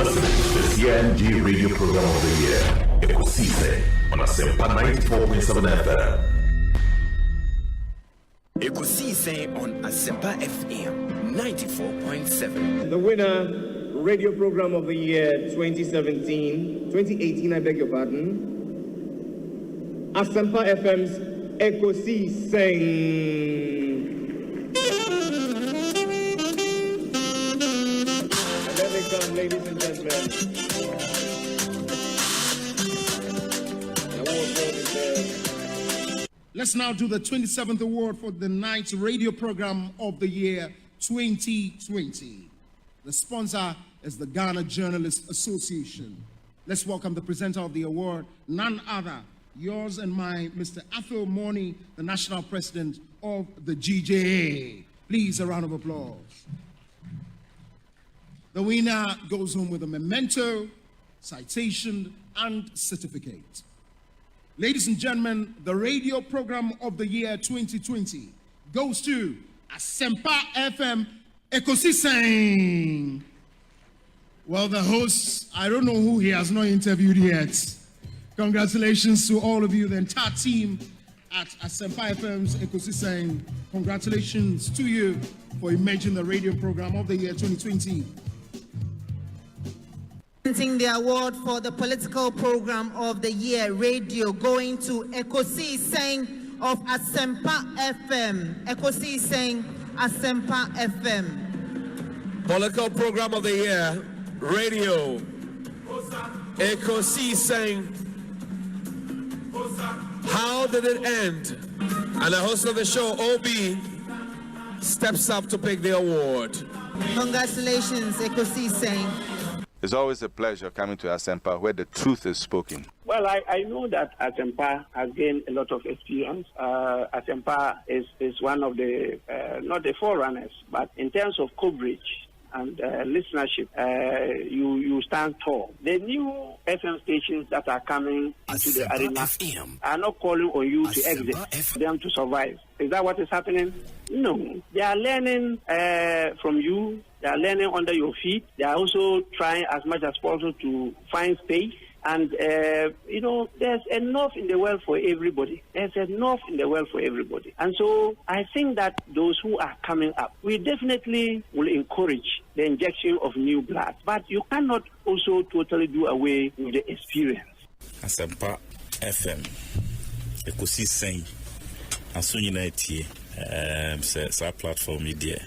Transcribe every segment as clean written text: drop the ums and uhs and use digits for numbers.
listening to the CNG radio program of the year, Ekosiise on Asempa 94.7 FM. Ekosiise on Asempa FM 94.7. The winner, radio program of the year 2018, I beg your pardon. Asempa FM's Ekosiise. Ladies and gentlemen, let's now do the 27th award for the night's radio program of the year 2020. The sponsor is the Ghana Journalists Association. Let's welcome the presenter of the award, none other, yours and mine, Mr. Athol Morni, the national president of the GJA. Please, a round of applause. The winner goes home with a memento, citation, and certificate. Ladies and gentlemen, the radio program of the year 2020 goes to Asempa FM Ekosiise. Well, the host, I don't know who he has not interviewed yet. Congratulations to all of you, the entire team at Asempa FM's Ekosiise. Congratulations to you for emerging the radio program of the year 2020. The award for the political program of the year radio going to Ekosiise of Asempa FM. Ekosiise Asempa FM. Political program of the year radio Ekosiise. How did it end? And the host of the show, OB, steps up to pick the award. Congratulations, Ekosiise. It's always a pleasure coming to Asempa where the truth is spoken. Well, I know that Asempa has gained a lot of experience. Asempa is one of the, not the forerunners, but in terms of coverage and listenership, you stand tall. The new FM stations that are coming into the arena are not calling on you to exit, them to survive. Is that what is happening? No. They are learning from you. They are learning under your feet. They are also trying as much as possible to find space. And, there's enough in the world for everybody. There's enough in the world for everybody. And so I think that those who are coming up, we definitely will encourage the injection of new blood. But you cannot also totally do away with the experience. Asempa FM, Ekosiise, Asunyi sa platform media.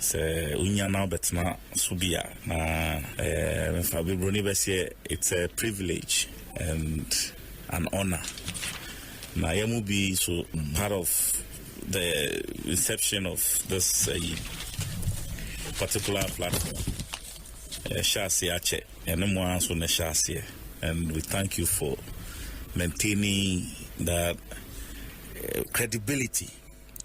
Unya now betna subia it's a privilege and an honor. Na yamu be so part of the reception of this particular platform. And we thank you for maintaining that credibility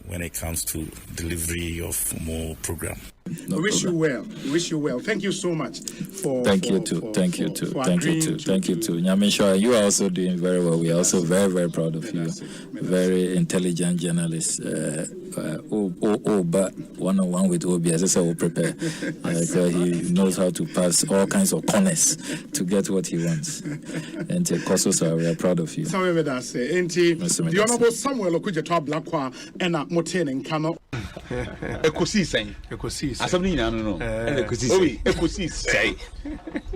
when it comes to delivery of more program. We wish you well. We wish you well. Thank you so much for. Thank you too. Thank you too. Nyamisha, you are also doing very well. We are also very, very proud of you. Very intelligent journalist. But one-on-one with OB, as I said, will prepare. He knows how to pass all kinds of corners to get what he wants. And Kososo, we are proud of you. The Honorable Samuel Okudjeto Blakwa and Moten and Kano. Ekosiise. Asabni nyina no. Ekosiise. Ekosiise.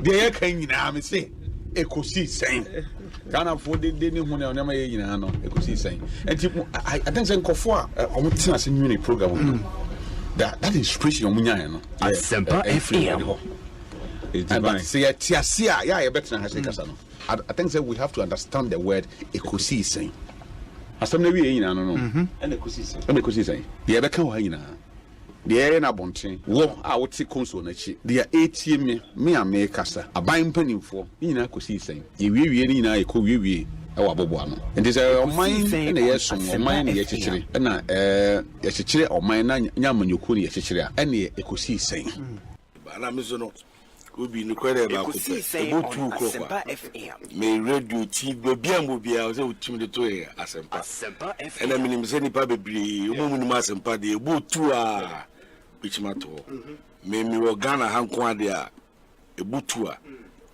Dey kan nyina me say Ekosiise. Ghana for the ne hu na onama ye nyina no Ekosiise. Enti I think say nkofo a omutina se nwini program that inspiration omunya no. Asempa FM. And say tiasia ya ye betina ha say kasa no. I think say we have to understand the word Ekosiise. Asam na wi nyina no. And Ekosiise. And Ekosiise. Ye be kan ho nyina. The area na bonten wo a wote console na chi the ATM me kasa aban panimfo nyina Ekosiise ye wiewie ni nyina ye ko wiewie e wa bobo ano and this oman na ye som oman na ye chichire na ye chichire oman na nyamanyoko ne ye chichire a na Ekosiise ana mezo no obi ni kwere ba ko ebotu ko kwa me radio ti bia mbobia o se utim de to e Asempa ena minim se ni pa bebre o mu ni Asempa de ebotu a bichimato me wo Ghana hanko ade a ebutua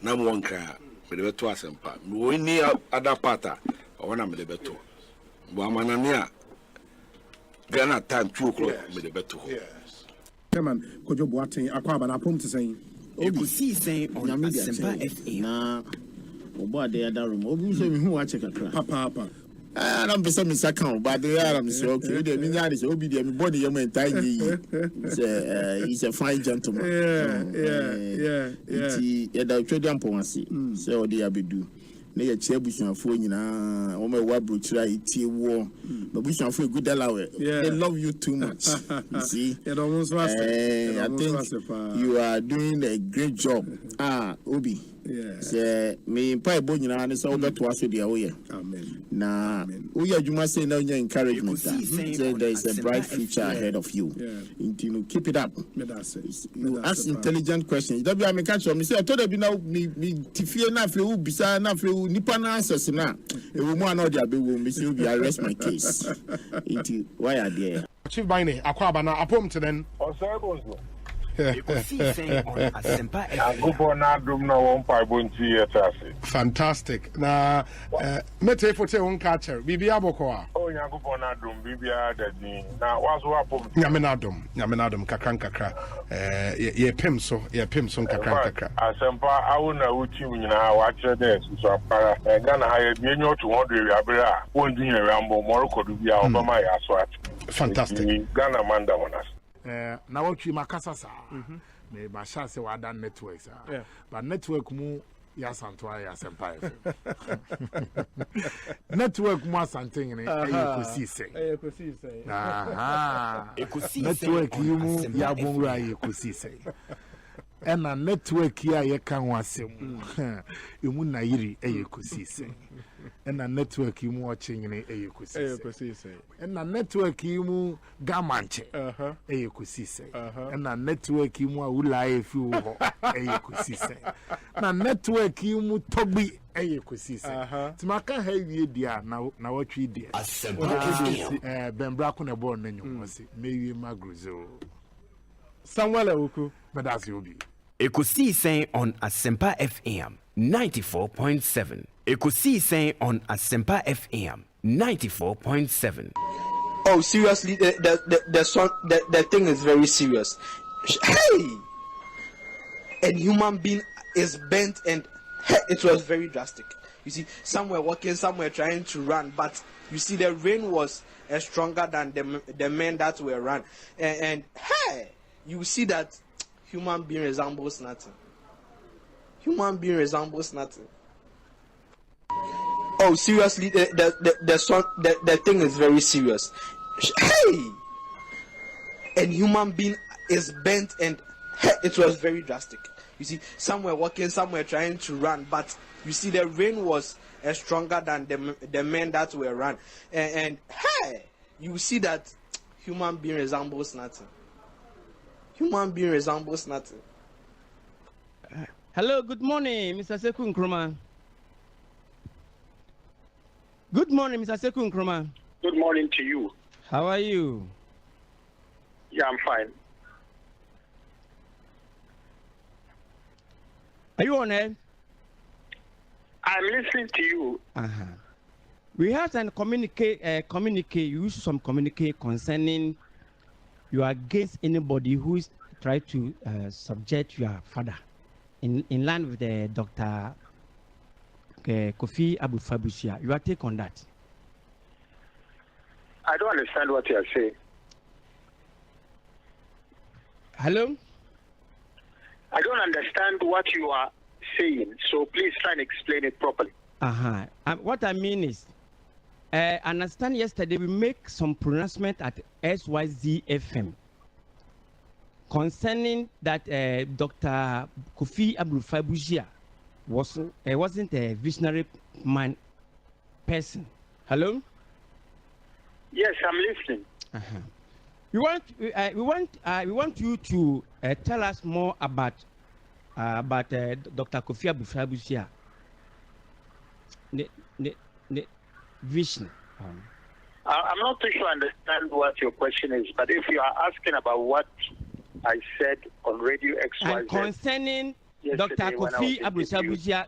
na mo nka me de beto Asempa me ni other part I wanna me de beto bo amanane a Ghana time 2 o'clock me de beto Chairman Kojo Boateng Akwaba na pom to say Ekosiise on Asempa FM na obo ade other room obi so me hu wa check akra papa and I'm beside Mr. Count, but they are okay. They mean that is obedient. My body, your entire he's a fine gentleman. Yeah. The trading policy. So they are be do. They are chairbush and phone. Oh my, what brought you war? But we shall feel good. They love you too much. You see, I think you are doing a great job. Obi. Yeah. Me pay boy na and so that was the way. Amen. Na we you must say now your encouragement. Say there is a bright future ahead of you. You keep it up. You ask intelligent questions. That be I catch me say I told you now me tifie na fe u bisa na fe u nipa na answers na. E wo mu another be wo me say we arrest my case. Why are there? Chief Baine Akwaba na apom to then. Ekosiise on Asempa FM. Fantastic. Na mete fote on catcher. Bibi abokoa. Oh Nyankopon adum bibia dadi. Na waso apom. Nyame nadum kakra. Ye pem so kakra. Asempa awuna uchi nyina wa kire de so apara. Ghana ha ye bi enyo to 100 abere a. Wondu yen rambo moroko du bia obama ya so at. Fantastic. Ghana manda wonas. Na watch makasa sa me ba sha se wada network sa but network mu ya santo ya Asempa FM network mu asanten ni ekosiise network mu ya bonra ekosiise ena network ya ye kan wasem emu na yiri ekosiise ena network mu ochinyene ekosiise ena network mu gamanche ekosiise ena network mu awula efi wo ekosiise na network mu togbi ekosiise timaka ha wie dia na watwi dia bembra ko na bo na nyum wase mewie magruzo Samuel Awuku medasi obi Ekosiise on Asempa FM 94.7 Ekosiise on Asempa FM 94.7. Oh, seriously, the thing is very serious. Hey, a human being is bent, and it was very drastic. You see, some were walking, some were trying to run, but you see, the rain was stronger than the men that were run, and hey, you see that human being resembles nothing. Human being resembles nothing. Oh, seriously, the thing is very serious. Hey, a human being is bent, and it was very drastic. You see, some were walking, some were trying to run, but you see, the rain was stronger than the men that were run, and hey, you see that human being resembles nothing. Human being resembles nothing. Hello, good morning, Mr. Seku Nkrumah. Good morning, Mr. Seku Nkrumah. Good morning to you. How are you? Yeah, I'm fine. Are you on air? I'm listening to you. We had a communique. You use some communique concerning you are against anybody who is trying to subject your father in line with the Dr. Kofi Abu-Fabusia. Your take on that? I don't understand what you are saying. Hello? I don't understand what you are saying, so please try and explain it properly. What I mean is, I understand yesterday we make some pronouncement at SYZ FM concerning that Dr. Kofi Abu-Fabusia wasn't a visionary person. Hello? Yes, I'm listening. We want you to tell us more about Dr. Kofi Abu-Fabusia. Vision. I'm not too sure I understand what your question is, but if you are asking about what I said on Radio XYZ concerning yesterday Dr. Kofi Abusabuzia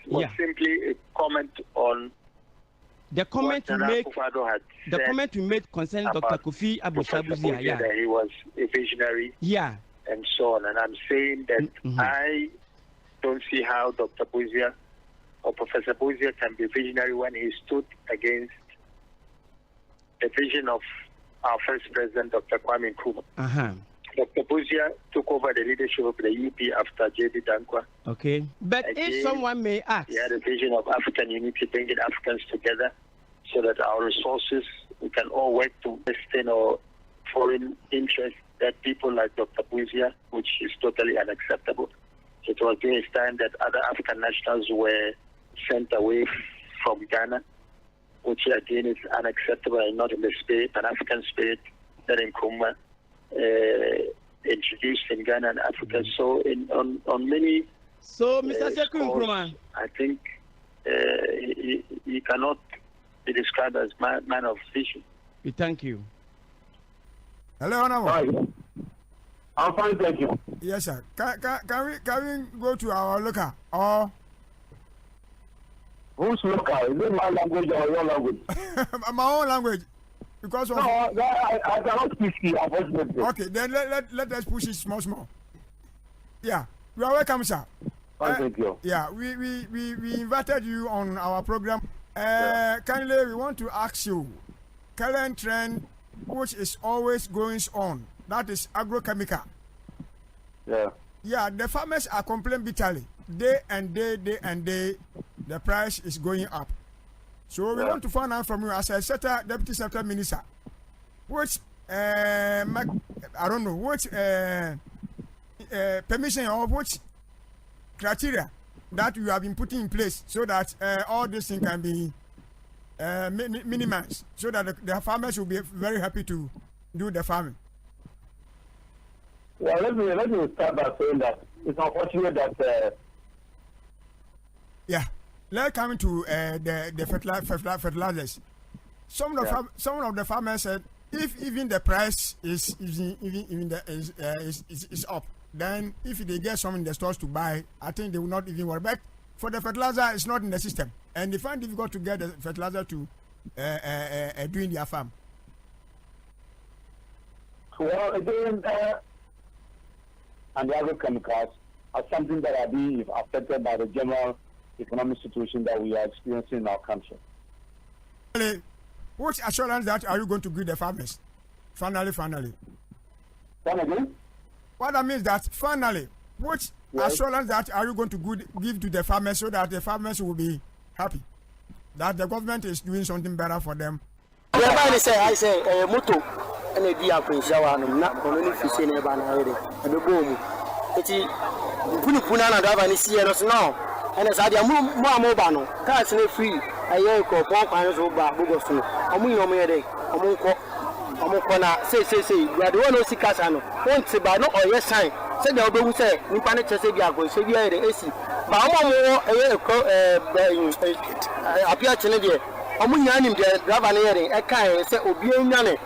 was simply a comment on the comment you make. The comment you made concerning Dr. Kofi Abusabuzia. Yeah, that he was a visionary. Yeah, and so on. And I'm saying that I don't see how Dr. Buzia or Professor Buzia can be visionary when he stood against the vision of our first president, Dr. Kwame Nkrumah. Dr. Buzia took over the leadership of the UP after J.D. Dankwa. Okay. But if someone may ask... He had a vision of African unity, bringing Africans together so that our resources, we can all work to sustain our foreign interests, that people like Dr. Buzia, which is totally unacceptable. It was during his time that other African nationals were sent away from Ghana, which again is unacceptable and not in the spirit, an African spirit that Nkrumah introduced in Ghana and Africa. So on many Mr. Sekou Nkrumah, I think he cannot be described as man of vision. We thank you. Hello, Honorable. I'm fine, thank you. Yes, sir. Can we go to our local or? Who's local? Is it my language or your language? My own language. Because of I cannot speak here, unfortunately. Okay, then let us push it small. Yeah, you are welcome, sir. Thank you. Yeah, we invited you on our program. Kindly, we want to ask you, current trend, which is always going on, that is agrochemical. Yeah. Yeah, the farmers are complaining bitterly. Day and day, the price is going up. So we want to find out from you as a deputy secretary minister, which I don't know which permission or which criteria that you have been putting in place so that all these things can be minimized, so that the farmers will be very happy to do the farming. Well, let me start by saying that it's unfortunate that. Yeah. Let's come to the fertilizers. Some of the farmers said if even the price is up, then if they get some in the stores to buy, I think they will not even worry. But for the fertilizer, it's not in the system, and they find it difficult to get the fertilizer to doing their farm. Well, again, and the agrochemicals are something that are being affected by the general economic situation that we are experiencing in our country. What assurance that are you going to give the farmers? Finally. Come again? What that means that finally, what assurance that are you going to give to the farmers so that the farmers will be happy that the government is doing something better for them? I say, moto, and a dear prince, not only fishing a banana, and the boom. It's Punana Davani now. And as I am more mobile, cars in free. I hear call Pons over Bogosu. I'm in Omede, Amokona, say, you are the one who see Casano. Won't say by no or yes sign. Said the other who say, Nipana Chesabiago, Sevilla, the AC. But I'm appear Chenavia. Amunianim, the Ravanere, a kind, say, Obianane.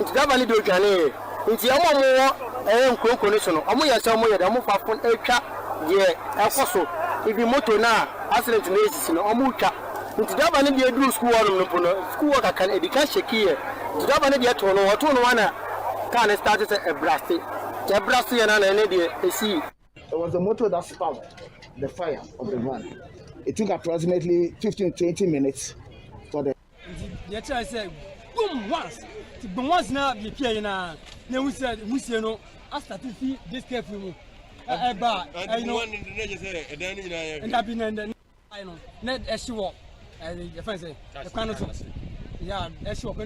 It's Ravani do Jane. It's Yamamo, a condition. Amuya Samoya, the Mufafon, a chap, yeah, Alfonso. If you motor now, accident is in Omucha. Into Davani, the blue school worker can educate here. To Davani, the Tono, or Tono, can start a brasty. The brasty and an idea, they see. It was the motor that sparked the fire of the van. It took approximately 15-20 minutes for the. Yes, I said, boom, once. Once now, the piano. Then we said, no, I started to see this carefully. I know, and I've been in the I know, net as you walk. If I say, the kind yeah, as you walk,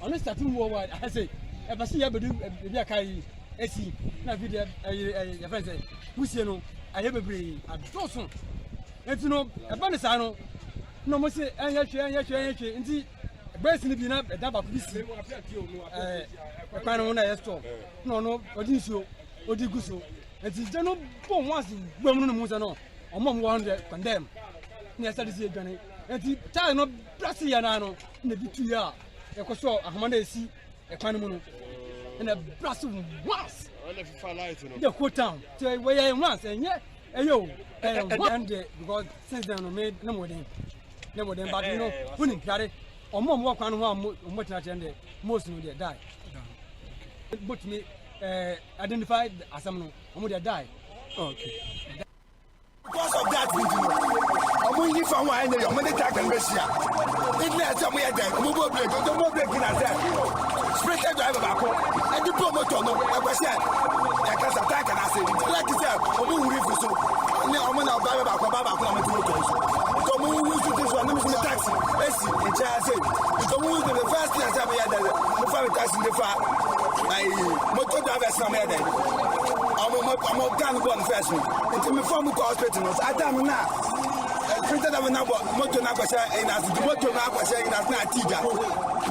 on a starting war, I say, if I see a Kai, I see, not video, if I say, who's you know, I have a brain, a dozen. And you know, a Banisano, no more say, and yet, and see, a breast in the bin up, a double piece. A kind of one I store. No, what is you, what do you so? It is no bomb once women Musano, or mom wanted condemn. Yes, I see Johnny. And the child no Brasiliano in the 2 years. A coso, a Monday see a Panamon and a Brasil once. The whole town, say where I once, and yet Yo, because since then, I made no more than, but you know, when it carry, or more walk on one, much and most of them die. But me identified as someone who die. Okay. Because of that, I'm going to find one day. I'm going to take a Russia. It lets some way there. Move over, don't move breaking us there. Spread driver back home. And the promoter, no, I was there. I can't attack and I say, like you said, I'm going to so. I'm going to buy back on my motor. So, move to this one. I'm going to taxi. Let's see, it's just it. So, move to the first thing I said, the five taxi in the far. My motor driver is not there. I'm a gun one first. It's a form of hospital. I don't know. Printed of a number, motor number, and as the motor number saying that's not teacher.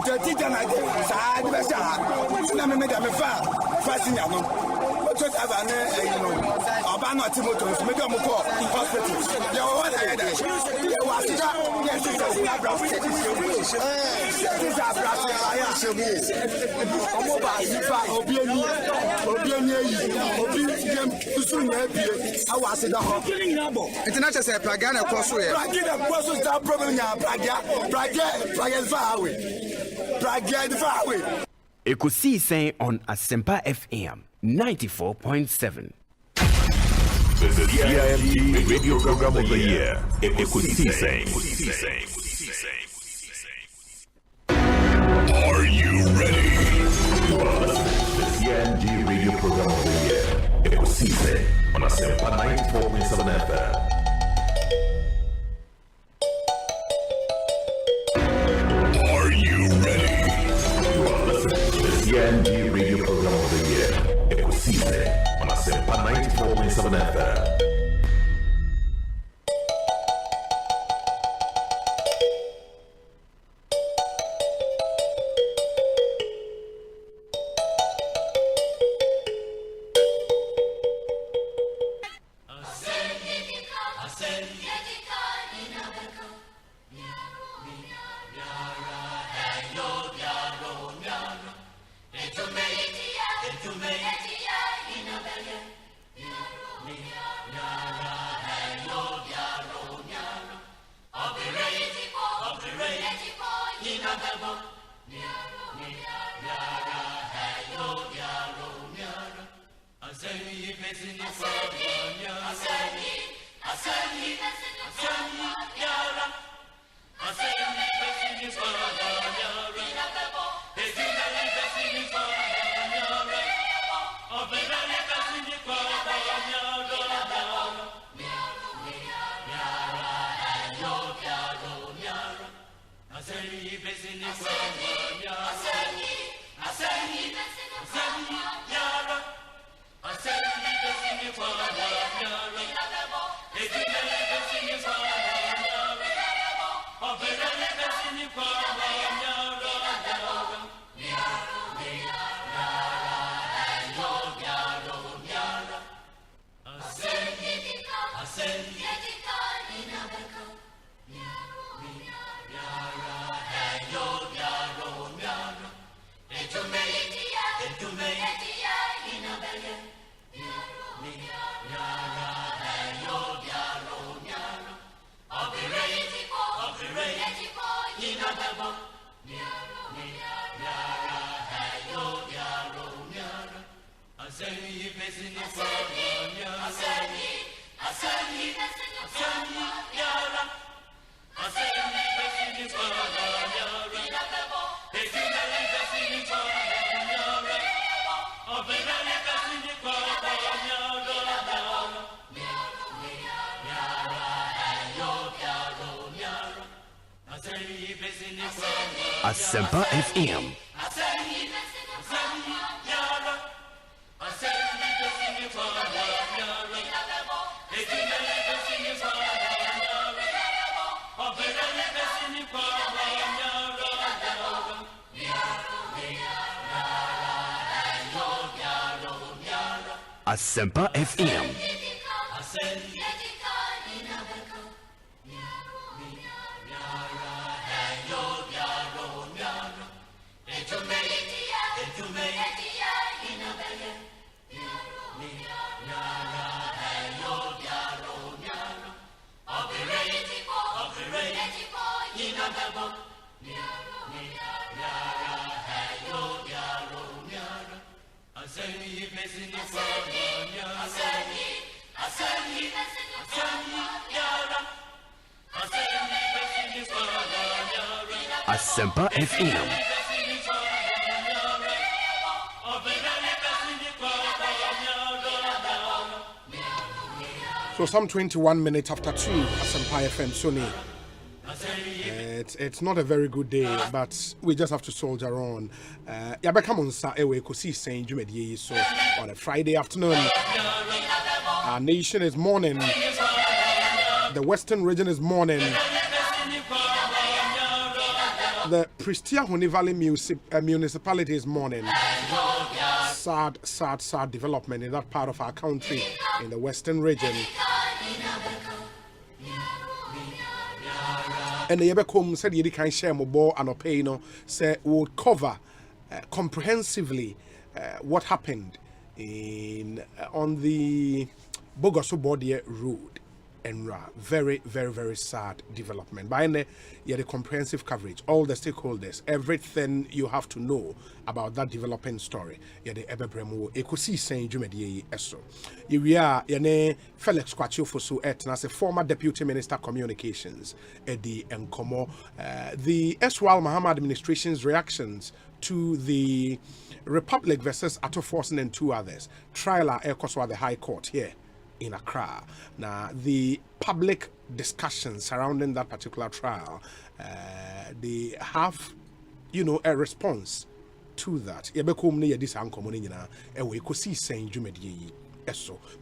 The teacher, I did. I never made a fascinating. Just have an Obama Timothy, maybe I'm called hospital. You are what I had. You was that. Yes, it's a brother. It's a brother. I ask you. Ekosiisen on Asempa FM 94.7. The CIMT Radio Program of the Year, Ekosiisen. Are you ready? The CIMT Radio Program of the Year, Ekosiisen on Asempa 94.7 FM. Are you ready? The CIMT Radio Program of the Year, Ekosiisen on Asempa 94.7 FM. Asempa FM. Asempa FM. Asempa FM. So some 21 minutes after 2, Asempa FM Sony. It's not a very good day, but we just have to soldier on. So on a Friday afternoon, our nation is mourning. The Western region is mourning. The Pristia Honi Valley municipality is mourning. Sad development in that part of our country, in the Western region. And the Yebekom said you can share more and opino say would cover comprehensively what happened on the Bogoso-Bodie Road. And very sad development. By the comprehensive coverage, all the stakeholders, everything you have to know about that developing story. The Ebebremu Ekosiisen Jumedie Eso. We are Felix Kwachiofosu as a former Deputy Minister Communications, Eddie Nkomo. The Eswal Mahama administration's reactions to the Republic versus Ato Forsen and two others. Trial at Ekoswa the High Court here in Accra. Now, the public discussions surrounding that particular trial, they have, a response to that. So,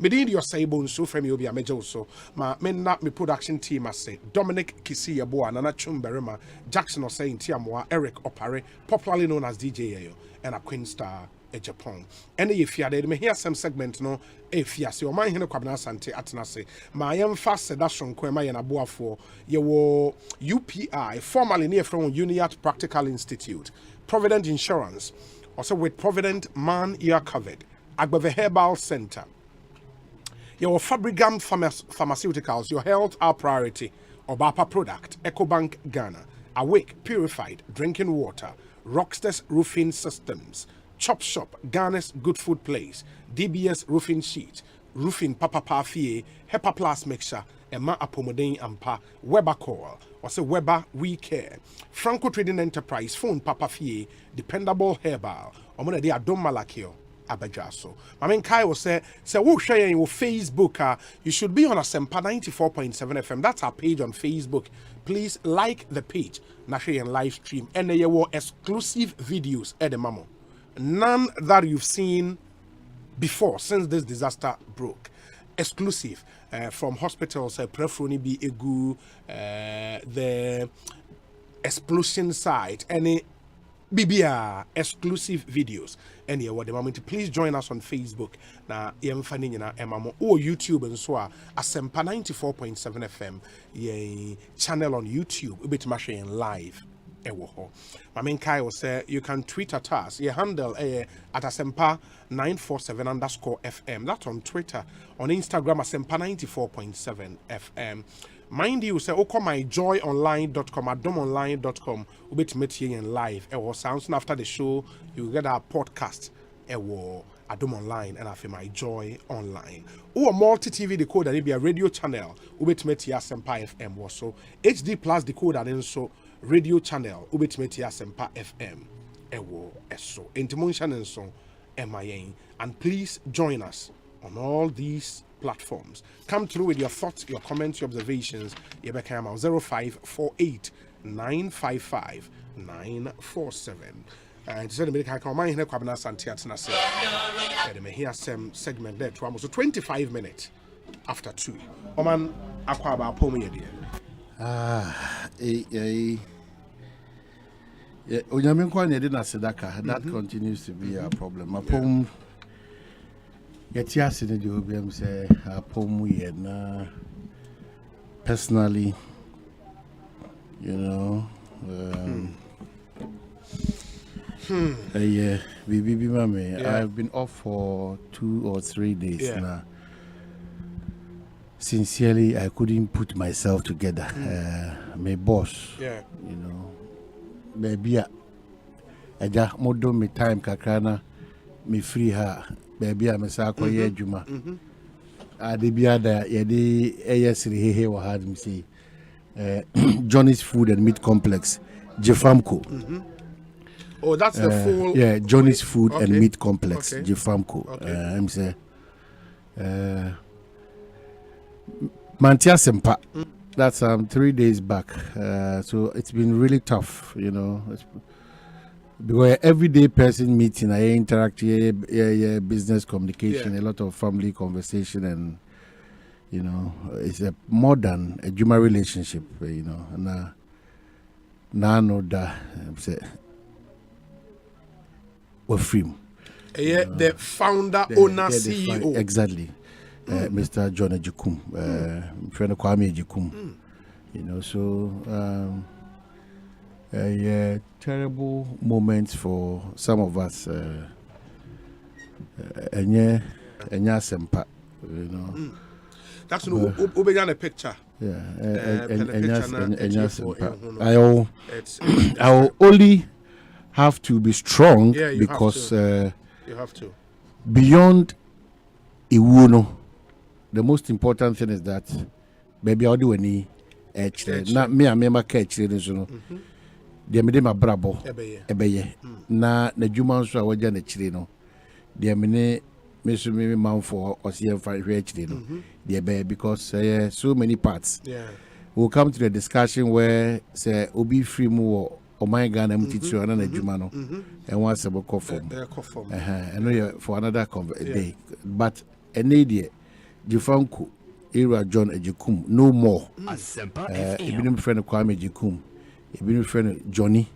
Medin your Saibon so from you be a major so. My men not me production team I say Dominic Kisi Yabo, Nana Chumberima, Jackson or saying Tiamoa, Eric Opare, popularly known as DJ Ayo, and a Queen Star. Japan. And if you may hear some segment no, if you see your mind in a cabinet sante atnase, my young fast sedation kwema and abua for your UPI, formerly near from Uniat Practical Institute, Provident Insurance, also with Provident Man Ear Covered, Agbave Herbal Center, your Fabricam Pharmaceuticals, your health our priority, Obapa product, EcoBank Ghana, Awake Purified Drinking Water, Rockstars Roofing Systems, Chop Shop, Ghana's Good Food Place, DBS Roofing Sheet, Roofing Papa Fie, Hepa Plus Mixture, Emma Apomodane Ampa, Weber Coral, or say Weber We Care, Franco Trading Enterprise, Phone Papa Fie, Dependable Herbal, Omona de Adom Malakio, Abajaso. Mamen Kai will say, we'll share your Facebook, you should be on Asempa 94.7 FM. That's our page on Facebook. Please like the page, Nashi and live stream, and there were exclusive videos at the Mamo. None that you've seen before since this disaster broke. Exclusive from hospitals, Prefroni Be Egu, the explosion site, any BBR exclusive videos. And yeah, what the moment, please join us on Facebook. Now, or YouTube and so on. Asempa 94.7 FM, channel on YouTube, a bit machine live. My main Kai will say you can tweet at us. Your handle at Asempa 947 _FM. That's on Twitter. On Instagram, Asempa 94.7 FM. Mind you, say myjoyonline.com, adomonline.com. We'll be meeting in live. It was sounds after the show. You get our podcast. It was Adom Online and I feel My Joy Online. Or multi TV decoder, and be a radio channel. We'll be meeting Asempa FM also. HD Plus decoder and so. Radio channel Ubitimeti Asempa FM Ewo Eso Intimunction and so MIA, and please join us on all these platforms. Come through with your thoughts, your comments, your observations. Yebekama 0548 955 947. And so the medical comment here Kwabena Santiatna say they may hear some segment there to almost 25 minutes after 2. Oman Akwaba Pomi dear. That continues to be a problem. A poem, say a poem personally, I've been off for 2 or 3 days now. Sincerely, I couldn't put myself together. My boss, maybe I just more do me time kakrana, me free her baby I'm a sako ye juma ade bia da ye de eyesri hehe wa had me say Johnny's Food and Meat Complex Jefamco. Oh, that's the full. Yeah, Johnny's Food and Meat Complex Jefamco. I'm say Mantia Asempa. That's 3 days back. So it's been really tough, you know. Because everyday person meeting, I interact, business communication, a lot of family conversation, and you know, it's more than a human relationship, you know. And now know that we're free. The founder, owner, CEO. Exactly. Mr. John Ejikum, friend of Kwame Ejikum. You know, so terrible moments for some of us. Enya Asempa, you know. That's who began a picture. Yeah, I will only have to be strong because you have to. Beyond Iwuno, the most important thing is that baby I'll do any not me and my catch you know. They made my brabo ebeye na juma so awaja na chire no they mene me so me man for osiem fa hwe chire no they be because so many parts we'll come to the discussion where say obi free mu o my Ghana mtitiro na juma no and once a book form I know for another day but any day Jifanku era John Ejikum no more Asempa friend Kwame Ejikum Ebini friend Johnny,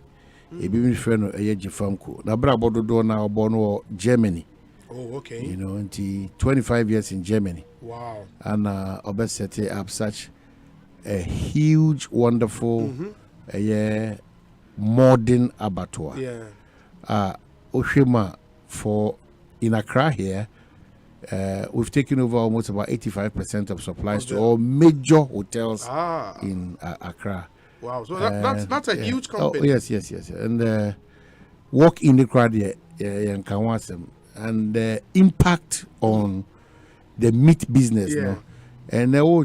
Ebini friend Ejifamko. Na bra bodo na obono Germany. Oh, okay. You know, until 25 years in Germany. Wow. And Obe set up such a huge, wonderful, modern abattoir. Yeah. Oshima for in Accra here. We've taken over almost about 85% of supplies to all major hotels in Accra. Wow, so that's a huge company. Oh, yes. And walk in the crowd here, and the impact on the meat business, no? And the whole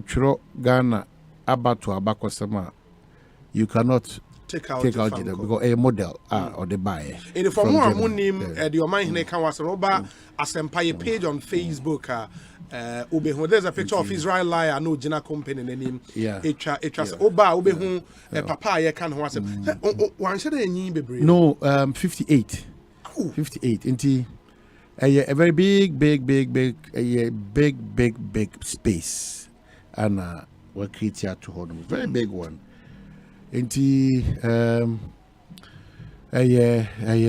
Ghana abattoir abakosama, you cannot take out it because a model or the buyer. And for more name, the mind here can was Robert Asempa page on Facebook. There's a picture of Israel Liar, no Jina company name. It was Oba Papa. I can't was one should no 58. 58 into a very big space and we're creating to hold them. Very big one. Into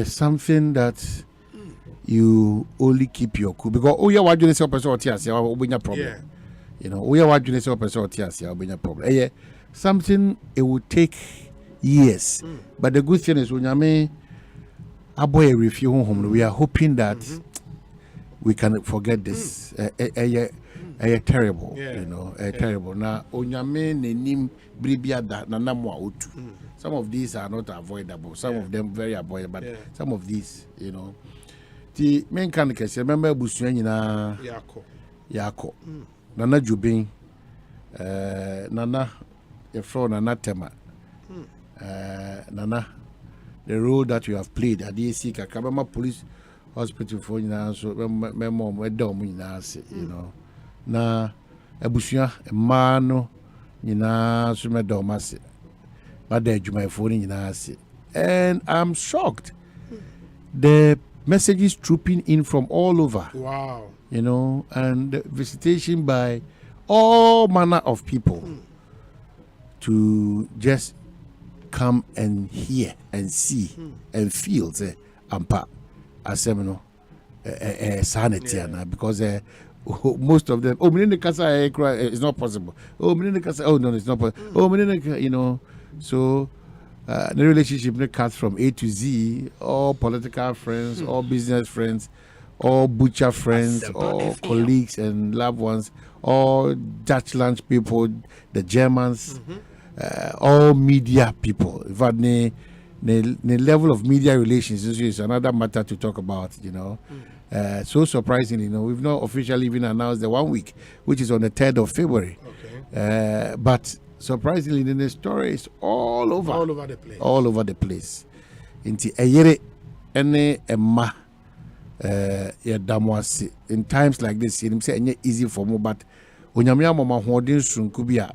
something that you only keep your cool because what you say person will be a problem. You know, what you say person will be a problem. Something it will take years, but the good thing is when you boy review home, we are hoping that we can forget this. Terrible, you know, terrible. Now, onyame nenim bribia da na namwa otu. Some of these are not avoidable. Some of them very avoidable, but some of these, you know. The main kind of case, remember Busuan na Yako. Nana Jubin, Nana, your friend Nana Tema, Nana, the role that you have played at the AC Kakabama Police Hospital for you, so my mom, my dom, you know. Na Ebusuan, Mano, you know, so my domasi, but there you my phone in your and I'm shocked. The messages trooping in from all over. Wow. You know, and visitation by all manner of people to just come and hear and see and feel the Ampa Asemino sanity because most of them it's not possible. No, it's not possible. You know, so the relationship cuts from A to Z, all political friends, all business friends, all butcher friends, all colleagues and loved ones, all Dutchland people, the Germans, all media people. In fact, the level of media relations is another matter to talk about, you know. So surprisingly, we've not officially even announced the 1 week, which is on the 3rd of February. Okay. But surprisingly, the story is all over the place. All over the place. Inti eyere ene emma yadamwase. In times like this, you say it's easy for me, but onyame amama hoden sunku bia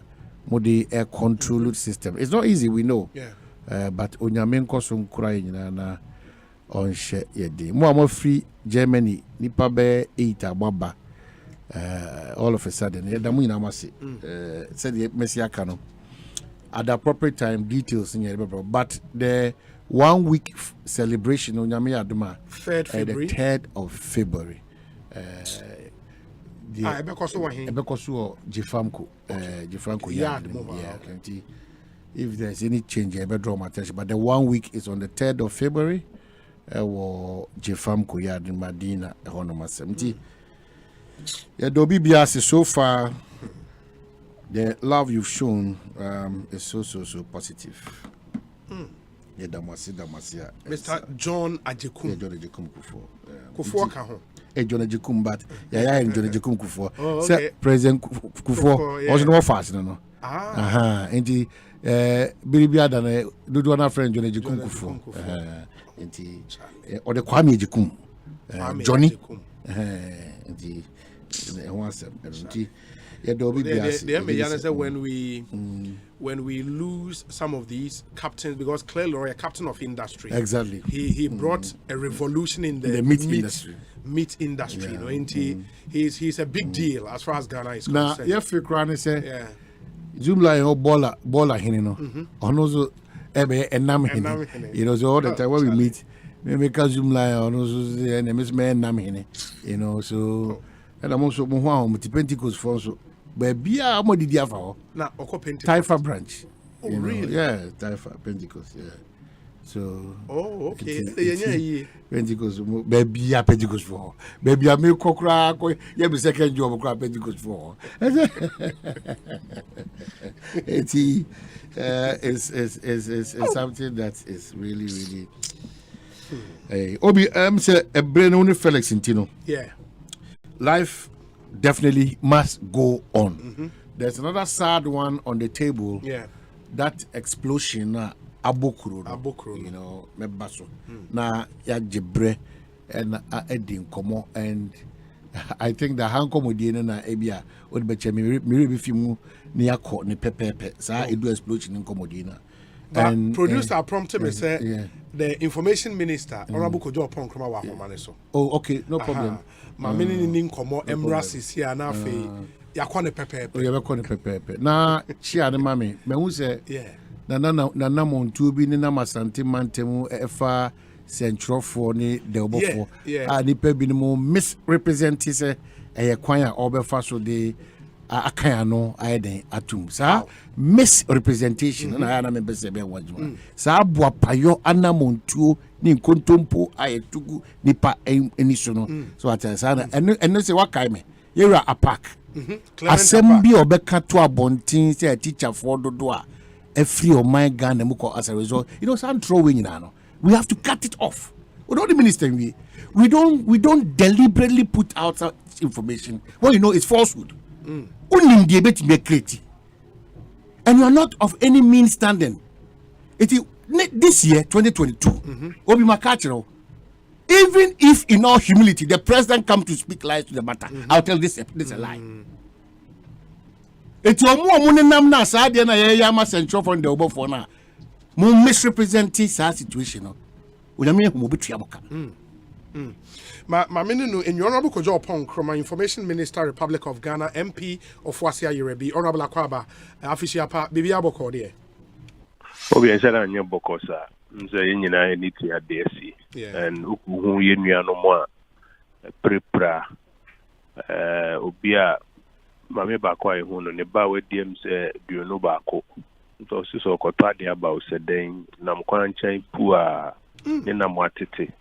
mode air control system. It's not easy, we know. Yeah. But onyame nkoso nkura nyina na onhye yede. Mo am free Germany nipa be 8 ababa. All of a sudden, yadamu nyina mase. Said the Messi akano. At the appropriate time, details in your but the 1 week celebration on Yami Aduma 3rd February. The 3rd of February. Ebekosu Jifamko. Jifamko yard. Okay. If there's any change, I better draw my attention. But the 1 week is on the 3rd of February. Jifamko yard in Medina. Yeah, Dobi Biasi, so far, the love you've shown is so positive. Yeah, Damasi. Mr. John Ajekum. Yeah, John Ajekum Kufo. Kufo Kaho. John Ajekum, but yeah, John Ajekum Kufo. Oh, okay. President Kufo also no fast, no. And the Bilibia than Duduana friend John Ajekum Kufo. Or the Kwame Ajekum. Johnny. And the when we lose some of these captains, because clearly a captain of industry, exactly, he brought a revolution in the meat industry. He's a big deal as far as Ghana is concerned. Now, if you can say, Zoom like baller hinino, on also enam hinino, so all the time when we meet. We make a Zoom line on and Miss Man Namine, so and I'm also Moham with the Pentecost for so, but be a modi diafo now, Taifa branch. Oh, really? Yeah, Taifa Pentecost, yeah. So, okay, Pentecost, baby, a Pentecost for baby, I make cocra, you have a second job of Pentecost for. It's something that is really. Obi, say a brain only Felix Intino. Yeah. Life definitely must go on. There's another sad one on the table. Yeah. That explosion, Abokuro. Mebaso. Na ya jebre and Edin Komo, and I think the Hanko Modina na Ebia would be Miribifimu near court ni pepe. Sa edu explosion in Comodina. And producer prompted me say the information minister Honorable Kojo Pon Kroma wa homane so. Oh, okay, no problem. Ma mini ni nkomo embraces here na fe yakwane pepe. Oh, yakwane pepe. Na chia ne mame, me hu say na montu bi ni na masante mantemu efa centrofo ni de obofo. Ah ni pe bi ni mo misrepresent say kwan a obefa so de akaya no ayeden atum sa misrepresentation na na me bese be wajuma sa abua payo anamontuo ni nkontompo ayetugu nipa eniso no so atasa na eno se wakai me yera apak assembly obeka to abontin say teacher for dodo a every o my Ghana mu as a result some throwing na no we have to cut it off. We don't the minister we don't deliberately put out information when it's falsehood. And you are not of any means standing. It is this year, 2022. Obi Makachiro. Even if, in all humility, the president comes to speak lies to the matter, I'll tell this a lie. It's your more money namna sadia na yama central from the obo for na. Mo misrepresenting sa situation. Unyame mo bitu yaboka. Ma mininu in Honorable Kojo Pon Kroma, Information Minister, Republic of Ghana, MP of Wasia Yerebi, Honorable Akwaba, Official Pa, Bibi Aboko there. Obi Ansala Nya Bokosa, Nze Nyina Niti ADC, and Uku Yenya no more prepra Obia Mame Bakwa Huno, Neba with DMs Duno Bako. So so kotade about Sedeng, Namkwan Chain Pua, Ninamwatiti.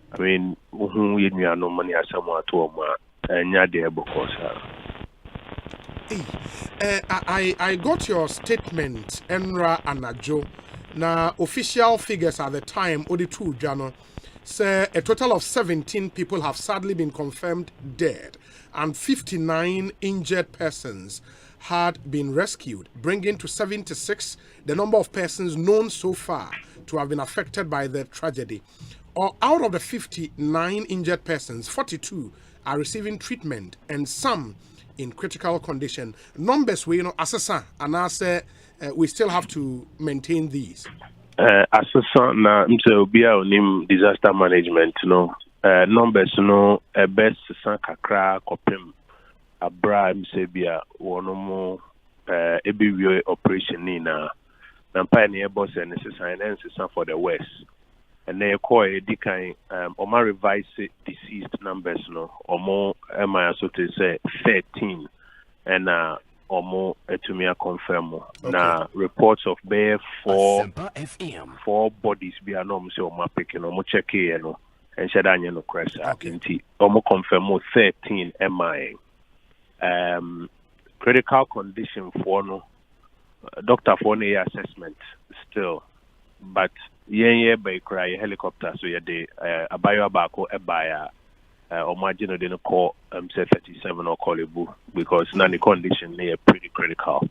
I mean, who you know money as someone to and Yadia Bokosa. I got your statement, Enra and Najo. Now, official figures at the time, Odi 2 Jano, say a total of 17 people have sadly been confirmed dead and 59 injured persons had been rescued, bringing to 76 the number of persons known so far to have been affected by the tragedy. Or out of the 59 injured persons, 42 are receiving treatment and some in critical condition. Numbers we assess and I say we still have to maintain these. Assessor na mse obia onim disaster management numbers best san kakra kopem abra mse bia wono ebiwie operation ni na mpa na boss and necessary for the west and they call dikan oma revise deceased numbers omo am so to say 13 and omo etumia confirm na reports of bare four bodies be anom say omo picking omo check here no and shada anya no crash nti omo confirm 13 MI critical condition for no doctor for no assessment still but yen by cry helicopter so ye de abayo abako ebaya imagine they didn't call say 37 or call it because now the condition they are pretty critical.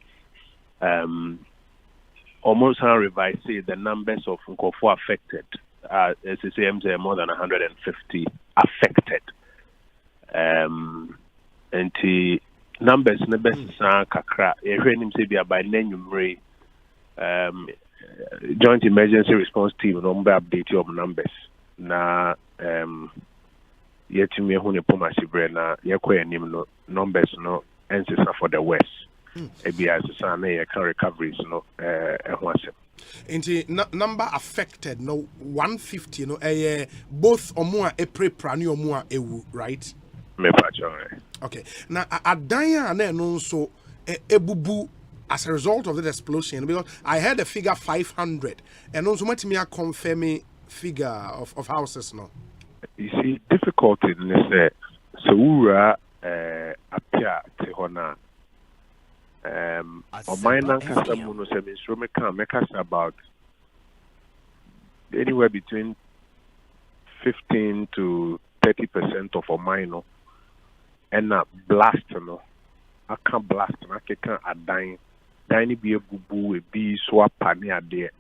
Almost revise the numbers of Nkofo affected. As you say, more than 150 affected. And the numbers in the best kakra. Him say be by nenumre joint emergency response team number update your numbers. Na yet me who ne poma sibre na yakwa anim no numbers no ensesa for the west ebia sesa na can recoveries no ehwo asem nti number affected no 150 no both omo a prepra ne omo a ewu right me pacho okay na adan a na no so ebubu as a result of the explosion because I heard the figure 500 and also matimi a confirming figure of houses no. You see, difficulty in this so ura appear to hona on my non-customer say instrument can make us about anywhere between 15 to 30% of a minor and a blast no I can't blast I can't a dying be a boo a be swap near there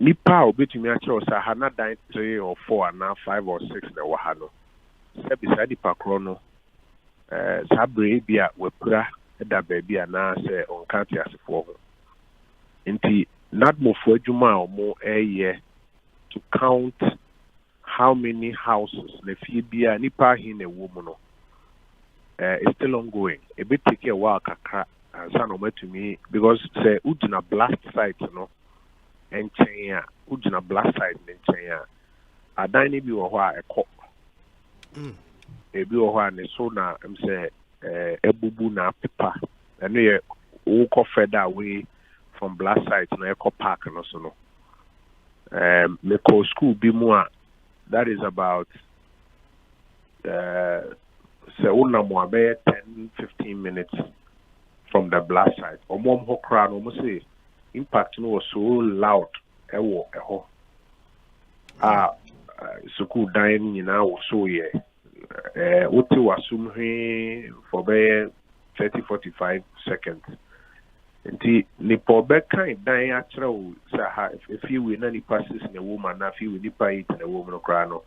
nipa obetumi akira osa ha na dan 3 or 4 and 5 or 6 na wa ha no se beside the pakro no sabre bia wepura da baabi na se onka ti asefo ho nti nadmofo adwuma omo to count how many houses na fie bia nipa hin na wo mu no is still ongoing a bit take a while kakra ansa no matumi because say udina blast site no enchenya udina blast site enchenya adan ni bi wo ho a ekọ ebi wo ho a ne so na say ebubu na pepa eno ye wo ko further away from blast site no ekọ park no so no me ko school bi mu a that is about say unamo about 10-15 minutes from the blast site omom ho kra no mo say impact no was so loud ewo eho school dying nyina wo so ye uti wasum he for be 30-45 seconds nti ni pobe kan dan atra wo sa ha if you we na ni passes na woman na fi we ni pa it na woman kra no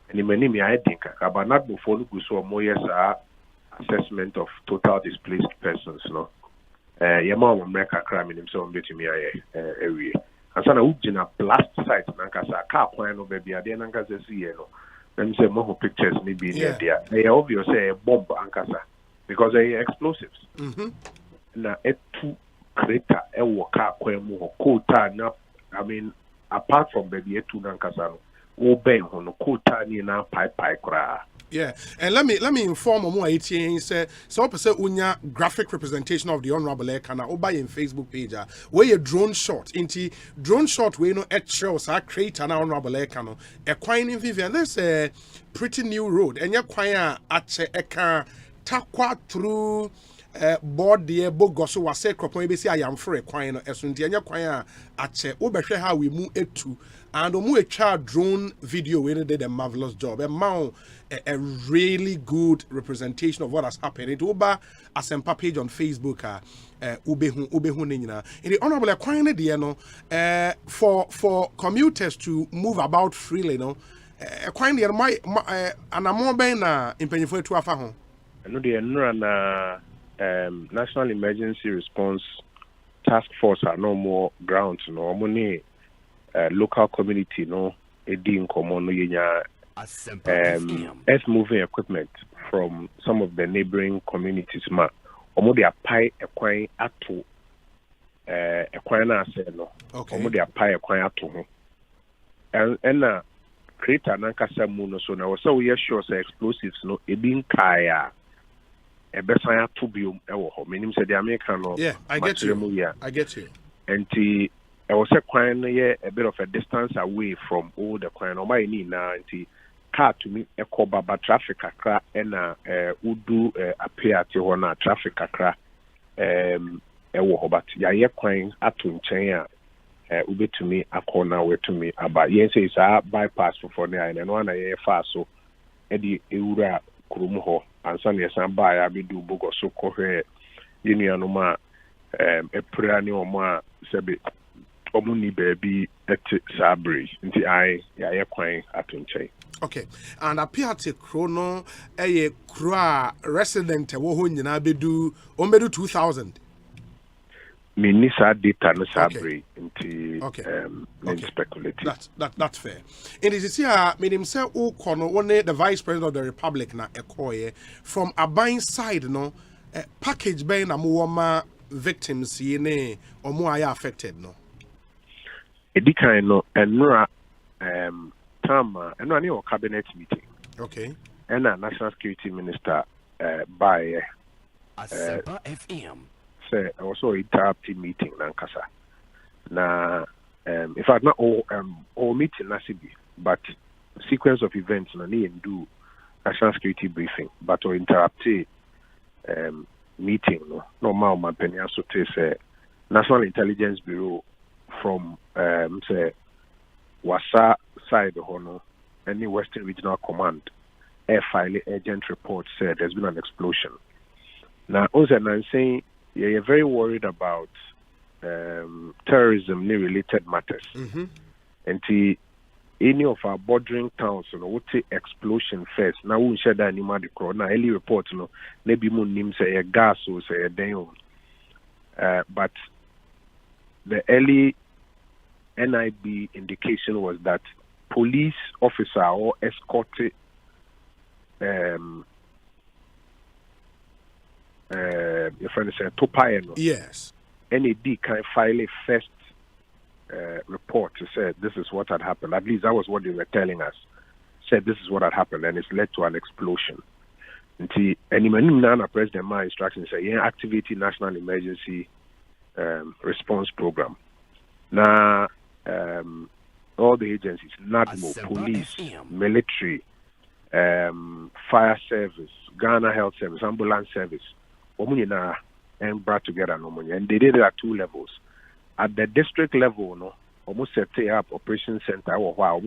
ani mani mi I think about not before no go so mo yes assessment of total displaced persons no yema America crime in himself betumi aye area asana ugina blast site nankasa car plan no baby ade nankasa see no let me say more pictures maybe near there they obvious say bomb ankasa because they explosives na etu crater e wo car kwan mu ho kota na I mean apart from baby etu nankasa no wo ben ho no kota ni na pipe kra. Yeah, and let me inform more 18 say so person unya graphic representation of the Honorable Ekana or by in Facebook page where a drone shot into drone shot we no at shows our creator na Honorable Ekano a quine in Vivian there's a pretty new road and ya quire at eka takwa through board the bogoso was say cropon be see I am for a coin as soon as choir at Obershare how we move it to and a child drone video where they did a marvelous job. A really good representation of what has happened. It Uber Asempa page on Facebook Ubehu Nina. In the honorable acquiring the for commuters to move about freely, no acquiring the my and I'm more been in penny for 12 hours. I know the National Emergency Response Task Force are no more grounds, no money local community, no in common, no yenya earth moving equipment from some of the neighboring communities. Ma, omo they apply a coin ato a coin na say no. Omo they apply a coin ato ho. And create an ankasa mu no so na we say we sure say explosives no e bin kaya. Ebesanya to be meaning said the American no. Yeah, I get you. I get you. And I was a coin a bit of a distance away from all the coin. Or my need now and car to me a cobaba traffic akra and udu appear to one traffic akra but ya coin at to chenya ube to me a corner way to me about yes it's a bypass for there and one a fast so Eddie Eura Kurumho. And some yes, and buy I be do bogo so cohe union ma a prani or ma sebi omuni baby at Sabri into I ya quine at unche. Okay, and appear to chrono a cra resident wohun na be do 2000. Minisa data no Sabri into speculative. That's fair. It is here, meaning say O'Connor, one the Vice President of the Republic na Ekoye from a buying side, no package buying a more victims yene or more affected, no. Edika no and Tama and no cabinet meeting. Okay. And a National Security Minister by Asempa FM. Say also interrupted meeting Nankasa. Na in fact not all meeting nasibi, but sequence of events na ni do national security briefing, but or interrupted meeting no normal man penya so say National Intelligence Bureau from say Wasa side hono any Western Regional Command air file agent report said there's been an explosion. Now also I'm saying you're very worried about terrorism related matters. And any of our bordering towns, you know, would say explosion first. Now we share that anymore the corona early report, you know, maybe moon name say a gas or say a day. But the early NIB indication was that police officer or escorted your friend said Topayeno. Yes. NAD can file a first report to say this is what had happened. At least that was what they were telling us. Said this is what had happened, and it's led to an explosion. Until any man president my instructions say activate national emergency response program. Now all the agencies, NADMO, police, military, fire service, Ghana Health Service, ambulance service, and brought together and they did it at 2 levels. At the district level, no, almost set up operation center or while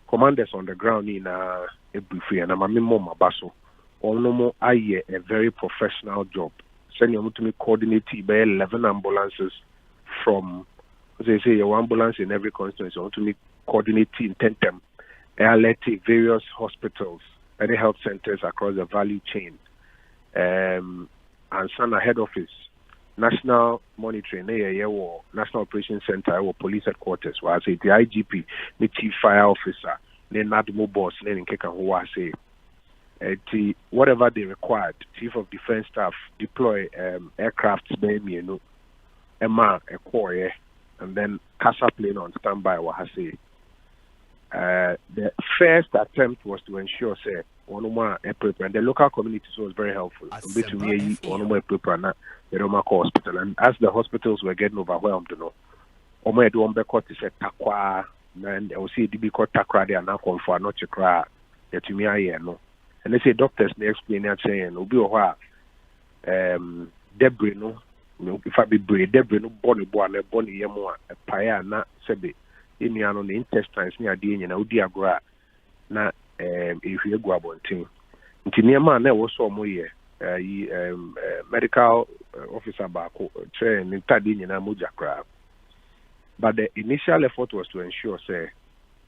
commanders on the ground in a briefing and I'm basso. All a very professional job. Send you to me coordinate 11 ambulances from they say your ambulance in every constituency. You want to me coordinate in 10 alerting various hospitals and health centers across the value chain. And Sana head office, national monitoring, national operations center, or police headquarters. Where I say the IGP, the chief fire officer, then NADMO boss, then in Keka who I say, whatever they required, chief of defense staff deploy aircrafts, Emma, a core, and then CASA plane on standby. What I say. The first attempt was to ensure, say, one more paper, and the local community was very helpful. To me, one more paper, and the Roma hospital. And as the hospitals were getting overwhelmed, you know, Oma do Ombeko to say Takwa, and I will see DB called Takra, they are now called for not to cry. Yet to me, I no. and they say doctors they explain that saying obi o debris no if I be breed debris no body yemo a paya na sebe enia no the intestines ni ade nyina odi agora na if you go abontin nti niema na wo so mo ye medical officer back train in tadi nyina moja kra. But the initial effort was to ensure say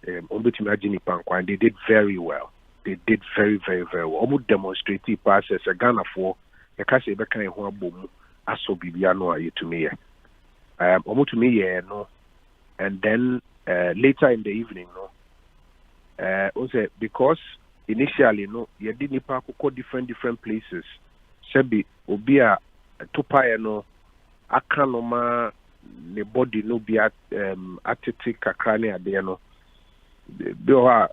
and they did very well. They did very, very, very well. Almost demonstrative process a Ghana for the case be kind of boom aso bibiano aye to me. Almost to me no. And then later in the evening also because initially you did nipa ko different places. Sebi obia topa no akanoma the body no be atete kakra ne ade no be ho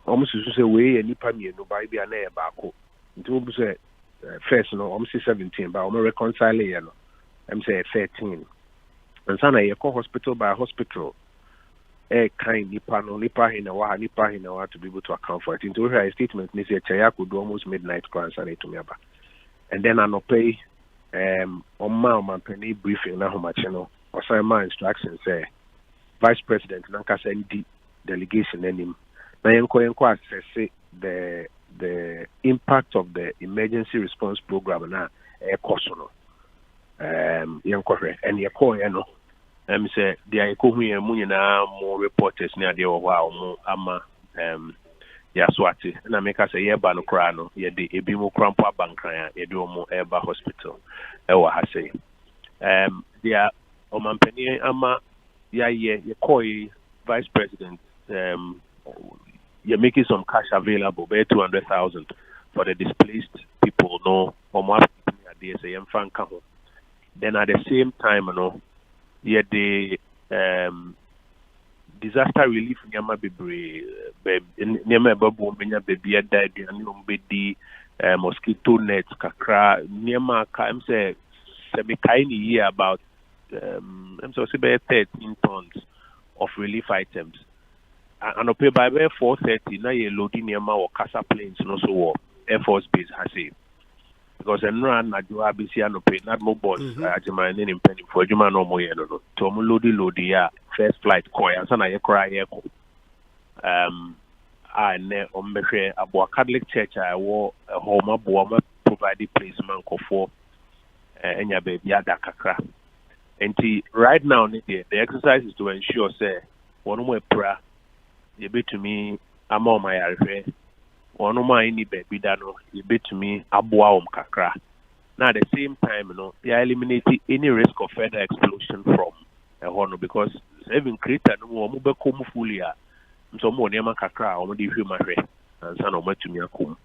almost say we nipa mienu ba bia na e ba ko nti wo say first no almost 17 ba o reconcile here no I'm say 13 and sana ye call hospital by hospital kind nipa hina wa to be able to account for it into her statement ni say chaya could do almost midnight class and to me aba and then I no pay on my penny briefing na ho ma cheno or sign my instructions say vice president nanka send the delegation enim na yenko assess the impact of the emergency response program na ekoso no yenko hwe and yeko no say dia yeko hu yen mu nyina mo reporters ne ade wo ho ama ya swati na make say ye ba no kra no ye de ebi mo krampo abankran ye de mo eba hospital e wa ha say dia omampani ama ye koi vice president you're making some cash available by 200,000 for the displaced people then at the same time the disaster relief nyama bebre nyama babu menya baby died and mosquito nets kakra nyama I'm say year about I'm so say 13 tons of relief items and I pay by 4:30 now you loading nyama or casa planes no so Air Force Base has it because and run na do abisi no pay not more boss ajima ni penny for ajima no more no to mo load ya first flight koy and na ye cry ye ko ne ombehwe abo Catholic Church I wo home abo provide placement for enya baby ada kakra and right now the exercise is to ensure say one more pra you be to me I'm on my area one more any baby dano you be to me aboa kakra now at the same time they are eliminating any risk of further explosion from a horn because even creator no mo be come fully so mo near kakra o mo di hwe mahwe and son o matumi akum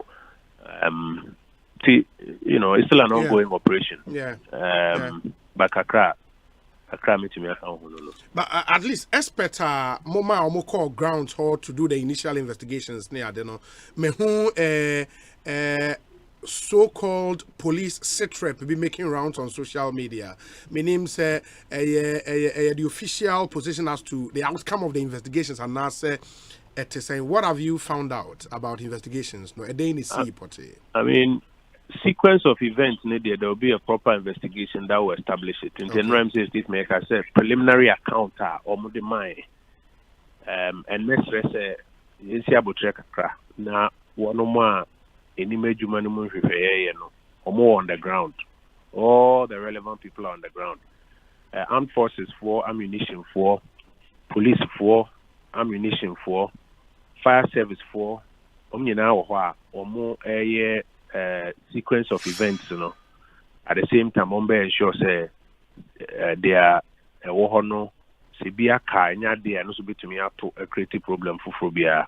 it's still an ongoing operation but kakra but at least expert moma or call ground hall to do the initial investigations near the me who so-called police sitrep be making rounds on social media. My name say the official position as to the outcome of the investigations and now say saying what have you found out about investigations? No, I mean sequence of events needed there will be a proper investigation that will establish it. In general says this make I say preliminary account or the mine and next say you see about kakra na one more any major money more on the ground. All the relevant people are on the ground. Armed forces for ammunition for police for ammunition for fire service for or more sequence of events, at the same time, ensure say they are a wohono, Sibia Kanya, they are not to me up to a creative problem for phobia.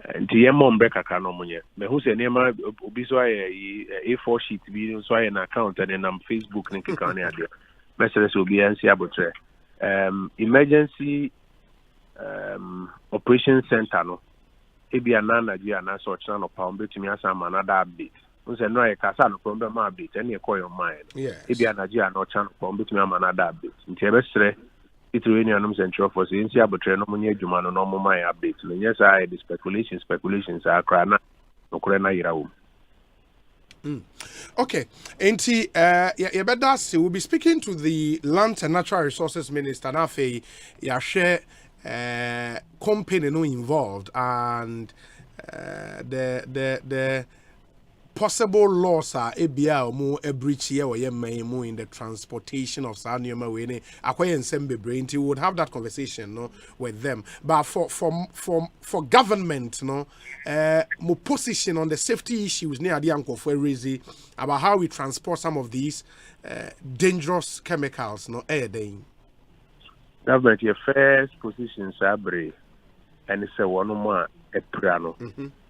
And the Breaka Canomonia, but who's a Nema Ubiswa A4 sheet video, so an account and then Facebook and Kikania. Messages will be answered. Emergency Operation Center, no. Ebi anana ji ana so chana no pa mbetumi asama another update. Unse no e kasa no problem update any call your mind. Ebi anaji ana chana pa mbetumi ama another update. Nti ebesre itru eni anum central for say nsi abotre no munye adwuma no no mind update. No yes I the speculations are kra na nokore na yira wo. Okay, Enti, we'll be speaking to the Land and Natural Resources Minister. Nafe, share company no involved and the possible loss are a breach here or in the transportation of Sanyama Wene. Akwaye Nsembe Brainty would have that conversation no with them. But for government, no more position on the safety issues near the uncle for Rizzi about how we transport some of these dangerous chemicals, no air day. Government your first position sabre and it's a one more a piano.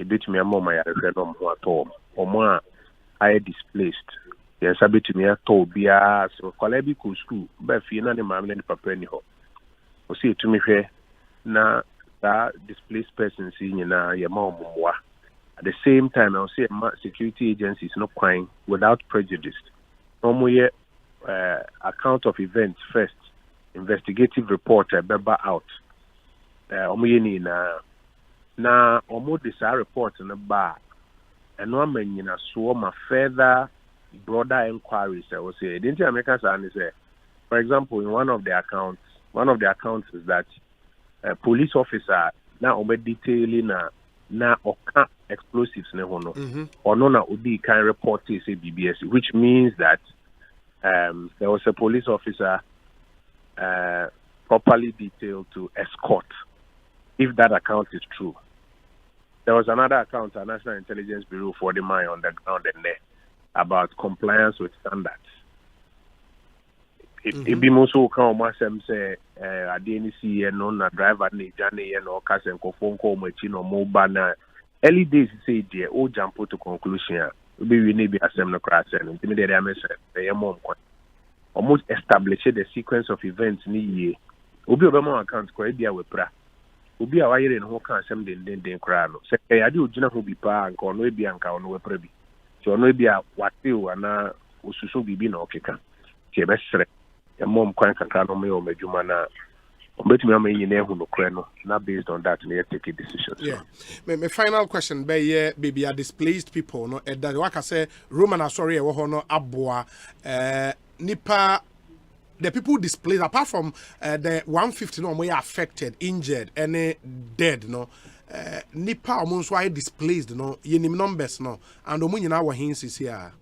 It did me a moment I read on what home. Oma I displaced. Yes, I bet me a told Bia so Colebi school, but Fiona the mamma and papa anyhow. O see to me here na that displaced person seeing your mom. At the same time, I'll say security agencies not crying without prejudice. No more account of events first, investigative report beba out. Na almost this report in the bar. And one man in a swarm of further broader inquiries. I would say, didn't America say, for example, in one of the accounts is that a police officer now detailing na oka explosives ne hono or no na odi can report say BBS, which means that there was a police officer properly detailed to escort, if that account is true. There was another account, a National Intelligence Bureau for the mine on the ground and there about compliance with standards. It be most who come say I didn't see no na driver ni jani no case and phone call machine mobile. Early days say dear o jump to conclusion. We need be assembly crash and intimidate them. Almost establish the sequence of events ni ye. Obi obama account ko ebia we pra. Obi a wayere no kan asem den kra no. Se e ade ogina ho bi pa anka no ebia anka no we pra bi. So no ebia watew ana osusu bibi na okeka. Ti e be sere. E mom kwan kakra no me o madwuma na obetumi am yin na ehu no kra no. Na based on that na take a decision. Yeah. My final question be baby are displaced people no e that waka say Roman asori e wo ho no aboa nipa the people displaced apart from the 150 no more affected, injured, any dead no nipa almost why displaced no yenim numbers no and omu nyina wa hinsis here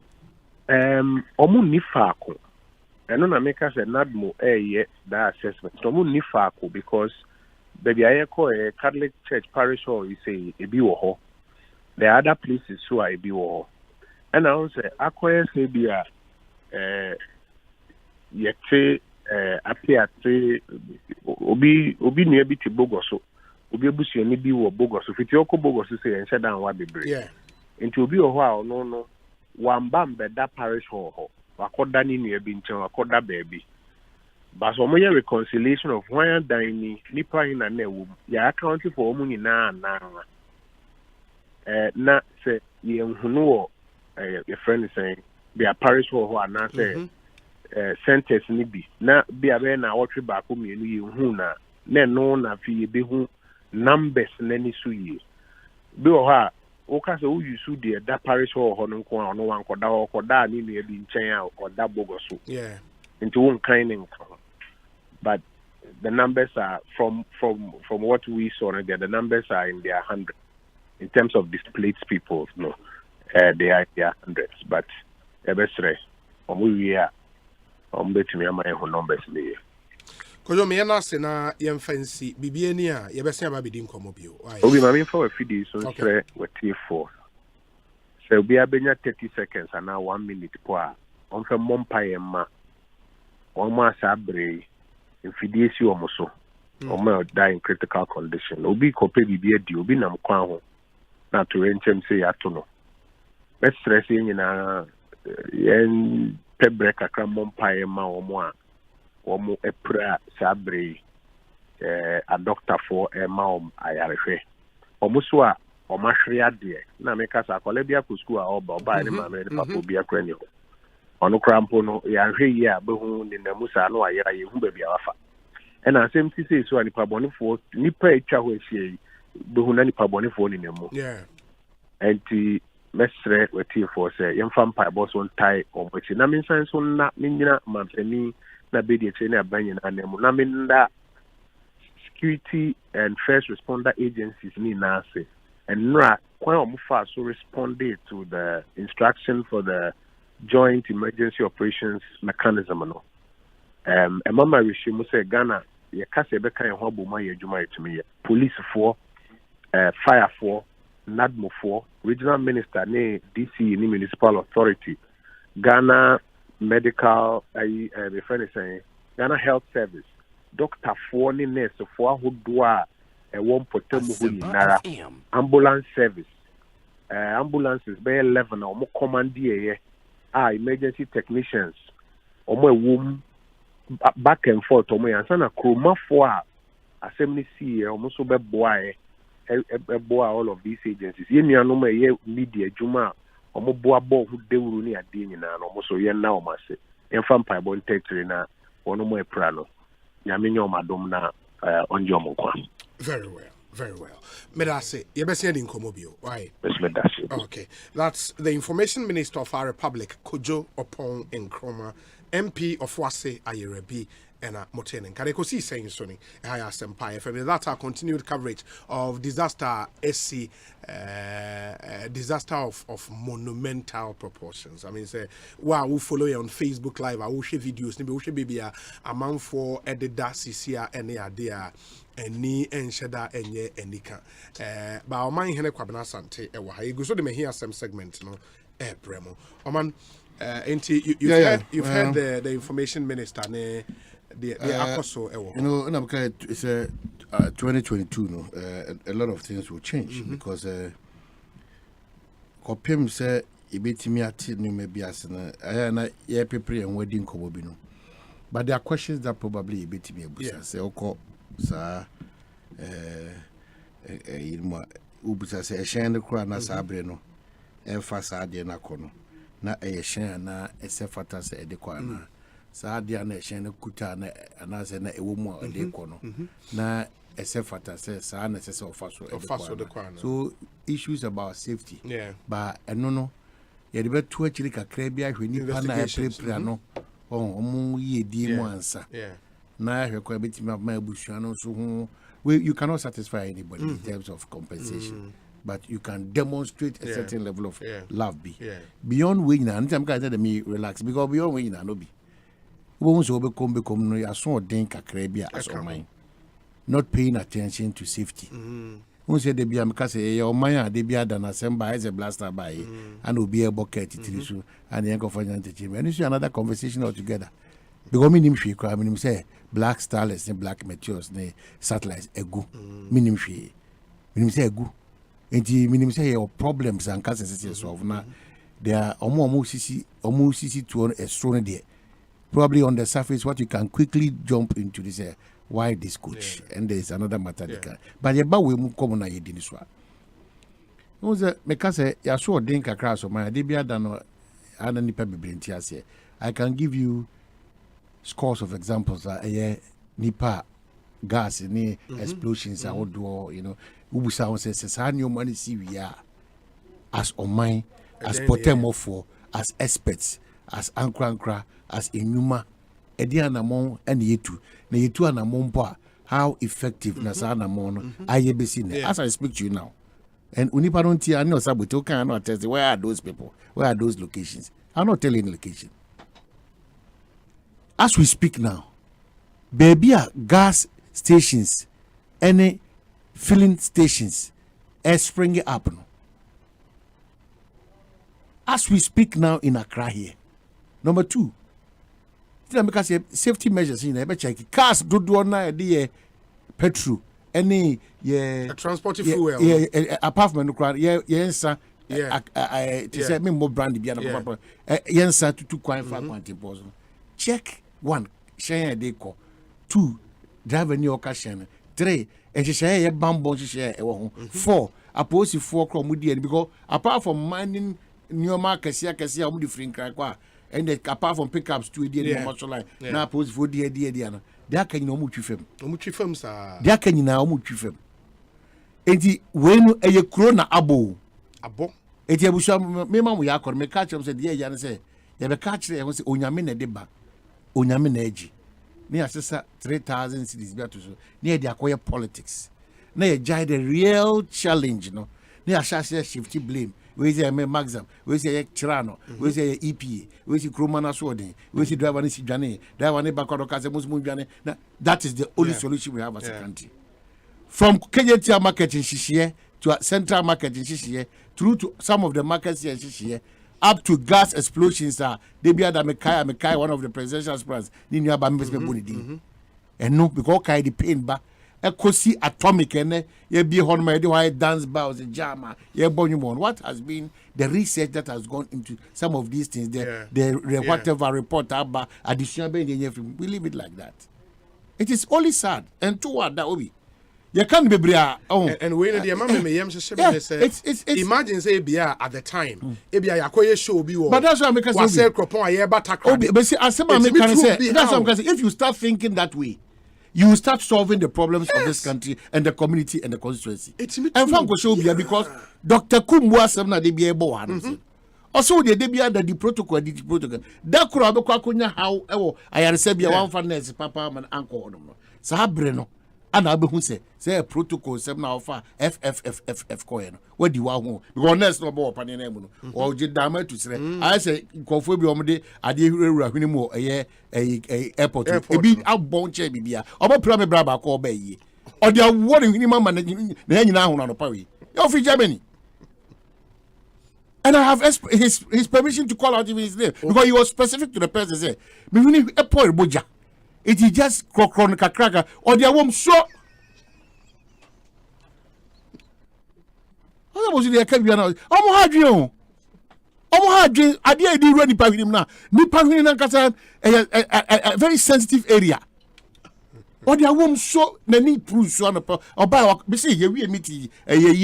omu ni faako eno na make us nadmo that assessment omu ni faako because baby I call a Catholic Church parish hall you say ebi wo ho there are other places who are ebi wo ho and I say akoye say bia yete apia te obi nua bi te bogoso obi abusu ni bi wo bogoso fiti oko bogoso say enche dan wa bebre nti obi ho a ono no wamba mbeda parish ho wakoda ni nua bi nchen wakoda baby but so moye reconciliation of why dan ni nipa hin na ewu ya account for omu nyina na na say ye hunu wo your friend is saying be a parish ho ana say centers ni bi na bi abe na wotwe ba ko mienu ye hu na no na fi be hu numbers na ni so ye bi o ha o ka se o yusu de da parish ho no nko a no wan koda ni no e bi nchen a o da bogoso into one kind of but the numbers are from what we saw the numbers are in their hundreds in terms of displaced people no they are hundreds but ebesre we are between my numbers there. Kojo me na se na ye mfansi bibie ni a ye bese aba bedi nkomo bio. Obi ma me for a feed so stre wetie for. So obi abenya 30 seconds and now 1 minute po a on fe mompa ye ma. On ma sabre infidie si omo so. On ma die in critical condition. Obi ko pe bibie di obi nam kwan ho. Na to renchem say ato no. Let's stress yin na yen pebreka kan mompae ma omo epra sabre a doctor for ma ayarehwe omo so a omahwe ade na meka sa akole bia ko school a oba ni ma me papa bia krani ho ono krampo no ya hwe yi a behu ni na musa no ayera ye hu ba bia wafa e na asem ti sei so ani pa bonefo nipa etwa ho ehie behu na nipa bonefo ni nemu and the mestre with you for say young vampire boss on tie or which na mean sense on not minina mampeni na be the trainer banyan and na mean that security and first responder agencies ni na say and na quite almost so responded to the instruction for the joint emergency operations mechanism no and mama we say Ghana ye kase be kan ho bo ma ye adwuma to me police for fire for NADMO for regional minister ne DC ni municipal authority Ghana medical saying Ghana health service doctor for ni nurse for who do a one potemu hu nara ambulance service ambulances be 11 or more commandier emergency technicians or more womb back and forth or more ansana kroma for assembly see almost be boy all of these agencies yenu no me media juma omo boa bo hu dewuru ni ade nyina no mo so ye na o mase emfa mpa bo ntetri na wono mo epra no nyame nyo madom na onjo mo kwa. Very well. Medase, yebesi di nkomobio. Why? Okay. That's the Information Minister of our Republic, Kojo Opon Nkrumah, MP of Wase Ayerebi, and Motenen. Ekosiise saying Sony, Asempa FM. That's our continued coverage of disaster SC, disaster of monumental proportions. I mean, say, wow, we follow you on Facebook Live, I will share videos, maybe we should be a amount for Edda CCA and idea. Any enshada enye enika ba oman hene kwabena sante ewa ha you so de me hear some segment no bremo oman you've heard the information minister ne the akoso ewo you know na because it's 2022 no a lot of things will change because kopem say ebetimi ati no maybe as na na ye prepare and wedding kobo bi no but there are questions that probably ebetimi abusa say oko sa ilma ubusa se ehyen kura na sabre no emfa saade na kono na ehyen na esefata se ede kwa na saade na ehyen kuta na anase na ewo mu ede kono na esefata se sa na se ofaso ede kwa so issues about safety but no ye de betu akiri kakra bi ahwe ni pa na prepare no omu ye di mu ansa na hwekwa betimi ma abusuan no so hu you cannot satisfy anybody in terms of compensation but you can demonstrate a certain level of love beyond we na anytime ka tell me relax because beyond we na no be won so be come no ya so den kakra bi as oman not paying attention to safety won say de bia meka say ya oman a de bia da na Asempa as a blaster by and obi a bucket tiri so and yanko for nyantechi and it's another conversation altogether because minim hwe kwa minim say black starlets and black meteors ne satellites egu minim hwe minim say egu enti minim say your problems and cases solve na there are omo sisi to a strong there probably on the surface what you can quickly jump into this why this coach and there is another matter but ye ba we mu come na ye di ni so no say meka say ya so den kakra so ma de bia da no ana nipa bebrenti ase I can give you scores of examples nipa gas ni explosions I would do you know ubusa won say sa new money see we are as oman as potemofo as experts as ankra as enuma edi anamon ene yetu na yetu anamon po how effective na sa anamon no ayebesi na as I speak to you now and unipa don't hear no saboto can not tell where are those people where are those locations I'm not telling the location. As we speak now, baby gas stations, any filling stations, are springing up. As we speak now in Accra here. Number 2, because safety measures in the cars do na the petrol, any transporting fuel. Apart from the yes, to say me more brandy biana yensa to 2.5 check 1 share de ko 2 drive any occasion 3 and share ye bambo share e wo 4 approach 4 kro mu die because apart from mining neoma kasia mu di free crack kwa and apart from pickups to die no much line na approach 4 die na dia kan no mu twifem sa dia kan na mu twifem enti we no eye kro na abo abo eti abusua me ma mo ya akọ me ka kyerem say de ya ne say ye be ka kyerem ye say onyame na de ba onyame na agi ne asesa 3000 cities bi ato so ne de akoye politics na ye jai the real challenge no ne ashase shifty blame we say me maxam we say tirano we say EPA we say kromana so den we say driver ni si dwane driver ni bakodo ka say musmu dwane that is the only solution we have as a country from KJT market in Shishiye to central market in Shishiye through to some of the markets here in Shishiye up to gas explosions they be ada mekai one of the presidential aspirants ni nua ba mbese boni din no because kai the pain ba Ekosi atomic ene ye be hon ma why dance bows jama ye bonumon. What has been the research that has gone into some of these things the whatever report about additional we leave it like that. It is only sad and toward that obi you can't be bria and we the mama me yam say imagine say bia at the time ebia yakoye show bi wo but that's why I make us say cropon aye bata obi but see Asempa me can say that's what I'm saying. If you start thinking that way you start solving the problems of this country and the community and the constituency. And Frank go show because Dr. Kumbu asem na de bia ebo wan. Also de bia the protocol that kura be kwa kunya how ewo ayarese bia wan fa nurse papa man anko no. Sa bre no ana be hu say protocol sem na ofa FFFF ko no. What di wa hu because nurse no bo pani na mu no. O je dama to sire. I say kofo bi omde ade ewura hwini mu airport ebi abon che bibia obo pra me bra ba ko ba yi o de awori hwini mama na nyina hu no pa we you free Germany and I have his permission to call out even his name because he was specific to the person say me hwini airport boja it is just krokron kakraka o de awom so I was the akabia na omo hadwe o omo hadwe ade edi ru nipa hwinim na nipa hwinim na kasa a very sensitive area o de awom so na ni prove so na oba be say ye wi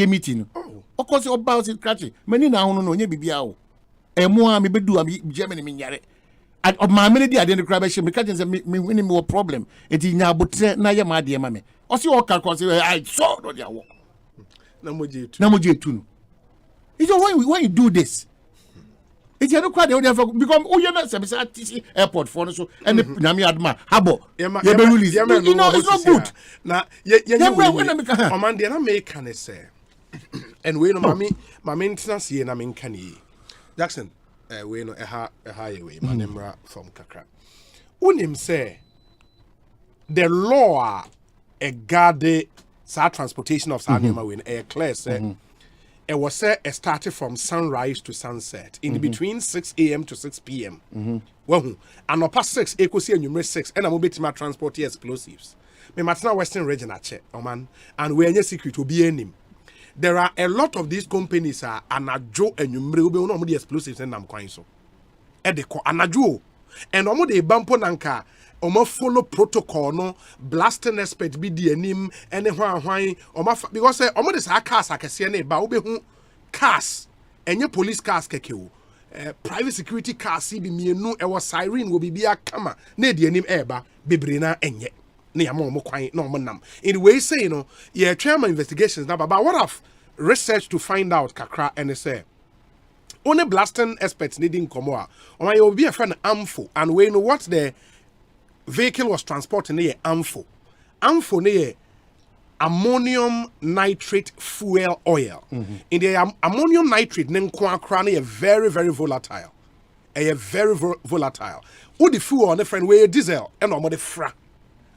meeting o ko se oba o se crash mani na hono no onye bibia o emo a me bedu am Germany me nyare o ma me di ade ne kra be she me ka je me hwinim wo problem enti nya abotre na ye ma ade ma me o se o ka ko se I so no dia wo na moje tu no it's when you do this it's you quite the because you know say airport for so and nyame adma habo ye be release you know it's not good na ye oman de na make can say and we no mami maintenance ye na me kan yi Jackson we no ha ye we manemra from kakra unim say the law a guard transportation of Sanema when air clear said it was started from sunrise to sunset in between 6 a.m. to 6 p.m. Well, and up past 6, Ekosiise On Asempa 6, and I'm going to transport explosives. Me matna Western region ache, man, and we are secret to be in. There are a lot of these companies and a Joe and you know the explosives and I'm coin so. Edeko anajo and omo de bampo nanka omo follow protocol no blasting expert bi di anim ene hwan omo because omo de sa cars akese na ba wo be hu cars enye police cars keke o private security cars bi mienu e wo siren wo bibia kama na di anim eba bebre na enye na ya mo kwan na omo nam in way say you know yeah chairman investigations na baba what of research to find out kakra and say only blasting experts needing come out or you will be a friend amfo and we know what the vehicle was transporting near amfo near ammonium nitrate fuel oil in the ammonium nitrate nen kwa krana very volatile very volatile what the fuel on the friend we diesel and on the fra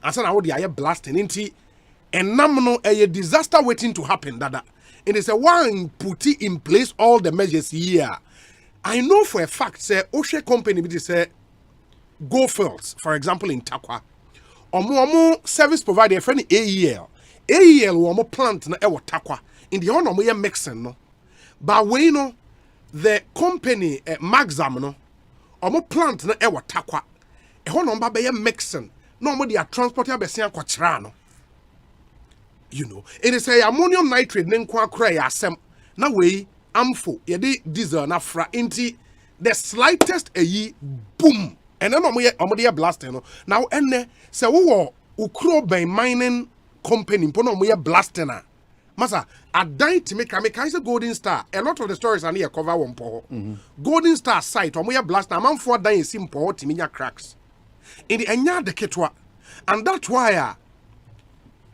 and so now the blasting into and namno a disaster waiting to happen that it is a one put in place all the measures here. I know for a fact, say, Oshe company, which is Goldfields, for example, in Takwa, or service provider, a friend AEL, or plant na ewa Takwa, in the honor we are mixing, no. But we know the company Maxam, no, or plant na ewa Takwa, a honor by a mixing, no more they are transporting a besia quatrano. You know, it is a ammonium nitrate nenkwa kra ya asem na we amfo ye de diesel na fra inti the slightest boom and then omo blasting no now enne se wo ukro ben mining company mpo no omo blasting na Masa, a dine to make a Golden Star. A lot of the stories are near cover one po. Golden Star site, or we blast a man for dying simple to minya cracks. In the enya de ketwa. And that's why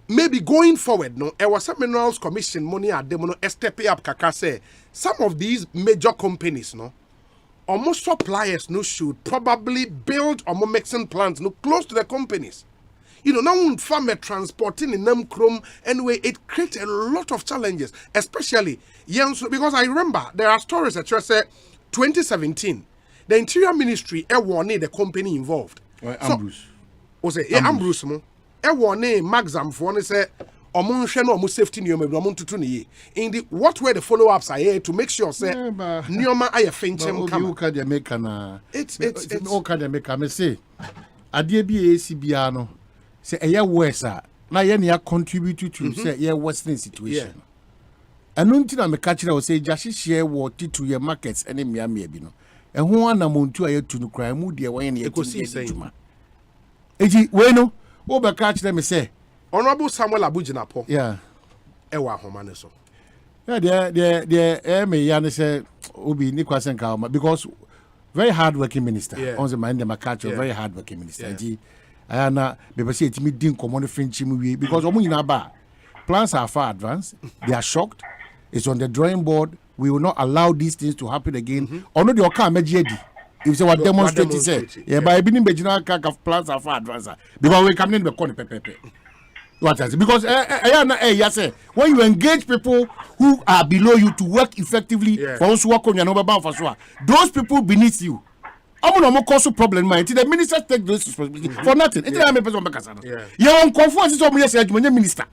maybe going forward, no, there was some minerals commission money at them, no, step up kaka say some of these major companies, no, almost suppliers, no, should probably build or more mixing plants, no, close to the companies. You know, now farmer transporting in them chrome anyway, it creates a lot of challenges, especially young. Because I remember there are stories that say 2017, the Interior Ministry warned the company involved. Right, Ambrose. Was it Ambrose mo? Warned Maxam for say omo safety in the what were the follow-ups are here to make sure say Nioma aye fenchem come. It's all kind of make me say adie bi ACBA no say eye worse na ye na contribute to say ye worsening situation. Anu ntina me catch na say just share what to your markets any mia bi no. Ehun anamontu aye tu no kra mu de wan na Ekosiisen. Eji we no wo be catch them say Honorable Samuel Abujinapo. Yeah. Ewa homane so. Yeah, the me yan say obi ni kwasen ka because very hard working minister. On the mind them catch very hard working minister. Eji ayana be say it me din common friendship we because omo nyina ba plans are far advanced. They are shocked. It's on the drawing board. We will not allow these things to happen again. Ono the oka mejiedi. If they were demonstrating, say, yeah, by being regional plans are far advanced. Because we come in the corner, what is it? Because when you engage people who are below you to work effectively for us work on your number, those people beneath you. I'm not cause problem, man. The ministers take those responsibility for nothing. You are on conference minister.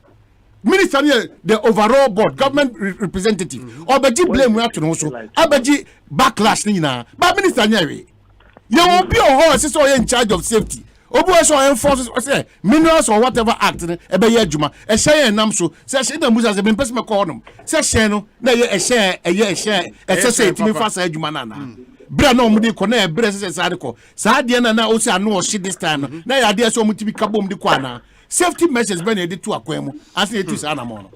Minister, the overall board, government representative, or Baji blame we have to know so. Abaji backlash nina. But minister, you will be on horse in charge of safety. Obu so enforce say minerals or whatever act ebe ye adwuma e share nam so say she na musa say be person me call no say share no na ye share e say timi fa say adwuma na na bra na omudi ko na e bra say say ko sa de na o say anu o she this time na ya de so omudi kabom di ko ana safety measures be na dey to akwan mu as na tu sa na mo no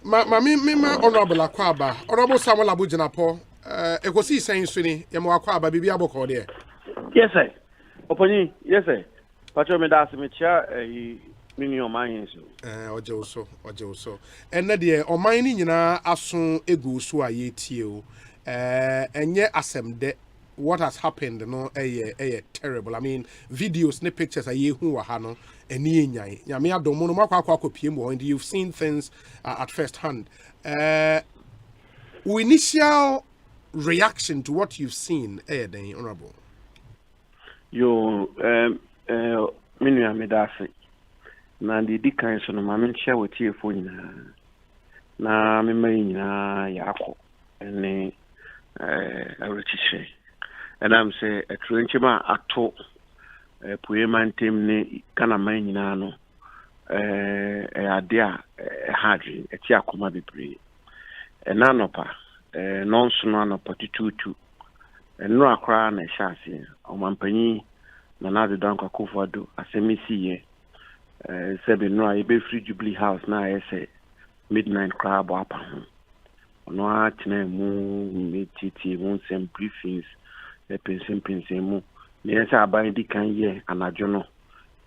ma honorable Akwaba honorable Samuel Abujinapo Ekosiisen so ni ye mo Akwaba bibi aboko de. Yes sir. Oponi, yes sir. Pacho me da asimicha mini oman so. Oje so. Enne de oman ni nyina aso egu so ayetie o. Enye asem de what has happened no terrible. I mean videos ne pictures ayehu wa ha no eni enyan. Nyame adomo no makwa piem wo and you've seen things at first hand. Initial reaction to what you've seen then honorable. Yo minu amedase na di kan so no mamen share with you for na me mai na yako ene arochiche and I'm say a trenchima ato puyeman team ne kana man nyina no ade a hardly eti akoma bebre enanopa nonso no anopa tutu eno akra na shase omampanyi na nadu danko akufado asemisi ye sebe no a be free Jubilee House na ese midnight crab apa ho ono atena mu metiti mu sem briefings pensem mu ne ese aban di kan ye anajo no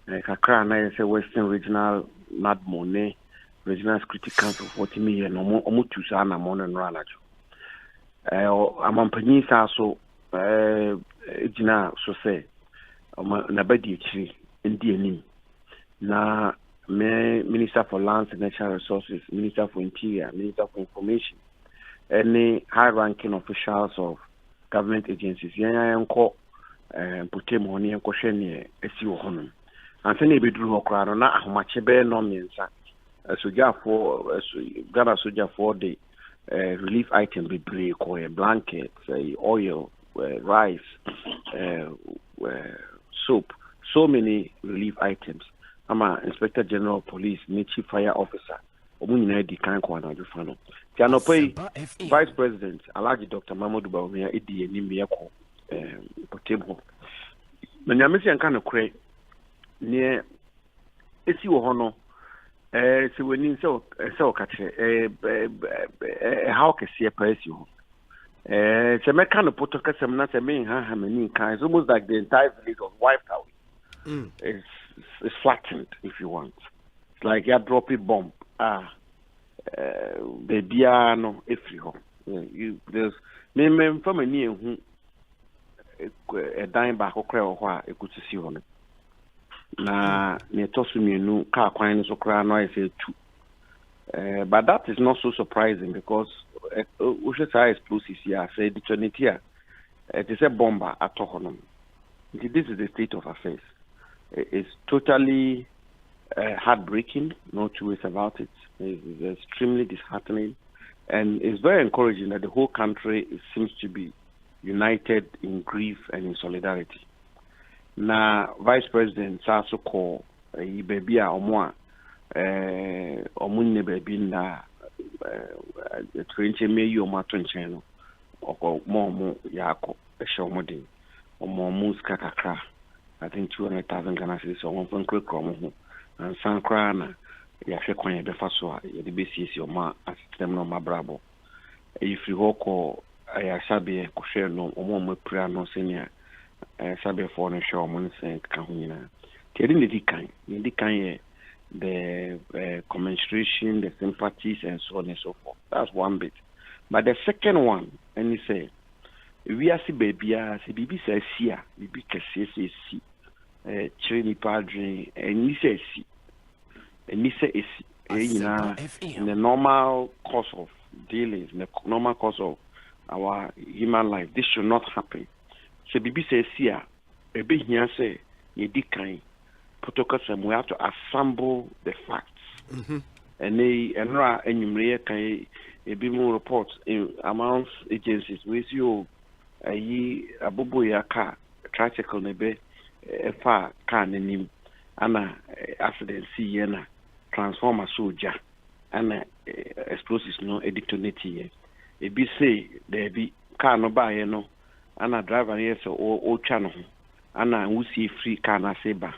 kakra na ese Western Regional Nadmone Regional Security Council 40 million no omutu sa na mo no anajo amampanyi sa so ejina so say na badi chi ndi anim na me Minister for Lands and Natural Resources, Minister for Interior, Minister for Information, any high-ranking officials of government agencies yanko putem honi yanko hwene esi wo hono anse na ebeduru hokra na ahomache be no mensa sojafo Ghana soja for the relief item be break or blankets, oil, rice, soap, so many relief items. I'm an Inspector General of Police, Chief Fire Officer. Omunina di kan kwa na jufano. Tianopai Vice President Alaji Dr. Mamadou Bawumia edi enimbe yako potebo. Na nyamesi anka no kre ne esi wo hono So when you so catch how can see a price you? It's a mechanical protocol. Some not a main many kinds. Almost like the entire village was wiped out. It's flattened, if you want. It's like you drop a bomb. The piano, if you there's me from a near who a dime back or cry or what it could see on it. Na near Tosumi, no car quines or cry, no, I say two. But that is not so surprising because Usha explosives here say the Trinity. It is a bomber at Tohonom. This is the state of affairs. It's totally heartbreaking, no two ways about it. It's extremely disheartening, and it's very encouraging that the whole country seems to be united in grief and in solidarity. Now, Vice President Sasso call baby omwa omunne baby na twenche meyi omato nchen no oko momo yako eshomodin omomu skakakra. I think 200,000 Ghana cedis or 1.3 kromo and Sankra na ya hwe kwan ye befa so a ye de besiesi o ma astem no mabrabo. If you hoko ya sabe ko hwe no omo mapura no senia sabe for no show mo nsen ka ho nyina. Tedi ne di kan ye the commensuration, the sympathies and so on and so forth. That's one bit. But the second one, and he say we are see baby say bibi say sia bibi kese say si chiri padre and he say si and he say in the normal course of dealings, in the normal course of our human life, this should not happen. So bibi say sia ebe here say ye di kan protocol say we have to assemble the facts. And they enra enyumre kan ebi more reports in amongst agencies we see ayi abobo ya car tricycle nebe efa car nanim ana accident see na transformer soja ana explosives no detonate here e bi say there be car no ba here no ana driver here so o twa no ana wusi free car na seba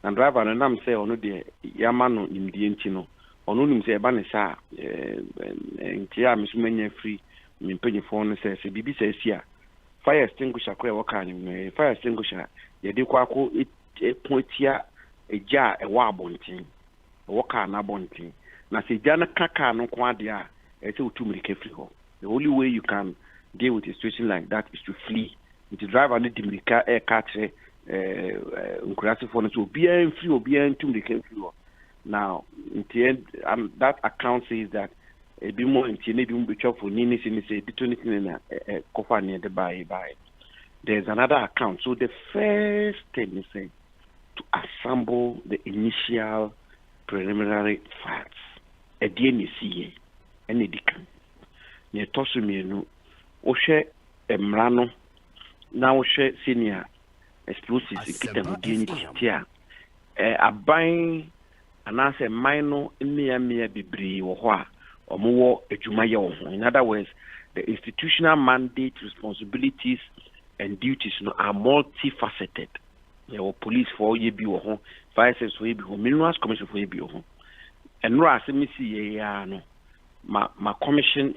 and driver no nam say ono de yama no nimdie nti no ono nim say eba ne sa nti ya misumenya free mimpenye phone say bibi say sia fire extinguisher kwa waka ni fire extinguisher ye de kwa ko pointia eja ewa abontin waka na abontin na se ja na kaka no kwa de a e se utumri kefri ho. The only way you can deal with a situation like that is to flee. The driver need dimrika e catch unkurasi for no so bien free or bien tumri kefri ho. Now in the end that account says that a bit more in Tina be for Nini say detonating in a coffin near the by. There's another account. So the first thing is saying to assemble the initial preliminary facts. A DNA CA and a decan. Near Tosumino, Oshe Emrano, now Oshe senior explosives in Kitamudin, a buying an answer minor in mere bibri or what. In other words, the institutional mandate, responsibilities, and duties are multifaceted. There were police for you, fire service for you, minerals commission for you. And no, as me see, no, my commission,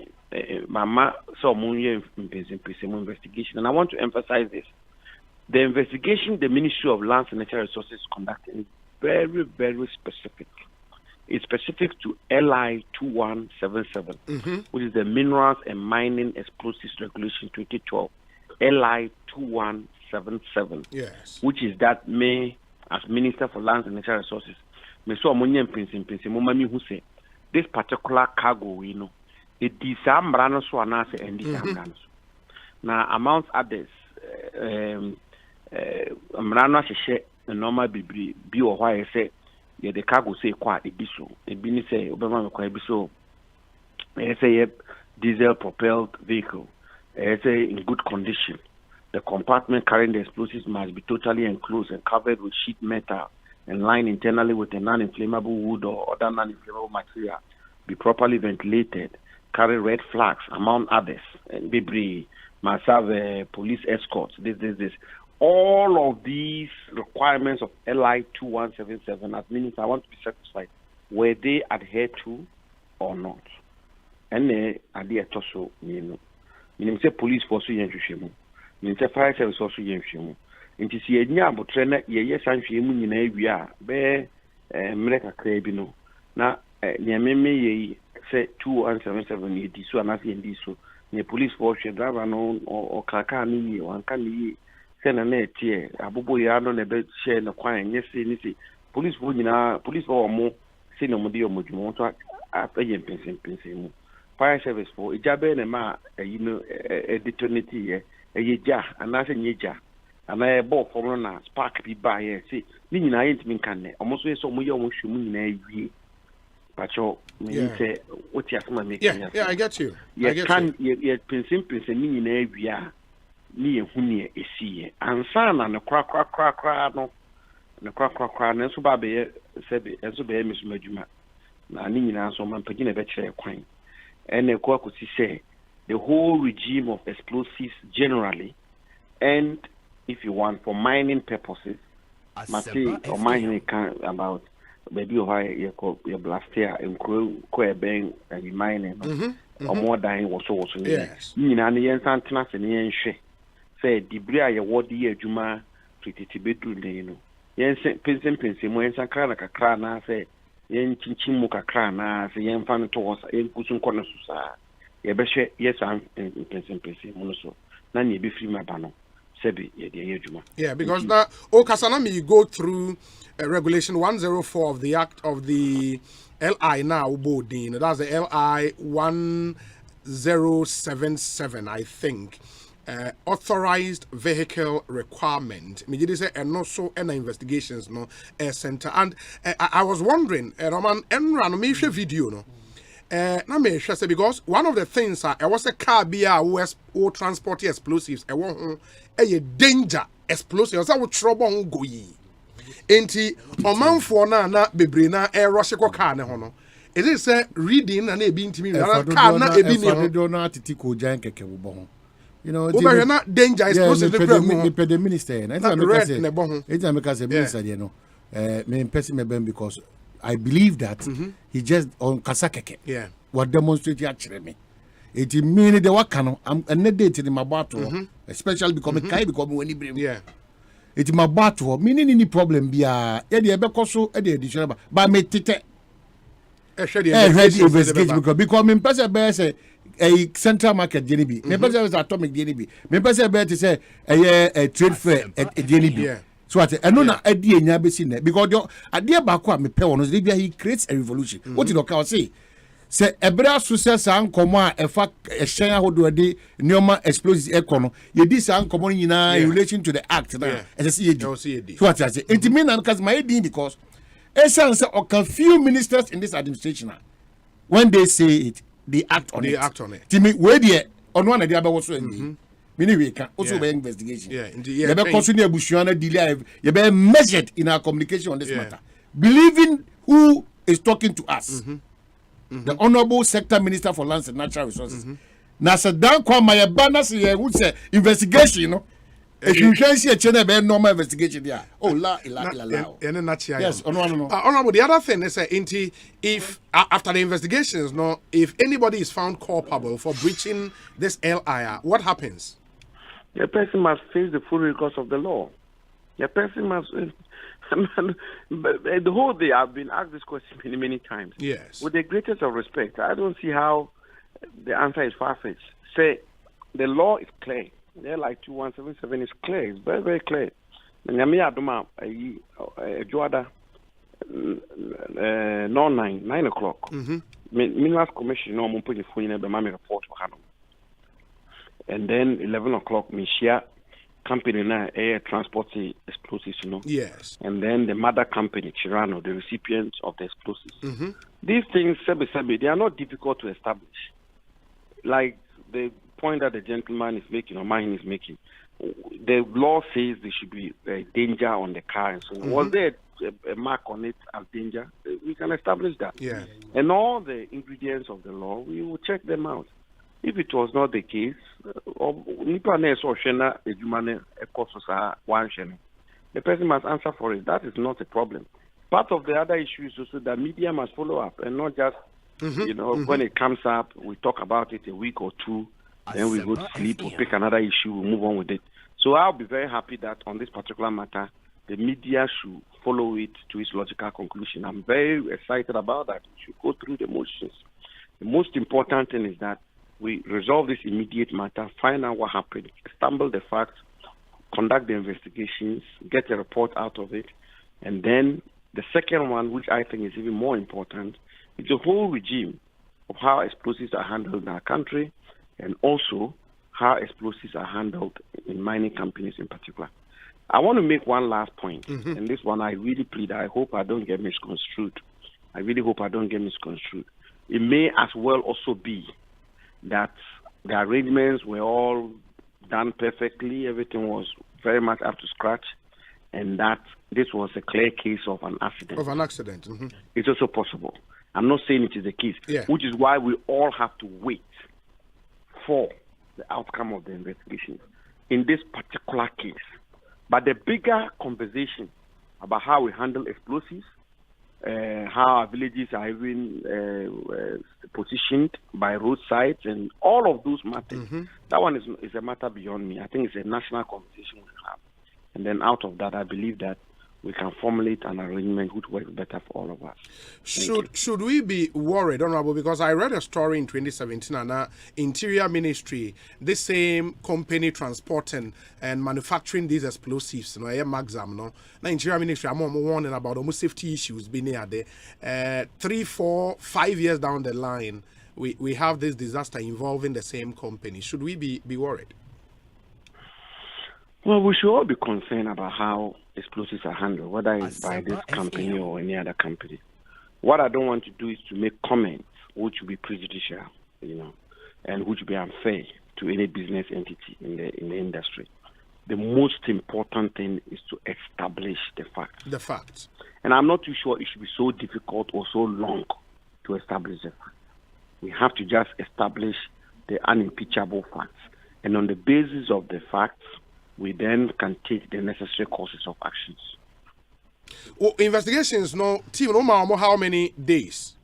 my so investigation, and I want to emphasize this: the investigation the Ministry of Lands and Natural Resources conducted is very, very specific. It's specific to LI 2177, which is the Minerals and Mining Explosives Regulation 2012. LI 2177, yes, which is that me as Minister for Lands and Natural Resources, me so amonye mpinsi mama who say this particular cargo we know it disambrano so anase and disambrano. Now amongst others, ambrano sheshe the normal bi or why say. Yeah, the cargo say quite a biso. A bini say Obama quite biso. Say diesel propelled vehicle. Say in good condition. The compartment carrying the explosives must be totally enclosed and covered with sheet metal and lined internally with a non-inflammable wood or other non-inflammable material. Be properly ventilated. Carry red flags, among others. And Bibri must have police escorts. This. All of these requirements of LI 2177 as means I want to be satisfied. were they adhered to or not? And then idea also, you know. You say police force yen hwehwemu. You say fire service also yen hwehwemu. Nti si enya abotre na ye sanhwemu nyina awia be mreka kra bi no. Na nyameme ye say 2177 ye di so anase ndi so. Nye police force driver no o kaka ni ye wan kan ni say na na tie abobo ya no na be share na kwan nye se ni se police force nyina police force mo se no mo di o modwumo to ayen pensen mu. Fire service for ijabe na ma you know detonate ye ja anase nyeja ana ball from na spark bi ba ye see ni nyina yent min kan ne omo so so mo ye omo hwemu nyina awie pacho me say what you asma make yeah I get you I get kan ye pensen ni nyina awie a ni ye hu ne esiye ansa na ne kra no ne kra na so ba be ye sebe enso be ye mesuma na ni nyina so man pagina be kire kwan. And say the whole regime of explosives generally, and if you want for mining purposes, or mining about maybe your blaster and bang and mining or more dying was also yes. Say debris a word year Juma pretty bedroom, you know. Yen pensim when some crana say. Yen chinchimuka krana se yen fan to was en kusun kono susa ye be hwe yes am pensim monoso na ne be free mabano sebi ye de yejuma. Yeah, because now Okasanami you go through regulation 104 of the act of the LI now bodin, that's the LI 1077 I think. Authorized vehicle requirement. Me did say and also any investigations no center. And I was wondering, Roman, and me share video no. Na me share say because one of the things I was a car be who transport explosives. I want a danger explosives. That would trouble go yi. Enti omanfo na bebre na rush ko car ne ho no. It is a reading and a be intimi car na ebi ni ho. Na titiko jan keke wo bo ho. You know, over not danger explosive the minister. I because I believe that he just on Kasakeke. Yeah. What demonstrate actually me. It mean the wakano. I'm a date in my battle, especially because I become when he bring. Yeah. It's my battle, meaning any problem be a Eddie Becoso, Eddie additional, but me tite. Investigation because me person bear say a central market DNB. Me person is atomic DNB. Me person bear to say a trade fair at DNB. So what? I know na idea nya be seen because your idea back me pay one he creates a revolution. What did I say? Say ebra success an komo a efa ehyen ahodo de neoma explosives econo ye dis an komo nyina in relation to the act na say ye so what I say it mean na because my idea because essence of few ministers in this administration when they say it they act on it timi we dey ono na dey abawo so any mini we can also be investigation you be continue abusuana delay you be measured in our communication on this matter believing who is talking to us the honorable sector minister for lands and natural resources na se dan kwa my banner say who say investigation you know if you can see a channel be normal investigation there yes honorable the other thing is if after the investigations no if anybody is found culpable for breaching this LIR what happens? The person must face the full recourse of the law. The person must the whole day I've been asked this question many times. Yes. With the greatest of respect, I don't see how the answer is far-fetched. Say the law is clear. They're like 2177 is clear. It's very, very clear. Nyame adoma Joada 9 o'clock. Minerals Commission no mo put the phone in the mami report for Hano. And then 11 o'clock me share company na air transport explosives, you know. Yes. And then the mother company, Chirano, the recipient of the explosives. These things, they are not difficult to establish. Like the point that the gentleman is making, or mine is making, the law says there should be a danger on the car. And so was there a mark on it as danger? We can establish that. Yeah. And all the ingredients of the law, we will check them out. If it was not the case, the person must answer for it. That is not a problem. part of the other issue is also that media must follow up and not just, when it comes up, we talk about it a week or two, then we go to sleep, we pick another issue, we move on with it. So I'll be very happy that on this particular matter, the media should follow it to its logical conclusion. I'm very excited about that. We should go through the motions. The most important thing is that we resolve this immediate matter, find out what happened, establish the facts, conduct the investigations, get a report out of it, and then the second one, which I think is even more important, is the whole regime of how explosives are handled in our country, and also how explosives are handled in mining companies in particular. I want to make one last point, and this one I really plead. I hope I don't get misconstrued. I really hope I don't get misconstrued. It may as well also be that the arrangements were all done perfectly, everything was very much up to scratch, and that this was a clear case of an accident. It's also possible. I'm not saying it is the case, which is why we all have to wait for the outcome of the investigation in this particular case. But the bigger conversation about how we handle explosives, how our villages are even positioned by roadsides, and all of those matters, that one is a matter beyond me. I think it's a national conversation we have. And then out of that, I believe that we can formulate an arrangement which works better for all of us. Should we be worried, Honorable? Because I read a story in 2017 and Interior Ministry, the same company transporting and manufacturing these explosives, Maxam, no? Interior Ministry, I'm warning about almost safety issues being there. 3, 4, 5 years down the line, we have this disaster involving the same company. Should we be worried? Well, we should all be concerned about how explosives are handled, whether it's by this company or any other company. What I don't want to do is to make comments which will be prejudicial, and which will be unfair to any business entity in the industry. The most important thing is to establish the facts. The facts. And I'm not too sure it should be so difficult or so long to establish the facts. We have to just establish the unimpeachable facts. And on the basis of the facts, we then can take the necessary courses of actions. Well, investigations, team, how many days?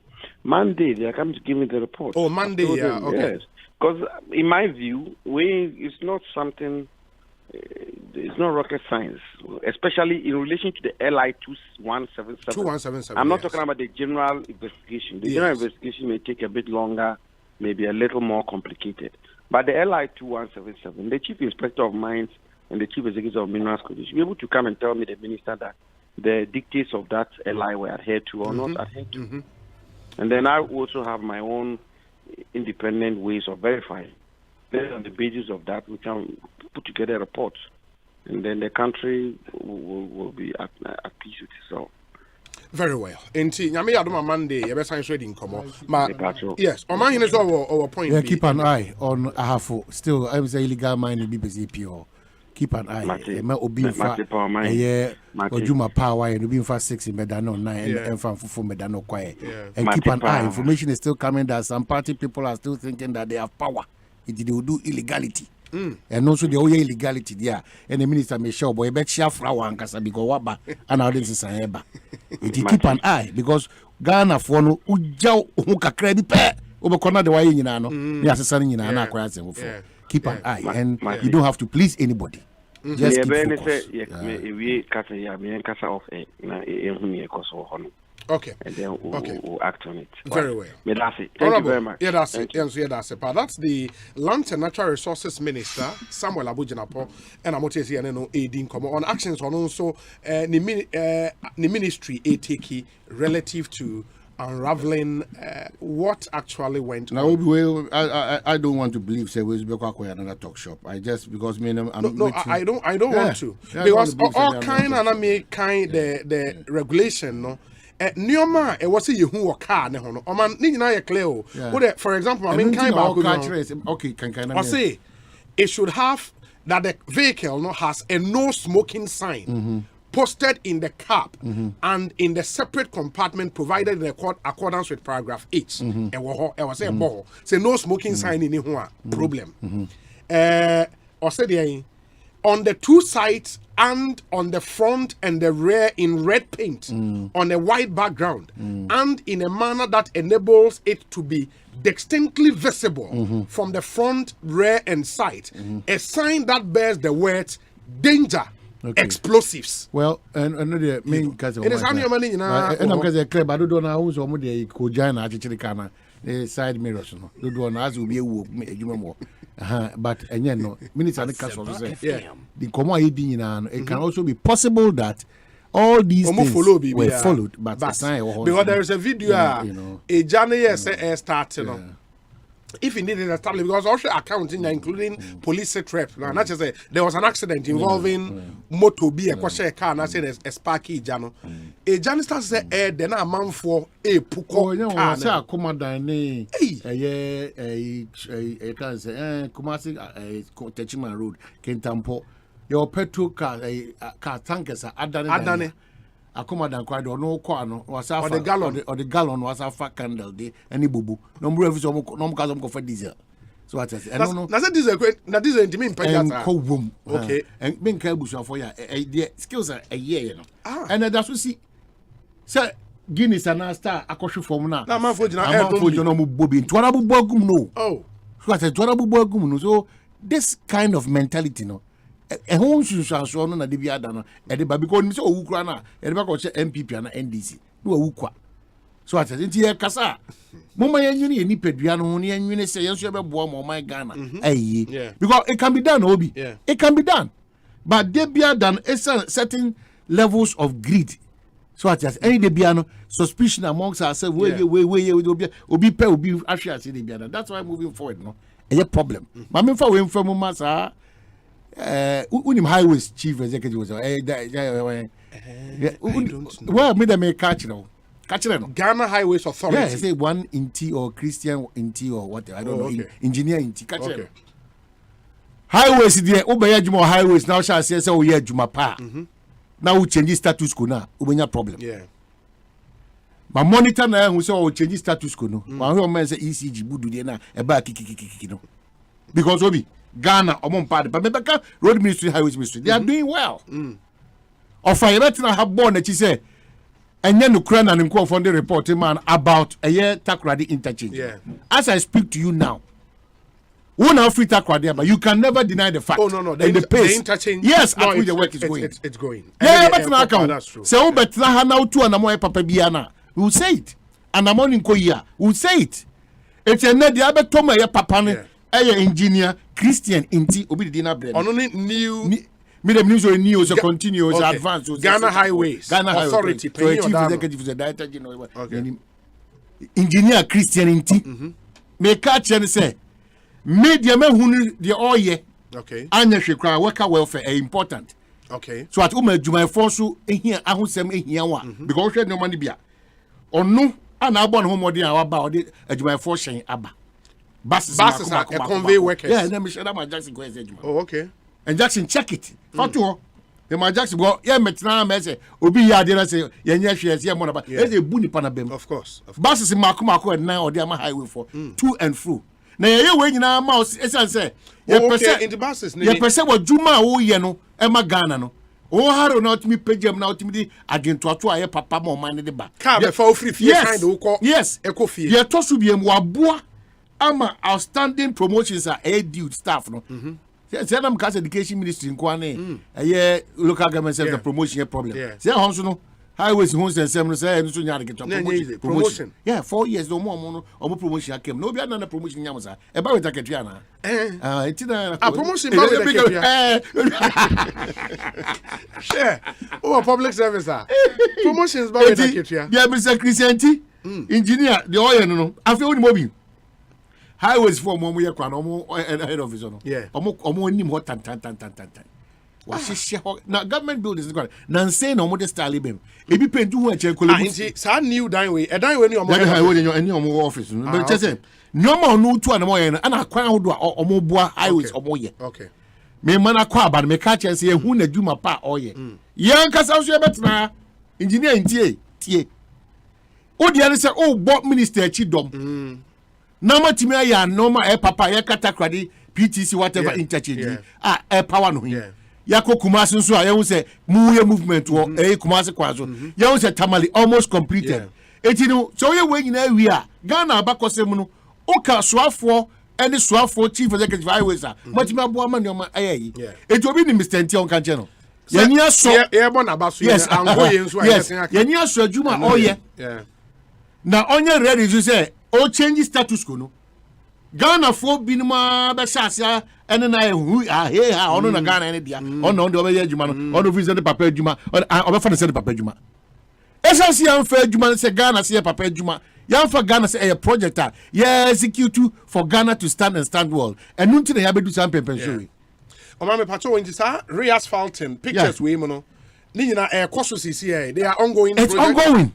Monday, they are coming to give me the report. Oh, Monday, okay. Yes. Because in my view, it's not something, it's not rocket science, especially in relation to the LI 2177. 2177. I'm not talking about the general investigation. The general investigation may take a bit longer, maybe a little more complicated. But the LI 2177, the Chief Inspector of Mines and the Chief Executive of Minerals Commission should be able to come and tell me, the minister, that the dictates of that LI were adhered to or not adhered to. And then I also have my own independent ways of verifying. Then on the basis of that, we can put together reports. And then the country will be at peace with itself. Very well. Inti nyame adoma Monday ye be science reading komo. Yes, Oman here is our point. Yeah, keep an eye on Ahafo. Still I'm say illegal mining be PO. Keep an eye. Me obi fa ojuma power and obi fa 6 in medano 9 and fa fufu medano kwae. And keep an eye. Information is still coming that some party people are still thinking that they have power. They will do illegality. And also the only illegality there. And the minister may show boy bet share flower and kasa because waba and all this is eba. It keep an eye because Ghana for no ujaw kakra bi pe obekona the way nyina no me asesane nyina na akwara asem for. Keep an eye and you don't have to please anybody. Just keep focus. Okay. And then we'll act on it. Very well. Thank you very much. Yeah, that's it. That's the Land and Natural Resources Minister, Samuel Abujanapo, and Amotesi and Aidin Komo on actions on also the ministry ATK relative to unraveling what actually went on. I don't want to believe say we will go another talk shop. I just because I don't want to because all kind of the regulation no. Nioma e wase yehu wo car ne ho no o man ni nyina ye clear o for example I mean kind about okay can I say it should have that the vehicle no has a no smoking sign posted in the cab and in the separate compartment provided in accordance with paragraph H e was say say no smoking sign in ho problem or say on the two sides and on the front and the rear in red paint on a white background and in a manner that enables it to be distinctly visible from the front, rear, and side. A sign that bears the words danger, explosives. Well, and the main cause it is how many money, and I'm because a club, I don't know who's on the Kojana, actually, kind the side mirrors, no, do one as will be a whoop, more. But and you know, minutes and the castle, the Koma it can also be possible that all these things were followed, but because there is a video, you know, a journey started. If you need it established, because also accounting, including police trap. Now, not just say there was an accident involving motor be a question car, and I said a sparky jano. A janitor said, then a man for a puko. No, I say, come on, Dane. A can say, Kumasi, Techman Road, Kentampo. Your petrol car, a car tankers are Adane. I come out and cried or no corner was or the gallon was a fat candle day any boo no cause for diesel. So I said, I don't know. That's a intimate room. Okay, and being cables for ya skills are a year, you know. And that's what see. Sir Guinness and I start a caution from now. I'm for Bobby, Twanabu Bogum no. Oh, so I said, Twanabu Bogum. So this kind of mentality, no. A home should show no na de bia da no e de ba because me say owukura na e de ba ko che MPP na NDC no owukwa so at nti e kasa mama yanwini eni pedua no ho ne yanwini say yenso e be boa mo man Ghana because it can be done obi it can be done but de bia done certain levels of greed so at any de bia no suspicion amongst ourselves we obi pe obi ahwe ase de bia that's why moving forward no e problem ma me fa we mfa ma sa unim highways chief executive was I don't know. Well, me them catch no. Ghana Highways Authority. Yeah, say one in T or Christian in T or whatever. I don't know. Engineer in T. Catch it. Highways there. Obeya Juma highways now shall say so yeah Juma pa. Now we change status quo now. Ubenya problem. Yeah. But monitor na who say we change status quo no. But who man say ECG budu there na e ba kiki no. Because obi Ghana among party, but Mebeka Road Ministry, Highways Ministry, they are doing well. Or fire better have born that she say, and then Ukraine and Nko from the reporting man about a year Takradi interchange. Yeah. As I speak to you now, one have free Takradi, but you can never deny the fact. Oh no, the pace. The interchange. Yes, no, at which the work is going. It's going. Yeah, but now come. That's true. So, but now two and a more Papa Biana. We will say it, and I'm on in Koya. We will say it. It's a net the other Toma Papa. Engineer Christian Inti obi dina brand. Only new me the news or new so continuous advance Ghana Highways Authority so chief executive the director general Engineer Christian Inti me catch and say media me hunu the oye anya hwekra worker welfare important so at juma force ehia ahosem ehia wa because hwe no money bia ono ana abon ho modern aba ode juma force hyen aba buses are convey workers. Yeah, and then Michelle Jackson goes. Oh, okay. And Jackson check it. Fatu. The my Jackson go. Yeah, metna me say obi ya dey say yenye hwe say mo na ba. E dey bu nipa na bem. Of course. Buses mako and now or dey ma highway for to and fro. Na ye we nyina ma esan say ye person in the buses. Ye person what juma wo ye no e ma Ghana no. Oh, haro na otimi pagem na otimi di agento ato aye papa mo man de ba. Car be for free fee kind wo ko. Yes. Eco fee. Ye to so biem wa boa. Ama outstanding promotions are due staff no. Say them cast education ministry in Kwane. Local government self the promotion problem. Say honso no highways homes and sem no say no so nya de promotion. Yeah, 4 years no more omo promotion akem. No be na promotion nyam sa. E ba we taketua na. Etina promotion ba we taketua. Share. Oh, public service ah. Promotions ba we taketua. Yeah, Mr. Christianity engineer the oil no. Afi oni mobi. Highways for momo ye kwa no head office no. Yeah. Omo nim ho tan. Wa hihye ho na government buildings go. Na say na omo de style bem. Ebi pentu ho ache kole. Nti sa new danway. E danway ni omo. That highway ni omo office no. But just say nyoma no tu na mo ye no. Ana kwan ho do omo boa highways omo ye. Okay. Me mana kwa aba me ka che say ehu na dwuma pa oye. Yan kasa so ye betena engineer ntie tie. Odi ane say oh board minister chi dom. Nama timi ya normal papa ya kata kradi PTC whatever interchange power no Yako Kumasi so I say movement or Kumasi Kwazo. You say Tamale almost completed. So you when we are Ghana Bakosemuno, Oka Swafo, and the Swafo chief executive highways. But my woman, it will be the Mr. Ntion Kancheno. Yenya so yes, Yenya so Juma Oye. Now on your ready to say, all change status quo. Ghana for Binuma Bashasia, and then I who are here on Ghana and India, on the Juma, on the visit the Papa Juma, or the said Papa Juma. SLC unfair Juma say Ghana say Papa Juma. Young for Ghana say a project, execute for Ghana to stand well. And noon today, I be do some paper. Omame Pacho, when you say re-asphalting pictures, we mono. Nina air courses here. They are ongoing. It's ongoing.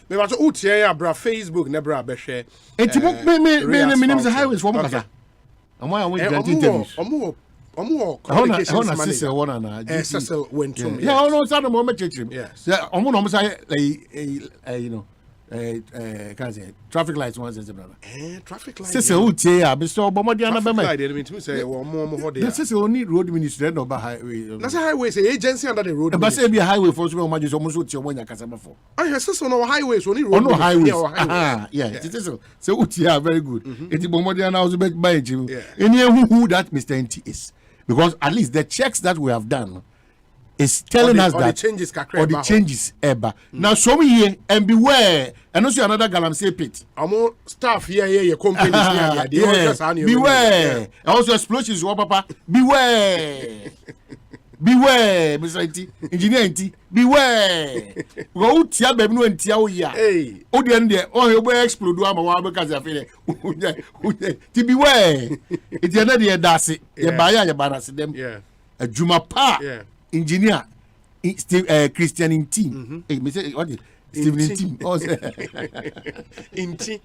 Me Pacho utia bra Facebook nebra be share. It's me name is highways for Mukasa. And why I went to interviews. Omo sister one and Cecil went to me. Yeah, no, some moment church. Yes. Yeah, omo say you know can say traffic lights once and brother. Traffic lights. Sister utie ya be so bomodi na be me. Traffic light mean say omo ho there. Sister only road ministry no ba highway. That's a highway say agency under the road. But say be a highway for so much so almost utie omo nya kasa before. I sister no highways only road. No highways. Yeah, it is so. So utie very good. It bomodi na also be buy him. Any who that Mr. NT is. Because at least the checks that we have done is telling us that the changes ever. Now show me here and beware. And also another galamsey pit. Staff here companies here. Beware. Also explosions, papa. Beware. Beware, Mr. NT, engineer NT. Beware. Go tia baby no tia o ya. Hey. O the end there. Oh, you will explode. Do am wa because I feel. To beware. It's another year that's it. You buy ya balance them. Yeah. A Juma pa. Yeah. Engineer. Christian in team. Hey, Mr. What is Steven in team? In team.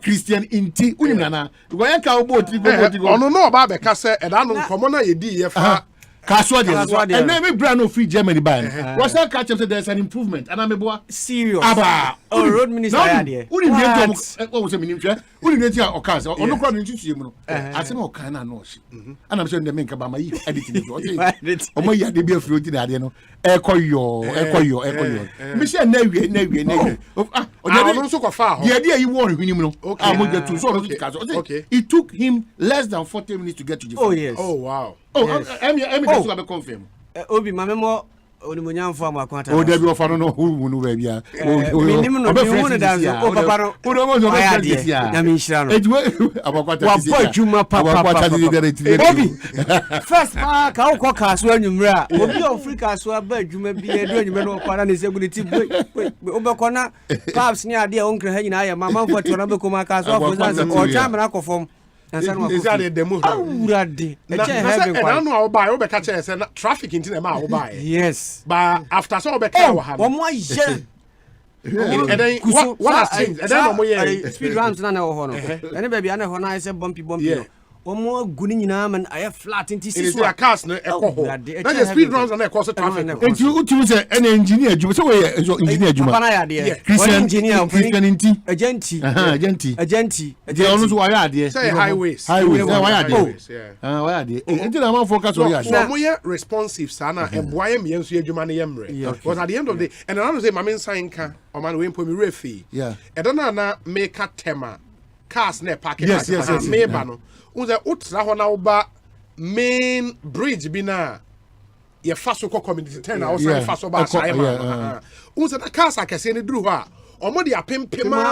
Christian in team. Unana. Go ya ka obo ti go. Ono no ba be ka say e da no nkomo na ye di ye fa. Kaswa and then me brand no free Germany by. What's that catch up say there's an improvement and I'm a serious. Aba. Oh, road minister there. Who didn't get what was a minister? Who didn't get Okas or no crowd into you. I said, no, can I know? And I'm saying the men about my editing. Oh, my, they be a fruit in Adiano. Echo your. Michelle, never. The idea you want him. Okay. It took him less than 40 minutes to get to the phone. Oh, yes. Oh, wow. I confirm. Obi, my memo. Onimunyam form akwata. O debi ofano no hu nu ba bia. Minimum no be hu dance o papa no. O do mo so be sia. Na mi hira no. Ejuma abakwata sia. Wa boy juma papa. Obi. First pa ka o ko kaso anwumra. Obi Africa so aba adwuma bi e do anwumra no kwara ne seguridity boy. O be kona paps ni ade o nkra ha nyina ya mama mfo to na be ko ma kaso afo zanse o chamra ko fom. Is that the demo? No, buy over catch traffic into the mouth buy. Yes, but after so be car one more year. And then what has changed? And then speed ramps na ho no. And baby ana ho na say bumpy. One more good in and I have flat into this. It's a cars no echo. Now the speed runs and cause traffic. And you say an engineer Juma. So engineer Juma. Christian engineer agenti. They almost wire there. Say highways. Why are they? Until I'm focus on you. So more responsive sana and boy me ensu adwuma na yemre. Because at the end of the day and I say mama nsan ka o man we mpo me refi. Yeah. E don na make a tema cars na park. Yes. Me ba no. Unza utra ho na uba main bridge bi na ye faso ko community 10 na also faso ba sai ma. Unza na cars akese ne duru ho a omo de apempema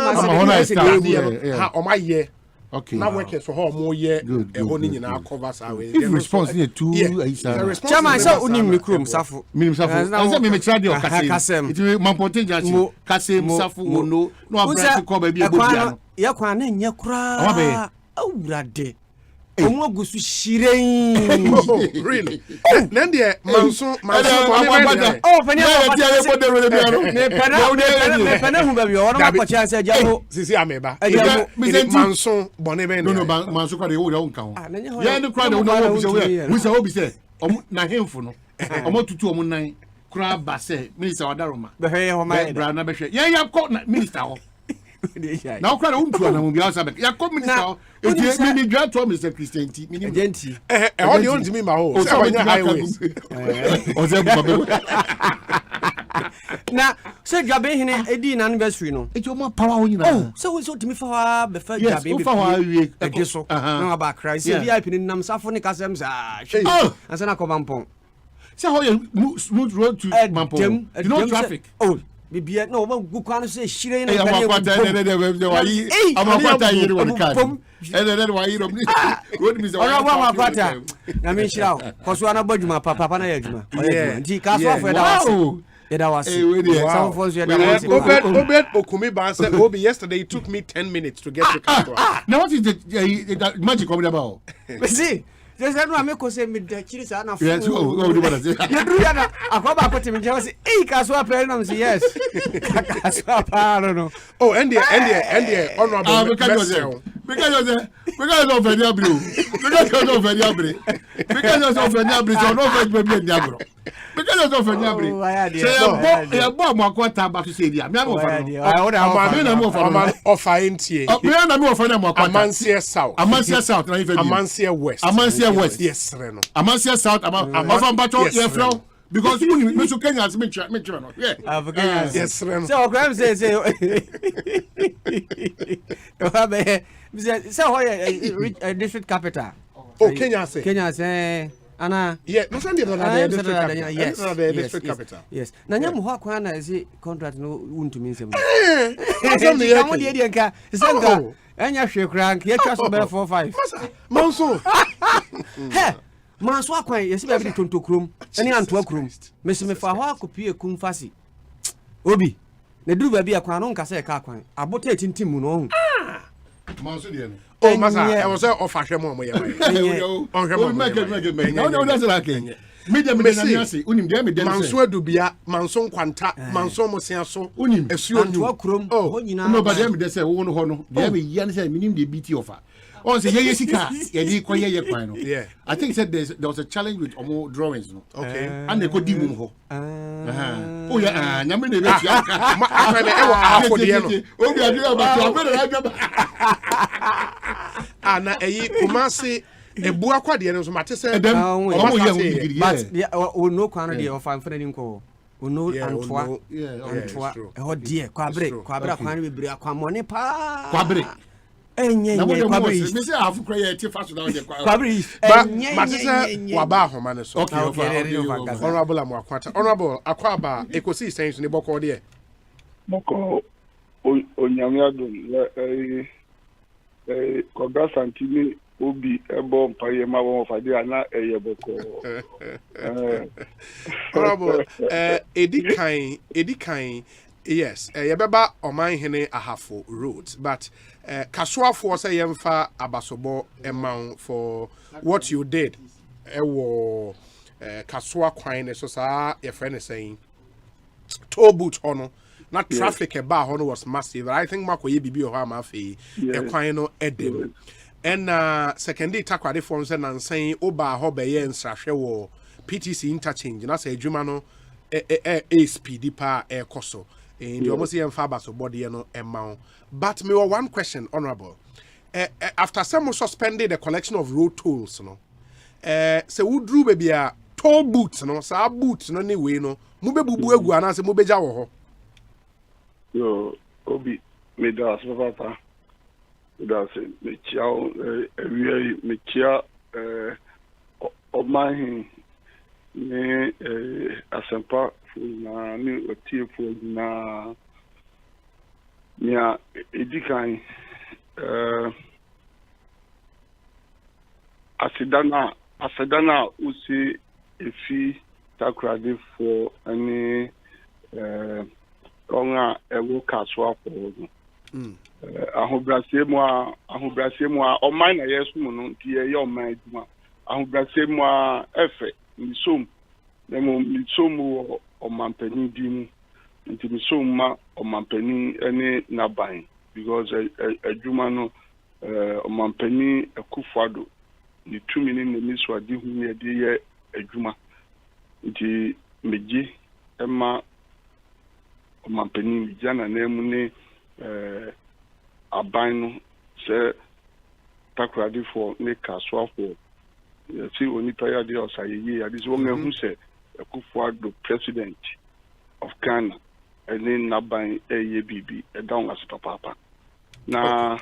ha omo ye. Okay. Now work so ho omo ye e ho ni nyina cover sa we. If response ni too Chairman say unim mikrom safo. Minim safo. I say me try dey okase. It will mampote jachi. Kasem safo ono. No abra ko ba bi ebodi ano. Ya kwa na nya kura. Awurade. Omo gusu shiren. Really? Then the manso pena hu ba bi o na ko chia se jago sisi ameba. Manso bone be no manso kwa de wo nka ho. Ya ni kwa de wo na wo se obi se na hemfo no. Omo tutu omo nan kura ba se minister wadaroma. Be he ho mai bra na be hwe. Ya ko minister ho. Now, cry on to an Mubiasa. Ya communist. If you mean grant to Mr. Christian T. Agenti. All the ones me my home. So when highways. Na say Jabe hene edi na anniversary no. It's your more power you know. Oh, so we so timi fa wa be fa Jabe be. Yes, so. Na ba cry. Say VIP ni nam safo ni kasem sa. Ansa na ko bampon. Say how you smooth road to Mampong. You know traffic. Oh, bibia no ma gu kwano say shire na kan. Na me shira ko so na badwuma papa na ya adwuma. Nti ka so afo da wase. Some for you Obed Okumi Ban said Obi yesterday it took me 10 minutes to get to Kaswa. Now what is the magic coming about? See, there's no make us say me the chirisa na. Yes, what do you want to say? You do ya akwaba ko timi je say eh Kaswa pe na say yes. Kaswa pa no. Oh, and the honorable because of variable. Because of variable. Because of variable so no very be nyagro. Because of variable. Say ya bo mo akwata ba to say dia. Me am offer entie. Me na me offer na mo akwata. Amansia South. Amansia South na even. Amansia West. Amansia West. Yes, Reno. Amansia South. Offer bato ye fro. Because me so Kenya as me no. Yeah. Yes, Reno. So Graham say say district capital. Oh, Kenya say Anna. Yeah, no send the district capital. Yes. Na nyamu ho akwa na say contract no untumi nsem. Asem the year. Come dey nka. Senga. Enya hwe kran ke twa so be 45. Manso. He. Manso akwa yesi be bi tonto krom. Eni antoa krom. Mesi me fa ho akopie kumfasi. Obi. Na duru ba bi akwa no nka se ka akwan. Abota tintim mu no. Manso de no. Oh, Masa, I was offer him on my No, that's like it. Media Messi, Unim Demi Manso Dubia, Manson Quanta, Manson Mosiaso, Unim, a few crum. Oh, no, but them they say, one honor, Demi Yan said, meaning the BT offer. Oh, say, Yesika, yeah. I think said there was a challenge with Omo drawings. Okay. And they could do more. Oh, yeah, Namini, na Kumasi ebua kwa de no so mate se but we no kwano de ofa mfana ni nko we no antwa ho de kwabre kwano bebre akwamone pa kwabre enye kwabre me say afu kra ye ti faso da de kwabre enye mate se waba ahoma ne so honorable akwata honorable akwaba Ekosiisen so ne boko de boko onyame adon Koga Santini Obi Ebo Mpaye Mawo Fadi ana eyeboko. Honorable Edikan yes yebeba oman hene ahafo roads but Kaswafo say yemfa abasobo emount for what you did ewo Kaswa kwan so sa your friend is saying toll booth hono not traffic about hono was massive. I think Mako Bibi or Hamafi, a quino edem. And second day takwade forms and saying Oba Hobe and Sashewo PTC interchange. And I say Jumano a speedy pa air coso. And you almost see Fabas or body no amount. But me one question, honorable. After some suspended the collection of road tolls, no. So who drew baby a toll boots, no, sa boots, no anyway, no. Mube bubu egu anase mube jawo. Yo, Obi, me da papa. Da se me chiao me chia omahin ne Asempa na ni otiefo na nya edikan asedana usi efi takrade for any onga ewo kaswa for ahobrase mu a oman na yesu mu no ti ye oman aduma ahobrase mu a efe misom na mo misom wo omampani di mu nti misom ma omampani ene naban because aduma no omampani akufado ni tumi ni miso adi hu ne de ye aduma nti meji ema omampani jana na mu ne aban no takrade for ne kaswa for see onipa ya de osaye ade so mehu se Akufo-Addo president of Ghana and then naban bibi down as papa na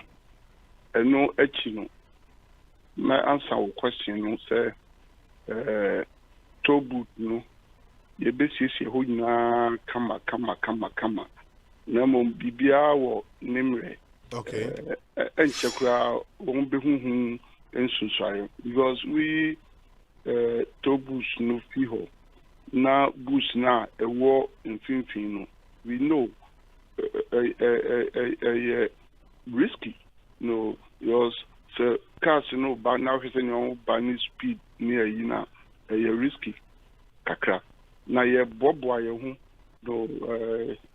eno echi no my answer your question no say tobu no ye besisi ho nyina kama na mom bibia wo nimre okay enchekura won behuhu ensunsuayo because we tobus no fi ho na bus na ewo mfimfin no we know risky no because so cars no ba na hwese no ba ni speed near yina risky kakra na ye boboa ye hu do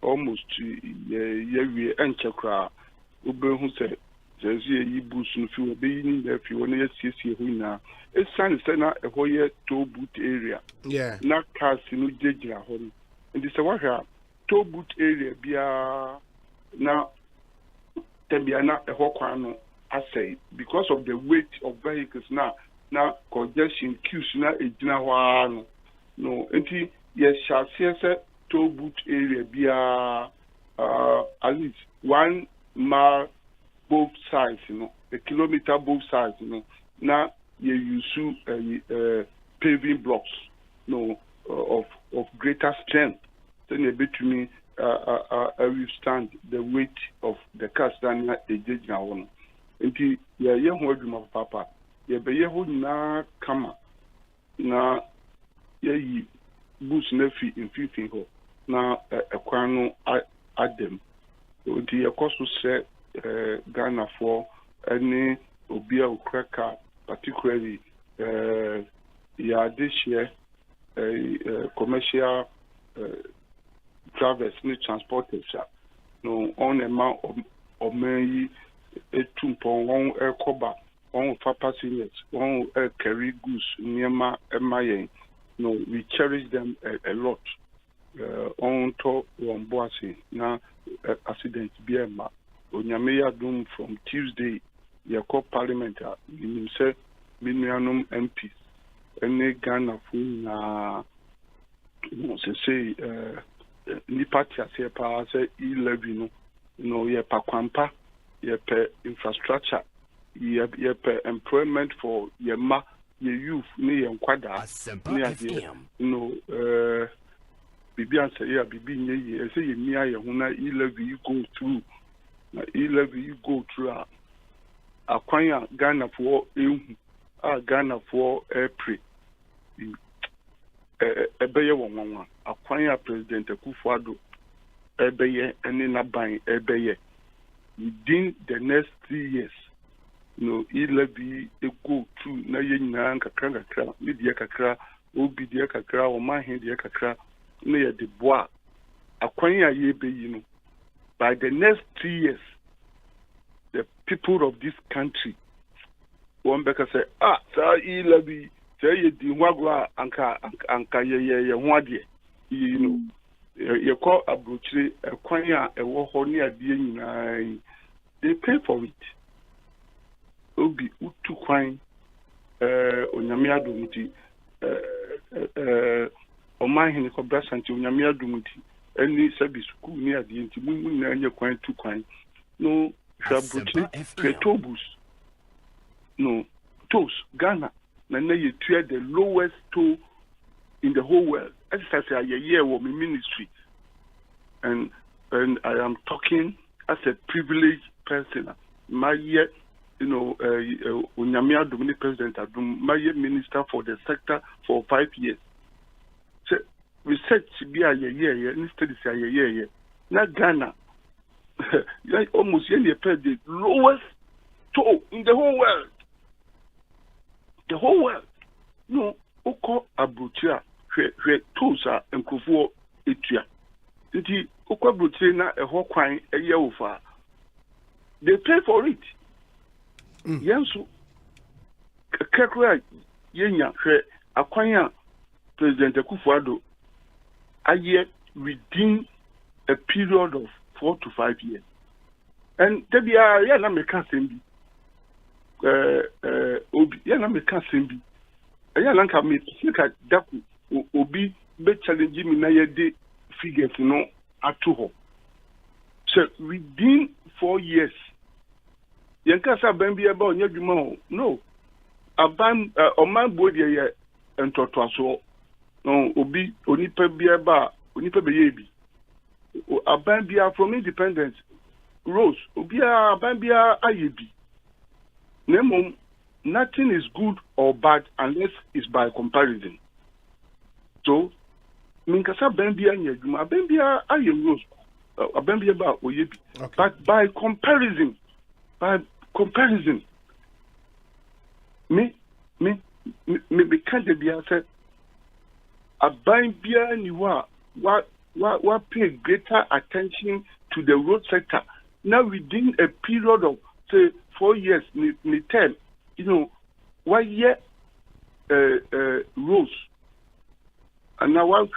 almost ye we enchekura obehu se zezi yi bus no fi obe ni na fi wona ye siesie hu na esan se na eho ye toll booth area yeah na cars no jegira ho ndi se wahwa toll booth area bia na tebia na eho kwan no asay because of the weight of vehicles na congestion queues na ejina ho no enti ye shall se toll booth area bia at least 1 mile both sides, a kilometer both sides, now you use paving blocks, of greater strength. Then you between withstand the weight of the cars than a judge now. Until you heard my papa, you be na kama na ye boost nephew in 15 ho na a kwano Adam. The cost was set. Ghana for any obia ukraka particularly this year commercial drivers need transporters no on amount of money etumpon on cover on for passengers on carry goods near my no we cherish them a lot on to on bossy now accident BMA Onyame Adum from Tuesday, your parliament, you say, Minianum MPs, and Ghana for say, Nipatia say, say, e-levy, ye pa kwampa, ye pe infrastructure, ye pe employment for ye youth, ni ye nkwada, Bibi answer, yeah, Bibi, ye say, ye near ye huna e-levy, you go through. E-levy you go through acquire Ghana for Ghana for April. Ebeye one acquire President Akufo-Addo ebeye and in a buying ebeye within the next 3 years. E-levy go through na yena kakra media kakra obi dia kakra o mahin dia kakra na ye de boa acquire ye be by the next 3 years, the people of this country won't say, sir, e-levy, say ye di wagwa anka ye wadi. You call a brochure, a quanya, a wahoni a being, they pay for it. Obi utu kwine, onyamia dumuti, omahin ko brasanti onyamia dumuti. Any service school near the intimate and your coin 2 coin. No, Tobus. No, toes, Ghana. And then you trade the lowest toll in the whole world. As I say, a year of my ministry. And I am talking as a privileged person. My year, Unyamia Dominic President, my year minister for the sector for 5 years. So, research be a year, instead of a year. Not Ghana. Almost the lowest toll in the whole world. The whole world. No, Oko Abutia, where tools are and Kufu Etia. The Oko Abutia a whole quine a year over. They pay for it. Yansu Kakra Yenya, Aquanya President Akufo-Addo. A year within a period of 4 to 5 years. and tebia ya na meka sembi obi ya na meka sembi ya na nka me sika daku obi be challenge me na ye de figures no ato ho so within 4 years yanka sa ban bia ba onya dwuma ho no aban oman bodi ye entotoaso no obi onipa bia ba onipa be ye bi aban bia from independence rose obi aban bia ayebi nemo nothing is good or bad unless it's by comparison. So minkasa ban bia nya dwuma ban bia aye rose aban bia ba oyebi but by comparison me can't be said aban bia ni wa pay greater attention to the road sector now within a period of say 4 years ni term, you know, 1 year roads and now one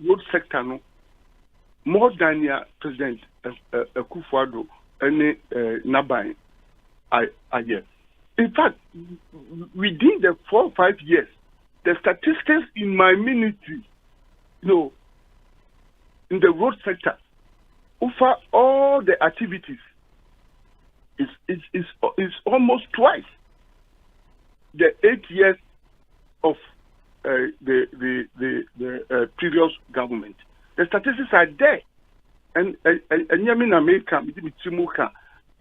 road sector no more than your president Akufo-Addo and Nabai year. In fact, within the 4 or 5 years, the statistics in my ministry, you know, in the road sector, over all the activities, is almost twice the 8 years of the previous government. The statistics are there, and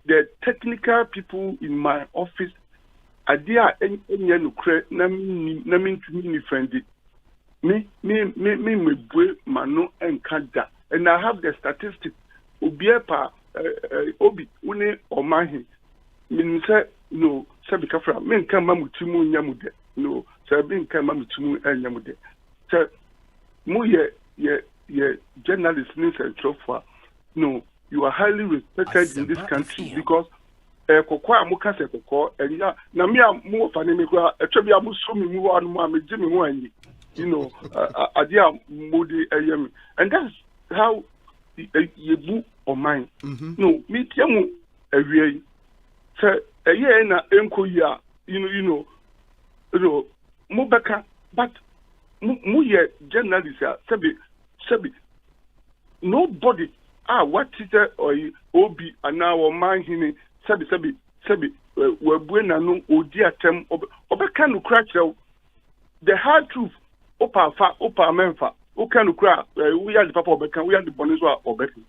the technical people in my office are there. And I have the statistics. Obiepa obi une omahi min say no sabi kafra men kan mamutimu nyamude no sabi kan mamutimu nyamude so mu ye journalist ni say trofa no you are highly respected in this country because kokwa amuka say kokwa enya na me amu fa ne me kwa etwa bia mu so me mu anu ma me ji me mu anyi you know adia modi ayemi and that's how yebu or mine. No, me tiamu ewie. Say eye na enko ya, you know, mo beka, but mo ye journalist sabi nobody what is or obi ana or mine hini sabi we buena no odi atem obeka no crack the hard truth opa memfa okanu kra we are the papa obeka we are the bonizwa obeka.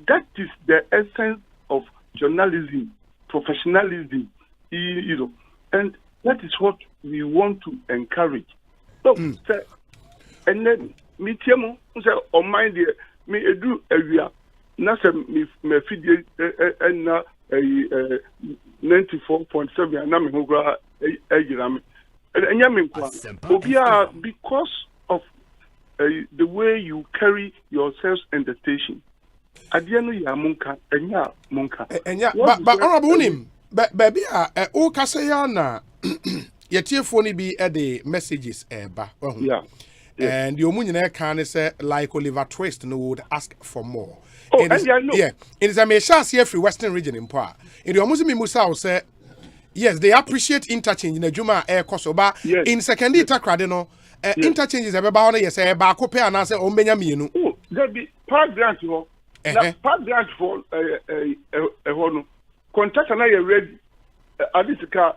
That is the essence of journalism, professionalism, you know, and that is what we want to encourage. So, and then me tiamo say on mind there me edu area na say me feed and 94.7 na me hogra ejirame and nyame kwa obia because of the way you carry yourselves in the station. Adiano ya munka enya munka enya ba honorable unim baby o kase ya na yetiefo ni bi the messages eba yeah and the omunyina kan say like Oliver Twist no would ask for more. Oh, and I know. Yeah, it is a chance here for Western region in Poa. In the Omuzimi Musa say yes, they appreciate interchange in the Juma air Kosoba. Yes. In secondary takradeno interchange is about yes ba ko pe anase o menya mienu. Oh, there be part grant ho. Na part grant for no. Contract na you ready adisika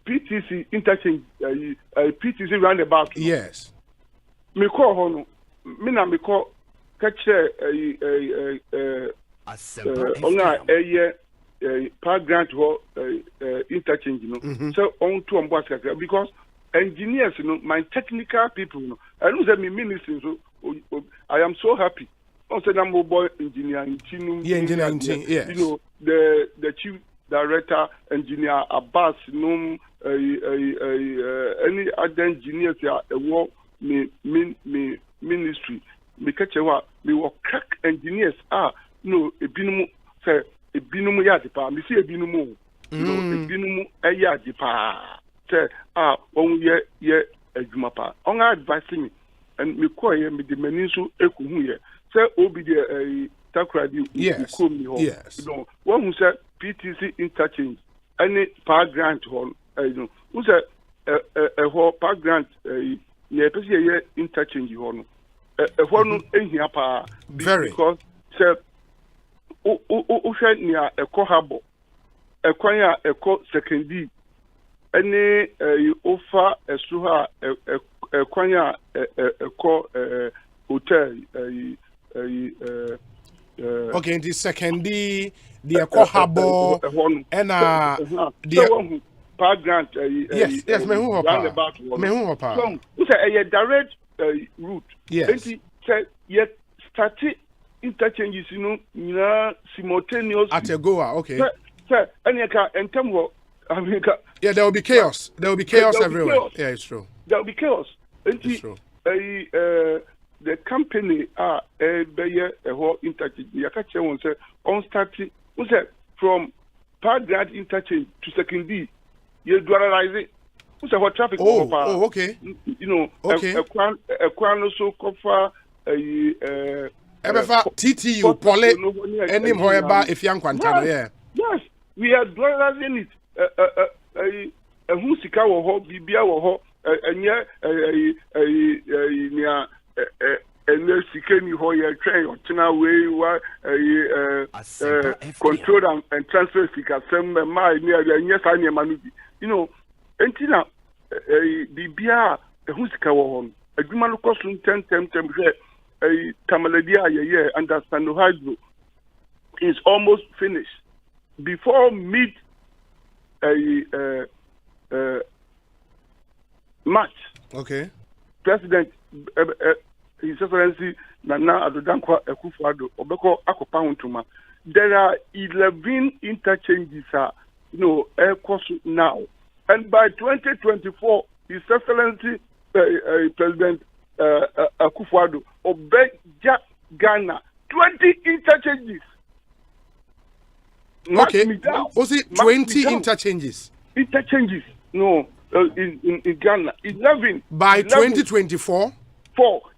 PTC interchange PTC roundabout. Yes. Me call ho no. Me na me call catch Asempa part grant for interchange, you know. So on to because engineers, you know, my technical people, you know, I know that me ministers, so I am so happy. Also, the mobile engineer, yes. You know, the chief director, engineer Abbas, you know, any other engineers here, work me ministry. Me catch what me work crack engineers no ebinumu say ebinumu yadipa me see ebinumu no ebinumu yadipa say on ye adwuma pa on advise me and me call ye me the mani so ekuhu ye say obi the Takradi yes. You know, one who said PTC interchange, any park grant hall, you know, who said a whole park grant, near interchange hall. A one in here, because, sir, near a cohabo, a choir, a co secondary, any offer a suha, a choir, a co hotel, okay, the secondary, the cohabo, and the park grant, yes, me who roundabout, so it's a direct route. Yes. Say yet started interchanges, you know, simultaneous at a goa, okay. Sir, and term of America. Yeah, there will be chaos. There will be chaos everywhere. Chaos. Yeah, it's true. There will be chaos. It's true. The company are a whole interchange. You catch one say on starting. Who said from Park Grant interchange to secondary, you dualize it. Who said what traffic? Oh, okay. You know, okay. A crown also cover TTU, Pole, any however, if young Quantano, yeah. Yes, we are dualizing it. A Husika or Ho, Bibia or Ho, and yeah, and there's Sikeni Hoya train or Tina way, control and transfer Sika, some my near the yes, I near Manubi. You know, and Tina, Bibia, a Husika or home, a Gumano costume 10 a Tamaladia, understand the hydro is almost finished. Before mid March, okay, President His Excellency Nana Adodankwa Akufo-Addo Obeko Akopahutuma. There are 11 interchanges, air course now, and by 2024, His Excellency President Akufo-Addo Obeja Ghana 20 interchanges. Okay, was it 20 interchanges? Interchanges, no, in Ghana, 11. By 11, 2024?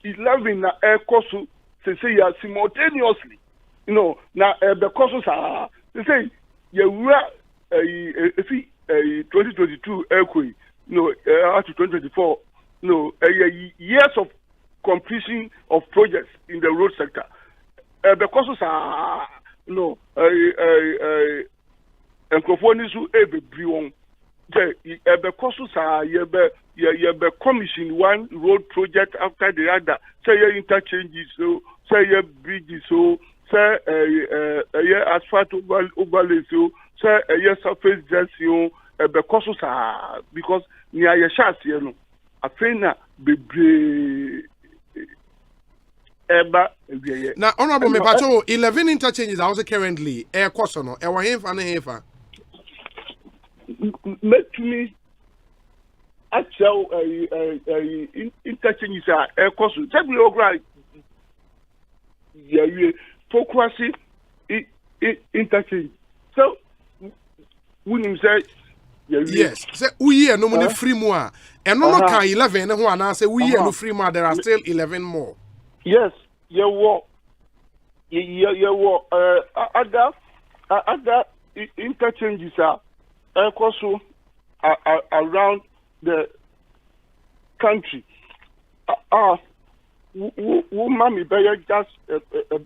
11 air course, they say simultaneously, now the courses are, they say, if 2022 airquay, up to 2024, years of completion of projects in the road sector. The courses are, Encrophonisu Ebebrion. The courses are commission one road project after the other. Say your interchanges, so say your bridges, so say asphalt overlay, so say your surface dressing. The courses are because near your shots, I think that be. Now, Honorable Mepacho, 11 interchanges are also currently air course or no? Air Hefa. Make me actual interchanges are air course. Take me over. Yeah, focus interchange. So, when you say, yes, say we are no money free more, and no can 11. And one I say we are no free more. There are still 11 more. Yes, other interchanges are also around the country. Mommy, just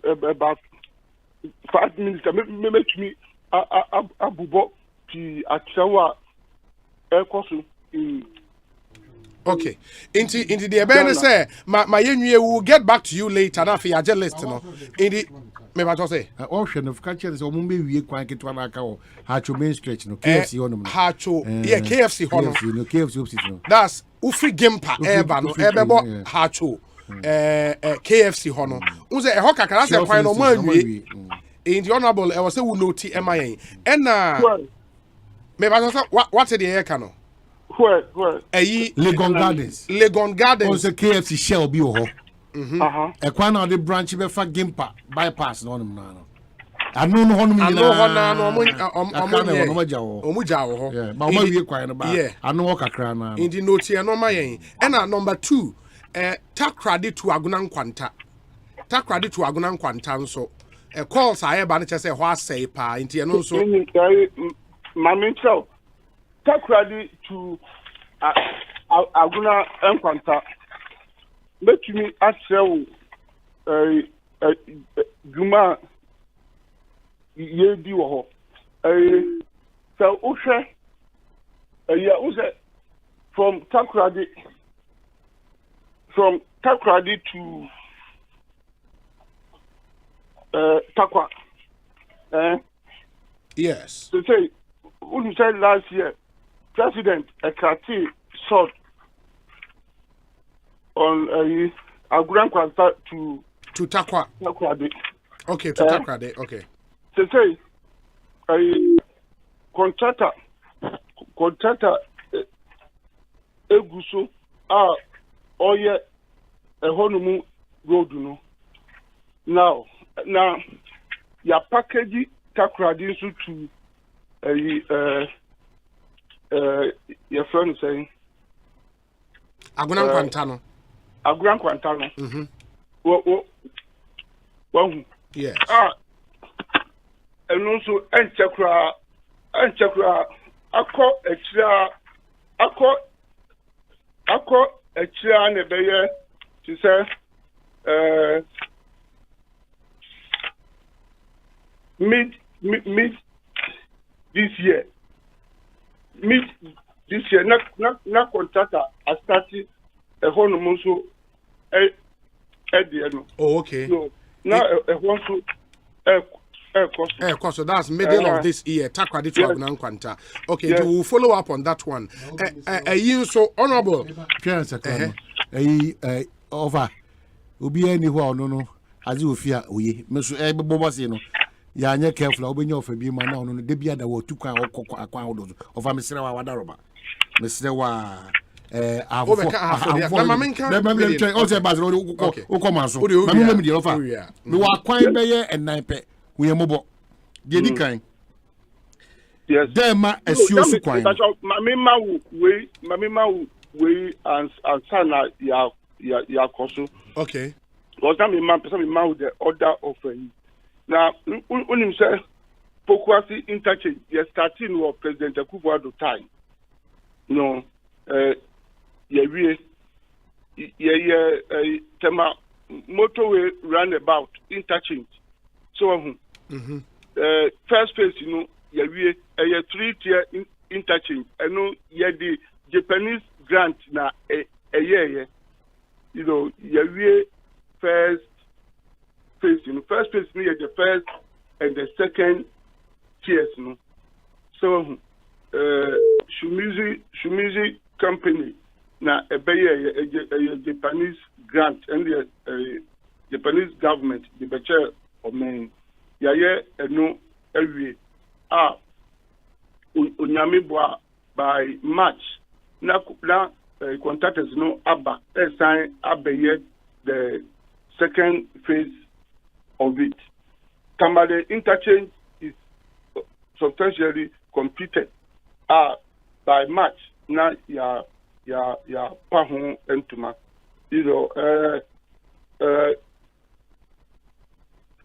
about 5 minutes. Make me Abubo to Achawa Ekosu in. Okay. Into the Ebene say, my will get back to you later. Now for your list, In the me say option of catcher is omumbe wie kwan ketwa na aka o hacho main stretch no KFC hono hacho yeah KFC hono KFC opposite no that's ufri gempa eba no ebebo hacho KFC hono unze e ho kakara se kwan no ma wie in the honorable I was say we noti emayen and me say what the eka no where Legon Gardens on the KFC shell be ho e kwan na the branch be fa Gimpa bypass no no no anu no hono omuja wo yeah ba ma wie kwan no ba anu wo kakra na in the note e no ma yen and number 2 takrade to aguna nkwanta nso calls I have to say what say pa into and also Mamincho Takradi to Aguna Enquanta. Let me ask you Guma Yedi Waho. So Usha from Takradi to Takwa. Yes. So say, what you said last year, President Ekati sought on a grand quarter to Takwa. Takradi. Okay, to Takradi. Okay. So say, a contractor Eguso oye a honumu road no. Now your package Takradi to your friend saying Agunan Quantano. Agunan Quantano. Yes. And also Enchakra Ako extra nebeye to say mid this year. Not contractor I started a whole so oh, okay. So now a one so so that's middle of this year. Takradi to Agunan Quanta. Okay, yes. You will follow up on that one. You so honorable. Over. Ubi anywhere no. As you fear, we Mr. Ebobasino. Ya nye careful obenye ofabi ma na onu de bia da wo tu kwan akwa odo ofa mesere wa wadaroba mesere wa afofo na mame try o se bazro ukọ maso mame me de ofa me wa kwan be ye enan pe we mobo de di kan yes dem ma asio su kwan mame ma we and sana ya koso okay because me ma the order of now, when you say Pokwasi interchange, you're starting with President Akufo-Addo time. No, tema motorway roundabout interchange. So, first phase, you know, a 3-tier interchange. I know the Japanese grant na a year. You know, first. In the first place, near the first and the second tiers. No? So, Shumizi company, now a Japanese grant and the Japanese government, the Bachelor of Men, Yaya and no every Unyamibwa by March. Now, contractors no Abba, sign Abba the second phase of it. Kamade interchange is substantially completed by March. Now, ya pahon entuma. You know,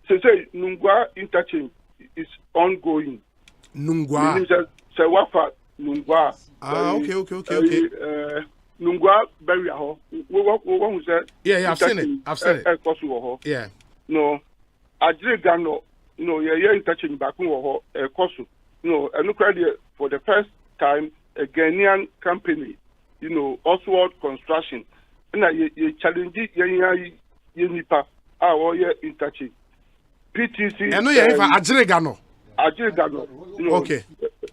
say Nungwa interchange is ongoing. Nungwa. Sewafa Nungwa. Okay. Nungwa bury ho. We say. Yeah, I've seen it. Yeah. No. Ajigano, interchange back in Kosu. And for the first time, a Ghanaian company, Oswald Construction, and you challenge Yenipa, our interchange. PTC. I know you have Ajigano. Okay.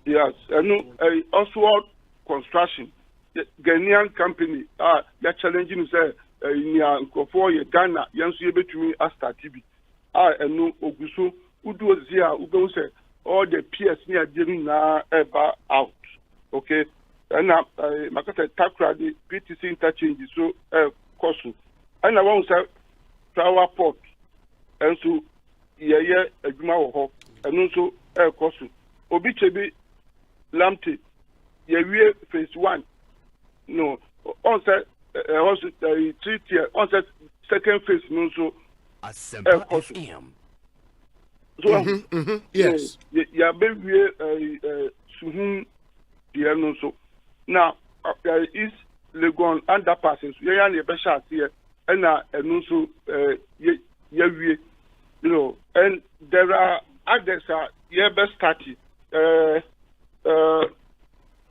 Yes, and Oswald Construction, Ghanaian company, they're challenging, say, in Ghana, Yansu between Asta TV. And no Oguso, Udozia, Ugo say all the PS near getting now ever out. Okay, and now Makata Takra, the PTC interchange is so Kosu. And I want to say Flower Port, and so a Juma and also Kosu. Obichebi Lamte, phase 1. No, on set, also 3 tier, on set second phase, no so. Asempa FM. So yes. Yeah, baby, Suhun, the no so. Now, is Legon underpasses. Yeah, and the best here, and also, you know, and there are others best started.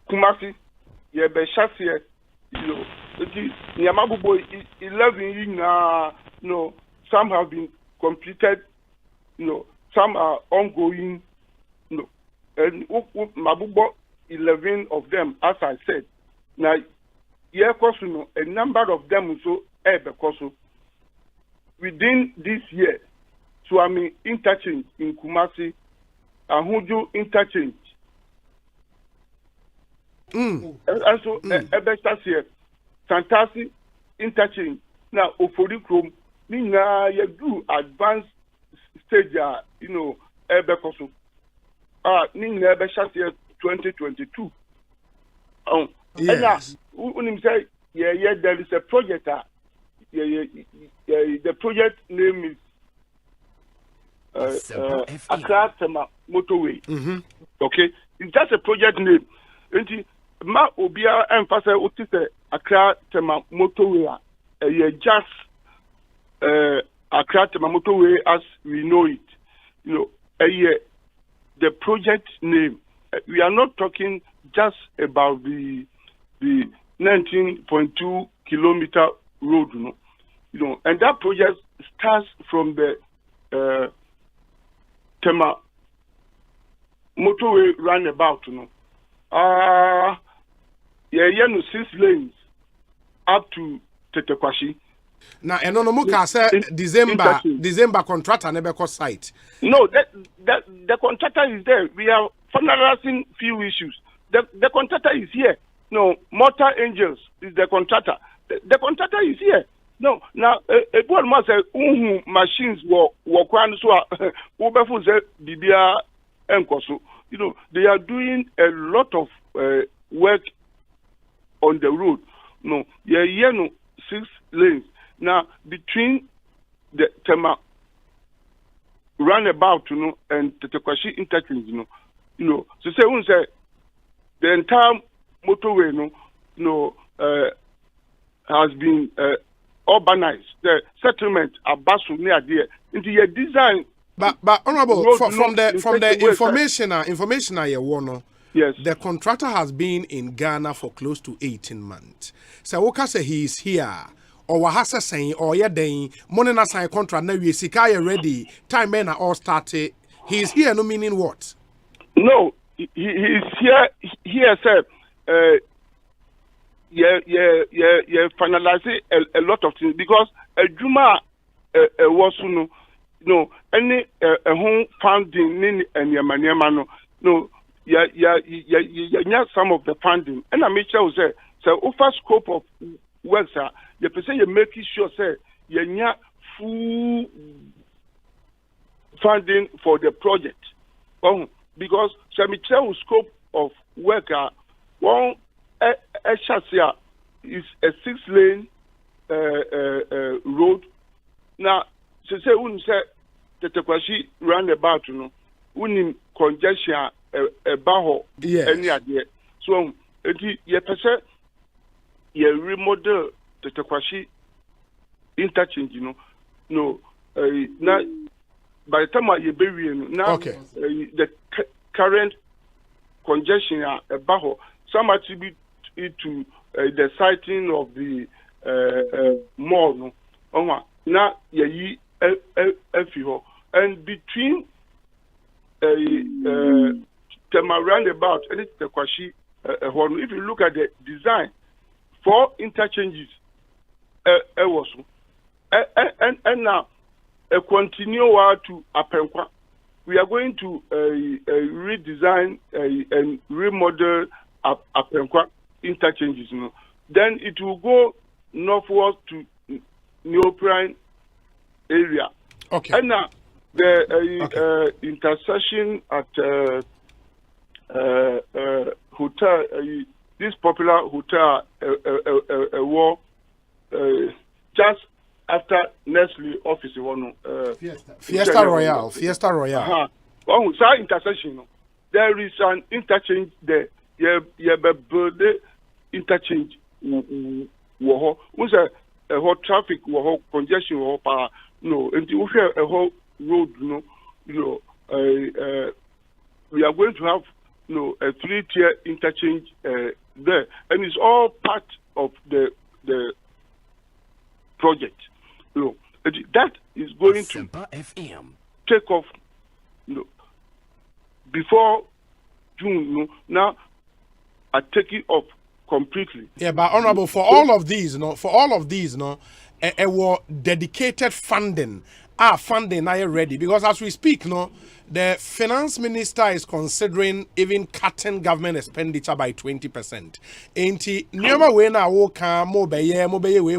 Kumasi, best here, you know, Yamabu boy 11 no, some have been completed, you know, some are ongoing, you know, and Mabubo 11 of them, as I said. Now, a number of them so because within this year, so I mean interchange in Kumasi, Ahuju interchange. And so Ebestas here, Santasi interchange. Now Ofori Chrome, Nina you do advanced stage, you know, Ebekoso. Nina Ebestas here 2022. Yes. And when you say, there is a project. The project name is Accra Tema Motorway. Okay, it's just a project name. And ma obia emphasize what Accra Tema Motorway. Just Accra Tema Motorway as we know it. You know, the project name. We are not talking just about the 19.2 kilometer road, you know, and that project starts from the Tema motorway roundabout, you know. 6 lanes up to Tetekwashi. Now, and no more say December contractor never cost site. No, the contractor is there. We are finalizing few issues. The contractor is here. No, Motor Angels is the contractor. The contractor is here. No, now a board must say machines work on so Ubefu Bibia Enkoso. You know, they are doing a lot of work on the road. No, no 6 lanes. Now between the Tema roundabout, you know, and Tetekwashi interchange, you know, so say the entire motorway, has been urbanized. The settlement are Basu near there. Into your design. But honorable, from the information I want. Yes. The contractor has been in Ghana for close to 18 months. So what say he is here? Or what has saying or yeah day money na sign contract now we sikaya ready time men are all started. He is here no meaning what? No, he is here sir. Finalize a lot of things because Juma was no any home funding and your no some of the funding and I make sure say so over scope of work sir you person you making sure say you full funding for the project because so scope of work one is a 6-lane road. Now, so say when say the Tekwashi roundabout, you know, when congestion baho any idea. So you person you remodel the Tekwashi interchange, you know. No, now by the time you bury now the current congestion baho some attribute it to the sighting of the mall. Now, and between Tema roundabout and the Kwashi, if you look at the design, 4 interchanges, and now a continue to Apenkwa. We are going to redesign and remodel Apenkwa interchanges, you know. Then it will go northwards to Neoprine area. Okay. And now the intersection at hotel, this popular hotel, just after Nestle office one Fiesta Royale. Oh, so intersection. There is an interchange there. Yeah, but interchange. Was a whole traffic, whole congestion, whole power. No, and you hear a whole road. We are going to have a 3-tier interchange there, and it's all part of the project. That is going to take off before June. Now, I take it off completely. Yeah, but honorable, for all of these, a dedicated funding. Funding now ready, because as we speak, the finance minister is considering even cutting government expenditure by 20%. Ain't never way now walk mobile way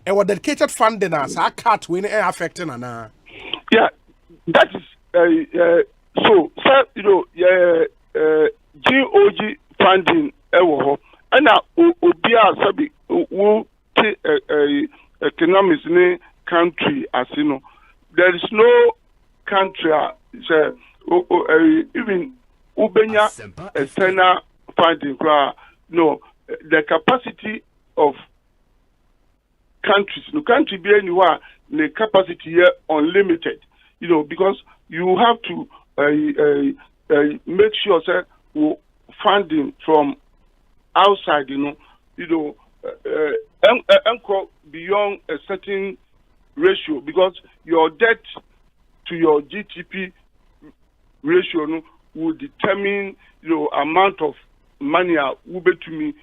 a dedicated funding as a cut when affecting ana. Yeah, that is so GOG funding and obia sabi wo economics ne country as you know, there is no country even ubenya external funding. No, the capacity of countries, no country be anywhere, the capacity here unlimited. Because you have to make sure that funding from outside, beyond a certain ratio, because your debt to your GDP ratio will determine amount of money will be to me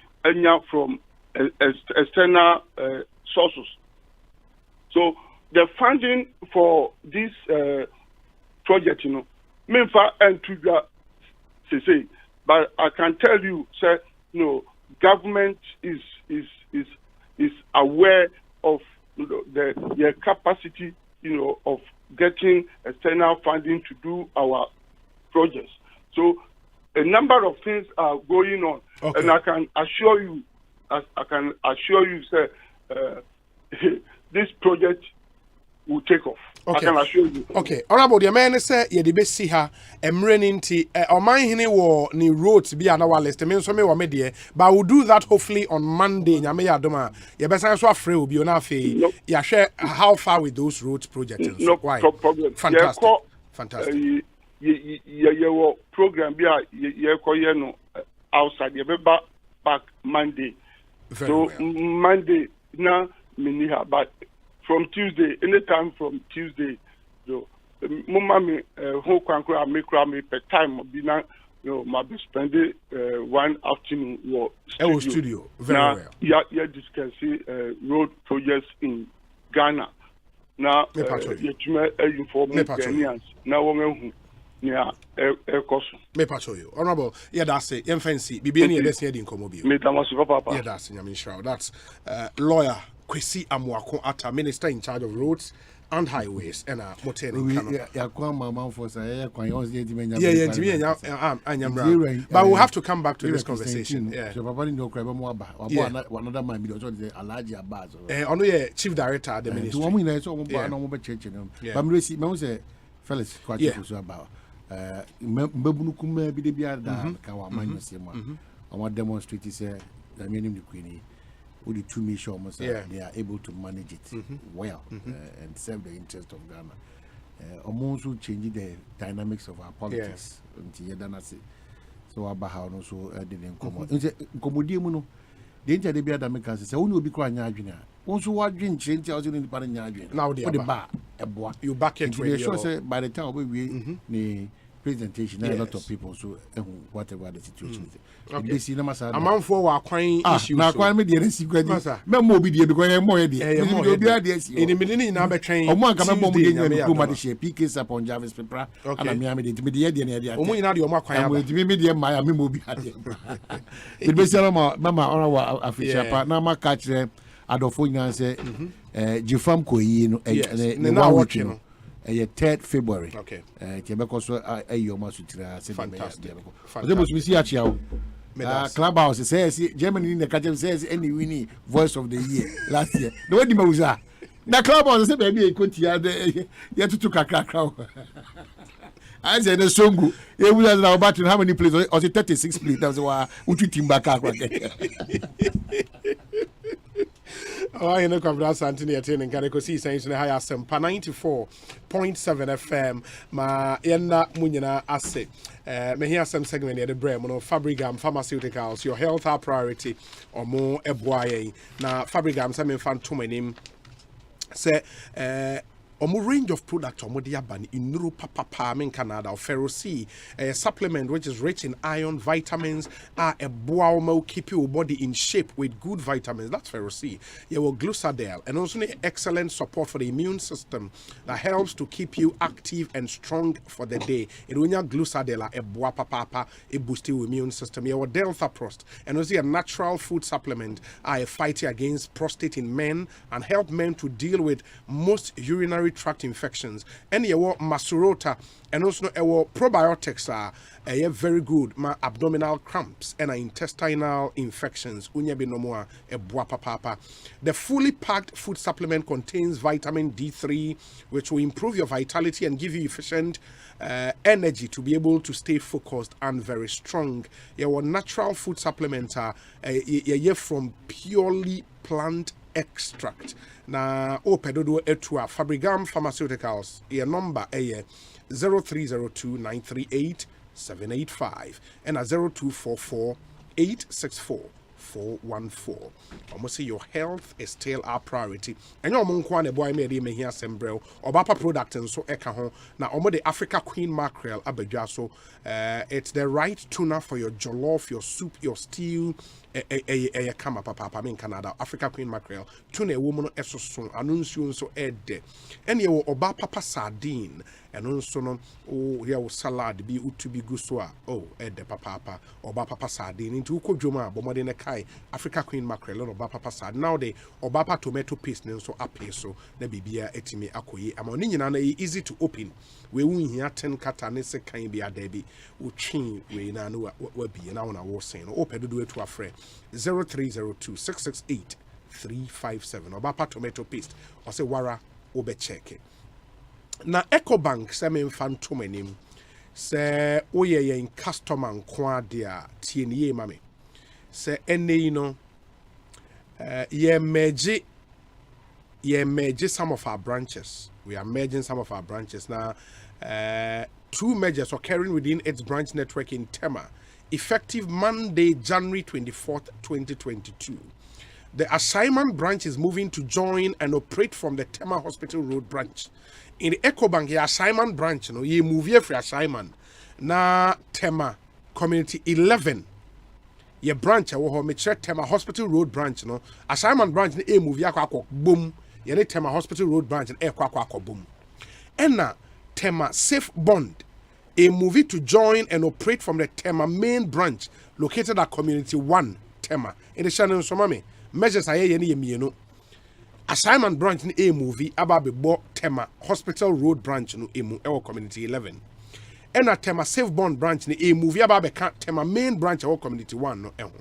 from external sources. So the funding for this project, Memfa and Tuga say, but I can tell you, sir, government is aware of the capacity, of getting external funding to do our projects. So a number of things are going on, and I can assure you, sir, this project will take off. I can assure you. Okay, honorable, the man say ye de see her emreninti oman hini wo ni roads bi ana wa list me so me wa me de, but we'll do that hopefully on Monday nyame ya doma ye be san so afre obi ona fe ya share how far with those roads projects. No problem. Fantastic. Ye program bi ye ko ye no outside ye be back Monday. Monday na miniha, but from Tuesday, anytime from Tuesday, mama me who can me per time be now, be spending one afternoon studio. Very well. Yeah, discussing road projects in Ghana. Now, you inform Ghanaians. Now, yeah, me patrol you. Honorable, that's it. Fancy. BBN, let's hear the incomobile. Yeah, that's it. I mean, sure. That's lawyer Kwesi Amuako Ata, minister in charge of roads and highways and motor but we'll have to come back to this conversation. Chief director at the ministry. Felix about mbabunukuma bi de bia da ka wa manyose mu a wa demonstrate say the meaning the queen with the two mission they are able to manage it well and serve the interest of Ghana. Also change the dynamics of our politics until you done say so about no so didn't come nkomodi mu no the inter de bia da make say woni obi kra nya adwene a wonso wadwen change house in the parent nya adwene now they ba eboa you back it really sure say by the time we the presentation a lot of people so whatever the situation is they see na masa amount for wa kwan issue na kwan me dey secret me mo obi dey because mo dey obi dey see in the middle na be twen omo aka me mo dey nya ko ma dey share PK upon Jarvis paper and me am dey dey na dey omo ina dey omo kwan am dey me dey my me mo obi ade it be say mama ona wa afisha pa na ma catch adofo nyina say Jifam Koyi no na watch no 3rd February. Okay. Because I you must try fantastic. We see actually Clubhouse says Germany in the country says any winning voice of the year last year. The way the na Clubhouse say baby equity there to kakra. I said the songu. You will know about how many plays or 36 plays. That's why we team back. Oh, you know, Cabra Santini attending Ekosiise on Asempa 94.7 FM. Ma yena munyina ase. Me hear some segment at the Brem on Fabricam Pharmaceuticals. Your health our priority or more eboye. Na Fabricam some fan too many. Say omo range of products omo de abani inuru papa in Canada or Ferro C, a supplement which is rich in iron, vitamins, a boa omo keep your body in shape with good vitamins. That's Ferro C. You will glusadel and also excellent support for the immune system that helps to keep you active and strong for the day. It when you glusadel a boa papa it boosts your immune system. You will Delta Prost and also a natural food supplement a fight against prostate in men and help men to deal with most urinary tract infections. And you want Masurota and also probiotics are very good. My abdominal cramps and intestinal infections. The fully packed food supplement contains vitamin D3, which will improve your vitality and give you efficient energy to be able to stay focused and very strong. Your natural food supplements are from purely plant extract. Na opedodo etua Fabricam Pharmaceuticals. Your number 0302-938-785 and 0244-864-414. Almost say your health is still our priority. And your monkwane boy me here sembrel or bapa product and so eka ho. Na omo the Africa Queen Mackerel abedja so it's the right tuna for your jollof, your soup, your stew. Kama papa in Canada, Africa Queen Mackerel, tuna woman esoson, anuncio so ede. And you oba papa sardine, and also no, oh, here salad be utubi guswa, oh, ede papa, oba papa sardine, into uko joma, bomodine kai, Africa Queen Mackerel, and oba papa sardine. Now they oba papa tomato paste, so ape so, ne bibia etimi akoye. Amoni na easy to open. We win here 10 katanese can be a debby, uchin, we na no what be now on a war saying, open to do it to a friend. 0302-668-357 or bapa tomato paste or say wara obe check na EcoBank se me fan to menim se oye yen customer nkwa dia tienye mame se ene no ye merge some of our branches. We are merging some of our branches now. 2 mergers occurring within its branch network in Tema, effective Monday, January 24th, 2022. The assignment branch is moving to join and operate from the Tema Hospital Road branch. In the EcoBank, the assignment branch, you move here for assignment. Na Tema Community 11. Your branch, Tema Hospital Road branch, assignment branch, you move here, boom. You Tema Hospital Road branch and boom. And now, Tema Safe Bond, a movie to join and operate from the Tema main branch located at Community 1, Tema. In the channel, Somami, measures are any assignment branch in a movie about the Tema Hospital Road branch no emu our Community 11. And a Tema Safe Bond branch in a movie about the Tema main branch our Community 1 no eho.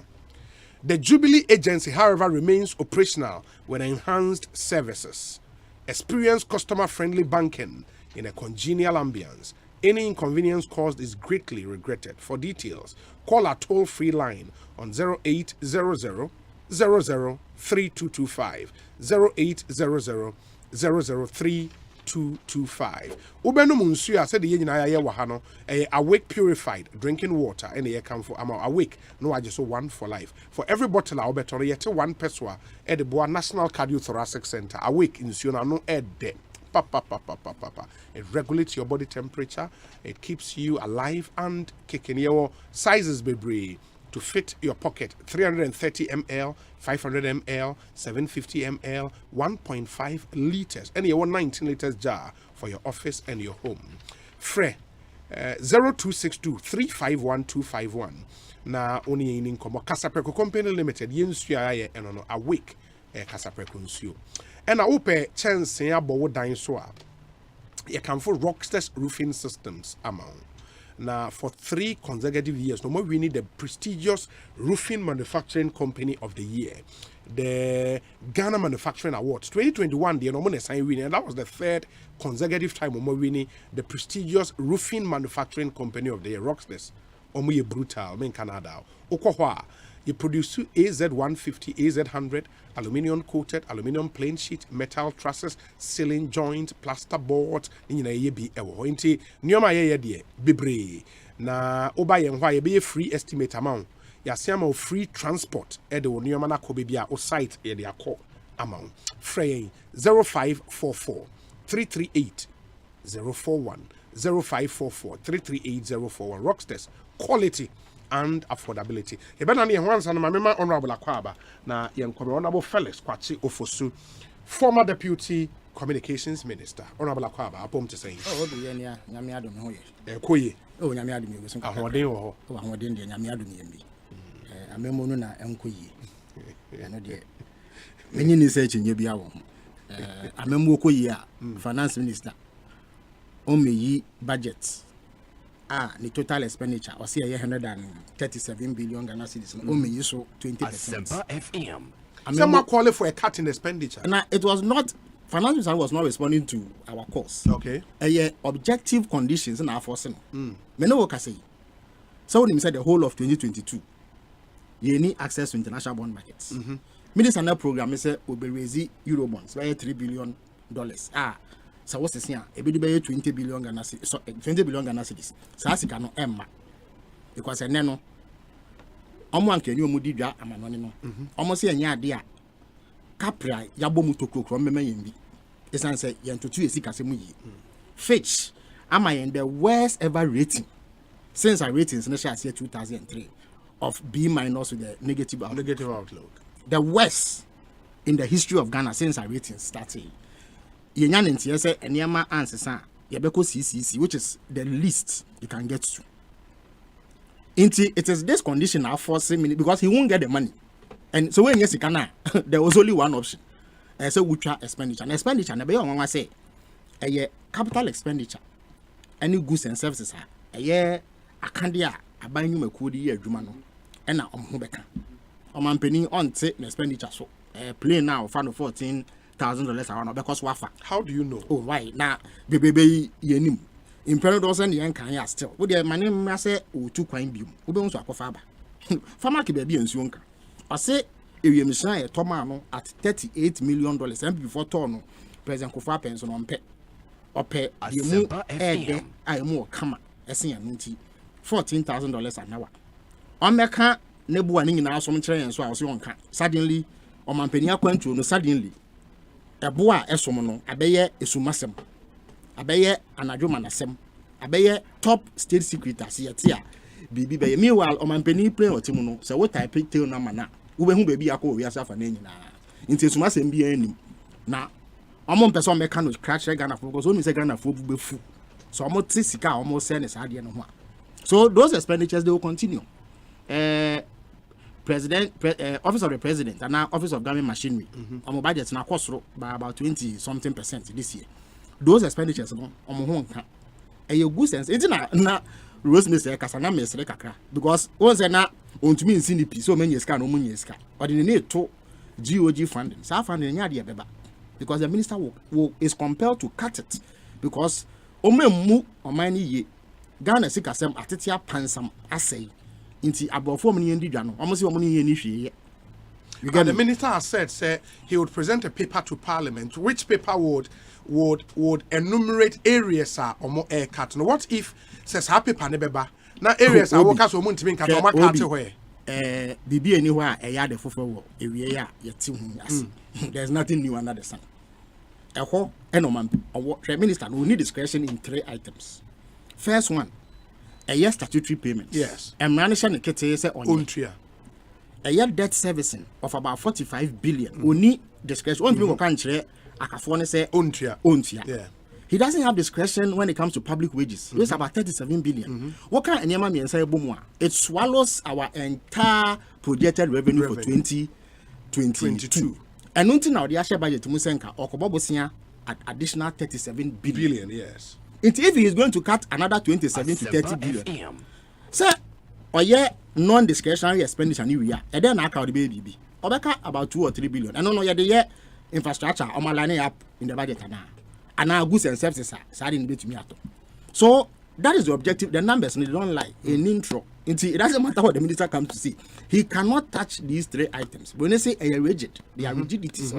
The Jubilee Agency, however, remains operational with enhanced services. Experience customer-friendly banking in a congenial ambience. Any inconvenience caused is greatly regretted. For details, call our toll-free line on 0800 003225 0800 003225. Ubenu munsuya said the yen ya wahano awake purified drinking water and ye come for awake no I just 1 for life. For every bottle I better yet 1 peswa at the Boa National Cardiothoracic Center. Awake in Siona no ed de. It regulates your body temperature, it keeps you alive and kicking your sizes be to fit your pocket. 330 ml, 500 ml, 750 ml, 1.5 liters, and your 19 liters jar for your office and your home. Fre 0262 351 251. Na oni in komo Kasapreko Company Limited yensuaye eno awake Kasapreko nsuo. And I open chance ya bowo dan so a you can for Rockstars roofing systems amount. Now, for 3 consecutive years, no more winning the prestigious Roofing Manufacturing Company of the Year, the Ghana Manufacturing Awards. 2021, the Nomone sign winning, and that was the 3rd consecutive time Omo winning the prestigious Roofing Manufacturing Company of the Year. Rockstars, Omo ye brutal, men Canada. Okohwa, you produce AZ150, AZ100, aluminium coated, aluminium plain sheet, metal trusses, ceiling joint, plaster board, in ye be a warranty. Nyoma ye de bebre. Na oba yen why be a free estimate amount. Yasiamo free transport ede nyoma na ko bibia o site ye de akọ amount. Frey 0544 338 041 0544 338 041. Rockstars quality and affordability. Ebena ni once and my member honorable Akwaba na yenkobe honorable Felix Kwachi Ofosu, former deputy communications minister. Honorable Akwaba apom to say. Oh, do you nya nyame adom ho ye. Koye. Oh, nyame adom ye so. Ahoden wo ho. Oh, ahoden de nyame adom ye bi. Amemo no na enkoye. No de. Many ni search nye bia wo. Amemo koye a finance minister. O meyi budget. The total expenditure was here 137 billion Ghana cedis. Only so 20%. Asempa FM. Someone calling for a cut in expenditure. Now it was not. Finance Minister was not responding to our calls. Okay. Objective conditions in our forcing. Me know what I say. So when he said the whole of 2022, you need access to international bond markets. Minister program is will be raising Eurobonds by $3 billion. So what's this here? A bit by 20 billion Ghana cedis. So 20 billion Ghana cedis. So as no emma. Because I know Omo anke ni omudi dwa amanone no. Omo se enya ade a Capra yabo mutokro kro mema yembi. Esan say yentotu esika se mu yi. Fitch am I in the worst ever rating since our ratings in the year 2003 of B- with the negative outlook. The worst in the history of Ghana since our ratings started. Yenyan ntia say eniema ansesa yebeko CCC, which is the least you can get to. It is this condition now forcing me because he won't get the money. And so when yes, can there was only one option. So we try expenditure. And expenditure, na be on say a capital expenditure. Any goods and services a year a candia a buy new makudi year jumano. And now beka. Man penny on take expenditure so play now for $14,000 around because wafa. How do you know? Oh why now baby yenim. In Peridot and the Yankan still. Would my name I say or 2 coin beam. Who belongs to a faba. Famaki baby and Sunka. I say if you miss a Tomano at $38 million and before Tono, President Kofa Penson on pet or pay the I more come a senior $14,000 an hour. On my car, Nebu and in our some train, so I was young. Suddenly, on my penny no suddenly. A boa esomono, a bayer is sumasem. Abeye anadwoma nasem abeye top state secret asiatia bibi be meanwhile o mampani play otimu no se what type tell na mana wo be hu baby akọ wi asafa na nyina nti suma sem bia anim na omo mpeso meka no crash Ghana for because o mi se Ghana for bu fu so omo tisika omo se ne saade no ho a so those expenditures they will continue Office of the President and now Office of Government Machinery omo budget na kosoro by about 20-something% this year. Those expenditures no omo ho nka e ye good sense enti na Rosemary say kasa na mesere kakra because once na ontumi nsi ni pi so many ska na omo nya ska ordinary to GOG funding sa funding nya de beba because the minister is compelled to cut it because omemu omani ye Ghana sika sem atetia pansam asay inti abofo mo ne ndi dwa no omo se omo ne ye ni hwe ye. The minister has said, say, he would present a paper to Parliament. Which paper would enumerate areas or more air cut? Now, what if says happy panebeba? Now areas are workers who want to make a cut away. Bibi anywhere a yard of fufu area yet. There's nothing new under the sun. A whole enoman or minister will need discretion in 3 items. First one, a year statutory payment. Yes. And management say on Untria. A year debt servicing of about 45 billion. Only discretion. One people can't share. Akafone say Untria. Yeah. He doesn't have discretion when it comes to public wages. It's about 37 billion. What can any man say? It swallows our entire projected revenue for 2022. And until now, the actual budget to Musenka or Kobobosia at additional 37 billion. Yes. If he is going to cut another 27 to 30 billion, sir, or non-discretionary expenditure new year, and then I count the baby. Obeka about 2 or 3 billion. I don't know yet the year infrastructure on my lining up in the budget and now goods and services are starting to me at all. So that is the objective. The numbers they don't lie. In intro, it doesn't matter what the minister comes to see. He cannot touch these 3 items. When they say they are rigid, they are rigidities.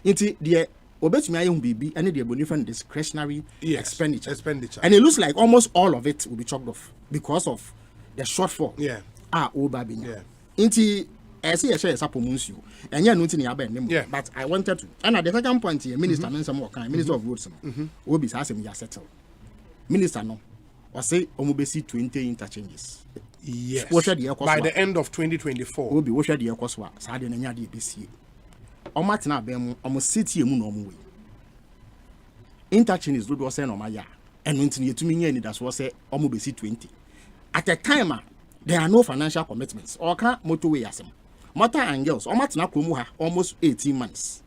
Into the obetumi ayom bibi and the different discretionary expenditure. And it looks like almost all of it will be chopped off because of the shortfall. Yeah. Yeah. Into I see a share sapomunsu and you're not in your but I wanted to. And at the second point here, Minister Minister of Roads will be asking me settle. Minister no or say omubesi 20 interchanges. Yes. By the end of 2024. Will be washed the Ekoswa, Sardin and Yadi BC. Omatina Bemu, almost city Munomu. Interchange is do send on my yard, and when to me, that's what say omubesi 20. At a time, there are no financial commitments or can't motorway asem. Motor and girls, Omatina Kumuha, almost 18 months.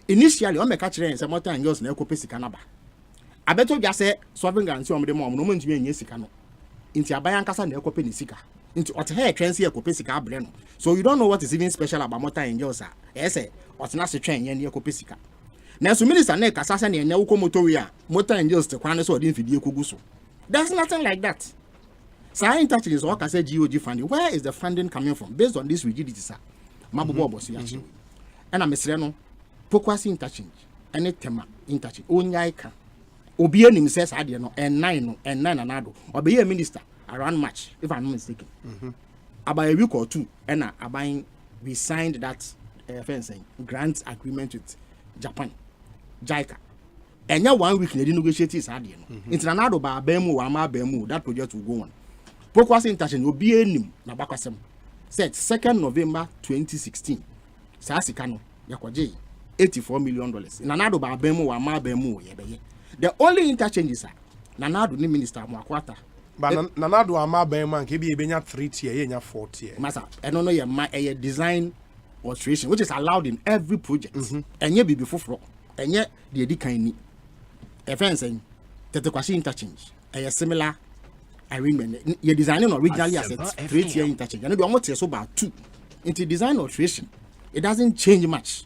Initially, on the catcher and some motor and girls in Ekopesi Canaba. I bet you just say, Sovereign Guarantee on the mom, no one to me in Yesicano. Into a Bayankasa and Ekopeni Sika. Into what hair transfer Ekopesica Breno. So you don't know what is even special about motor and girls. Yes, what's not the train in Ekopesica. Now, so Minister Nek Assassin and Yoko Motoria, motor and girls to Quanis or Dinfidio Kugusu. There's nothing like that. Science touching is what I said GOG funding. Where is the funding coming from? Based on this rigidity, sir. Mabubo Siachi. And I'm a Sereno, Pokwasi interchange, and a tema interchange. Onyaika. Obien himself had and 9 another. Or be a minister around March, if I'm not mistaken. About a week or 2, and we signed that fencing grant agreement with Japan, JICA. And now 1 week, they negotiate is had. It's another by Bemu, Wama Bemu, that project will go on. Pokwasi interchange will be a name, Nabakasem. Said 2nd November 2016. Sasikano, Yakwaje, $84 million. In another by Bemu, Wama Bemu, the only interchanges are Nanadu ni minister Mwakwata. But Nanadu Ama Bema can be a 3 tier, 4 tier. Massa, I don't know your design alteration, which is allowed in every project. And yet be before floor. And yet the Edikaini. A fence saying Tetekwasi interchange. A similar agreement. You're designing originally as a 3 tier interchange. And we almost say so about 2. Into design alteration, it doesn't change much.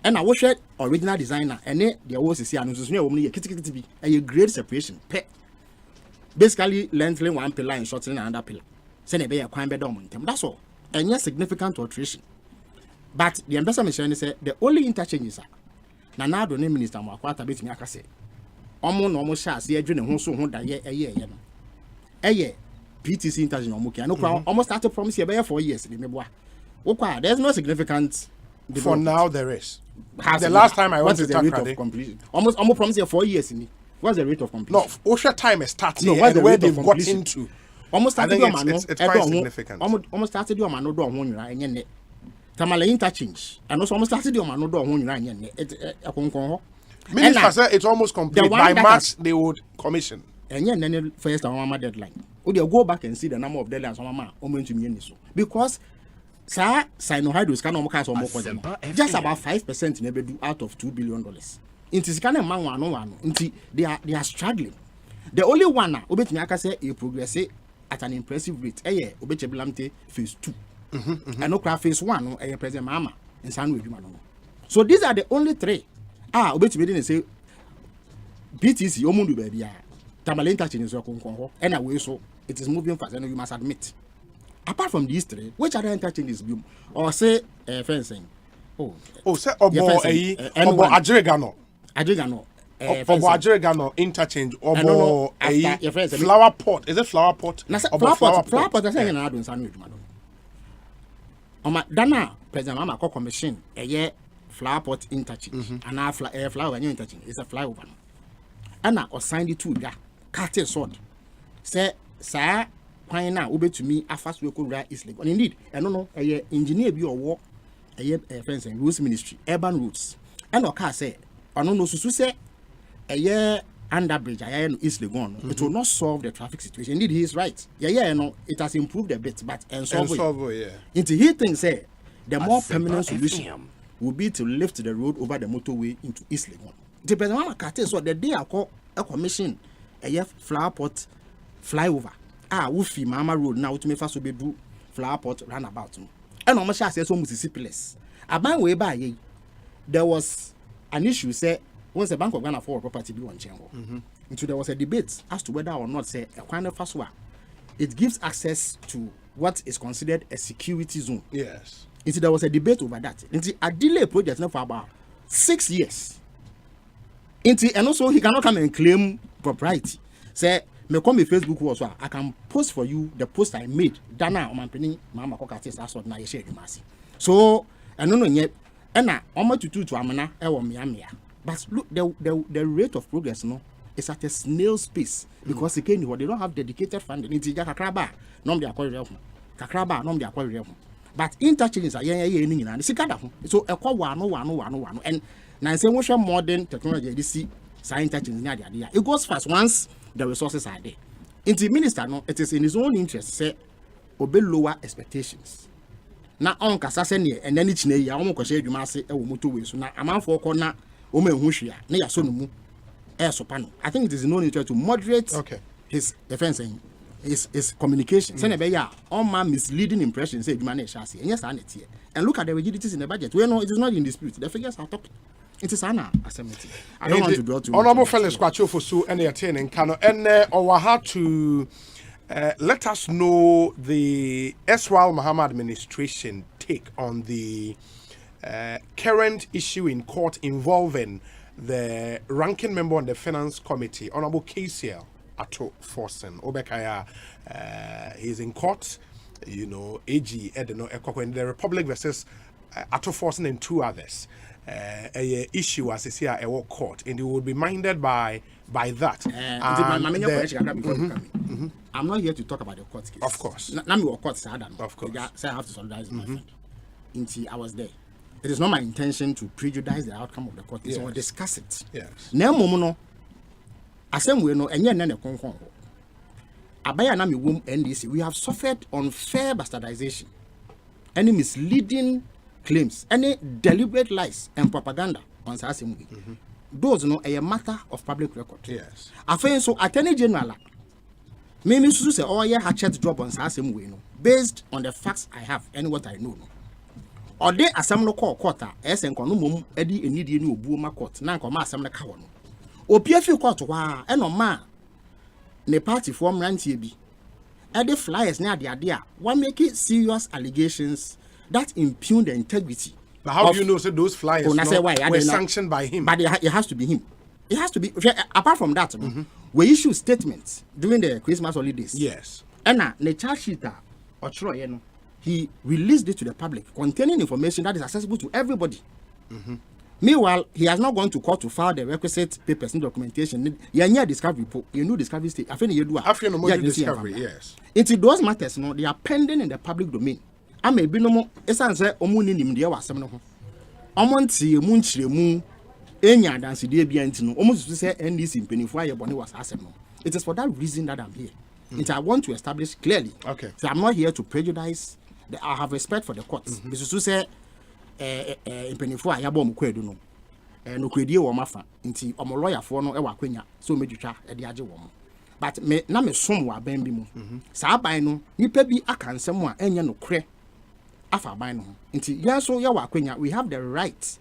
And I wish original designer and there was a see a grade separation. Basically, lengthening one pillar and shortening another pillar. Send a bear quite better. That's all. And yes, significant alteration. But the ambassador mission said the only interchanges are Nanado name Minister Mwakwata bit me akase. Almost shall see a dream and so won't die a year. A year. PTC interchange Omuki. I know almost started from here 4 years. There's no significant. For now, there is. The last time I went to the rate of completion? Almost promised here 4 years in it. What's the rate of completion? No, OSHA time is starting. No, what's the where rate they've of got completion? into. Almost started it's quite significant. Almost started your man no do on you Tamale interchange. And also almost started your man no do on you Minister said it's almost complete. By March they would commission. And then first deadline. Would you go back and see the number of deadlines on my because sir, Sinohydros can almost just about 5% never do out of $2 billion. They are struggling. The only one now, Obetmiaka say a progress at an impressive rate. Obetchebelamte phase 2. And no phase 1 a President Mama and Sanwe Jumano. So these are the only 3. Obetchebedin say BTC Omundu baby. Tamale interchange is your and away so it is moving fast and you must admit. Apart from these 3, which other interchanges boom? Or say fencing? Say Obo Adregano. Obo Adregano interchange. Obo flower pot. Is it flower pot? Flower pot. I say na do sanu eduma no. Dana President Mama call commission a year flower pot interchange. And a flower interchange. It's a flyover. And I signed it to that. Cut sword. Say sir. Why now? Ube to me, a fast local right is legal. Indeed, I don't know a engineer be or war a friends and rules ministry, urban routes. And our car say, I don't know, so say a year under bridge, I know is legal. It will not solve the traffic situation. Indeed, he is right. No, it has improved a bit, but and solve yeah. Into he thinks say the more permanent solution will be to lift the road over the motorway into East Legon. The President so the day I call a commission a flower pot flyover. Woofy Mama Road now to me first will be do flower pot runabout. And almost says so Mississippi-less. A bang way by ye. There was an issue, say, once the Bank of Ghana for property be one channel. And so there was a debate as to whether or not, say, a kind of first one. It gives access to what is considered a security zone. Yes. And so there was a debate over that. And so a delay project now for about 6 years. And also he cannot come and claim propriety. Say, me come Facebook also. I can post for you the post I made. Dana on my penny, Mama Cocatis, that's what I share you mercy. So I don't know yet. And now almost to Amana, but look, the rate of progress no is at a snail's pace because again they don't have dedicated funding. It's Kakraba, nom the acquire Kakraba, nom the acquire. But interchanges are and so a call one, and now say what's modern technology this see science interchange. It goes fast once the resources are there. In the minister, no, it is in his own interest, say, obey lower expectations. Now, on Cassasene and then each day, I won't share you must say, oh, motorway. So now, a man for corner, Ome Hushia, near Sonumu, air sopano. I think it is in own interest to moderate his defense and his communication. Senebeya, all man misleading impressions, say, you manage chassis, and yes, I need here. And look at the rigidities in the budget. We know it is not in dispute. The figures are talking. It is Anna Asemeti. I don't want to draw too much. Honorable Felix Kwacho for so any attaining Kano and or how to let us know the Eswal Muhammad administration take on the current issue in court involving the ranking member on the Finance Committee, Honorable KCL Ato Forsen Obekaya. He's in court, you know, AG Edeno Ekoko in the Republic versus Ato Forsen and 2 others. A issue as is here a court, and you will be minded by that. I'm not here to talk about the court case. Of course. Of course. So I have to solidarize with my friend. Until I was there. It is not my intention to prejudice the outcome of the court case or discuss it. Yes. Now, Momono, Assembly no, and yet, Abaya Nami Womb NDC, we have suffered unfair bastardization, any misleading claims, any deliberate lies and propaganda on Assembly. Those no a matter of public record. Yes. I find so Attorney General. Maybe to say, oh yeah, hatchet job on Assembly, no, based on the facts I have and what I know. No. Or they Assembly court, as and Konumum, Eddie and Nidia new Buma court, Nankoma Assembly Kawano. O PFU court, wa, and on ma, ne party form Rantibi. Eddie flyers near the idea, one making serious allegations that impugn the integrity. But how do you know those flyers were sanctioned by him? But it has to be him. It has to be. Apart from that, we issue statements during the Christmas holidays. Yes. And now, the charge sheet, he released it to the public, containing information that is accessible to everybody. Meanwhile, he has not gone to court to file the requisite papers and documentation. You discovery report, you know discovery state. I think you do. After no discovery, yes. Into those matters, no, they are pending in the public domain. I may be no more. Essence omuni ni mdia wa semno ho. Omonti mu nchiremu enya dance de bia ntino. Almost to say NDC mpenifo aye bone was asem no. It is for that reason that I'm here. And I want to establish clearly. Okay. So I'm not here to prejudice. I have respect for the courts. Because to say mpenifo aye bom kwedu no. No kwedie wo mafa. Nti omo lawyer for no e wa kwanya. So medwetwa e de age wo mo. But me na me som wa ban bi mu. Sa ban no nipa bi aka nsem a enye no kre. Afa ban no nti ya so ya wakwenya we have the right,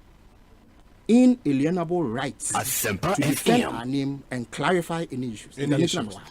inalienable rights Asempa to defend our name and clarify any issues.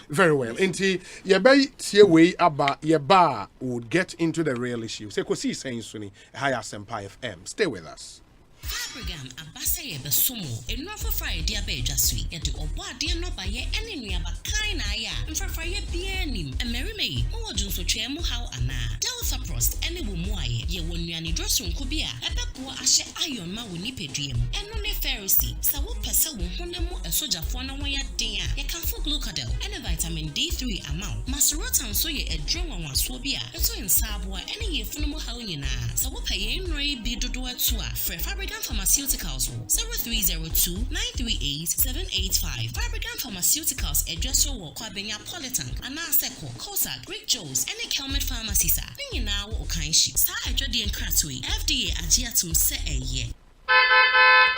Very well. Nti ye bay tie we aba ye ba would get into the real issue. Ekosiisen suni higher Asempa FM. Stay with us. Fabricam abase ye besomo enofo Friday abeja sui yede obo ade no ba ye ene nuaba kan na ya mfrafra ye bia nim emerime mo wodunso twemu haw ana Delta Prost ene wo mu aye ye wonuane drosronko bia ebebo ahye iron ma woni peduem eno ne Pharisee sa wo pese wo honemu esojafo na wo ya den a ye kan fo glucodel ene vitamin D3 amount masrotan so ye edron wanwaso bia eto insabo ene ye funumu haw nyina sa wo paye nroi bi dodo atu a Fabricam Pharmaceuticals 0302-938-785. Fabricam Pharmaceuticals address wo Kwabenya Politan, Anaseko, Kosak, Greek Joes, and Kelmet Pharmacies. Ningi na wo Okanshi. Sa adwodi enkratwe. FDA agiatum se eye.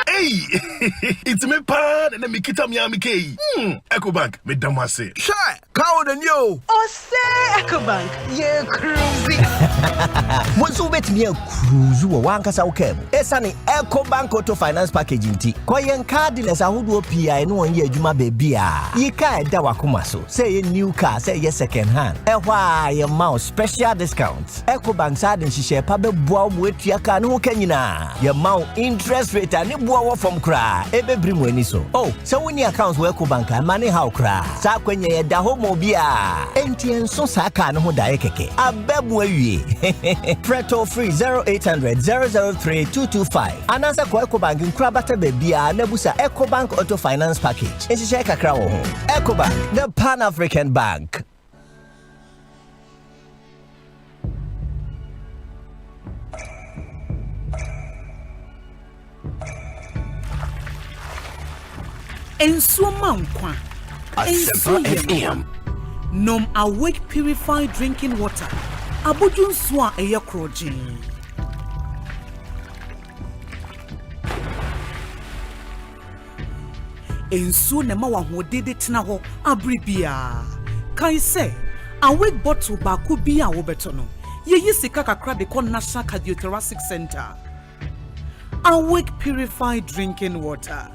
Hey, it's me pan and me kita mi amike. Ecobank me damase. Shy, cow than you. Oh, say Ecobank, yeah, cruising. Once you bet me a cruise, you want us out cab. Esani Ecobank Auto Finance Packaging T. Koyen cardless a hood PI no one year Juma baby. Ye ka dawakumaso. Say a new car, say yes second hand. Why your mouse special discounts. Ecobank side and she share pabe boa with your can who can you na. Your mount interest rate and you boa from cry. Ebe bring when so. Oh, so when your accounts were Ecobank and money how cry. Sa when ye da homo bia. Entian so saka no da ekeke. Abebwe Preto free 0800 003 225. Anasa kwa Ecobank in Krabata Bebia Nebusa Ecobank Auto Finance Package. And she share kakra wo ho. Ecobank, the Pan-African Bank. Asempa FM. Nom awake purified drinking water. Abujun swa eye kroji. Ensu ne ma wa hodede tena ho abribia. Kai say awake bottle ba ku bi a wo beto no. Ye sika kakra de kon National Cardiothoracic Center. Awake purified drinking water.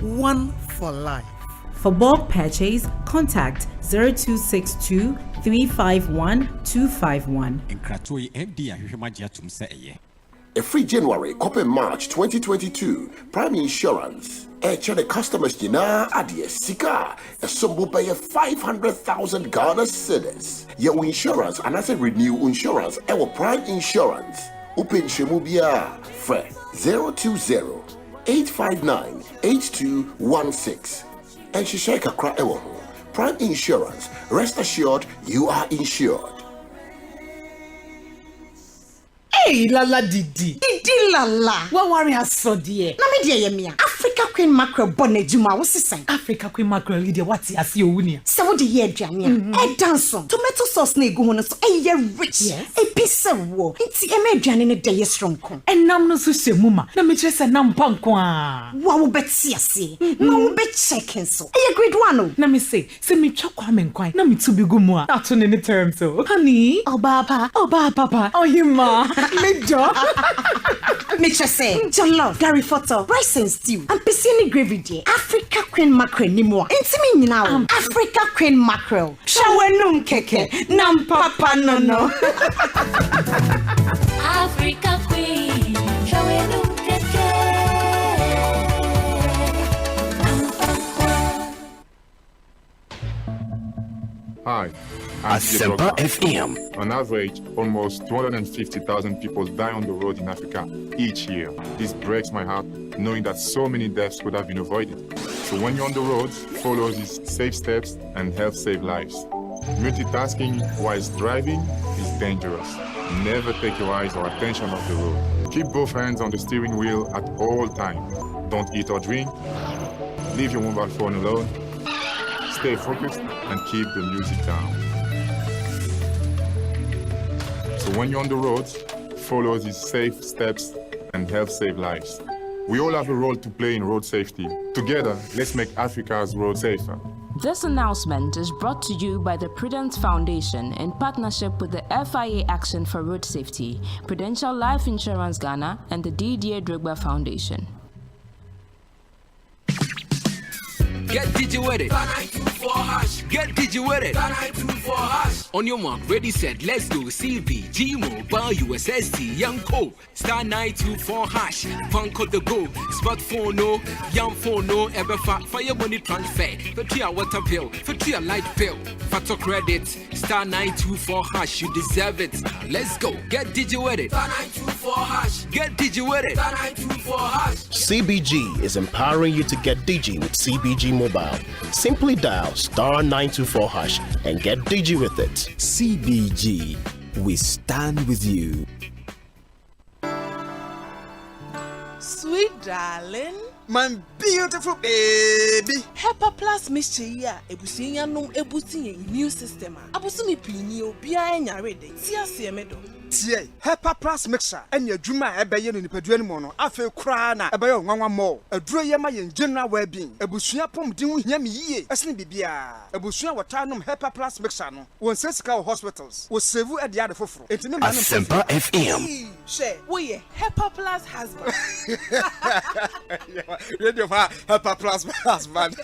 One for life. For bulk purchase, contact 0262 351 251. Every January, Copper March 2022, Prime Insurance. Each the customers jina adie sika. A sumbu pay 500,000 Ghana cedis. Your insurance and as a renew insurance. Our Prime Insurance. Open Shemubia. Fre 020-859-8216. And she shake a cry ewo. Prime Insurance. Rest assured you are insured. Hey, lala didi lala. What worry has so dear? Na me dear yemia. Africa Queen Mackerel bonejuma wosisan. Africa Queen Mackerel dear what ya see owunia. Se wo de ye aduane a. E danson. Tomato sauce na egu ho no so e ye rich. E pise wo. Nti e me aduane ne de ye stronko. Enam no so shemu ma. Na me kire se nam panko a. Wa wo beti ase. Na wo be checking so. E ye grade 1 o. Na me say se me twa kwa me nkwan. Na me tu bi gu mu a. Ato ne ne term so. Honey, oba papa. Oh you ma. Me jo. Me just say, jollof, Gary Photo, rice and stew, and piscine gravy dear. Africa Queen Mackerel ni mo. Intimi now. Africa Queen Mackerel. Shawenum keke, nam papa no. Africa Queen, shawenum keke. Hi, Asempa FM. On average, almost 250,000 people die on the road in Africa each year. This breaks my heart, knowing that so many deaths could have been avoided. So when you're on the road, follow these safe steps and help save lives. Multitasking whilst driving is dangerous. Never take your eyes or attention off the road. Keep both hands on the steering wheel at all times. Don't eat or drink. Leave your mobile phone alone. Stay focused and keep the music down. So when you're on the roads, follow these safe steps and help save lives. We all have a role to play in road safety. Together, let's make Africa's road safer. This announcement is brought to you by the Prudence Foundation in partnership with the FIA Action for Road Safety, Prudential Life Insurance Ghana, and the Didier Drogba Foundation. Get digi with it. Get digi with it. On your mark, ready, set, let's go. CBG Mobile USSD Young Co. Star 924 hash. Funk of the go. Smartphone no, young phone no. Ever fire money transfer. For 3 water bill. For 3 light bill. Factor credit. Star 924 hash. You deserve it. Let's go. Get digi with it. Star 924 hash. Get digi with it. Star 924 hash. CBG is empowering you to get digi with CBG Mobile. Simply dial star 924 hash and get digi with it. CBG, we stand with you. Sweet darling, my beautiful baby. Hepa Plus Mischia, Ebusianum Ebusi immune system. Abusumi Pinio, Bia and Yarede, Tia Siemedo. tie Hepa Plus mixer ene adwuma ebeye no nipadua no no afi kra na ebeye nwanwa mo aduro ye ma yen general well-being ebusua pomden hu hia me yie esene bibia ebusua watanum Hepa Plus mixer no won sesika hospitals wo save e de foforo entimi ma no Asempa FM. She we Hepa Plus husband. Radio Hepa Plus husband.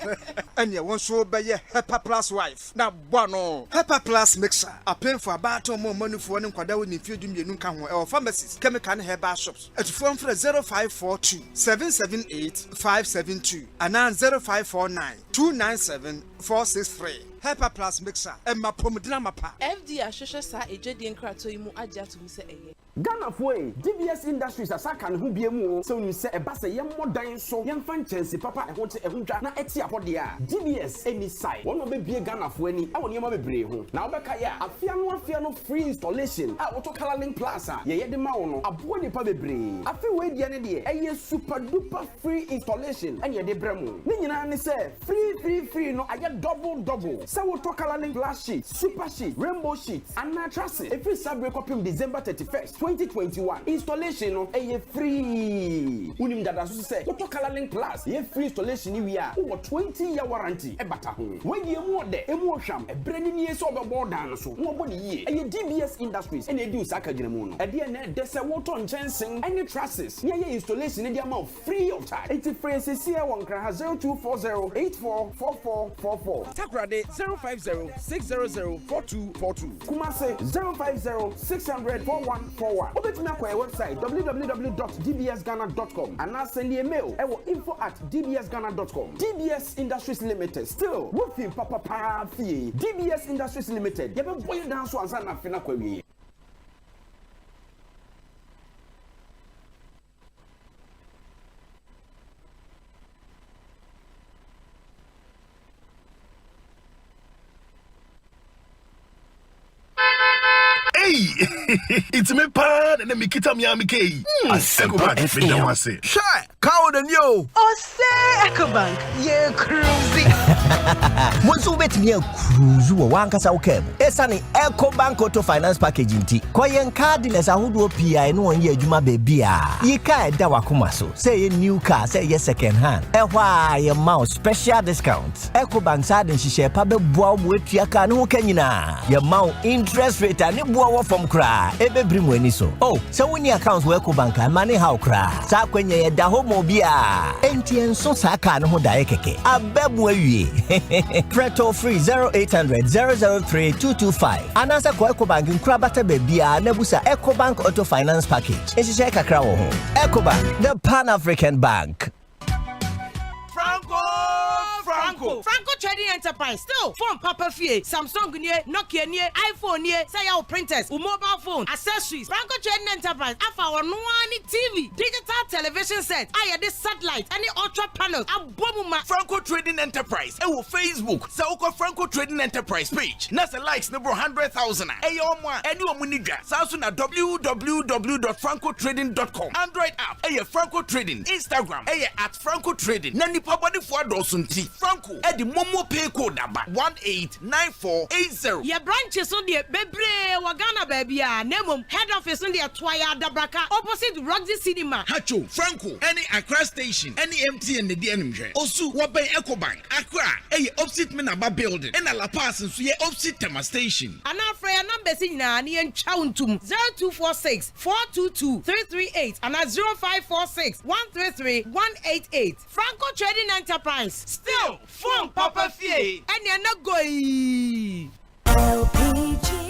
Ene won so beye Hepa Plus wife na bono Hepa Plus mixer apen for about more money for ne kwada we ne fiedum yenu ka ho e pharmacies chemical and herbal shops atufo mfra 0542 778 572 and 0549 297 463 Hepa Plus mixer e mapomdina mapa FD ahwehwe sa ejedi nkrato yi mu agya to mu se eye Ghana foi DBS Industries asaka ne ho biemu so nim se eba se yem modan so yem fan chance papa e ho te e ho dwa na eti apode a DBS any side wono be bie Ghana fo ani a woni ma bebre ho na obeka ya afia no free installation a woto Colourlink Plaza ye de ma wo no abo nipa bebre afi we dia ne de eye super duper free installation and ye de bremu ni nyina ne se free no aye double se woto Colourlink Glass sheet super sheet rainbow sheet and mattress if you sabre copy December 31st 2021 installation no eye free unim dada so say woto Colourlink Plus ye free installation ni wi a wo 20-year warranty e bata ho when ye mu de emu ohwam e brani ni so obebo dan so wo bo ni ye eye DBS Industries ene di usaka ginamu no e de na de se woto nchensen any trusses ye installation ni amount free of charge it's free CC won kra 0240844444 Takrade 050-600-4242 Kumase 050-600-4141 Obetuna kwa website www.dbsghana.com and now send a mail info@dbsghana.com. DBS Industries Limited still roofing papa fee. DBS Industries Limited yebe boy down so ansa na fina kwa wi. Hey, it's me pan and me kita mi amike. Asempa FM. Shy, cow than you. Oh say Ecobank ye cruising. Once you bet me a cruise you one kasa ukem. Esani Ecobank Auto Finance Package inti. Kwa yen car dealers ahudu PI no one ye juma baby a. Ye ka eda wakuma so. Say ye new car, say ye second hand. Ewa ye mouse special discount. Ecobank sa den shishe pa be bua wetu ya ka no kenyina. Ye mount interest rate ani bua from cry, ebe bring when so. Oh, so when your accounts work bank and money how cry. Sa kwenye ye da homo bia. NTN so sa ka no da ekeke. Abebu ewie. Preto free 0800 003 225. Anasa kwa Ecobank nkrabata bebia nebusa Ecobank Auto Finance Package. Eshishe kakra wo ho. Ecobank, the Pan-African Bank. Franco Trading Enterprise still phone Papa Fie Samsung nie Nokia nie iPhone nie say your printers mobile phone accessories Franco Trading Enterprise afa ono ani TV digital television set aye this satellite any ultra panels abomuma Franco Trading Enterprise e wo Facebook say wo Franco Trading Enterprise page na say likes no 100,000 e yo mo eni omu ni dwa so na www.francotrading.com Android app e Franco Trading Instagram e @Franco Trading na nipa body for adoso nti Franco e di momo pay code number 189480 your branches on the bebre wagana baby nemum head office on the Twaya Dabraka opposite Roxy Cinema Hacho Franco any Accra station any MTN the DNM osu wo ben Ecobank Accra e opposite Menaba building and La Paz so ye opposite Tema station and after your numbers in na ni enchauntum 0246 422 338 and 0546 133 188 Franco Trading Enterprise still phone Papa Fie and you're not going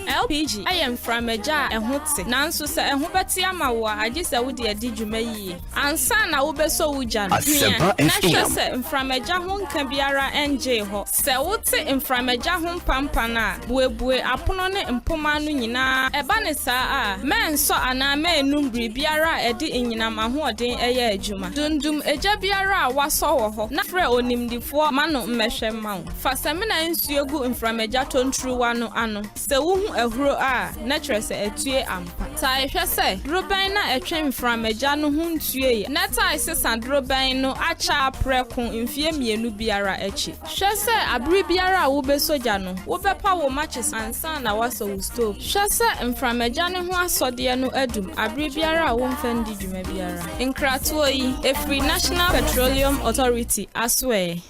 LPG I am from a jar and hotse nanso se eho beti ama wo agi se wo de adi dwuma yi ansa na wo be so wujan na hwe se from a jar ho nka biara enje ho se wo te from a jar ho pampa na buebue apono ne mpoma no nyina eba ne saa a men so ana men numbri biara edi nyina ma ho odin eye adwuma dundum eja biara waso wo ho na frɛ onimdifo mano mmehwe ma wo fa semina nsuegu from a jar tontru wano ano se wo ahuro a na kyerɛ sɛ atue ampa Sai hwɛ sɛ droban na ɛtwe mfram agya no ho ntue na tai sesa droban no acha preko mfie mienu biara akyi hwɛ sɛ abere biara a wobesoja no wobepa wo matches ansa na waso wo stove hwɛ sɛ mfram agya ne ho asɔde no adum abere biara a womfa ndi dwuma biara nkratoɔ yi efri National Petroleum Authority aswe.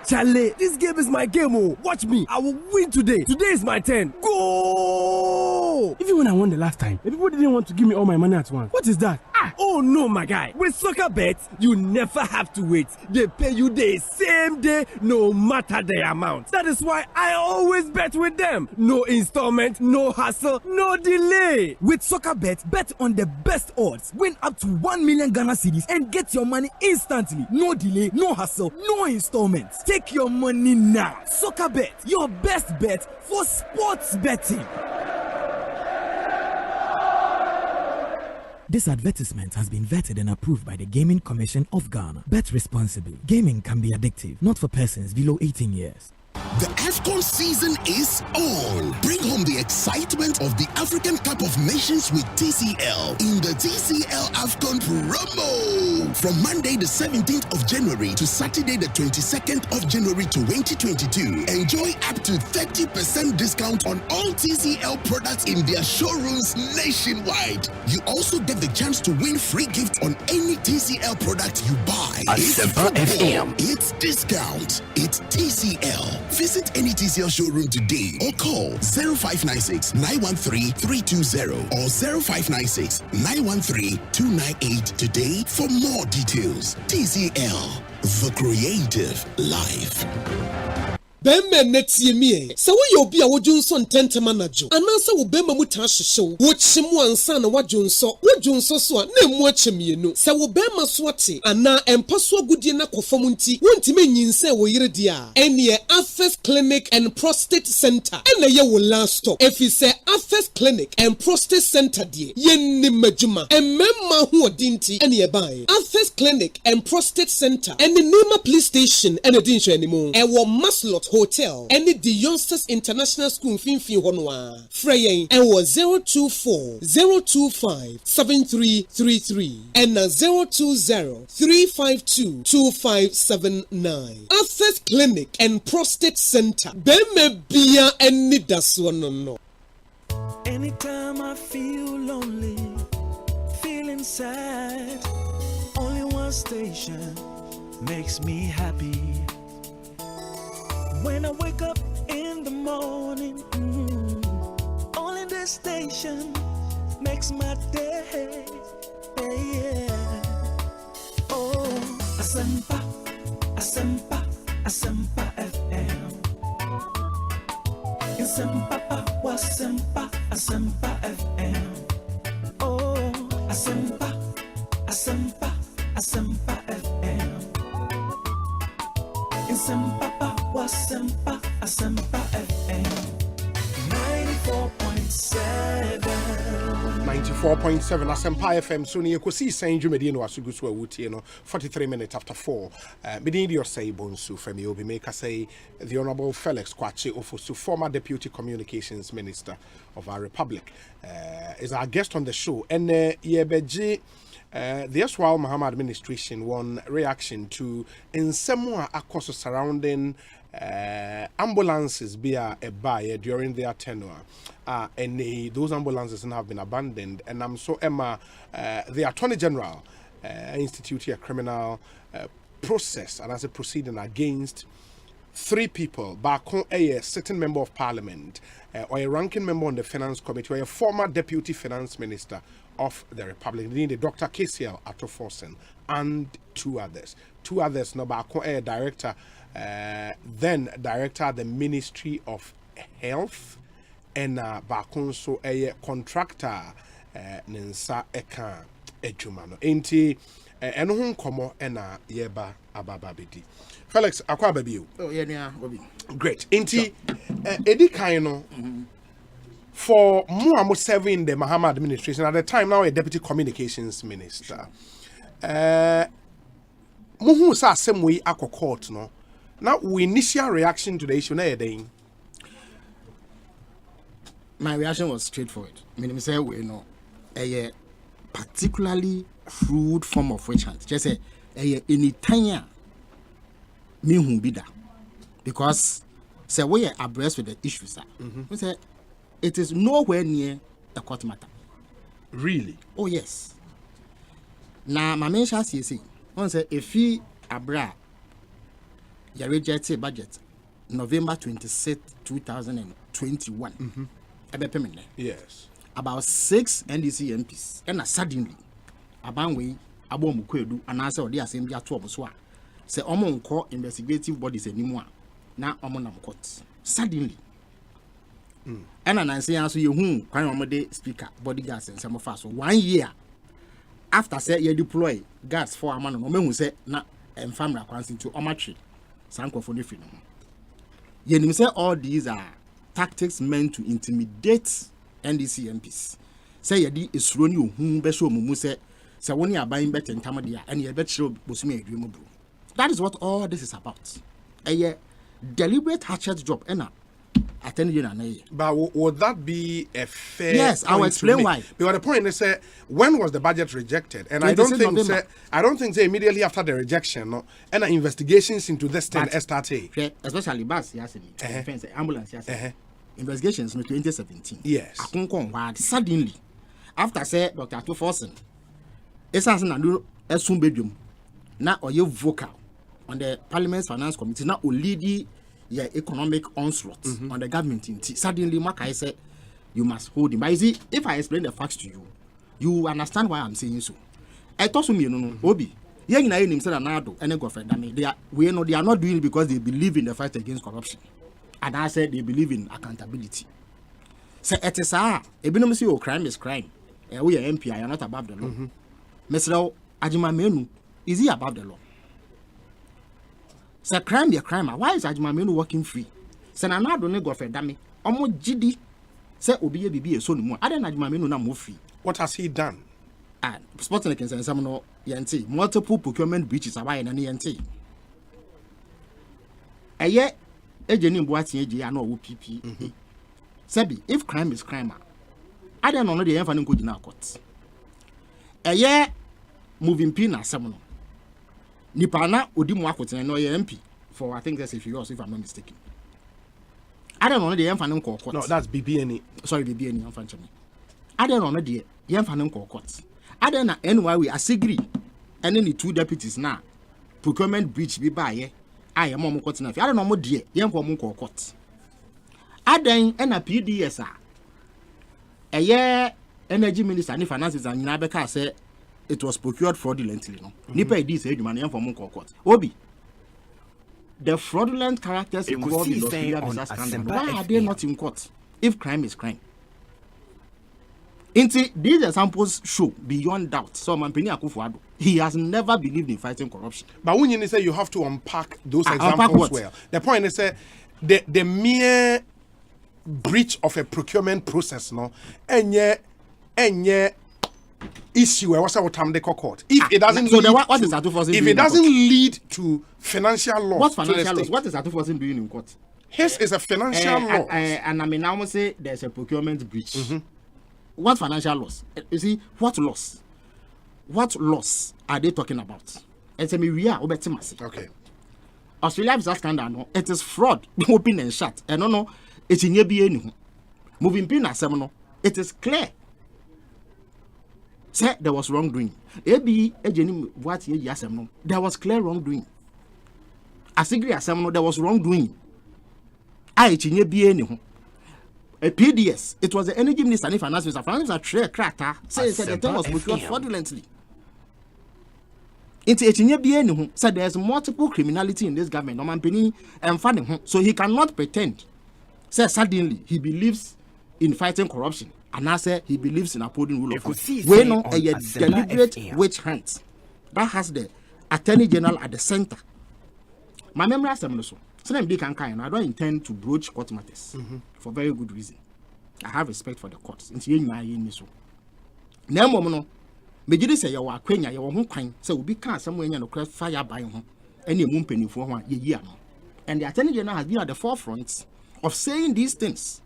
Charlie, this game is my game. Oh, watch me. I will win today. Today is my turn. Go! Even when I won the last time, the people didn't want to give me all my money at once. What is that? Oh no, my guy. With soccer bets, you never have to wait. They pay you the same day, no matter the amount. That is why I always bet with them. No installment, no hassle, no delay. With soccer bets, bet on the best odds. Win up to 1 million Ghana cedis and get your money instantly. No delay, no hassle, no installments. Take your money now. Soccer bet, your best bet for sports betting. This advertisement has been vetted and approved by the Gaming Commission of Ghana. Bet responsibly. Gaming can be addictive, not for persons below 18 years. The AFCON season is on. Bring home the excitement of the African Cup of Nations with TCL in the TCL AFCON promo. From Monday the 17th of January to Saturday the 22nd of January 2022, enjoy up to 30% discount on all TCL products in their showrooms nationwide. You also get the chance to win free gifts on any TCL product you buy. Asempa FM. It's discount. It's TCL. Visit any TCL showroom today or call 0596 913 320 or 0596 913 298 today for more details. TCL, the creative life. Bema netie mie se wo ye obi a wodwunso ntentema najo anansa wo bema muta hyehyew wo kyemu ansa na wodwunso so a na emu akyemienu se wo bema so ate ana empa so agudie na kofam nti wontime nyinse wo yire dia ene Access Clinic and Prostate Center ene ye wo last stop efi se Access Clinic and Prostate Center die yenni majuma ememma ho odinti ene ye ban Access Clinic and Prostate Center ene Nima Police Station ene din hwe animu e wo Maslot Hotel any the Youngsters International School Finfi Honwa Freyen and was 024-025-7333 and 020-352-2579. Access Clinic and Prostate Center. Beme Bia and Nidaswano. Anytime I feel lonely, feeling sad, only one station makes me happy. When I wake up in the morning, only this station makes my day. Yeah. Oh, Asempa, Asempa, Asempa FM. Asempa, Asempa, Asempa FM. Oh, Asempa, Asempa, Asempa FM. Asempa. Asempa, Asempa FM 94.7 94.7 Asempa FM so ne Ekosiisen dwumadi no asugusu awutie no 43 minutes after 4 medin your say bonsu from you be make say the Honorable Felix Kwache Ofosu, former Deputy Communications Minister of our Republic, is our guest on the show and yebeji the Eswal Mahama administration one reaction to in somewhere across surrounding ambulances be a buyer during their tenure, and those ambulances have been abandoned. And I'm so Emma, the Attorney General institute a criminal process and as a proceeding against 3 people, back on a certain member of Parliament or a ranking member on the Finance Committee or a former Deputy Finance Minister of the Republic, the Dr. KCL Atoforsen, and 2 others. 2 others, no, back on a director. Then director at the Ministry of Health and bakonso a contractor Nensa Eka Ejumano. Enti eno ho nkomo na yeba ababa bedi. Felix akwa baby. Oh yeah, Bobby. Great. Enti edi kan no for more serving the Mahama administration at the time now a Deputy Communications Minister. Muhu sa asem akọ court no. Now, we initial reaction to the issue na yedin. my reaction was straightforward. I mean, say we know a particularly crude form of witch hunt. Just say any time me who be that because say we are abreast with the issues. We say it is nowhere near a court matter. Really? Oh yes. Now my main shall say, one say if he abra, you reject budget November 26, 2021. Yes. About 6 NDC MPs, and suddenly, about way, about Mukwedu, and answer the assembly at 12 swa. Say, Omon call investigative bodies anymore. Now, Omonam court. Suddenly. And an answer answer you whom kind speaker, bodyguards, and some of us. 1 year after say you deploy guards for a man, who say, na and family accounts into Omatri, Sanko for the film. You say all these are tactics meant to intimidate NDC MPs. Say yadi is running whom besho mumu say when you are buying better in Tamadia and you bet show Bosumi dream. That is what all this is about. A deliberate hatchet job and attending. But would that be a fair? Yes, I will explain why. Because the point is, when was the budget rejected? And I don't think immediately after the rejection, no, and investigations into this thing started. Especially bus, yes, ambulance, yes. Investigations in 2017. Yes. Suddenly, after say Dr. Atuforsen, Esansen and Esum Bedroom, now or you vocal on the Parliament's Finance Committee, now lead economic onslaught on the government. Suddenly, Makai said, you must hold him. But you see, if I explain the facts to you, you understand why I'm saying so. I told you, no, Obi. Young Nain himself and Nado and a girlfriend. They are not doing it because they believe in the fight against corruption. And I said they believe in accountability. So it is a crime is crime. We are MP, I are not above the law. Mr. Ajima Menu, is he above the law? So crime be a crime. Why is Ajima Menu working free? So now don't go for dummy. Omo GD. Say Obi a so more. I don't Ajima Menu na move free. What has he done? Sporting can say some no YNT. Multiple procurement breaches are why in an YNT. A year. Ejeni Mbuati eji ya no PP. Sebi, if crime is crime, I don't know the enfani go na court. Eye moving pin na semono. Nipa na odi mu akotene no ye MP for I think that's if you if I'm not mistaken. I don't know the enfani go court. No, that's BBNE. Sorry, BBNE unfortunately. I don't know the enfani go court. I don't know anyway we agree. And then the two deputies now procurement breach be by I am on court. I don't know more dear, young woman court. I then and a PDS. A year energy minister and finances and Nabeka said it was procured fraudulently. Nipa this said man young from court. Obi. The fraudulent characters involved in the scandal. Why are they not in court? If crime is crime. These examples show beyond doubt. So Mampini Akufo-Addo, he has never believed in fighting corruption. But when you say you have to unpack those examples well, the point is the mere breach of a procurement process, no, and issue where what's our time they court. If it doesn't lead to financial loss. What financial loss? What is Atuforsen doing in court? His is a financial loss. And I mean, I would say there's a procurement breach. What financial loss? You see, what loss? What loss are they talking about? It's a we okay. Australia is a scandal. No, it is fraud. Open and shut. And no, it's in your moving pin as no. It is clear. Say there was wrongdoing. There was clear wrongdoing. As agree as there was wrongdoing. A PDS, it was the energy minister and finance minister. Finance minister cracker said the term was procured fraudulently. Said there's multiple criminality in this government. And funding, so he cannot pretend. Say suddenly he believes in fighting corruption, and I say he believes in upholding rule of law. We know a deliberate witch hunt that has the Attorney General at the center. My memory is so. I don't intend to broach court matters for very good reason. I have respect for the courts. Now, Major say you are queen, you won't kind, so we can't somewhere in the fire by home. Any moon penny for 1 year. And the Attorney General has been at the forefront of saying these things.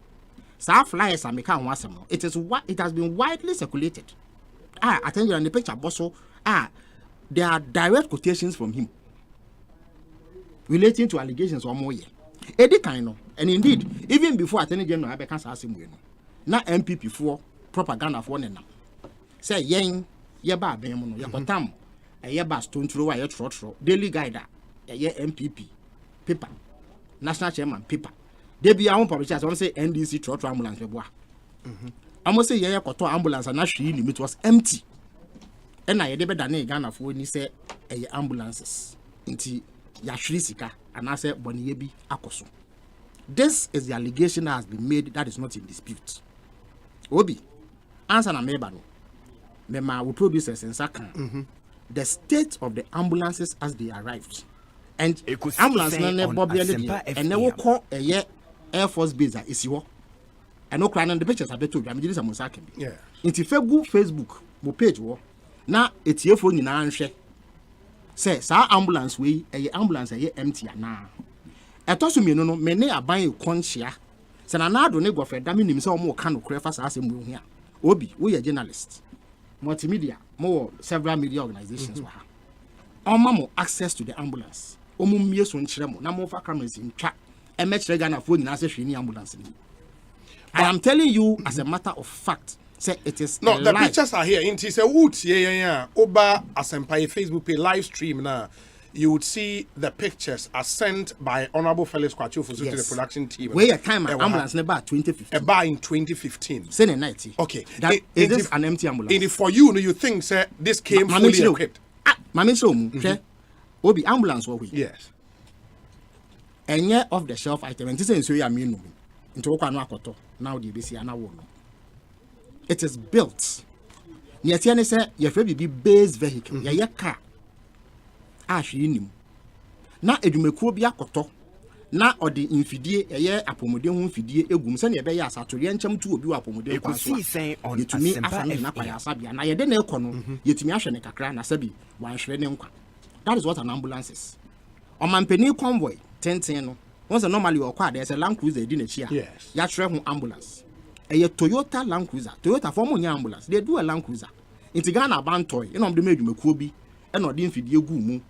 Sa flyers are making one some. It has been widely circulated. I think you're on the picture, Bosso. There are direct quotations from him relating to allegations or more. Eddie kind, and indeed, even before Attorney General Abeka Asempa, na MPP for propaganda for them. Say yen yeba bemono yakotam yeba stone throw a trotro daily guide MPP paper national chairman paper they be our publishers want say NDC trotro ambulance beboa almost say ye koto ambulance na hwi limit was empty and na ye de beda na Ghana for ni say ambulances nti ya hwi sika and I say boniye bi akoso. This is the allegation that has been made that is not in dispute. Obi answer na meba no mema we producers in Sakan the state of the ambulances as they arrived and ambulance na Bobby and they will call a year Air Force base at Isiwo and no crying the pictures I bet you I'm just a Musakin. Yeah. Into Facebook mo page wo na etie phone ni na nhwe say sa ambulance we a ambulance a empty na etoso no me ne aban konchia se na na do ne gofre da me nim se o mo ka no krefa sa asem hu a obi we journalist multimedia more several media organizations wa mo access to the ambulance omu mie so nkyere mo na mo fa cameras ntwa e me kire Ghana fo nyina se hwe ni ambulance ni. I am telling you as a matter of fact say it is no the pictures are here it is a wood yeah Oba Asempa Facebook page live stream now. You would see the pictures are sent by Honorable Felix Kwachofu to the production team. Where time ambulance never 2015. About in 2015. Send 90. Okay. Is this an empty ambulance? And for you think say this came fully equipped. Mami show okay. Obi ambulance what we? Yes. And yeah off the shelf item and this is so you mean into okwa akoto now the basi ana wo no. It is built. Near tiane say your be base vehicle. Yeah car. Nim na edumekuo bi akoto na odi infidie eye apomode hu infidie egum se na ebe ya asatori ncham tu obi apomode kwa so yetumi afa na kwa ya sabia na yede na ekono yetumi ahwe ne kakra na sabi wanhwere ne nkwa. That is what an ambulance is. Omampeni convoy 10 no once normally okwa there is a Land Cruiser di na chi a ya hwere hu ambulance eye Toyota Land Cruiser Toyota for mo nya ambulance they do a Land Cruiser intigana abantoy enom de medumekuo bi e no de infidie gu mu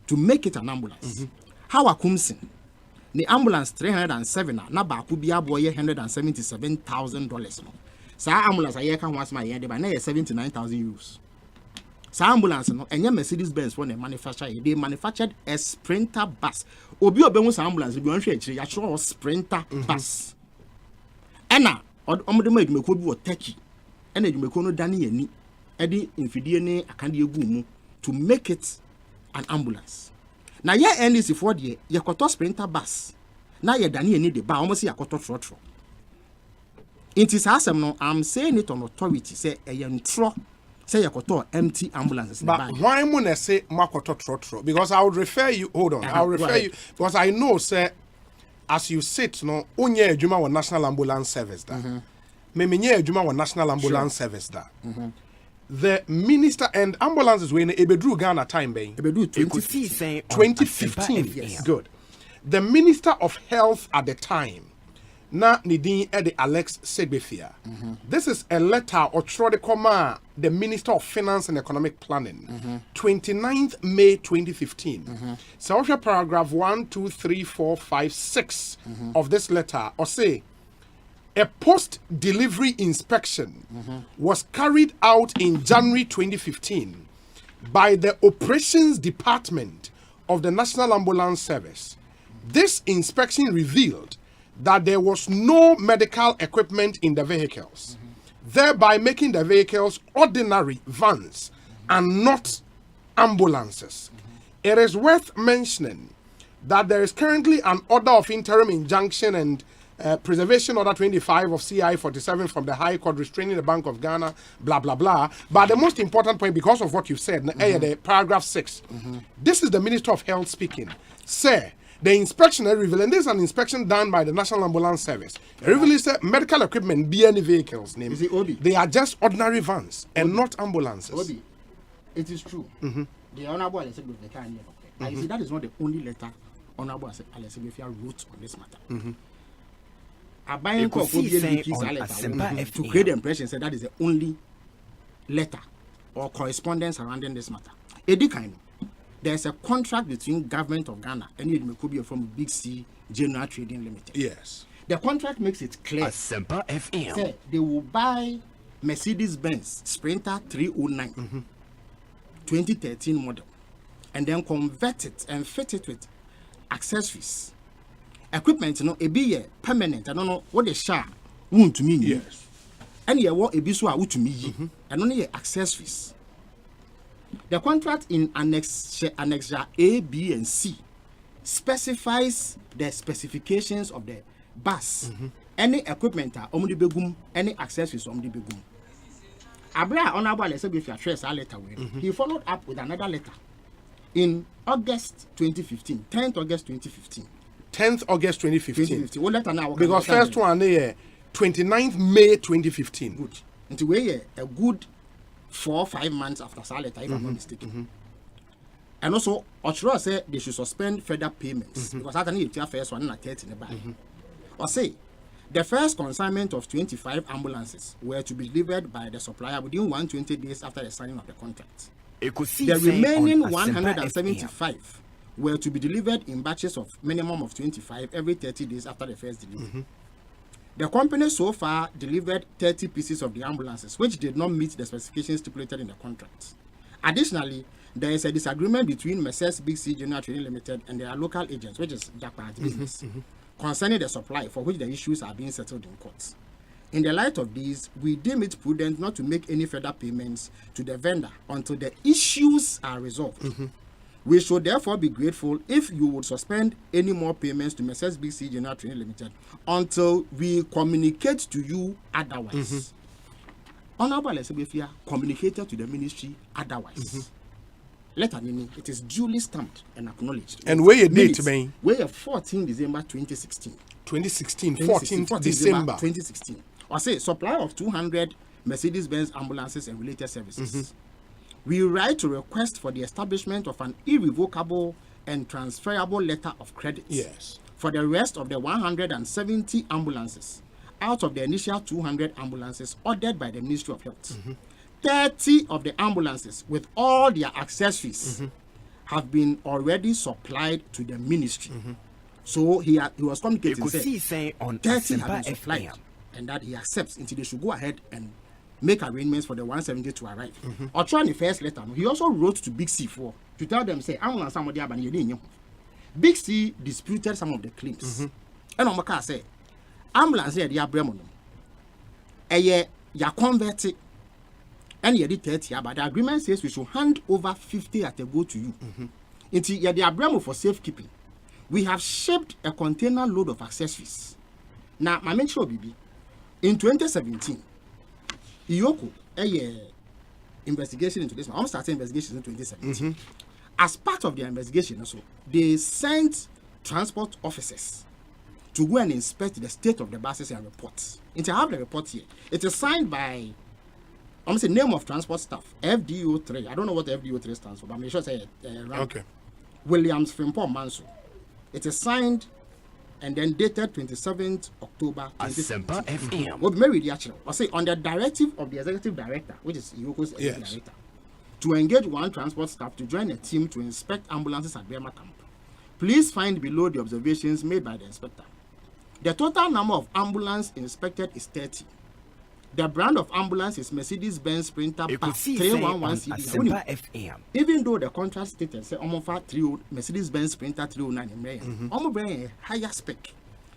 to make it an ambulance. How akumsin the ambulance 307 na ba ku bia boye $177,000 no. Sa ambulance aye kan was my yen de ba na 79,000 euros. Sa ambulance no enye Mercedes Benz for the manufacturer they manufactured a Sprinter bus. Obi obenwu sa ambulance bi onhwe akire ya chiro Sprinter bus. Ena omde ma edumeko bi wo Turkey. Ena edumeko no dane yani e di infidie ne akande egu mu to make it an ambulance. Now ye NDC for the yakoto Sprinter bus. Now ye dani any the ba almost yakoto trotro. It is asem no I'm saying it on authority say a yentro say yakoto empty ambulances. But why mun I say makoto trotro? Because I would refer you I'll refer you because I know say as you sit no unye ejuma wa National Ambulance Service da. Me menye ejuma wa National Ambulance Service da. The minister and ambulances were in Ebedru Ghana time being 2015. Yes. Good. The minister of health at the time, na Nidin Ede Alex Segbefia. This is a letter or Trodekoma, the minister of finance and economic planning, 29th May 2015. So paragraph 1, 2, 3, 4, 5, 6 of this letter, or say, a post-delivery inspection was carried out in January 2015 by the Operations Department of the National Ambulance Service. This inspection revealed that there was no medical equipment in the vehicles, thereby making the vehicles ordinary vans and not ambulances. It is worth mentioning that there is currently an order of interim injunction and preservation order 25 of CI 47 from the High Court restraining the Bank of Ghana, blah, blah, blah. But the most important point, because of what you've said, the paragraph 6, this is the Minister of Health speaking. Sir, the inspection revealed, and this is an inspection done by the National Ambulance Service. It reveals that medical equipment, be any vehicles, name, they are just ordinary vans and not ambulances. Obi, it is true. The Honorable Alex Segbefia, you see, that is not the only letter Honorable Alex Segbefia wrote on this matter. are buying to create the impression that is the only letter or correspondence surrounding this matter. There's a contract between government of Ghana and it could be from Big C General Trading Limited. Yes. The contract makes it clear. Asempa FM. Say they will buy Mercedes-Benz Sprinter 309 2013 model and then convert it and fit it with accessories. Equipment, it be permanent. I don't know what the share won't to mean. Yes. And you want a biso out to me and only accessories. The contract in Annex A, B, and C specifies the specifications of the bus, any equipment, any accessories on the begum. Abra honorable if you trace our letter he followed up with another letter in August 2015, 10th August 2015. 10th August 2015. What letter now? Because first one 29th May 2015. Good. Until we a good 4 or 5 months after Saleta, if I'm not mistaken. And also, Ochro said they should suspend further payments because I can need to first one at 30 in the bank. Or say, the first consignment of 25 ambulances were to be delivered by the supplier within 120 days after the signing of the contract. The remaining 175 were to be delivered in batches of minimum of 25 every 30 days after the first delivery. The company so far delivered 30 pieces of the ambulances, which did not meet the specifications stipulated in the contract. Additionally, there is a disagreement between Mercedes Big C General Trading Limited and their local agents, which is Japan's business, concerning the supply for which the issues are being settled in courts. In the light of these, we deem it prudent not to make any further payments to the vendor until the issues are resolved. We should therefore be grateful if you would suspend any more payments to Mercedes Big C General Trading Limited until we communicate to you otherwise. Honorable Lesebefia communicated to the ministry otherwise. Letter Nini, it is duly stamped and acknowledged. And where you date, man? Where 14 December 2016. 2016, 14 December 2016. Or say supply of 200 Mercedes-Benz ambulances and related services. We write to request for the establishment of an irrevocable and transferable letter of credit for the rest of the 170 ambulances out of the initial 200 ambulances ordered by the Ministry of Health. 30 of the ambulances with all their accessories have been already supplied to the ministry. So he was communicating saying 30 have been supplied and that he accepts until they should go ahead and make arrangements for the 170 to arrive. Or try the first letter. He also wrote to Big C to tell them, say, I'm somebody abandoned. Big C disputed some of the claims. And Omaka said, ambulance here, they are Bremen. A year, you are converted, and you did 30, but the agreement says we should hand over 50 at a go to you. Until you are Bremen for safekeeping. We have shipped a container load of accessories. Now, my mention will be in 2017. Iyoko, investigation into this. I'm starting investigation in 2017. As part of their investigation, also, they sent transport officers to go and inspect the state of the buses and reports. And I have the report here. It is signed by, I'm saying name of transport staff, FDO3. I don't know what FDO3 stands for, but I'm sure it's Williams Frimpong Manso. It is signed and then dated 27th October 2017. What Mary Diachel was say on the directive of the executive director, which is Iyoko's executive director, to engage one transport staff to join a team to inspect ambulances at Burma Camp. Please find below the observations made by the inspector. The total number of ambulance inspected is 30. The brand of ambulance is Mercedes-Benz Sprinter 311 CD. Even though the contract stated say Mercedes-Benz Sprinter 309 bring a higher spec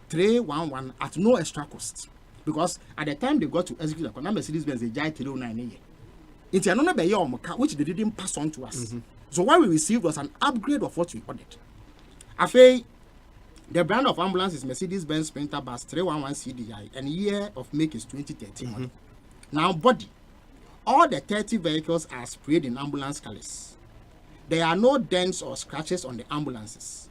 311 at no extra cost, because at the time they got to execute the contract, Mercedes-Benz they jai 309 it's another year which they didn't pass on to us. So what we received was an upgrade of what we ordered. After the brand of ambulance is Mercedes-Benz Sprinter Bus 311 CDI and year of make is 2013. Now body, all the 30 vehicles are sprayed in ambulance colors. There are no dents or scratches on the ambulances.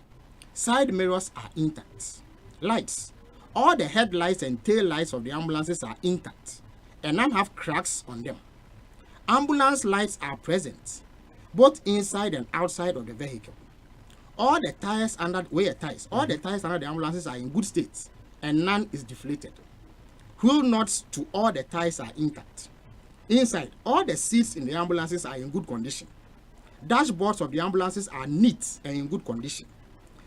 Side mirrors are intact. Lights, all the headlights and tail lights of the ambulances are intact and none have cracks on them. Ambulance lights are present, both inside and outside of the vehicle. All the tires under the ambulances are in good state and none is deflated. Wheel nuts to all the ties are intact. Inside, all the seats in the ambulances are in good condition. Dashboards of the ambulances are neat and in good condition.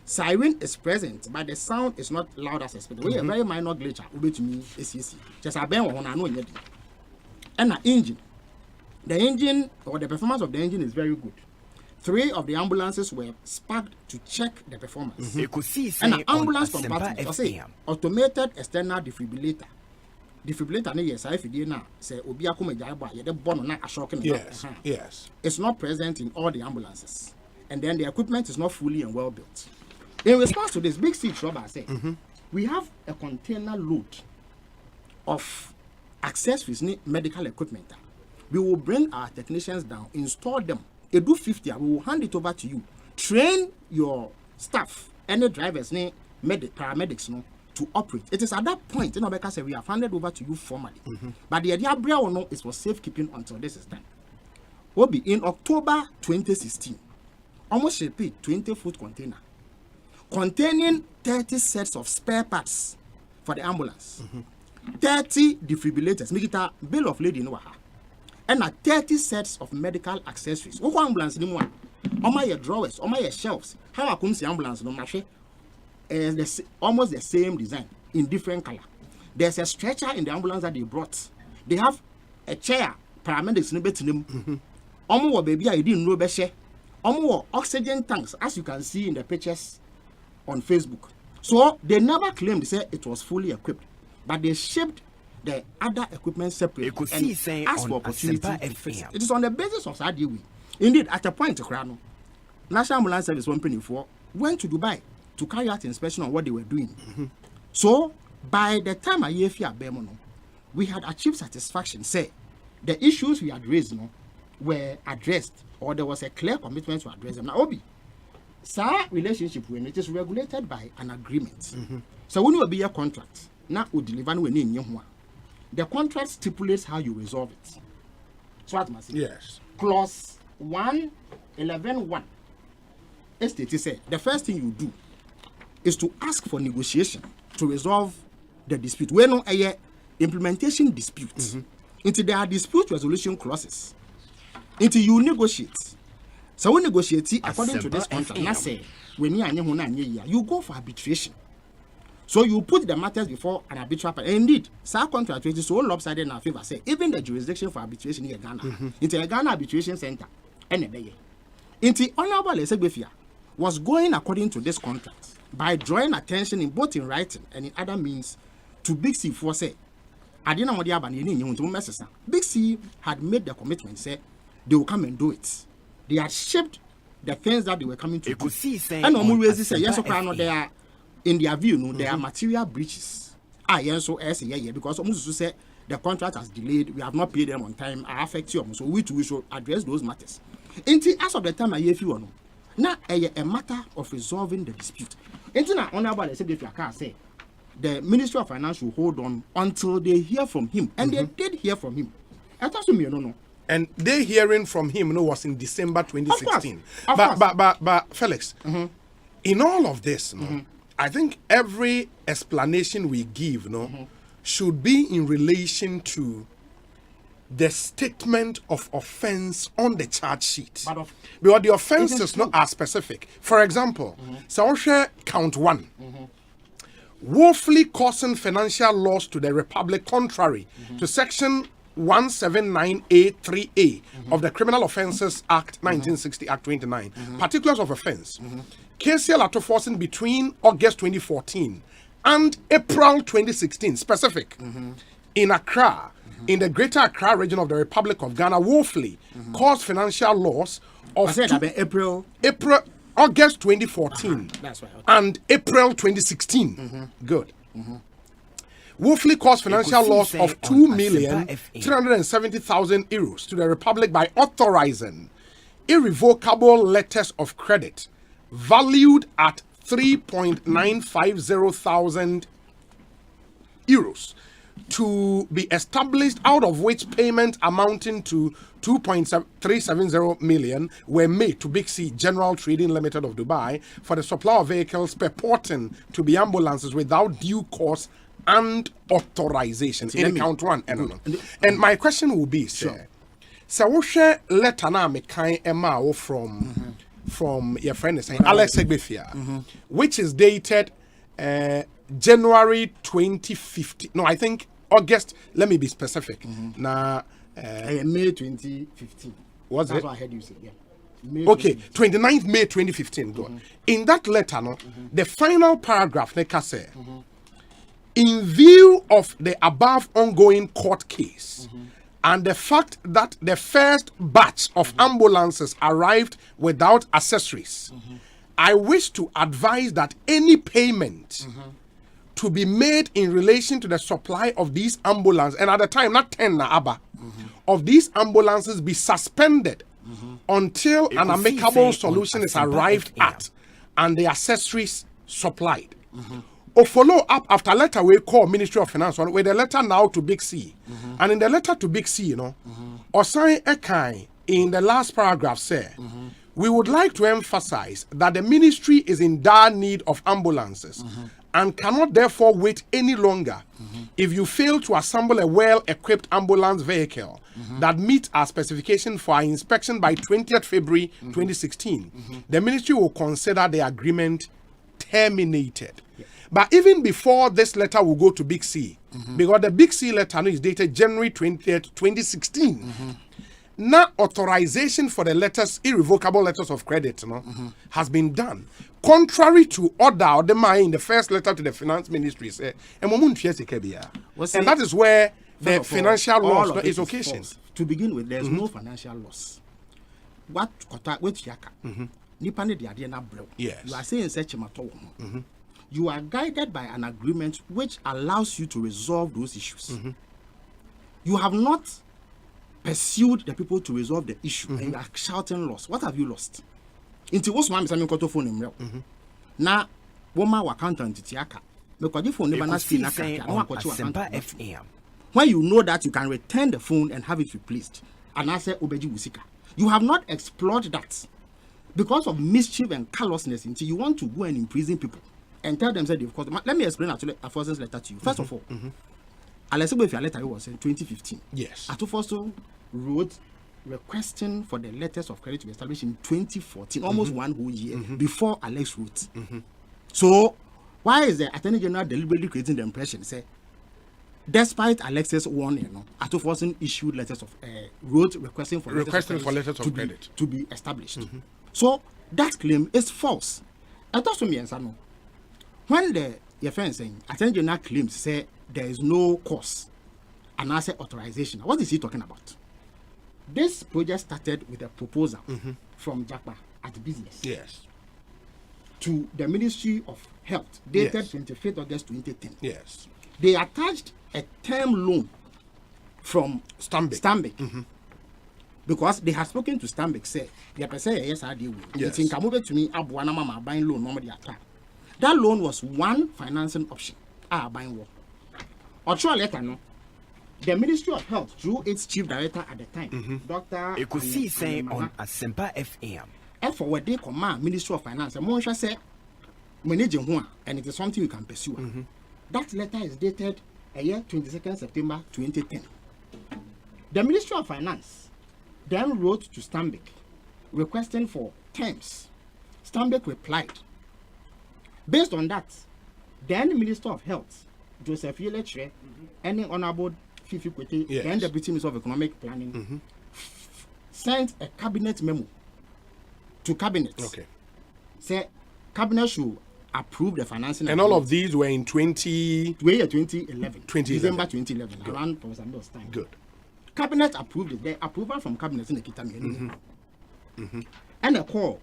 Siren is present, but the sound is not loud as expected. We have very minor glitch. Just a bang on no yet. And the engine. The engine or the performance of the engine is very good. 3 of the ambulances were sparked to check the performance. And the ambulance compartment, automated external defibrillator. Defibrillator yes, I feel now say obi akoma jaiba ye de bono na ashoke. Yes. It's not present in all the ambulances. And then the equipment is not fully and well built. In response to this, Big C Robert said, we have a container load of accessories, medical equipment. We will bring our technicians down, install them. They do 50, we will hand it over to you. Train your staff, any drivers, paramedics, to operate. It is at that point, because we have handed over to you formally. But the idea is for safekeeping until this is done. Will be in October 2016. Almost repeat 20-foot container containing 30 sets of spare parts for the ambulance, 30 defibrillators, make it a bill of lading, and 30 sets of medical accessories. What ambulance ni one? On my drawers, on my shelves. How I come see ambulance no matter? Almost the same design in different color. There's a stretcher in the ambulance that they brought. They have a chair. Paramedics no better them. Omo baby, I didn't know better. Omo oxygen tanks, as you can see in the pictures on Facebook. So they never claimed, they said it was fully equipped, but they shipped the other equipment separately and asked for opportunity to fix it. It is on the basis of that way. Indeed, at a point, National Ambulance Service 124 went to Dubai to carry out inspection on what they were doing. So by the time I hear we had achieved satisfaction. Say the issues we had raised were addressed, or there was a clear commitment to address them. Now, Obi, sir, relationship when it is regulated by an agreement. So when you be a contract, now we deliver when you the contract stipulates how you resolve it. So what must yes. Clause 111(1). Estate say the first thing you do is to ask for negotiation to resolve the dispute. We know a implementation dispute. Into there are dispute resolution clauses. Into you negotiate. So we negotiate according to this contract. Now say when you go for arbitration. So you put the matters before an arbitral panel. Indeed, our contract is so lopsided in our favor. Say even the jurisdiction for arbitration in Ghana, into a Ghana arbitration center, and into Honorable Esegbefia was going according to this contract by drawing attention in both in writing and in other means to Big C for say, I didn't know what Big C had made the commitment, say they will come and do it. They had shipped the things that they were coming to do. And always say yes, they are. In their view, there are material breaches. Because almost say the contract has delayed, we have not paid them on time, I affect you. So we should address those matters. As of the time I hear you now a matter of resolving the dispute. Honorable say the Ministry of Finance will hold on until they hear from him. And they did hear from him. And they hearing from him was in December 2016. But Felix, in all of this, I think every explanation we give should be in relation to the statement of offense on the charge sheet. Because the offense is not as specific. For example, so count 1. Woefully causing financial loss to the Republic contrary to section 179A3A of the Criminal Offences Act 1960 Act 29. Particulars of offense. KCL auto forcing between August 2014 and April 2016, specific, in Accra, in the Greater Accra region of the Republic of Ghana, woefully caused financial loss of August 2014 That's right. Okay. and April 2016. Good. Woefully caused financial loss of 2,370,000 euros to the Republic by authorizing irrevocable letters of credit valued at 3,950,000 euros to be established, out of which payments amounting to 2.370 million were made to Big C General Trading Limited of Dubai for the supply of vehicles purporting to be ambulances without due course and authorization. In count one. And my question will be, sir, so what share letter na me kind MAO from your friend is saying Alex Egbefia, which is dated January 2015. No, I think August. Let me be specific. Now, May 2015. What's That's it? what I heard you say. Yeah. May Okay, 29th May 2015. Good. In that letter, no, the final paragraph, like I say, in view of the above ongoing court case and the fact that the first batch of ambulances arrived without accessories, I wish to advise that any payment to be made in relation to the supply of these ambulances, and at the time, not 10 na ABBA, of these ambulances be suspended until an amicable solution is arrived at and the accessories supplied. Or follow up after letter we call Ministry of Finance on with a letter now to Big C. And in the letter to Big C, you know, Osai Ekai in the last paragraph say, we would like to emphasize that the ministry is in dire need of ambulances and cannot therefore wait any longer. If you fail to assemble a well-equipped ambulance vehicle that meets our specification for our inspection by 20th February 2016, the ministry will consider the agreement terminated. But even before this letter will go to Big C, because the Big C letter is dated January 20th, 2016, now authorization for the letters, irrevocable letters of credit, has been done. Contrary to order or the mind in the first letter to the finance ministry, say, and that is where the financial loss is occasioned. To begin with, there's no financial loss. What yaka? Yes. You are saying such a matter. You are guided by an agreement which allows you to resolve those issues. You have not pursued the people to resolve the issue, and you are shouting loss. What have you lost? Into what's my phone in now, woman accountant tiaka. When you know that you can return the phone and have it replaced, and I say Obeji Wusika, you have not explored that because of mischief and callousness. Until you want to go and imprison people and tell them that they've caused. Let me explain actually a first letter to you. First of all, Alex Egbefia letter was in 2015. Yes. Atufoso wrote requesting for the letters of credit to be established in 2014, almost one whole year before Alex wrote. So why is the Attorney General deliberately creating the impression, say, despite Alex's warning, Atufoso issued letters of wrote requesting for letters of credit to be established. So that claim is false. I thought to me, and when the your friend saying Attorney General claims say there is no course and asset authorization, what is he talking about? This project started with a proposal from JAPA at business. Yes. To the Ministry of Health, dated Yes. 25th August 2010. Yes. They attached a term loan from Stanbic. Because they have spoken to Stanbic, say, yes, I deal with. Yes. It's in to me, Abuana Mama buying loan, normally attack. That loan was one financing option. Buying one. Or try letter, no. The Ministry of Health, through its chief director at the time, Dr. Ekosiisen On Asempa FM. And for what they command Ministry of Finance, and Monsha said, managing one, and it is something you can pursue. That letter is dated a year 22nd September 2010. The Ministry of Finance then wrote to Stanbic requesting for terms. Stanbic replied. Based on that, then Minister of Health, Joseph Yeletre, and Honorable Fifi Kwete, then Deputy Minister of Economic Planning, sent a cabinet memo to cabinet. Okay. Say cabinet should approve the financing. And all of these were in 2011. 2011. December 2011. Good. Around Professor Mills' time. Good. Cabinet approved it. The approval from cabinet in the Kitami. And a call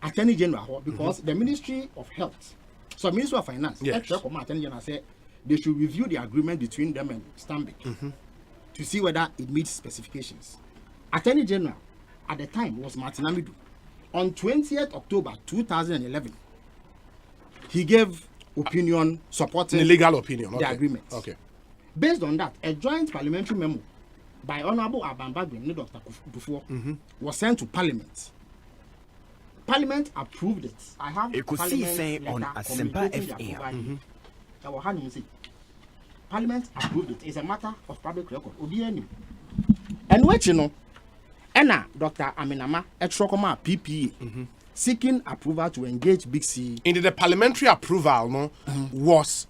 Attorney General because the Ministry of Health, so Ministry of Finance, Attorney General said they should review the agreement between them and Stanbic to see whether it meets specifications. Attorney General at the time was Martin Amidu. On 20th October 2011, he gave opinion supporting the legal opinion, the okay. agreement. Okay. Based on that, a joint parliamentary memo by Honorable Abambagbe and Dr. Kufuor was sent to Parliament. Parliament approved it. I have Ekosiisen On Asempa FM. Parliament approved it. It's a matter of public record. And what you know, Anna Dr. Aminama Etrokoma PPA seeking approval to engage Big C. In the parliamentary approval, was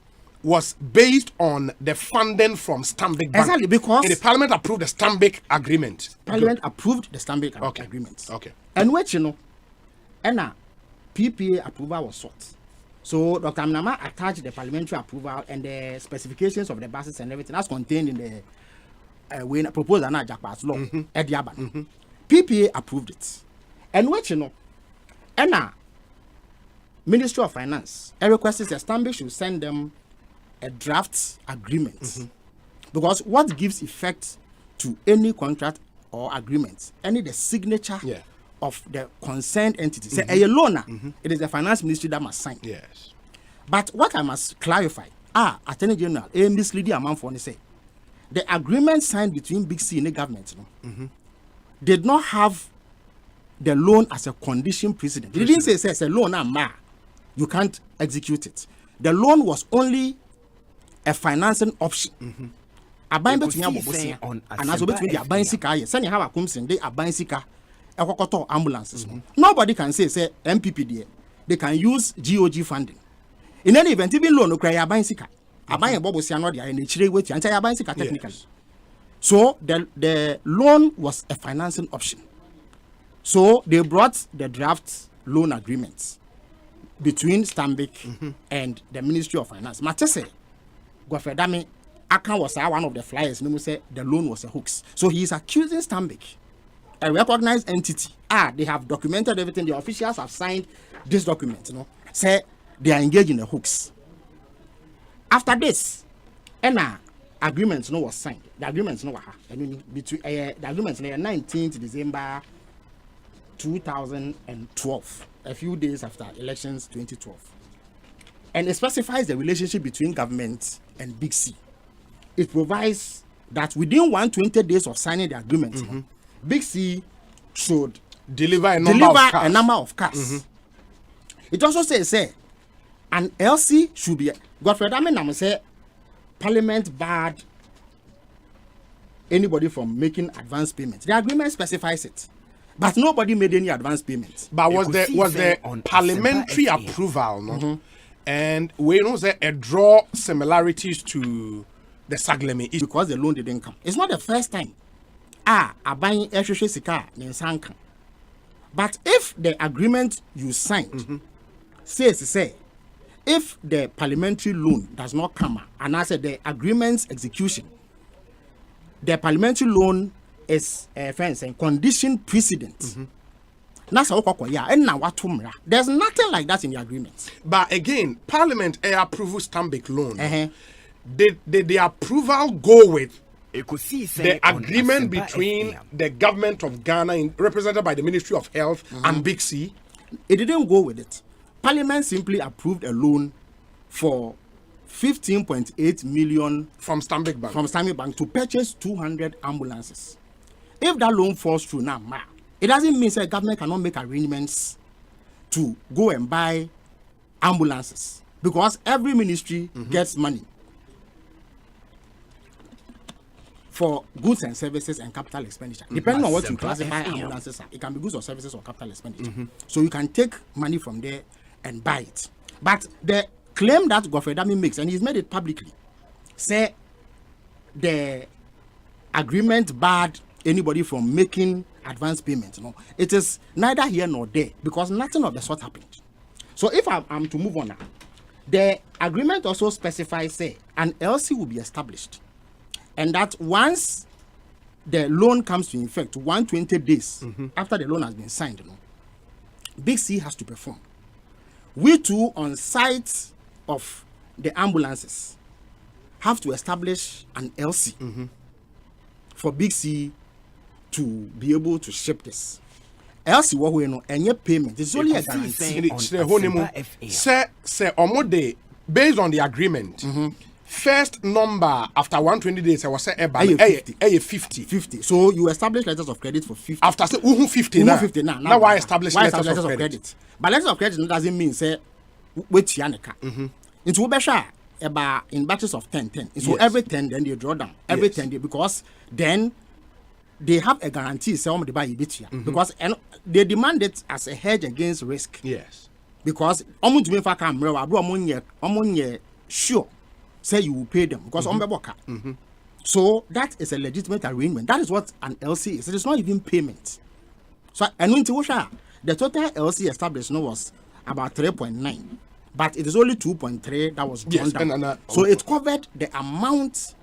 based on the funding from Stanbic Bank. Exactly, because the Parliament approved the Stanbic agreement. Parliament approved the Stanbic agreement. Okay. And what you know, Anna PPA approval was sought. So Dr. Aminama attached the parliamentary approval and the specifications of the buses and everything that's contained in the proposal now Jackpot's law at the Aban. PPA approved it. And what you know, Anna Ministry of Finance requested that Stanbic should send them a draft agreement because what gives effect to any contract or agreement, any the signature of the concerned entity. Say a loaner, it is the finance ministry that must sign. Yes. But what I must clarify, Attorney General, a misleading amount for say the agreement signed between Big C and the government did not have the loan as a condition precedent. It didn't say it's a loan you can't execute it. The loan was only a financing option. Aban between Abobosia and also between the Aban Sika, send you have a kumsin, they Aban Sika, a Kokoto ambulances. Nobody can say MPPD, they can use GOG funding. In any event, even loan, no cry Aban Sika. Aban Bobosia, no, they are in the Chile with Aban Sika technically. So the loan was a financing option. So they brought the draft loan agreements between Stanbic and the Ministry of Finance. Matese, Gwafedami, Akan was one of the flyers. No say the loan was a hoax. So he is accusing Stanbic, a recognized entity. They have documented everything. The officials have signed this document. Say they are engaged in a hoax. After this, agreement was signed. The agreement between the agreement 19th December 2012, a few days after elections 2012, and it specifies the relationship between government and Big C. It provides that within 120 days of signing the agreement, Big C should deliver a number of cars. It also says an LC should be Godfrey Damen say Parliament barred anybody from making advance payments. The agreement specifies it. But nobody made any advance payments. But was the parliamentary approval, and we know that a draw similarities to the Saglemi because the loan didn't come. It's not the first time. Buying Eshe Sika Nensanka. But if the agreement you signed says if the parliamentary loan does not come, and I said the agreement's execution, the parliamentary loan is fence and condition precedent. There's nothing like that in the agreement. But again, Parliament approval Stanbic loan. Did the approval go with the agreement between the government of Ghana, represented by the Ministry of Health, and Big C? It didn't go with it. Parliament simply approved a loan for 15.8 million from Stanbic Bank to purchase 200 ambulances. If that loan falls through now, it doesn't mean that the government cannot make arrangements to go and buy ambulances, because every ministry gets money for goods and services and capital expenditure. Depending on what you classify ambulances are, it can be goods or services or capital expenditure. So you can take money from there and buy it. But the claim that Godfrey Dami makes, and he's made it publicly, say the agreement barred anybody from making advance payments. It is neither here nor there, because nothing of the sort happened. So if I'm to move on now, the agreement also specifies an LC will be established, and that once the loan comes to effect, 120 days after the loan has been signed, Big C has to perform. We too, on site of the ambulances, have to establish an LC for Big C to be able to ship this. LC what we know, any payment is only a guarantee. Say omode based on the agreement, first number after 120 days, I was say 50. So you establish letters of credit for 50. After say 50 now. Now why establish letters of credit? But letters of credit doesn't mean say wait yaneka. Into Ubesha about in batches of 10. So every 10 then they draw down. Every 10 because then they have a guarantee say they buy it because they demand it as a hedge against risk. Yes. Because sure say you will pay them because so that is a legitimate arrangement. That is what an LC is. It is not even payment. So and when the total LC established was about 3.9, but it is only 2.3 that was drawn down. So it covered the amount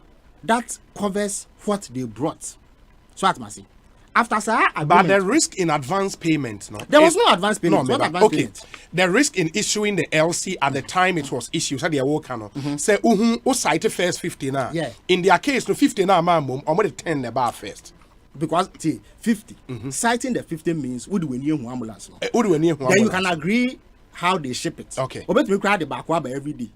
that covers what they brought. So at Masi. After sir, but the risk in advance payment, there was no advance payment. Payment? The risk in issuing the LC at the time it was issued, say the work say cite first 50 now. Yeah. In their case, no 50 now, mom, or 10 about first. Because 50 citing the 50 means would we near ambulance. Then you can agree how they ship it. Okay. But we cry the back every day.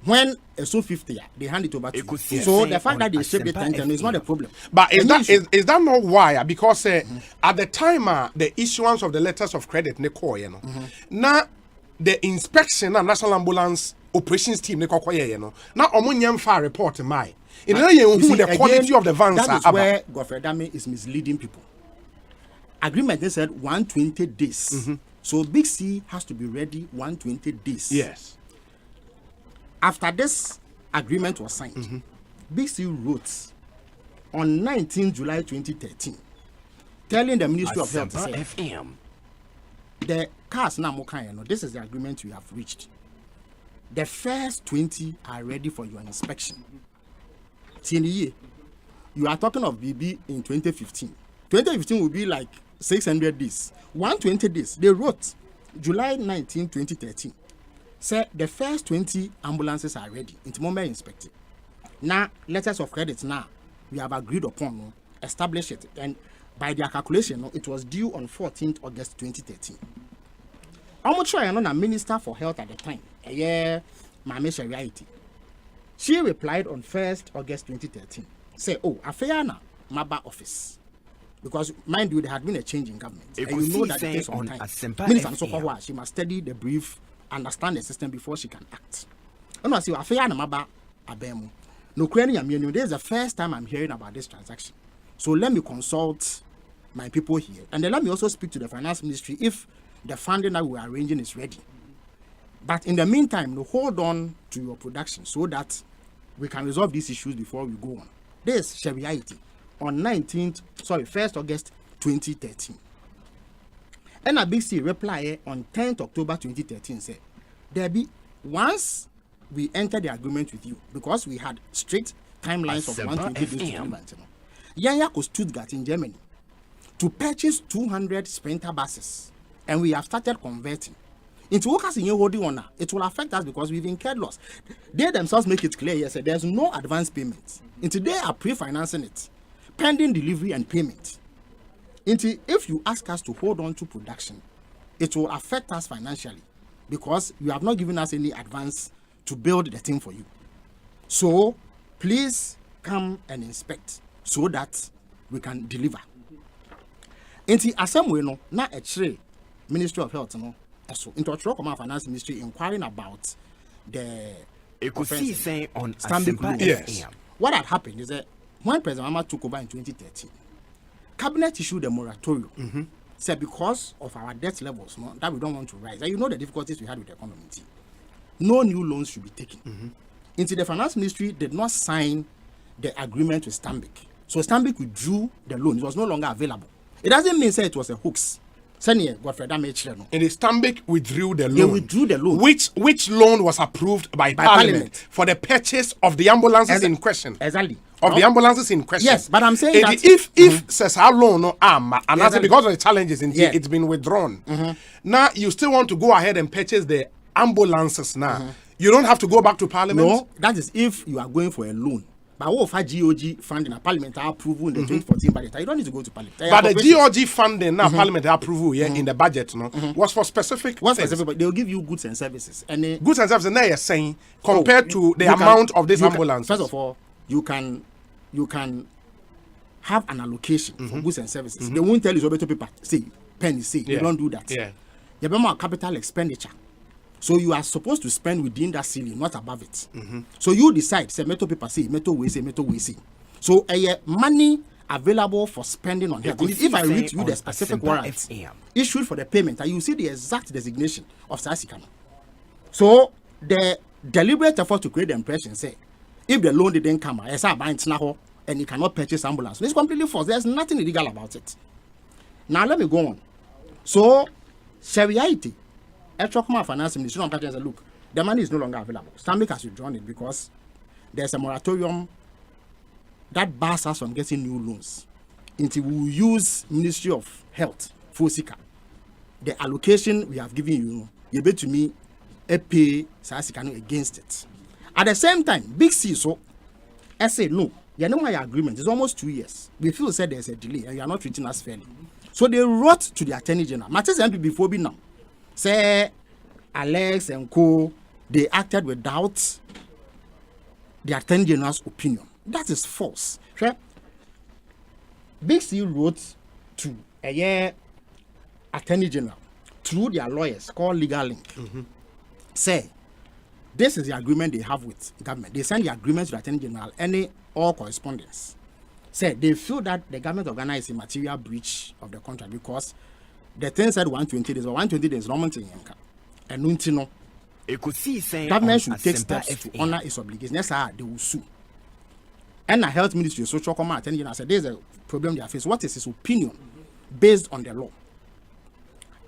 When a so 50, they hand it over to you. So the fact that they ship it 10 is not a problem. But is that not why? Because at the time the issuance of the letters of credit, now the inspection and National Ambulance Operations Team, now omunyam far report my. In the quality of the vans. That is where Godfrey Dame is misleading people. Agreement they said 120 days. So Big C has to be ready 120 days. Yes. After this agreement was signed, Big C wrote on 19 July 2013, telling the Ministry of Health to say, the cars now this is the agreement we have reached. The first 20 are ready for your inspection. You are talking of BB in 2015. 2015 will be like 600 days. 120 days. They wrote July 19, 2013. Say the first 20 ambulances are ready. It's moment inspected. Now, letters of credit now, we have agreed upon, establish it. And by their calculation, it was due on 14th August 2013. I'm sure I know the Minister for Health at the time. Mame Shariati. She replied on 1st August 2013. Say, Afeana, Maba office. Because, mind you, there had been a change in government. And you know that it takes some time. Minister Sokowa, she must study the brief, understand the system before she can act. And I say, Afeana Maba Abemu. No, this is the first time I'm hearing about this transaction. So let me consult my people here. And then let me also speak to the finance ministry if the funding that we are arranging is ready. But in the meantime, hold on to your production so that we can resolve these issues before we go on. This is Shariati on 1st August 2013. NBC reply on 10th October 2013 said, there be once we enter the agreement with you, because we had strict timelines of 120 days to deliver. Yanya to Stuttgart in Germany to purchase 200 Sprinter buses, and we have started converting. Into workers in your holding on, it will affect us because we've incurred loss. They themselves make it clear yes, there's no advance payment. Into they are pre-financing it, pending delivery and payment. Into if you ask us to hold on to production, it will affect us financially because you have not given us any advance to build the thing for you. So please come and inspect so that we can deliver. Into Asempa no na actually Ministry of Health no. So, into a finance ministry inquiring about the Ekosiisen On Asempa. Yes. What had happened is that when President Mahama took over in 2013, Cabinet issued a moratorium. Said because of our debt levels, that we don't want to rise. And you know the difficulties we had with the economy. No new loans should be taken. Into the finance ministry did not sign the agreement with Stanbic. So Stanbic withdrew the loan. It was no longer available. It doesn't mean say it was a hoax. And the Stanbic withdrew the loan. They withdrew the loan. Which loan was approved by Parliament for the purchase of the ambulances in question? Exactly. Of the ambulances in question. Yes, but I'm saying that if says how loan no and that's because of the challenges in here, it's been withdrawn. Now you still want to go ahead and purchase the ambulances now. You don't have to go back to Parliament. No, that is if you are going for a loan. But what for GOG funding and Parliament approval in the 2014 budget? You don't need to go to Parliament. But the GOG funding now Parliament approval in the budget was for specific. What's specific? But they'll give you goods and services. And goods and services. Now you're saying compared to the amount of this ambulance. First of all, you can have an allocation for goods and services. They won't tell you to paper. Say penny. Say they don't do that. Yeah. You have more capital expenditure. So you are supposed to spend within that ceiling, not above it. So you decide, say, metal paper, say, metal way, say, metal way, say. So money available for spending on health. If I read you the specific warrant issued for the payment, you see the exact designation of Sasikano. So the deliberate effort to create the impression, say, if the loan didn't come, I say buying Tnaho and you cannot purchase ambulance. It's completely false. There's nothing illegal about it. Now let me go on. So, Shariaiti. Etrokma Finance Ministry on pattern, look, the money is no longer available. Stanbic has withdrawn it because there's a moratorium that bars us from getting new loans. Until we use Ministry of Health for Sika. The allocation we have given you bet to me a pay Sasikano against it. At the same time, Big C so I say no, you know my agreement is almost 2 years. We feel said there's a delay and you are not treating us fairly. So they wrote to the Attorney General. Matters MP before be now. Say Alex and co, they acted without the Attorney General's opinion. That is false. Okay? Big C wrote to a Attorney General through their lawyers called Legal Link. Say, this is the agreement they have with government. They send the agreement to the Attorney General, all correspondence. Say, they feel that the government of Ghana is a material breach of the contract because the thing said 120 days, but 120 days normal thing. And no, government should take steps to honor its obligations. Yes, they will sue. And the health ministry, social command, Attorney General said there's a problem they are facing. What is his opinion based on the law?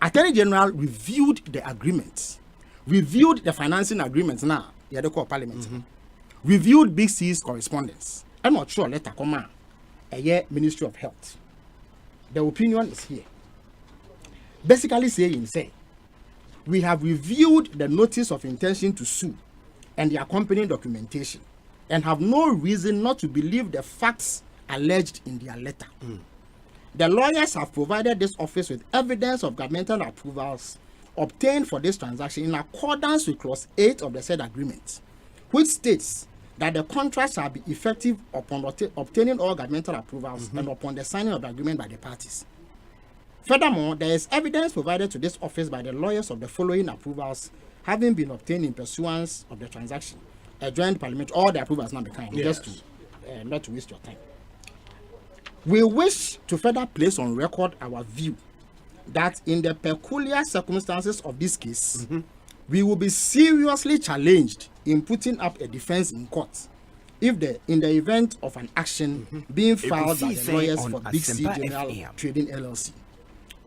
Attorney General reviewed the agreements, reviewed the financing agreements. Now, yeah, they call Parliament. Reviewed Big C's correspondence. I'm not sure. Letter come a Ministry of Health. The opinion is here. Basically saying, say, we have reviewed the notice of intention to sue and the accompanying documentation and have no reason not to believe the facts alleged in their letter. The lawyers have provided this office with evidence of governmental approvals obtained for this transaction in accordance with clause 8 of the said agreement, which states that the contract shall be effective upon obtaining all governmental approvals and upon the signing of the agreement by the parties. Furthermore, there is evidence provided to this office by the lawyers of the following approvals having been obtained in pursuance of the transaction. A joint parliament, all the approvals now become, just to not to waste your time. We wish to further place on record our view that in the peculiar circumstances of this case, we will be seriously challenged in putting up a defense in court if in the event of an action being filed by the lawyers for Big C General Trading LLC.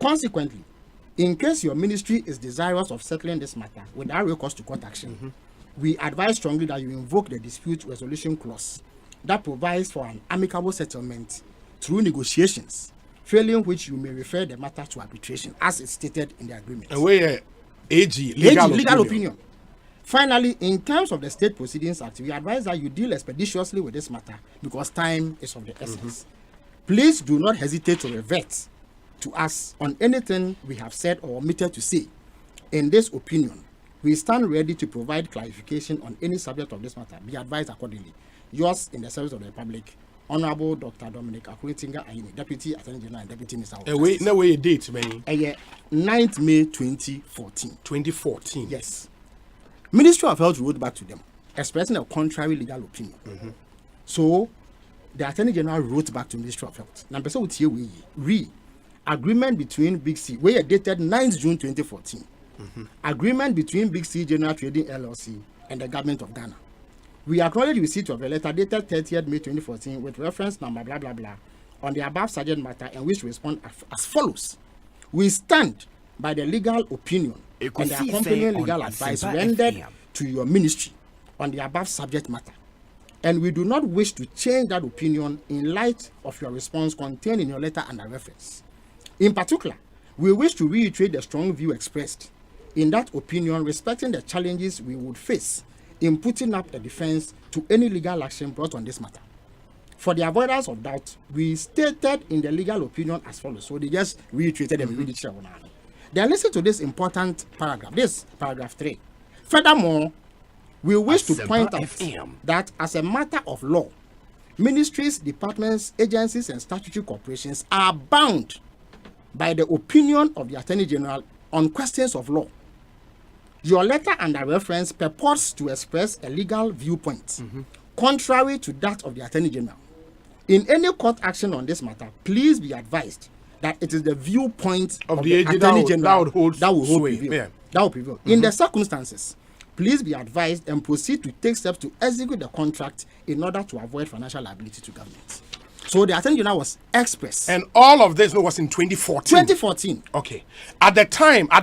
Consequently, in case your ministry is desirous of settling this matter without recourse to court action, we advise strongly that you invoke the dispute resolution clause that provides for an amicable settlement through negotiations, failing which you may refer the matter to arbitration as is stated in the agreement. Legal opinion. Finally, in terms of the State Proceedings Act, we advise that you deal expeditiously with this matter because time is of the essence. Please do not hesitate to revert to us on anything we have said or omitted to say. In this opinion, we stand ready to provide clarification on any subject of this matter. Be advised accordingly. Yours in the service of the Republic, Honorable Dr. Dominic Akuritinga Ayini, Deputy Attorney General and Deputy Minister of Justice. No way date, man. 9th May 2014. 2014. Yes. Ministry of Health wrote back to them, expressing a contrary legal opinion. So, the Attorney General wrote back to Ministry of Health. Number so here we agreement between Big C, we are dated 9th June 2014. Agreement between Big C General Trading LLC and the government of Ghana. We acknowledge receipt of a letter dated 30th May 2014 with reference number blah blah blah on the above subject matter and which respond as follows. We stand by the legal opinion and the accompanying legal advice rendered to your ministry on the above subject matter. And we do not wish to change that opinion in light of your response contained in your letter and the reference. In particular, we wish to reiterate the strong view expressed in that opinion respecting the challenges we would face in putting up a defense to any legal action brought on this matter. for the avoidance of doubt, we stated in the legal opinion as follows. So they just reiterated and read it. Then listen to this important paragraph. This paragraph 3. Furthermore, we wish to point out that as a matter of law, ministries, departments, agencies, and statutory corporations are bound by the opinion of the Attorney General on questions of law. Your letter under reference purports to express a legal viewpoint contrary to that of the Attorney General. In any court action on this matter, please be advised that it is the viewpoint of the Attorney General that will prevail. In the circumstances, please be advised and proceed to take steps to execute the contract in order to avoid financial liability to government. So the Attorney General was express. And all of this was in 2014. 2014. Okay. At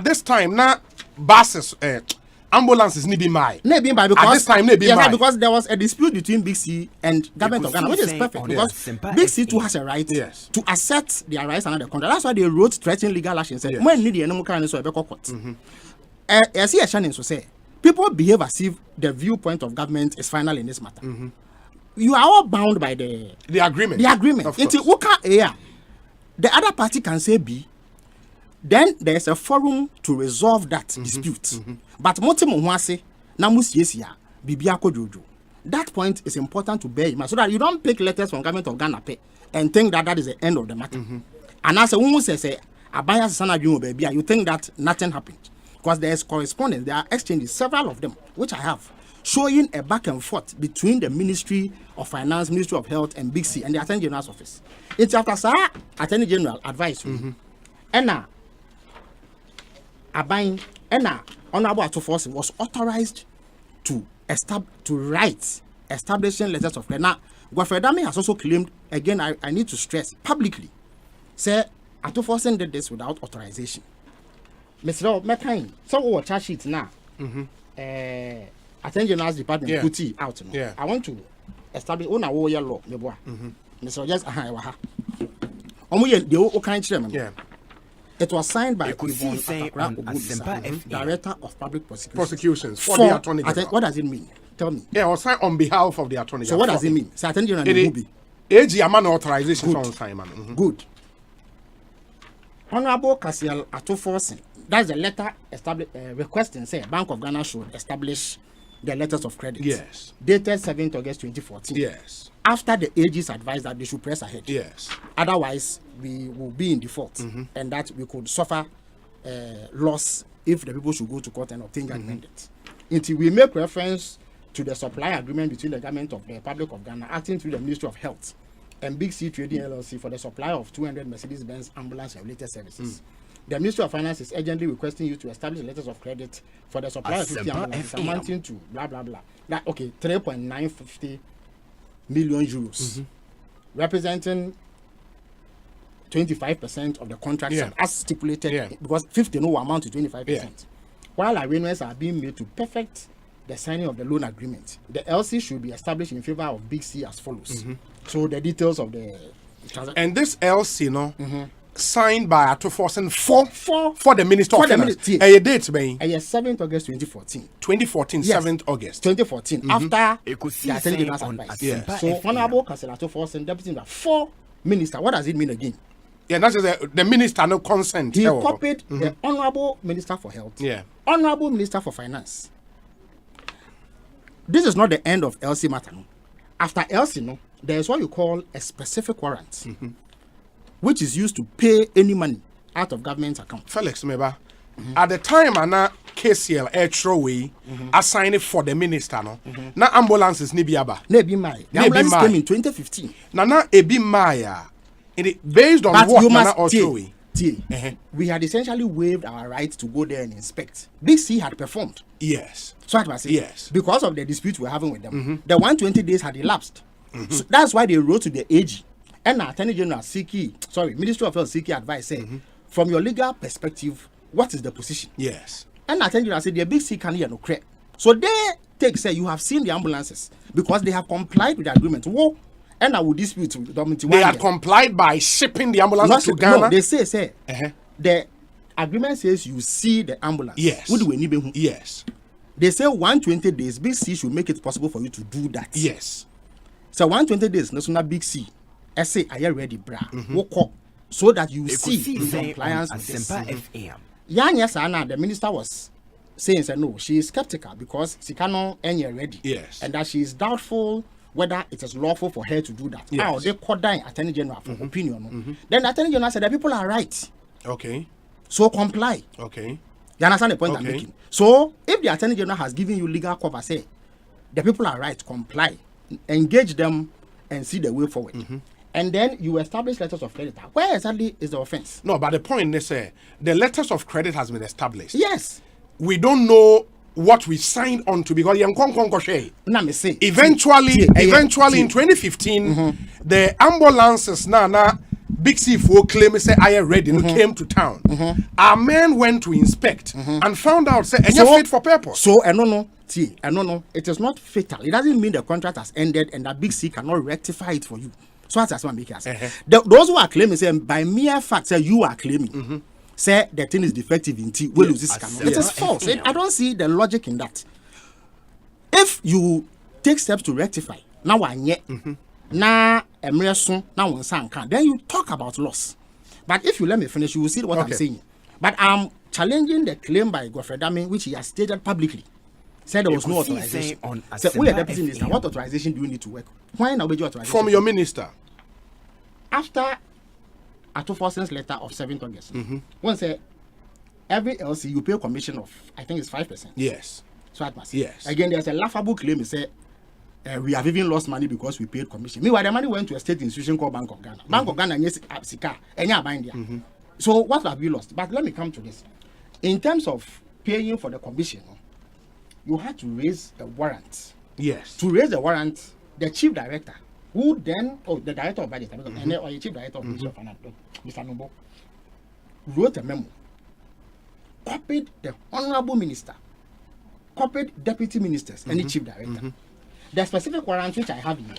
this time, now buses, ambulances need be my. Because at this time, because there was a dispute between Big C and government of Ghana, which is perfect because Big C too has a right to assert their rights under the contract. That's why they wrote threatening legal action. Said when need the animal current so court. As he Shannon so say, people behave as if the viewpoint of government is final in this matter. You are all bound by the agreement. The agreement. The other party can say B. Then there is a forum to resolve that dispute. But that point is important to bear in mind so that you don't pick letters from government of Ghana and think that is the end of the matter. And as a woman says, you think that nothing happened. Because there is correspondence, there are exchanges, several of them, which I have, showing a back and forth between the Ministry of Finance, Ministry of Health, and Big C, and the Attorney General's office. It's after Sir Attorney General advice. And Honorable Atuforce was authorized to write establishing letters of credit. Now, Gwafredami has also claimed, again, I need to stress publicly, say Atuforce did this without authorization. Mr. McCain, so our charge sheet now. Attorney General's department put it out. I want to establish on our law. Mr. Just it was signed by Ekosiisen Director of Public Prosecutions for the Attorney General. What does it mean? Tell me. Yeah, it was signed on behalf of the Attorney General. So what does it mean? So Attorney General AG Amano authorization from Simon. Good. Honorable Kasiel Atuforce, that's the letter requesting, say, Bank of Ghana should establish the letters of credit. Yes. Dated 7th August 2014. Yes. After the AG's advised that they should press ahead. Yes. Otherwise, we will be in default and that we could suffer loss if the people should go to court and obtain judgment. Until we make reference to the supply agreement between the government of the Republic of Ghana acting through the Ministry of Health and Big C Trading LLC for the supply of 200 Mercedes-Benz ambulance and related services. The Ministry of Finance is urgently requesting you to establish letters of credit for the supply of 50 ambulances amounting to blah blah blah. That 3.950 million euros, representing 25% of the contract as stipulated, because 50 no amount to 25%. While arrangements are being made to perfect the signing of the loan agreement, the LC should be established in favor of Big C as follows. So the details of the transaction. And this LC, signed by Atuforce for the Minister of Finance. A date, man. 7th August 2014. 2014, yes. 7th August. 2014. After the Attorney General's advice. Yes. So Honorable Kasiel Atuforce and Deputy for Minister. What does it mean again? Yeah, that's the minister no consent. He copied the Honorable Minister for Health. Yeah. Honorable Minister for Finance. This is not the end of LC matter. No? After LC, no, there is what you call a specific warrant, which is used to pay any money out of government account. Felix Meba, at the time, Anna KCL Air Throwaway assigned it for the minister. No, na ambulances ni biaba. Nebi Maya. The ambulance came in 2015. Nana Ebi Maya. Based on but what you Nana must we had essentially waived our right to go there and inspect. Big C had performed. Yes. So what was it? Yes. Because of the dispute we're having with them, the 120 days had elapsed. So that's why they wrote to the AG. And Attorney General Ministry of Health Siki advice said, from your legal perspective, what is the position? Yes. And Attorney General said, the Big C can hear no credit. So they say you have seen the ambulances because they have complied with the agreement. Whoa. And I will dispute with them. They had complied by shipping the ambulance to Ghana. No, they say the agreement says you see the ambulance. Yes. Yes. They say 120 days, BC should make it possible for you to do that. Yes. So 120 days, national big C. I say, are you ready, bra? So that you see in compliance with this. Yes, Anna, the minister was saying, no, she is skeptical because she cannot any ready. Yes. And that she is doubtful whether it is lawful for her to do that. Yes. Now, they called down Attorney General for opinion. Then the Attorney General said, the people are right. Okay. So comply. Okay. You understand the point I'm making? So, if the Attorney General has given you legal cover, say, the people are right, comply, engage them, and see the way forward. And then you establish letters of credit. Where exactly is the offense? No, but the point is, the letters of credit has been established. Yes. We don't know what we signed on to because eventually in 2015, the ambulances now Big C for claim say I am ready came to town. Our men went to inspect and found out say and you're fit for purpose. So I don't know. It is not fatal. It doesn't mean the contract has ended and that Big C cannot rectify it for you. So that's what I'm saying. Those who are claiming say by mere fact say you are claiming say the thing is defective in T. Well, this it is false. I don't see the logic in that. If you take steps to rectify now now then you talk about loss. But if you let me finish, you will see what I'm saying. But I'm challenging the claim by Godfrey Dami, which he has stated publicly. Said there was no authorization. Said, we are deputy minister. What authorization do you need to work? Why now you authorization? From your minister. After Atoforsen's letter of 7th August, one said every LC you pay a commission of, I think it's 5%. Yes. So that must. Yes. Again, there's a laughable claim. He said we have even lost money because we paid commission. Meanwhile, the money went to a state institution called Bank of Ghana. Bank of Ghana, yes, Sika, and bind there. So what have you lost? But let me come to this. In terms of paying for the commission, you had to raise a warrant. Yes. To raise a warrant, the chief director, who then, the director of budget, or the chief director of Ministry of Finance, Mr. Nobo, wrote a memo, copied the honorable minister, copied deputy ministers, and the chief director. The specific warrant which I have here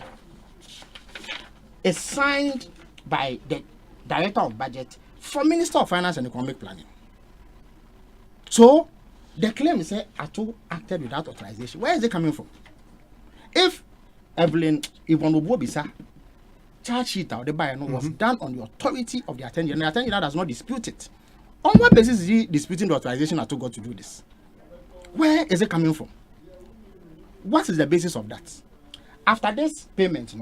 is signed by the director of budget for Minister of Finance and Economic Planning. So the claim is that Ato acted without authorization. Where is it coming from? If Evelyn Yvonne Obobisa charge sheet or the buyer was done on the authority of the Attorney General, the Attorney General does not dispute it. On what basis is he disputing the authorization Ato got to do this? Where is it coming from? What is the basis of that? After this payment,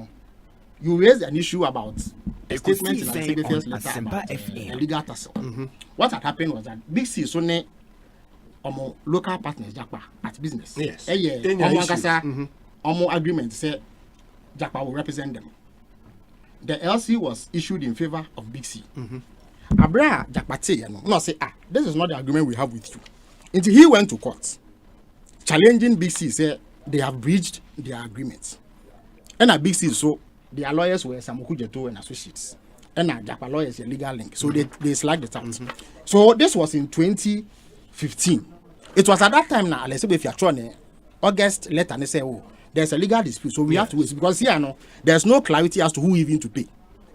you raised an issue about a statement in Secretary's letter about legal tussle. What had happened was that Big C is only local partners Jakpa at business. Yes. Agreement said Jakpa will represent them. The LC was issued in favor of Big C. Abra Jakpa no say this is not the agreement we have with you. Until he went to court, challenging Big C, said they have breached their agreement. And at Big C, so their lawyers were Samoku Jeto and associates. And at Jakpa lawyers a legal link. So they slagged it out. So this was in 2015. It was at that time now, let's say if you're trying August letter and they say, oh, there's a legal dispute, so we have to wait. Because here there's no clarity as to who even to pay.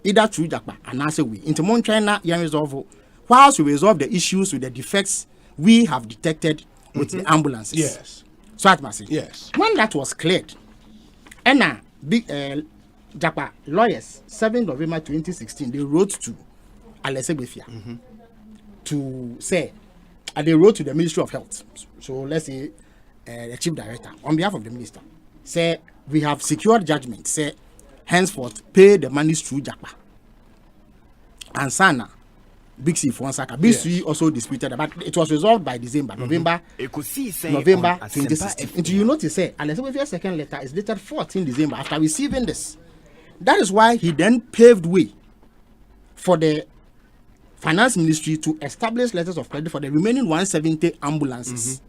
Either through Jakpa and answer we. Into Montreal, you resolve. Whilst we resolve the issues with the defects we have detected with the ambulances. Yes. So that must say. Yes. When that was cleared, and now big Jakpa lawyers, 7th November 2016, they wrote to Alessebefia to say, and they wrote to the Ministry of Health. So let's say the chief director, on behalf of the minister, say we have secured judgment. Say henceforth pay the money through Jakpa. And Sana. Big C for Saka. Big C also disputed, but it was resolved by December, November 2016. And you notice, say, Alessandro's second letter is dated 14 December after receiving this. That is why he then paved way for the Finance Ministry to establish letters of credit for the remaining 170 ambulances.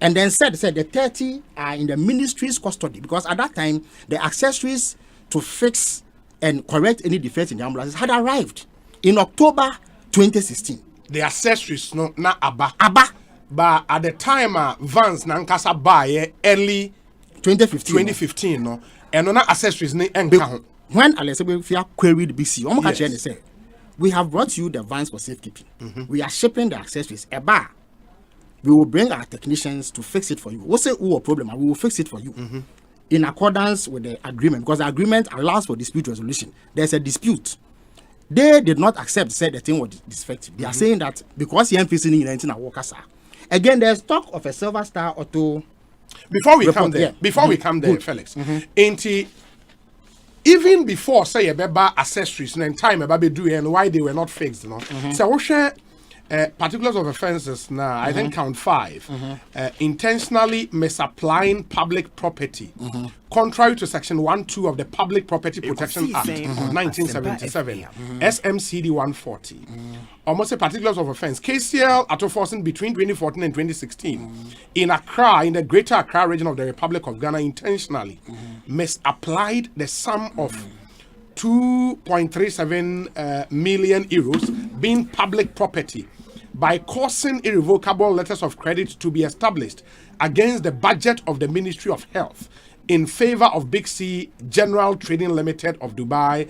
And then said the 30 are in the ministry's custody because at that time the accessories to fix and correct any defects in the ambulances had arrived in October 2016. The accessories not Abba. But at the time Vance Nankasa buy early 2015 no and no accessories ni enka. When Alessandro queried BC, say, we have brought you the vans for safekeeping. We are shipping the accessories. We will bring our technicians to fix it for you. We'll say, oh, a problem, we will fix it for you. in accordance with the agreement, because the agreement allows for dispute resolution. There's a dispute. They did not accept, said the thing was defective. They are saying that because the MPC in 19 workers are. Again, there's talk of a Silver Star Auto. Before we come there, we come there, Felix. Even before say about accessories and time about do and why they were not fixed, you know. So we share particulars of offences now. I think count 5. Intentionally misapplying public property, contrary to Section 1(2) of the Public Property Protection Act of 1977, SMCD 140. Almost a particulars of offence. KCL Atofosson between 2014 and 2016 in Accra, in the Greater Accra region of the Republic of Ghana, intentionally misapplied the sum of 2.37 million euros being public property by causing irrevocable letters of credit to be established against the budget of the Ministry of Health in favor of Big C General Trading Limited of Dubai,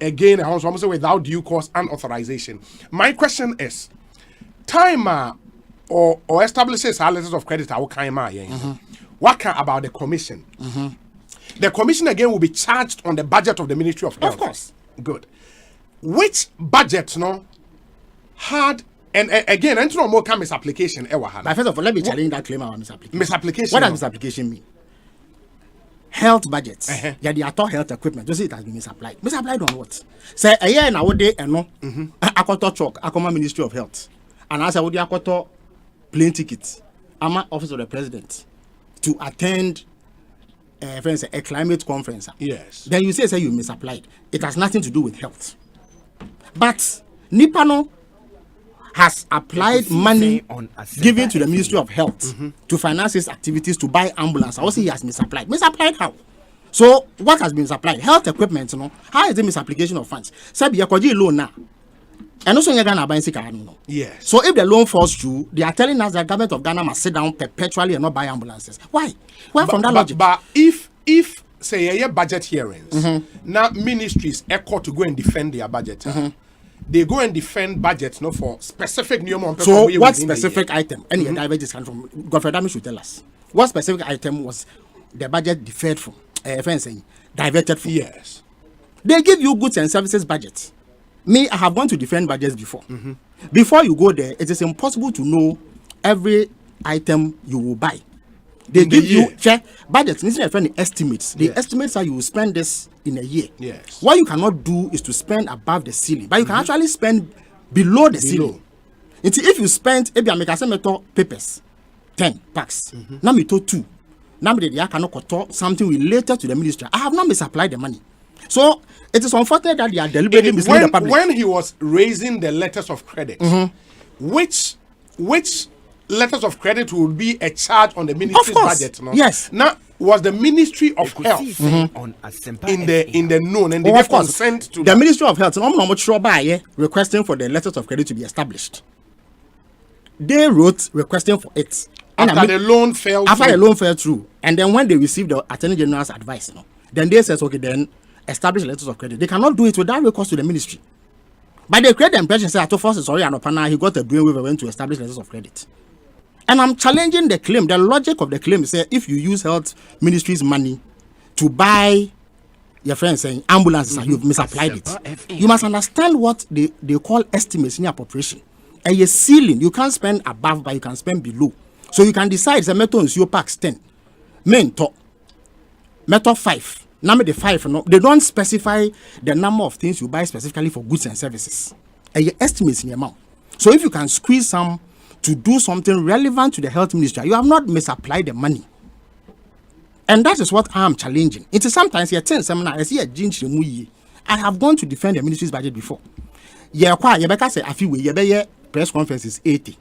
again, almost without due course and authorization. My question is, timer or establishes our letters of credit, what about the commission? The commission again will be charged on the budget of the Ministry of Health. Of course. Good. Which budget had and again, and no more can misapplication ever had. But first of all, let me challenge that claim about misapplication. Misapplication. What does misapplication mean? Health budgets. Yeah, the auto health equipment. Just it has been misapplied. Misapplied on what? Say a year nowadays and no. Akoto truck, Akoma Ministry of Health, and as I would akoto plane tickets. I'm office of the president to attend a climate conference. Yes. Then you say you misapplied. It has nothing to do with health. But Nipano has applied money given to the Ministry of Health to finance his activities to buy ambulance. I also he has misapplied. Misapplied how? So what has been misapplied? Health equipment, how is the misapplication of funds? Sabi yakoji loan now. And also Ghana buying no. Yes. So if the loan falls through, they are telling us that the government of Ghana must sit down perpetually and not buy ambulances. Why? Why from that logic? But if say a budget hearings, now ministries echo to go and defend their budget. They go and defend budgets for specific new money. So what specific item? Any divergence come from? Godfrey Dami should tell us. What specific item was the budget deferred from? Diverted from? Yes. They give you goods and services budget. Me, I have gone to defend budgets before. Before you go there, it is impossible to know every item you will buy. They give you budgets. Instead of any estimates, the estimates are you will spend this in a year. Yes. What you cannot do is to spend above the ceiling, but you can actually spend below the ceiling. If you spend, maybe I make a papers, 10 packs. Now me to 2. Now me I cannot something related to the ministry. I have not misapplied the money. So it is unfortunate that they are deliberately misleading the public. When he was raising the letters of credit, which letters of credit will be a charge on the ministry's budget? Yes. Now was the Ministry of Health on Asempa in the known and they gave consent to the Ministry of Health. Requesting for the letters of credit to be established. They wrote requesting for it after the loan fell through. After the loan fell through, and then when they received the Attorney General's advice, then they said, okay, then establish letters of credit. They cannot do it without recourse to the ministry. But they create the impression say Atofos is he got a brain waiver to establish letters of credit. And I'm challenging the claim. The logic of the claim is if you use health ministry's money to buy your friends saying ambulances and you've misapplied it. You must understand what they call estimates in your appropriation. And your ceiling, you can't spend above, but you can spend below. So you can decide the method is your packs 10. Method 5. Number the 5, they don't specify the number of things you buy specifically for goods and services. And your estimates in your amount. So if you can squeeze some to do something relevant to the health ministry, you have not misapplied the money. And that is what I am challenging. It is sometimes a 10 seminar, I see a jinch. I have gone to defend the ministry's budget before. Press conference is 80.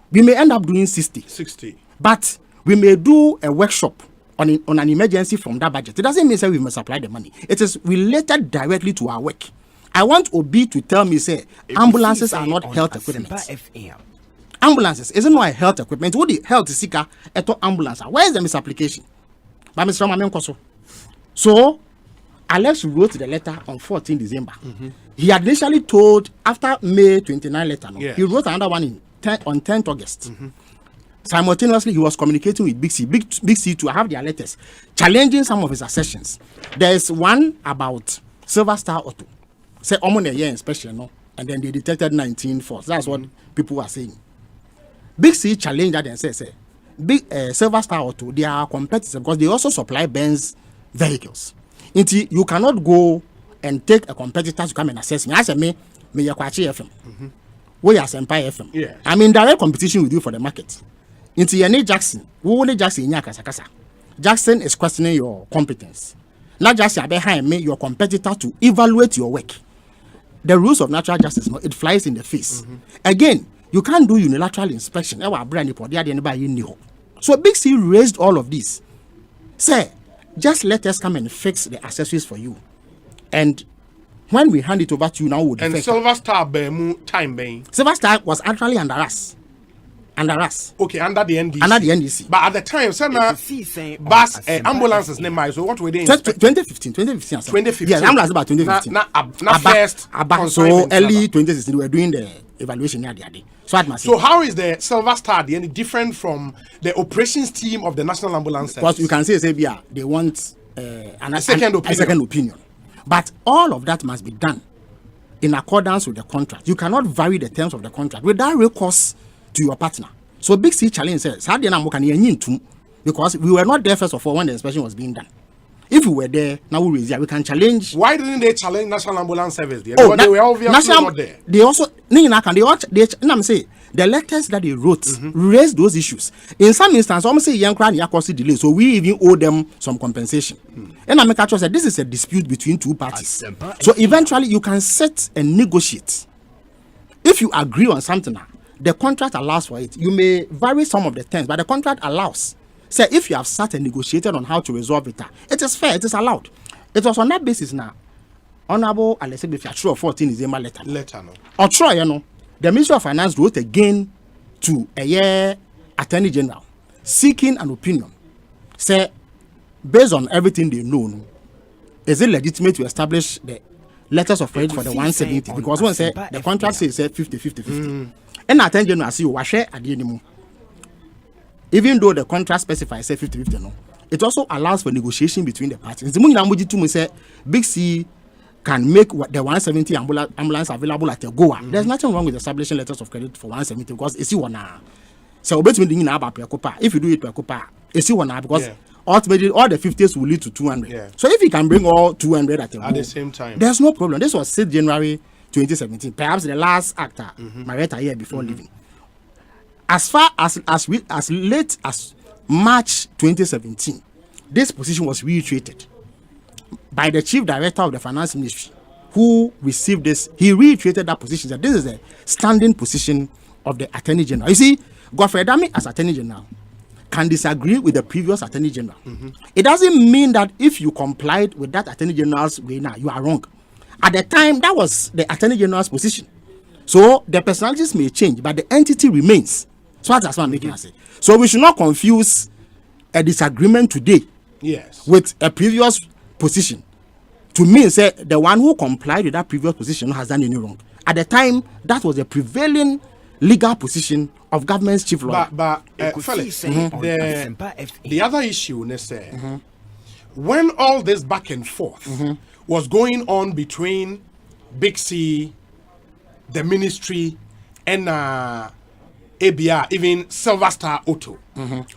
We may end up doing 60. But we may do a workshop on an emergency from that budget. It doesn't mean that we must apply the money. It is related directly to our work. I want OB to tell me, say, ambulances are not health equipment. Ambulances isn't not a health equipment. What the health seeker at ambulance? Where is the misapplication? By Mr. Mamenkoso. So, Alex wrote the letter on 14 December. He had initially told after May 29 letter. He wrote another one on 10th August. Simultaneously, he was communicating with Big C. Big C to have their letters challenging some of his assertions. There is one about Silver Star Auto. Say, almost a year inspection, no? And then they detected 19 faults. That's what people are saying. Big C challenged that and said, Silver Star Auto, they are competitive because they also supply Benz vehicles. You cannot go and take a competitor to come and assess me. I said, me Yakwachi FM. We are Asempa FM. Yes. I'm in direct competition with you for the market. Into Yane Jackson, who only Jackson Yakasa. Jackson is questioning your competence. Not just behind me, your competitor to evaluate your work. The rules of natural justice, it flies in the face. Again, you can't do unilateral inspection. So Big C raised all of this. Say, just let us come and fix the accessories for you. And when we hand it over to you now, we'll and Silver Star time being. Silver Star was actually under us. Okay, under the NDC. Under the NDC. But at the time, bus ambulances name. So what were they? 2015. Yes, ambulance about 2015. First. So early 2016, we were doing the evaluation here. So how is the Silver Star any different from the operations team of the National Ambulance Service? Because you can say they want a second opinion. But all of that must be done in accordance with the contract. You cannot vary the terms of the contract without recourse to your partner. So Big C challenge says, because we were not there first of all when the inspection was being done. If we were there, now we can challenge. Why didn't they challenge National Ambulance Service? They were obviously not there. They also, the letters that they wrote raised those issues. In some instances, almost say young crime delay, so we even owe them some compensation. And I make a choice that this is a dispute between two parties. So eventually, you can sit and negotiate. If you agree on something, the contract allows for it. You may vary some of the terms, but the contract allows. Say, if you have sat and negotiated on how to resolve it, it is fair, it is allowed. It was on that basis now. Honorable Alessi, if you are true of 14 is a letter. No. Or try, the Ministry of Finance wrote again to a year Attorney General seeking an opinion. Say, based on everything they know, is it legitimate to establish the letters of credit for the 170? Because one said the contract says 50. And Attorney General see you share at the anymore. Even though the contract specifies 50-50, no, it also allows for negotiation between the parties. The Munyamuji to me say Big C can make the 170 ambulance available at a goa. There's nothing wrong with establishing letters of credit for 170 because it's one. So if you do it per copa, it's one because ultimately all the 50s will lead to 200. Yeah. So if you can bring all 200 at the same time, there's no problem. This was 6 January 2017, perhaps the last actor, Marietta year before leaving. As far as late as March 2017, this position was reiterated by the chief director of the finance ministry, who received this. He reiterated that position that this is a standing position of the attorney general. You see, Godfrey Adami as attorney general can disagree with the previous attorney general. It doesn't mean that if you complied with that attorney general's way now, you are wrong. At the time, that was the attorney general's position. So the personalities may change, but the entity remains. So that's what I'm making us say. So we should not confuse a disagreement today with a previous position. To me, say the one who complied with that previous position has done any wrong. At the time, that was the prevailing legal position of government's chief lawyer. But Felix, the other issue, when all this back and forth was going on between Big C, the ministry, and ABR, even Silver Star Auto.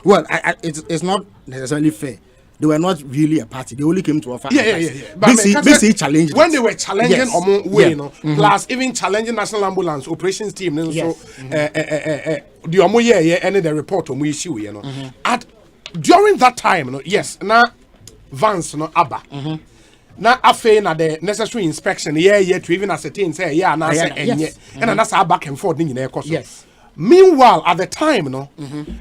Well, it's not necessarily fair. They were not really a party. They only came to offer. But Big C challenged when they were challenging plus even challenging National Ambulance Operations Team. The the report on issue. During that time, now Vance Abba. Now after the necessary inspection, to even ascertain say and that's our back and forth in the Meanwhile, at the time,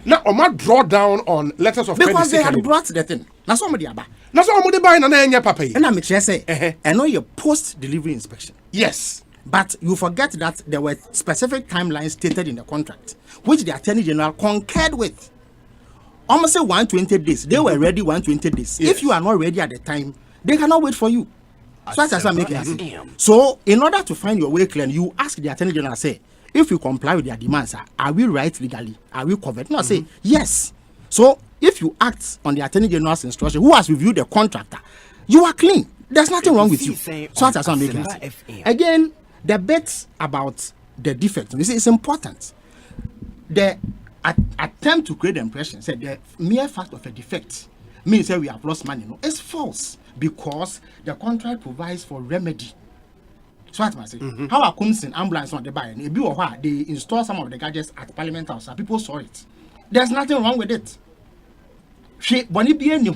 now Omar draw down on letters of credit. Because they had brought the thing. That's somebody about. That's somebody buying an papa. And I'm say, I know your post-delivery inspection. Yes. But you forget that there were specific timelines stated in the contract, which the Attorney General concurred with. Almost say 120 days. They were ready 120 days. Yes. If you are not ready at the time, they cannot wait for you. So that's what I'm making. So in order to find your way clear, you ask the Attorney General, say, if we comply with their demands, are we right legally? Are we covered? No, I say yes. So if you act on the Attorney General's instruction, who has reviewed the contractor, you are clean. There's nothing wrong with you. So that's what I'm making. Again, the bit about the defect, you see, it's important. The attempt to create the impression said the mere fact of a defect means that we have lost money. No, it's false because the contract provides for remedy. So what I say, how I comes in ambulance on the buy and they install some of the gadgets at Parliament House. People saw it. There's nothing wrong with it. When it be any,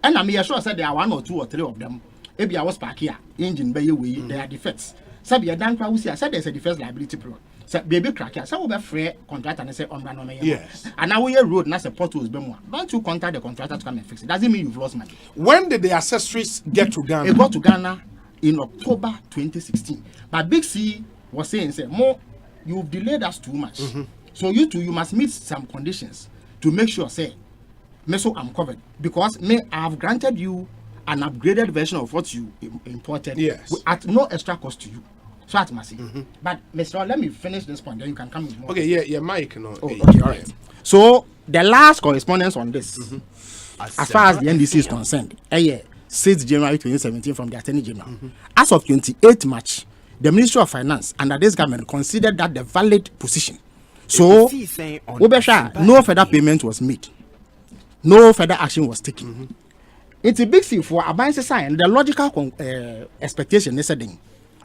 and I'm sure said there are 1 or 2 or 3 of them. Maybe I was back here, engine by way, there are defects. Sabi a dan kwa I said there's a defense liability pro. Say baby crack here. Say we be free contractor and say on run on. Yes. And now we road na say potholes be more. Don't you contact the contractor to come and fix it? Doesn't mean you've lost money. When did the accessories get to Ghana? It got to Ghana in October 2016. But Big C was saying, say, more, you've delayed us too much. So you must meet some conditions to make sure, say, me so I'm covered. Because I have granted you an upgraded version of what you imported at no extra cost to you. So that's my say. But Mr. Let me finish this point, then you can come with more. Okay, yeah, Mike. No, okay, all right. So the last correspondence on this, as far as the NDC is concerned, 6th January 2017 from the Attorney General. As of 28 March, the Ministry of Finance under this government considered that the valid position. So, no further payment was made. No further action was taken. It's a big thing for a sign. The logical expectation is that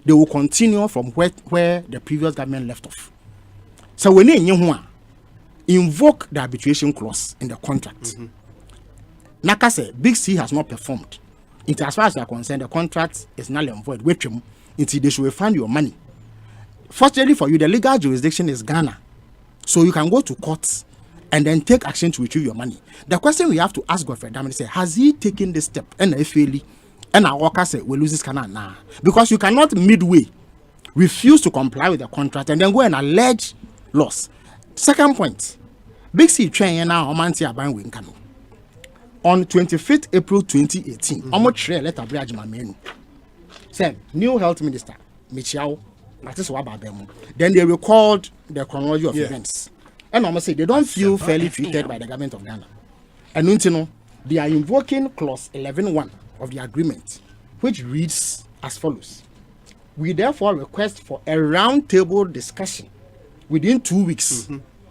they will continue from where the previous government left off. So when you invoke the arbitration clause in the contract, Naka say Big C has not performed. As far as you are concerned, the contract is null and void. Wait until they should refund your money. Fortunately for you, the legal jurisdiction is Ghana, so you can go to court and then take action to retrieve your money. The question we have to ask Godfrey Damini is, has he taken this step? And if really, and our worker say we lose this Ghana now, because you cannot midway refuse to comply with the contract and then go and allege loss. Second point, Big C train now Omanti Aban Winkano. On 25th April 2018, almost share letter Brajma Menu. Said new health minister Michiao. Then they recalled the chronology of events. And almost say they don't feel fairly treated by the government of Ghana. And they are invoking clause 11.1 of the agreement, which reads as follows. We therefore request for a round-table discussion within 2 weeks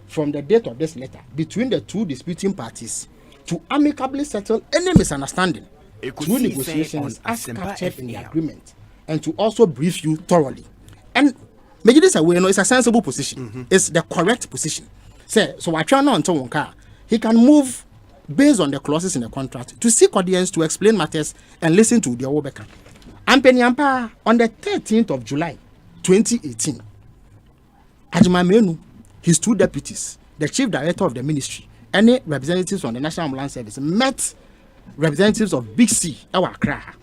from the date of this letter between the two disputing parties to amicably settle any misunderstanding through negotiations as captured in the agreement, and to also brief you thoroughly. And make this away, it's a sensible position. It's the correct position. So I try not until one car. He can move based on the clauses in the contract to seek audience to explain matters and listen to the Obeka. And Penyampa on the 13th of July 2018, Ajima Menu, his 2 deputies, the chief director of the ministry, any representatives from the National Ambulance Service met representatives of Big C, our Accra.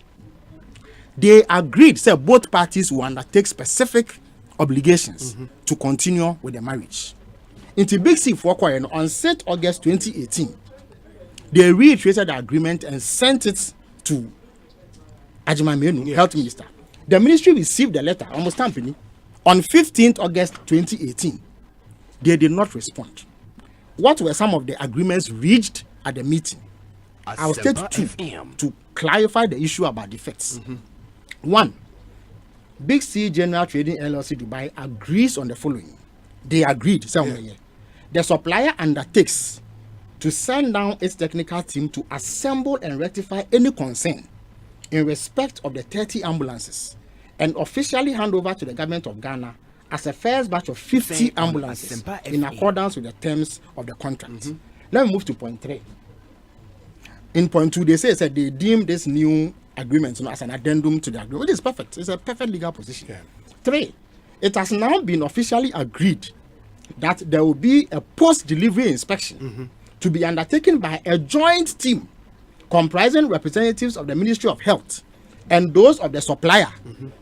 They agreed that both parties will undertake specific obligations to continue with the marriage. Into Big C for on 6th August 2018, they reiterated the agreement and sent it to Ajima Menu, Health Minister. The ministry received the letter, almost company, on 15th August 2018. They did not respond. What were some of the agreements reached at the meeting? I will state 2 to clarify the issue about defects. 1. Big C General Trading LLC Dubai agrees on the following. They agreed somewhere here. The supplier undertakes to send down its technical team to assemble and rectify any concern in respect of the 30 ambulances and officially hand over to the government of Ghana as a first batch of 50 ambulances in accordance with the terms of the contract. Let me move to point 3. In point 2, they say they deem this new agreement as an addendum to the agreement, which is perfect. It's a perfect legal position. 3, it has now been officially agreed that there will be a post-delivery inspection to be undertaken by a joint team comprising representatives of the Ministry of Health and those of the supplier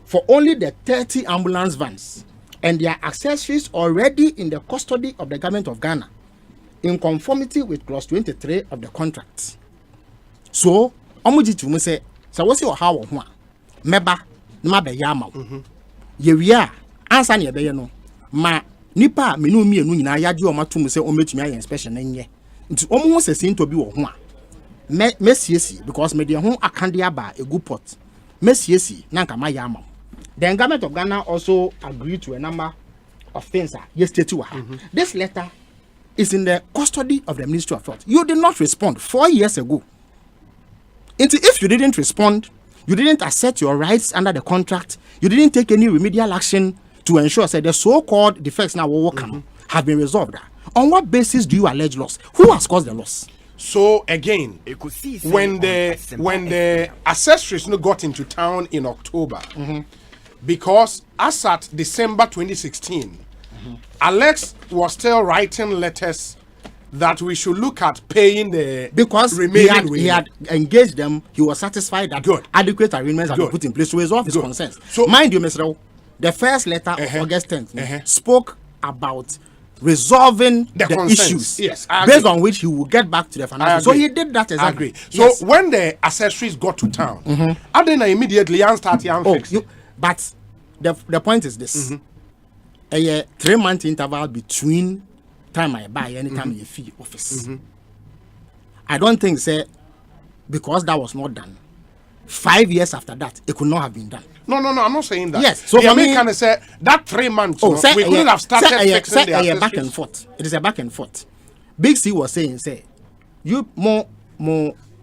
for only the 30 ambulance vans and their accessories already in the custody of the government of Ghana in conformity with clause 23 of the contract. So, omuji to say, so what's your how one? Meba, ma be yama. Ye answer ye be no. Ma nipa menu mienu nyina yade o matum se o metumi aye inspection enye nti o mo se sin to bi wo ho a mesiesi because me de ho akande aba a good pot mesiesi na nka ma ya ama. The government of Ghana also agreed to a number of things yesterday. This letter is in the custody of the Ministry of Health. You did not respond 4 years ago. If you didn't respond, you didn't assert your rights under the contract, you didn't take any remedial action to ensure that the so-called defects now have been resolved. On what basis do you allege loss? Who has caused the loss? So again, when the accessories got into town in October, because as at December 2016, Alex was still writing letters that we should look at paying the he had engaged them. He was satisfied that adequate arrangements have been put in place to resolve his concerns. So mind you, Mr. The first letter of August 10th spoke about resolving the issues, based on which he will get back to the financial. So he did that exactly. So when the accessories got to town, I didn't immediately start fixing. But the point is this: a 3-month interval between time I buy any time you fee office. I don't think because that was not done. 5 years after that, it could not have been done. No, I'm not saying that. Yes, so the American said that 3 months. We couldn't have started fixing the accessories. Back and forth. It is a back and forth. Big C was saying, you more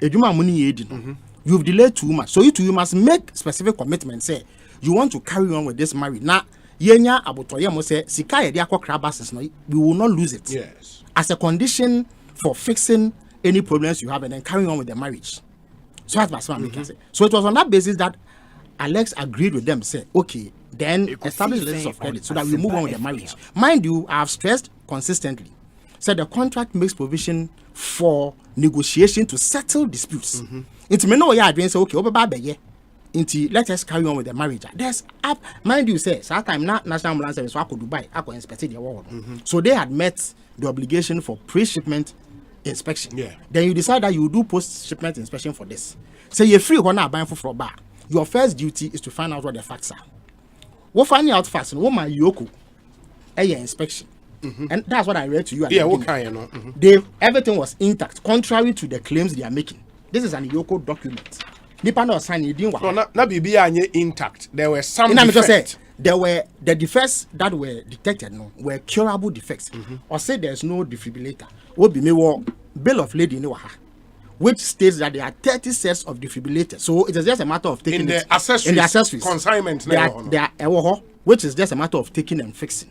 you've delayed too much, so you must make specific commitments. Say you want to carry on with this marriage now. Yenya abotoye say sika ye akwa krabas no, we will not lose it. Yes. As a condition for fixing any problems you have and then carrying on with the marriage. So that's what I'm saying. So it was on that basis that Alex agreed with them. Say, okay, then establish lists of credit so that we move on with the marriage. Mind you, I have stressed consistently. Said the contract makes provision for negotiation to settle disputes. It may know yeah, say okay, let us carry on with the marriage. There's up, mind you, say, so time not National Ambulance Service, so I could Dubai, I could inspect the world. So they had met the obligation for pre-shipment inspection. Yeah. Then you decide that you do post-shipment inspection for this. So you're free when I'm buying for bar. Your first duty is to find out what the facts are. We'll find out fast. What my yoko, inspection. And that's what I read to you. Everything was intact, contrary to the claims they are making. This is an Yoko document. Intact. There were some defects. There were the defects that were detected were curable defects. Or say there's no defibrillator. What be me bill of lading which states that there are 30 sets of defibrillators. So it is just a matter of taking in the accessories consignment. Which is just a matter of taking and fixing.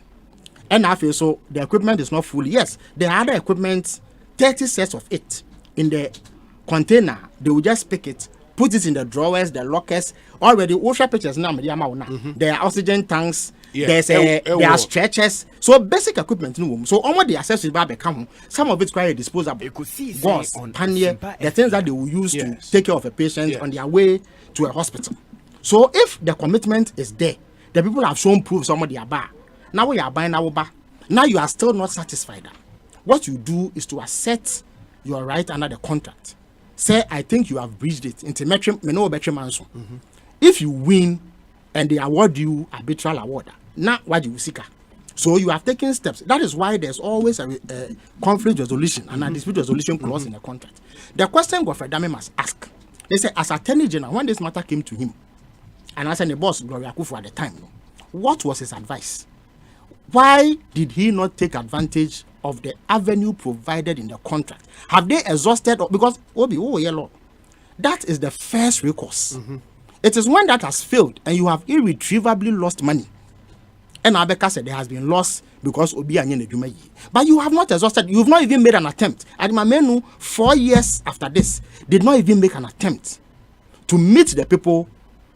And I feel so the equipment is not fully. Yes, there are other equipment, 30 sets of it in the container. They will just pick it, put it in the drawers, the lockers. Already, OSHA pictures now. There are oxygen tanks. There are stretchers. So basic equipment. So all the accessories come. Some of it's quite disposable. Gauze, pannier, the things that they will use to take care of a patient on their way to a hospital. So if the commitment is there, the people have shown proof somebody are bad. Now we are buying our bar. Now you are still not satisfied. What you do is to assert your right under the contract. Say, I think you have breached it. If you win and they award you arbitral award, now what you seek. So you have taken steps. That is why there's always a conflict resolution and a dispute resolution clause in the contract. The question Godfrey Dame must ask. They say, as Attorney General, when this matter came to him, and as the boss Gloria Kufu at the time, what was his advice? Why did he not take advantage of the avenue provided in the contract? Have they exhausted? Because that is the first recourse. It is when that has failed and you have irretrievably lost money. And Abeka said there has been loss because Obi Anye. But you have not exhausted. You have not even made an attempt. Adimamenu, 4 years after this, did not even make an attempt to meet the people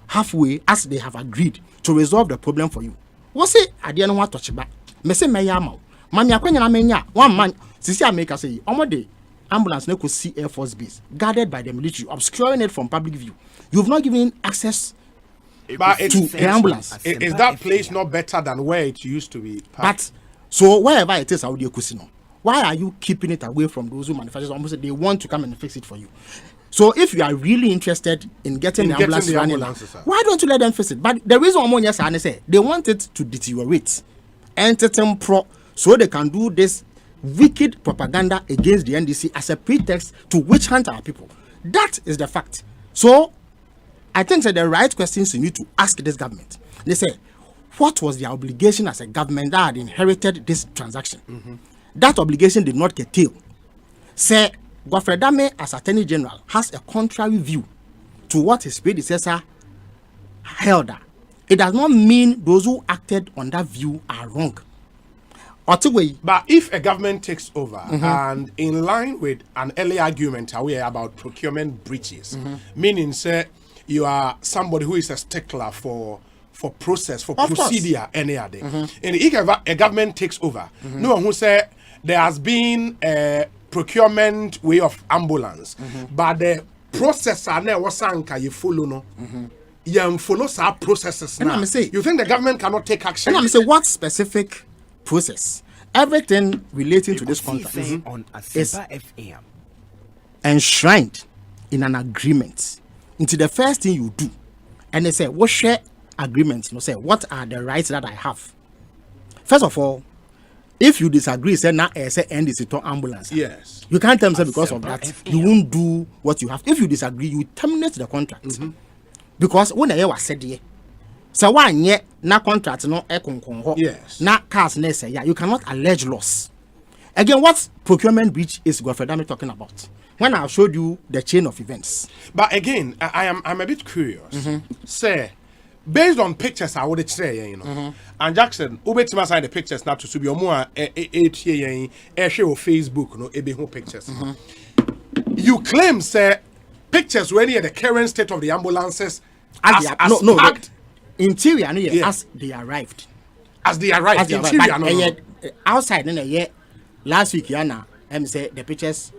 halfway as they have agreed to resolve the problem for you. What's it? I didn't want to touch back. Mese Mayama. Mammy, I 1 man. Sisi America say, Omode ambulance no could see Air Force Base, guarded by the military, obscuring it from public view. You have not given access to the ambulance. Is that place not better than where it used to be? But so wherever it is, why are you keeping it away from those who manufacture? Almost they want to come and fix it for you. So if you are really interested in getting the ambulance running, why don't you let them fix it? But the reason Omonia say they want it to deteriorate. entertain pro, so they can do this wicked propaganda against the NDC as a pretext to witch hunt our people. That is the fact. So I think that the right questions you need to ask this government. They say, what was their obligation as a government that had inherited this transaction? That obligation did not curtail. Say, Godfrey Dame as Attorney General has a contrary view to what his predecessor held. It does not mean those who acted on that view are wrong. But if a government takes over and in line with an early argument about procurement breaches, meaning say you are somebody who is a stickler for process, for procedure, any other. And if a government takes over, no one who say there has been a procurement way of ambulance, but the process are now what you follow no. You follow some processes now. You think the government cannot take action? And I'm saying what specific process? Everything relating to this contract on is Asempa FM. enshrined in an agreement. Into the first thing you do, and they say, what share agreement? You know, say, what are the rights that I have? First of all, if you disagree, say now say end is to ambulance. Yes. You can't tell them because of that you won't do what you have. If you disagree, you terminate the contract. Because when I was said here, so one year na contract no yes. Na cars na say yeah, you cannot allege loss. Again, what procurement breach is Godfrey Dame talking about? When I showed you the chain of events. But again, I'm a bit curious. Say, based on pictures I would say, you know, and Jackson, ubetima side the pictures now to be more share Facebook, no, ebe pictures. You claim say pictures when the current state of the ambulances as packed. Interior, as they arrived. As they arrived, interior, outside, last week, say the pictures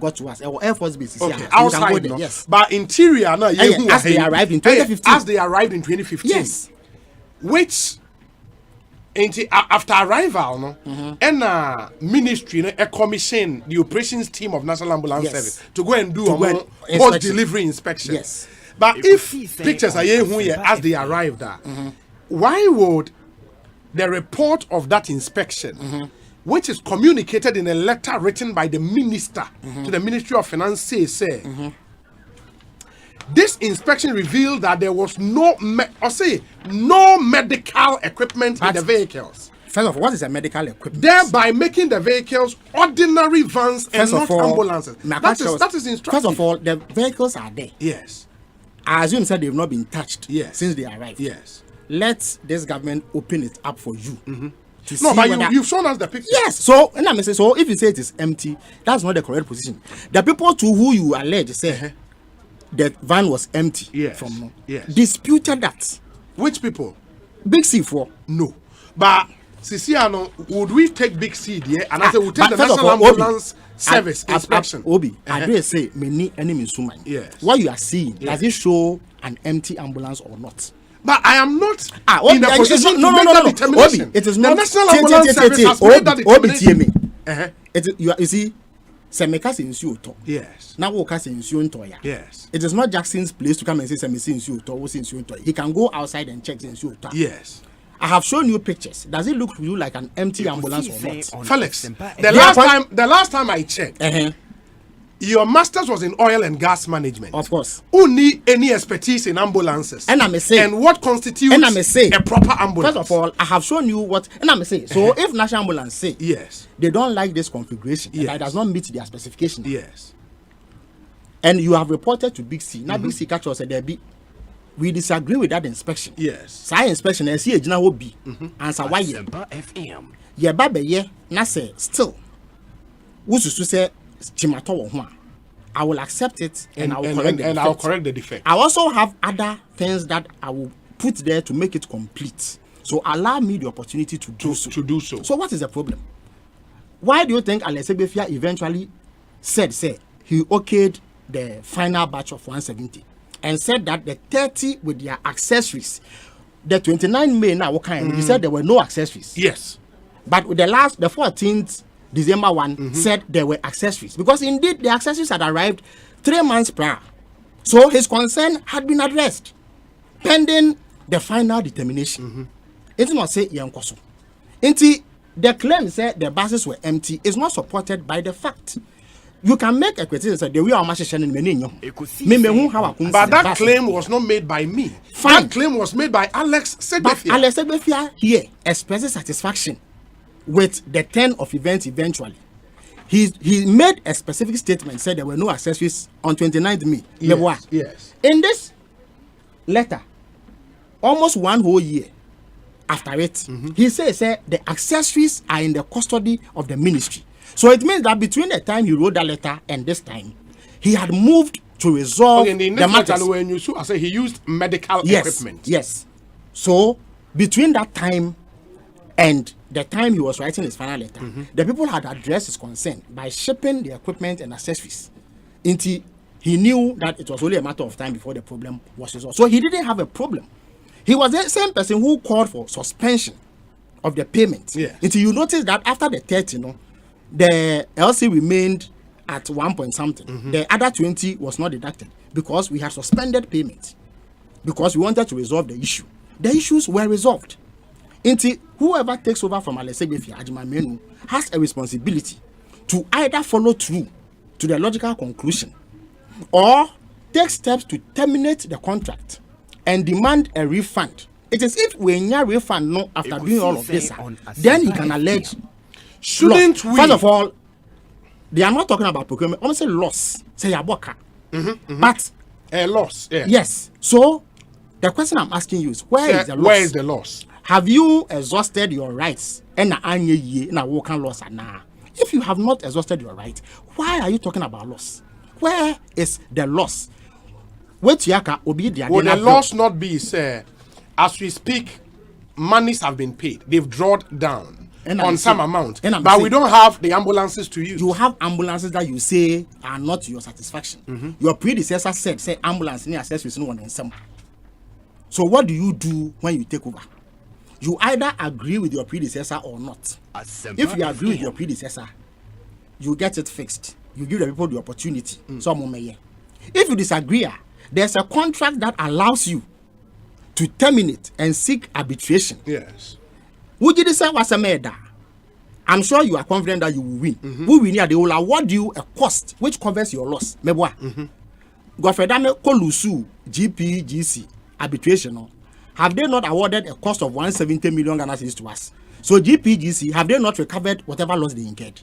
got to us. Our Air Force base. Okay, outside, no? Yes. But interior, no, as they arrived in 2015. As they arrived in 2015. Yes. Which, after arrival, no, and ministry, a commission, the operations team of National Ambulance Service to go and do a post-delivery inspection. Yes. But if pictures are here as they arrived at, why would the report of that inspection, which is communicated in a letter written by the minister to the Ministry of Finance, say this inspection revealed that there was no medical equipment in the vehicles. First of all, what is a medical equipment? Thereby making the vehicles ordinary vans and not ambulances. That is instructive. First of all, the vehicles are there. Yes. I assume that they've not been touched since they arrived. Yes. Let this government open it up for you. No, but you've shown us the picture. Yes. So, and I'm saying, so if you say it is empty, that's not the correct position. The people to who you allege say the van was empty from disputed that. Which people? Big C4. No. But Siciano, would we take Big C there and I say we'll take the National Ambulance Service inspection? Obi, I do say many enemies human. Yes. What you are seeing, does it show an empty ambulance or not? But I am not in a position to make that determination. Obi, it is not. The National Ambulance Service has made that determination. You see, Semeka say nsuo to. Yes. Now we say nsuo nto ya. Yes. It is not Jackson's place to come and say Semeka nsuo to, we say nsuo to. He can go outside and check nsuo to. Yes. I have shown you pictures. Does it look to you like an empty ambulance or not? Felix, the last time I checked, your master's was in oil and gas management. Of course. Who need any expertise in ambulances? And I may say, and what constitutes a proper ambulance? First of all, I have shown you what, and I may say, so if National Ambulance say, they don't like this configuration, and it does not meet their specification. Yes. And you have reported to Big C. Now Big C catch us said there be. We disagree with that inspection. Yes. Science inspection and see a general will be. Answer why ye. FM. Ye babe ye na say still. Wusu say chimato wo I will accept it and I will correct the defect. I also have other things that I will put there to make it complete. So allow me the opportunity to do so. So what is the problem? Why do you think Alessebefia eventually said he okayed the final batch of 170? And said that the 30 with their accessories, the 29 May now, he said there were no accessories. Yes. But with the 14th December one, said there were accessories. Because indeed, the accessories had arrived 3 months prior. So his concern had been addressed, pending the final determination. It's not say Yankoso. The claim said the buses were empty is not supported by the fact. You can make a criticism the way our machine in but that claim was not made by me. Fine. That claim was made by Alex Segbefia. But Alex Segbefia here expresses satisfaction with the turn of events eventually. He made a specific statement, said there were no accessories on 29th May. Yes. In this letter, almost one whole year after it, he says the accessories are in the custody of the ministry. So it means that between the time he wrote that letter and this time, he had moved to resolve the matters. When you saw, I say he used medical equipment. Yes. So between that time and the time he was writing his final letter, the people had addressed his concern by shipping the equipment and accessories. Until he knew that it was only a matter of time before the problem was resolved. So he didn't have a problem. He was the same person who called for suspension of the payment. Yes. Until you notice that after the 30, the LC remained at 1 point something. The other 20 was not deducted because we had suspended payment because we wanted to resolve the issue. The issues were resolved. Until whoever takes over from Alex Segbefia Ajimamenu has a responsibility to either follow through to the logical conclusion or take steps to terminate the contract and demand a refund. It is if we need a refund after doing all of this, then he can allege. Shouldn't we? First of all, they are not talking about procurement. I'm saying loss. Say yaboka. But a loss. Yeah. Yes. So the question I'm asking you is where is the loss? Where is the loss? Have you exhausted your rights? If you have not exhausted your rights, why are you talking about loss? Where is the loss? Would the loss not be, sir, as we speak, monies have been paid. They've drawn down on some amount. But we don't have the ambulances to use. You have ambulances that you say are not to your satisfaction. Your predecessor said, say ambulance near accessories no one in some. So what do you do when you take over? You either agree with your predecessor or not. If you agree with your predecessor, you get it fixed. You give the people the opportunity. If you disagree, there's a contract that allows you to terminate and seek arbitration. Yes. Would you decide what's a murder? I'm sure you are confident that you will win. Who will they will award you a cost which covers your loss. Gofredame Kolusu GPGC arbitration. Have they not awarded a cost of 170 million Ghana cedis to us? So GPGC, have they not recovered whatever loss they incurred?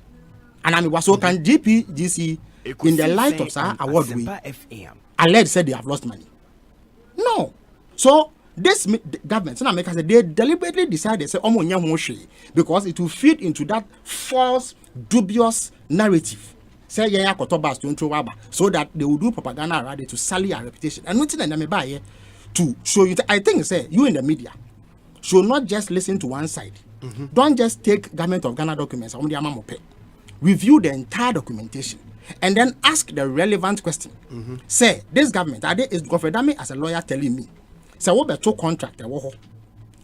And I mean, so can GPGC, in the light of our award, alleged said they have lost money? No. So this government, they deliberately decided say because it will feed into that false, dubious narrative. Say so that they will do propaganda around it to sully our reputation. And nothing to show you. I think say you in the media should not just listen to one side. Don't just take government of Ghana documents. Review the entire documentation and then ask the relevant question. Say this government is Gofredame as a lawyer telling me. Say what better contract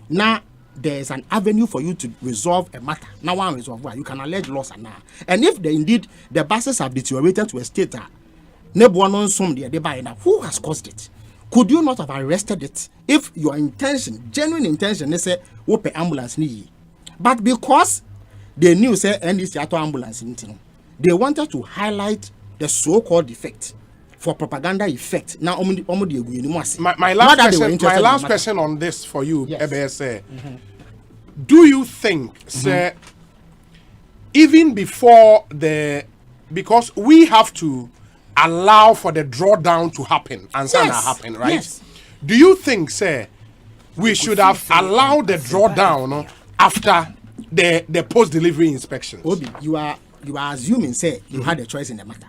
now there is an avenue for you to resolve a matter. Now one resolve you can allege loss and now. And if indeed the buses have deteriorated to a state who has caused it? Could you not have arrested it if your intention, genuine intention, is say pay ambulance ni? But because they knew say NDC auto ambulance, they wanted to highlight the so-called defect for propaganda effect. Now, my last question on this for you, yes. Do you think, sir, even before because we have to allow for the drawdown to happen and happen, right? Yes. Do you think, sir, we should have allowed the drawdown after the post-delivery inspection? Obi, you are assuming, say, you had a choice in the matter.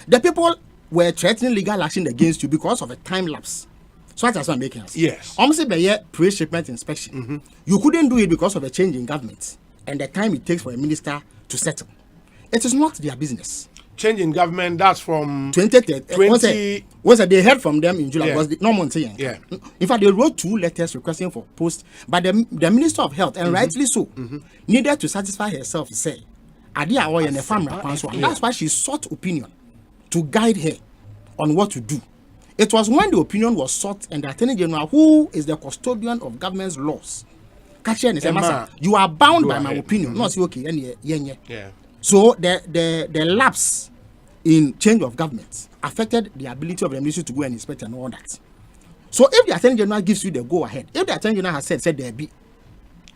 The people were threatening legal action against you because of a time lapse. So that's what I'm making us. Yes. Almost by year pre-shipment inspection. You couldn't do it because of a change in government and the time it takes for a minister to It is not their business. Change in government, that's from 2030. Once they heard from them in July, yeah. was no month. Yeah. In fact, they wrote 2 letters requesting for post, but the Minister of Health, and rightly so, needed to satisfy herself, say, that's why she sought opinion to guide her on what to do. It was when the opinion was sought and the Attorney General, who is the custodian of government's laws, Catch any say, Masa, you are bound by my opinion. Not say okay, any yeah. So the lapse in change of government affected the ability of the ministry to go and inspect and all that. So if the Attorney General gives you the go ahead, if the Attorney General has said there be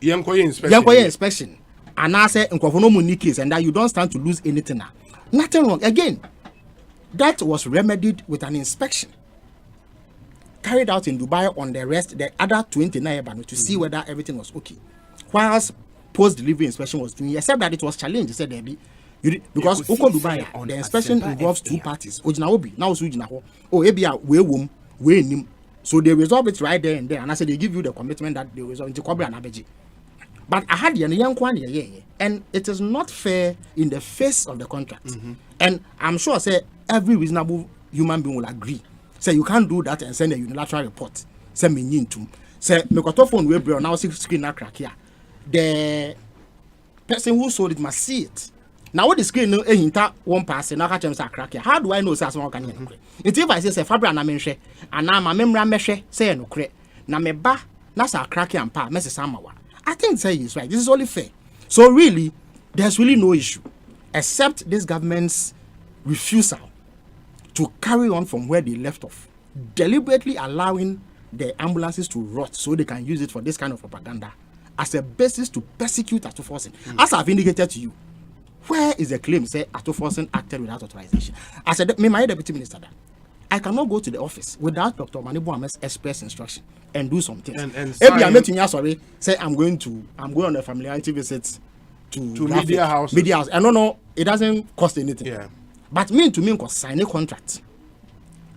inspection, and I say in case and that you don't stand to lose anything now. Nothing wrong. Again, that was remedied with an inspection carried out in Dubai on the other 29 to see whether everything was okay. Whilst post-delivery inspection was doing, except that it was challenged, said there be because Dubai, the inspection involves two parties. Now so they resolve it right there and there, and I said they give you the commitment that they resolve into Cobra and Abeji. But I had the young one and it is not fair in the face of the contract. And I'm sure say every reasonable human being will agree. Say you can't do that and send a unilateral report. Say me need to. Say me got phone we bro now screen na crack here. The person who sold it must see it. Now what the screen no hinta one person na catch them say crack here. How do I know say someone can hear no? If I say Fabra na menhwe and na ma memra mehwe say no kre. Na me ba na sa crack and pa message samawa. I think say he's right. This is only fair. So really, there's really no issue, except this government's refusal to carry on from where they left off, deliberately allowing the ambulances to rot so they can use it for this kind of propaganda as a basis to persecute Atuforsen. As I've indicated to you, where is the claim say Atuforsen acted without authorization? I said, me, my deputy minister, that I cannot go to the office without Dr. Manibuame's express instruction and do something. Maybe I'm making you sorry. Say I'm going on a familiarity visit to media house. Media house. I don't know. It doesn't cost anything. Yeah. But me cause sign a contract.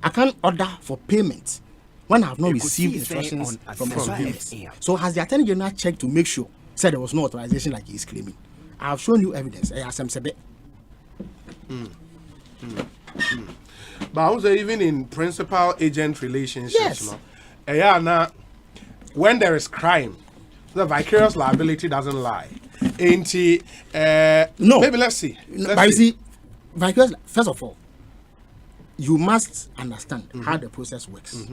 I can't order for payment when I have not received instructions from the superiors. So has the Attorney General checked to make sure said there was no authorization like he is claiming? I have shown you evidence. But I would say even in principal agent relationships, yes. When there is crime, the vicarious liability doesn't lie. No. Maybe let's see. You see, vicarious, first of all, you must understand how the process works.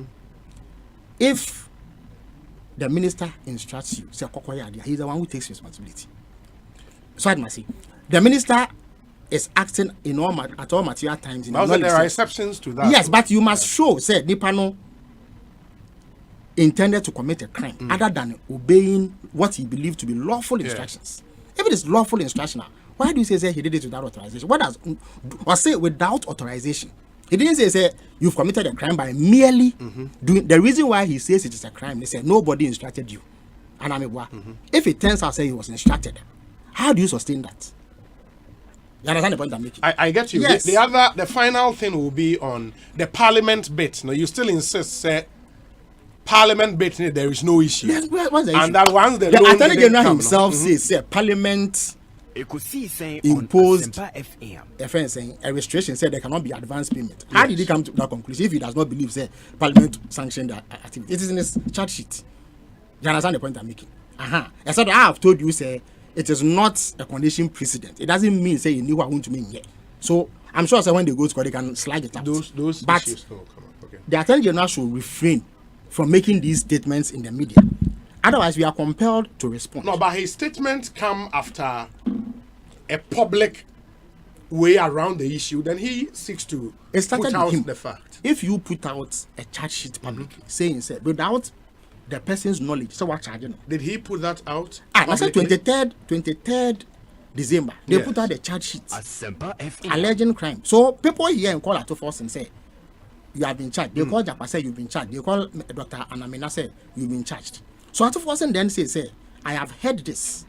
If the minister instructs you, say he's the one who takes responsibility. So I must say, the minister is acting in at all material times. There are exceptions to that. Yes, but you must show, say, Nipano intended to commit a crime other than obeying what he believed to be lawful instructions. If it is lawful instruction, why do you say he did it without authorization? What does or say without authorization? He didn't say you've committed a crime by merely doing. The reason why he says it is a crime, they said nobody instructed you. And if it turns out say he was instructed, how do you sustain that? You understand the point I'm making? I get you. Yes. The final thing will be on the parliament bit. No, you still insist, say, parliament bit, there is no issue. Yes, what's the issue? And that once the Attorney General himself says, parliament imposed a restriction, said there cannot be advance payment. Yes. How did he come to that conclusion if he does not believe, say, parliament sanctioned that activity? It is in his charge sheet. You understand the point I'm making? Except I have told you, say, it is not a condition precedent. It doesn't mean say you knew what I want to mean yet. So I'm sure say when they go to court they can slide it out. Those but issues will come up. Okay. The Attorney General should refrain from making these statements in the media. Otherwise, we are compelled to respond. No, but his statements come after a public way around the issue. Then he seeks to put out the fact. If you put out a charge sheet publicly saying without the person's knowledge, so what charging? Did he put that out? I said 23rd December. They put out the charge sheet. Alleging crime. So people here in call Atuforsen and say, you have been charged. They call Japa say you've been charged. They call Dr. Anamina say you've been charged. So Atuforsen then say, I have heard this.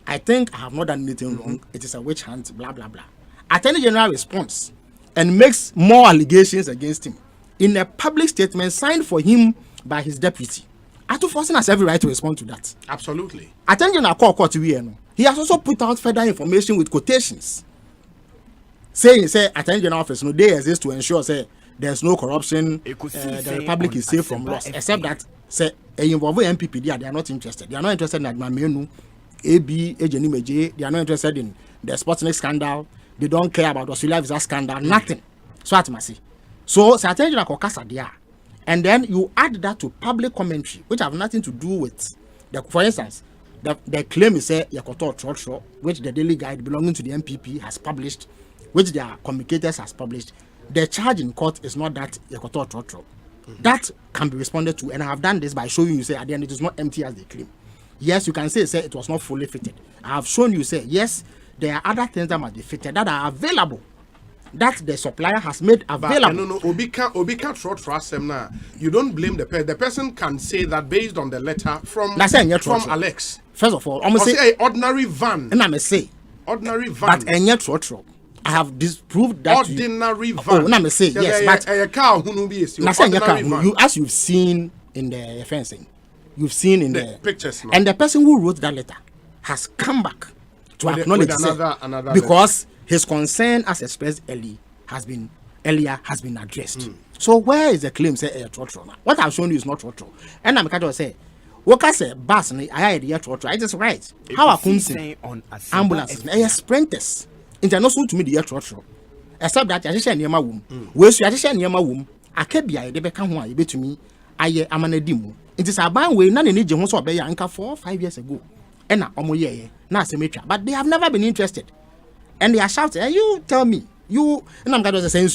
I think I have not done anything wrong. It is a witch hunt, blah, blah, blah. Attorney General responds and makes more allegations against him in a public statement signed for him by his deputy. Atuforsen has every right to respond to that. Absolutely. Attorney General court he has also put out further information with quotations saying, Attorney General office, they exist to ensure, there's no corruption, the Republic is safe from loss, except that, involve MPP, they are not interested. They are not interested in Admamenu, AB, Ejenimeje, they are not interested in the Sputnik scandal, they don't care about Australia visa scandal, nothing. So at Masi. So, Attorney General Kokasa there. And then you add that to public commentary, which have nothing to do with, for instance, The claim is say Yakoto Trotro, which the daily guide belonging to the MPP has published, which their communicators has published. The charge in court is not that Yakoto Trotro. That can be responded to, and I have done this by showing you say at the end it is not empty as they claim. Yes, you can say it was not fully fitted. I have shown you say yes, there are other things that must be fitted that are available, that the supplier has made available. No, Obika trot trust them now. You don't blame the person. The person can say that based on the letter from Alex. First of all, I'm say ordinary van. And I'm say ordinary van. But any trotro, I have disproved that ordinary van. Oh, I'm say yes, but a car who be you as you've seen in the fencing, you've seen in the pictures, and the person who wrote that letter has come back to acknowledge another because his concern as expressed earlier has been addressed. So where is the claim say trotro now? What I've shown you is not trotro. And I'm going to say what I say bus I had the trotro. It is right. How I come say on ambulances I sprinters international to me the trotro. Except that I just near my womb. Where you just near my womb. I kept be I debe kan ho a to me. I am an edimu. It is a ban way none need you so obey anka 4 5 years ago. And now na cemetery. But they have never been interested. And they are shouting, you tell me, you and I'm going to say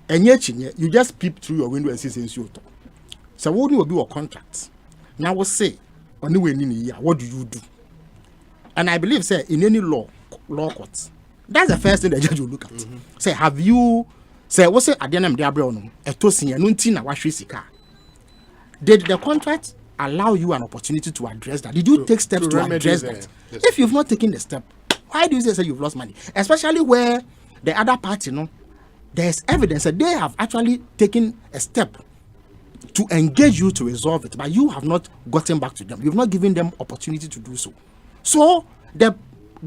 and yet you just peep through your window and see sense. So what will be your contract? Now we'll say on the way in year, what do you do? And I believe say in any law courts, that's the first thing the judge will look at. Say, have you say what's it at the end of the abroad? A tossing and untina washika. Did the contract allow you an opportunity to address that? Did you take steps to address that? Yes. If you've not taken the step, why do you say you've lost money? Especially where the other party, there's evidence that they have actually taken a step to engage you to resolve it, but you have not gotten back to them. You've not given them opportunity to do so. So the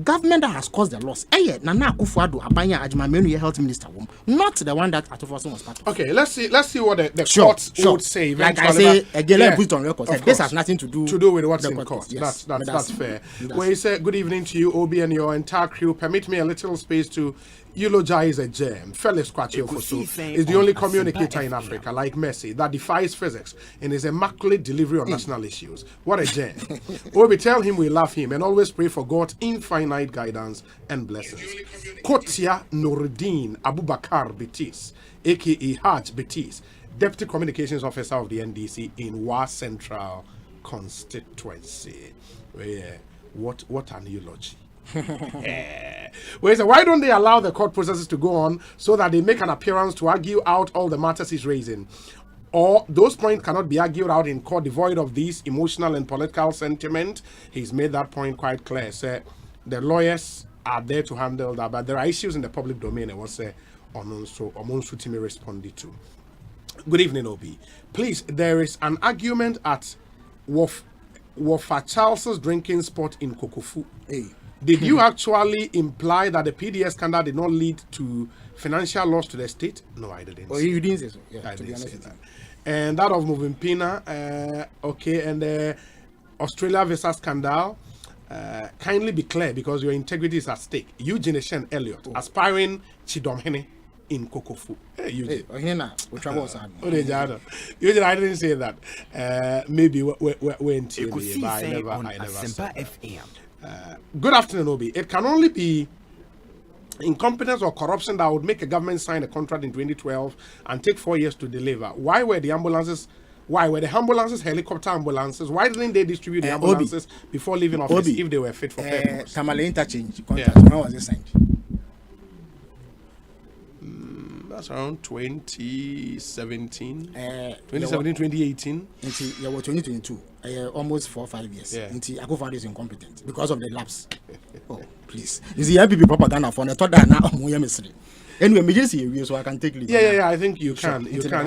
government that has caused the loss, Nana Akufo-Addo Abanya Ajimamenu health minister, not the one that Atofosun was part of. Okay, let's see what the courts would say eventually. Like I say again, let me put it on record. This has nothing to do with what's in court. Yes. That's fair. Well, you say good evening to you, Obi, and your entire crew. Permit me a little space to eulogize a gem. Felix Kwachi Ofosu is the only communicator in Africa, like Messi, that defies physics in his immaculate delivery on national issues. What a gem. Obi, tell him we love him and always pray for God's infinite guidance and blessings. Kotia Nuruddin Abubakar Betis, aka Haj Betis, Deputy Communications Officer of the NDC in Wa Central Constituency. What an eulogy. So why don't they allow the court processes to go on so that they make an appearance to argue out all the matters he's raising? Or those points cannot be argued out in court devoid of these emotional and political sentiment. He's made that point quite clear. So the lawyers are there to handle that, but there are issues in the public domain and what's Omonsu Timi responded to. Good evening, Obi. Please, there is an argument at Wofa Charles's drinking spot in Kokofu. Did you actually imply that the PDS scandal did not lead to financial loss to the state? No, I didn't. You didn't say so. Yeah, I didn't say that. And that of Movimpina, okay, and the Australia visa scandal, kindly be clear because your integrity is at stake. Eugene Shen Elliott, aspiring Chidomhene in Kokofu. Hey, Eugene. Eugene, I didn't say that. Maybe went to you, but I never said that. Good afternoon, Obi. It can only be incompetence or corruption that would make a government sign a contract in 2012 and take 4 years to deliver. Why were the ambulances, helicopter ambulances, why didn't they distribute the ambulances before leaving office if they were fit for purpose? Tamale interchange contract, when was it signed? That's around 2017, 2018. There was 2022. Almost 4 or 5 years. Akufo-Addo is incompetent because of the lapse. Oh, please. You see, MPP propaganda for the thought that now anyway, emergency so I can take leave. Yeah, I think you can. You can.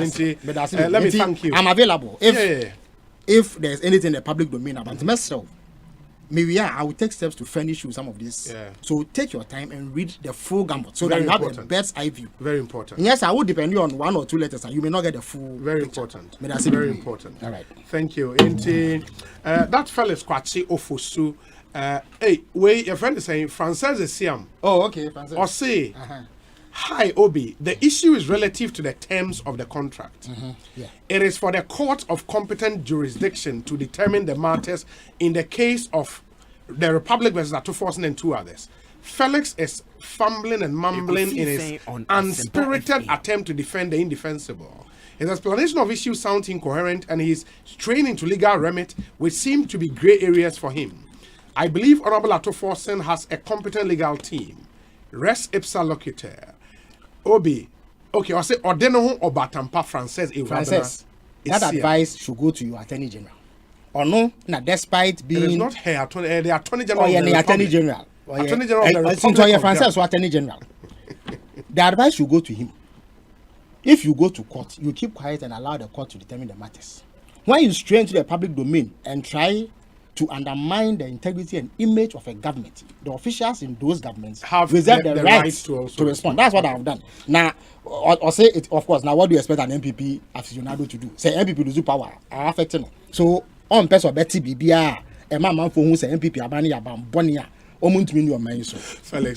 Let me thank you. I'm available. If there's anything in the public domain about myself, maybe I will take steps to furnish you some of this. So take your time and read the full gamut so that you have a bird's eye view. Very important. Yes, I will depend you on 1 or 2 letters and you may not get the full. Very picture. important. But that's very important. All right. Thank you. That Felix Kwachi Ofosu. Hey, wait, your friend is saying Frances is Siam. Oh, okay. Or say, Hi, Obi. The issue is relative to the terms of the contract. Yeah. It is for the court of competent jurisdiction to determine the matters in the case of the Republic versus Atoforsen and 2 others. Felix is fumbling and mumbling in his unspirited attempt to defend the indefensible. His explanation of issues sounds incoherent, and he's straying into legal remit, which seem to be grey areas for him. I believe Honorable Atoforsen has a competent legal team. Res ipsa locutor. Obi. Okay, I say Ordeno or Batampa Frances. Frances, that advice should go to your Attorney General. Or no, despite being... It is not her attorney, the Attorney General. Oh, yeah, the Attorney General. Attorney General of the Republic. Frances, Attorney General. The advice should go to him. If you go to court, you keep quiet and allow the court to determine the matters. When you stray into the public domain and try to undermine the integrity and image of a government, the officials in those governments have reserved the right to respond. That's what I've done. Now, or say it, of course, now what do you expect an MPP aficionado to do? Say MPP lose power, are affecting. So, on person Betty Bibia, a man for who say MPP abani abam bonia. Felix,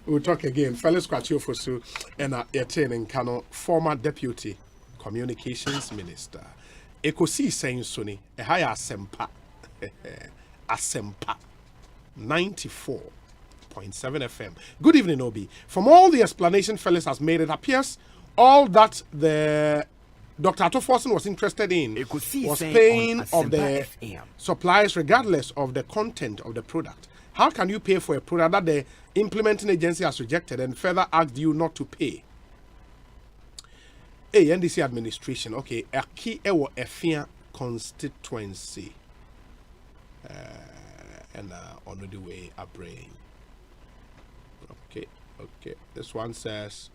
we'll talk again. Felix Kwachiofosu and Etienne Kano, former deputy communications minister. Ekosiisen Soni, a higher Asempa. Asempa 94.7 FM. Good evening, Obi. From all the explanation Felix has made, it appears all that the Dr. Atoforsen was interested in was paying of the suppliers regardless of the content of the product. How can you pay for a product that the implementing agency has rejected and further asked you not to pay? Hey, NDC administration, okay, a key ewo efia constituency. And on the way a brain. Okay. This one says,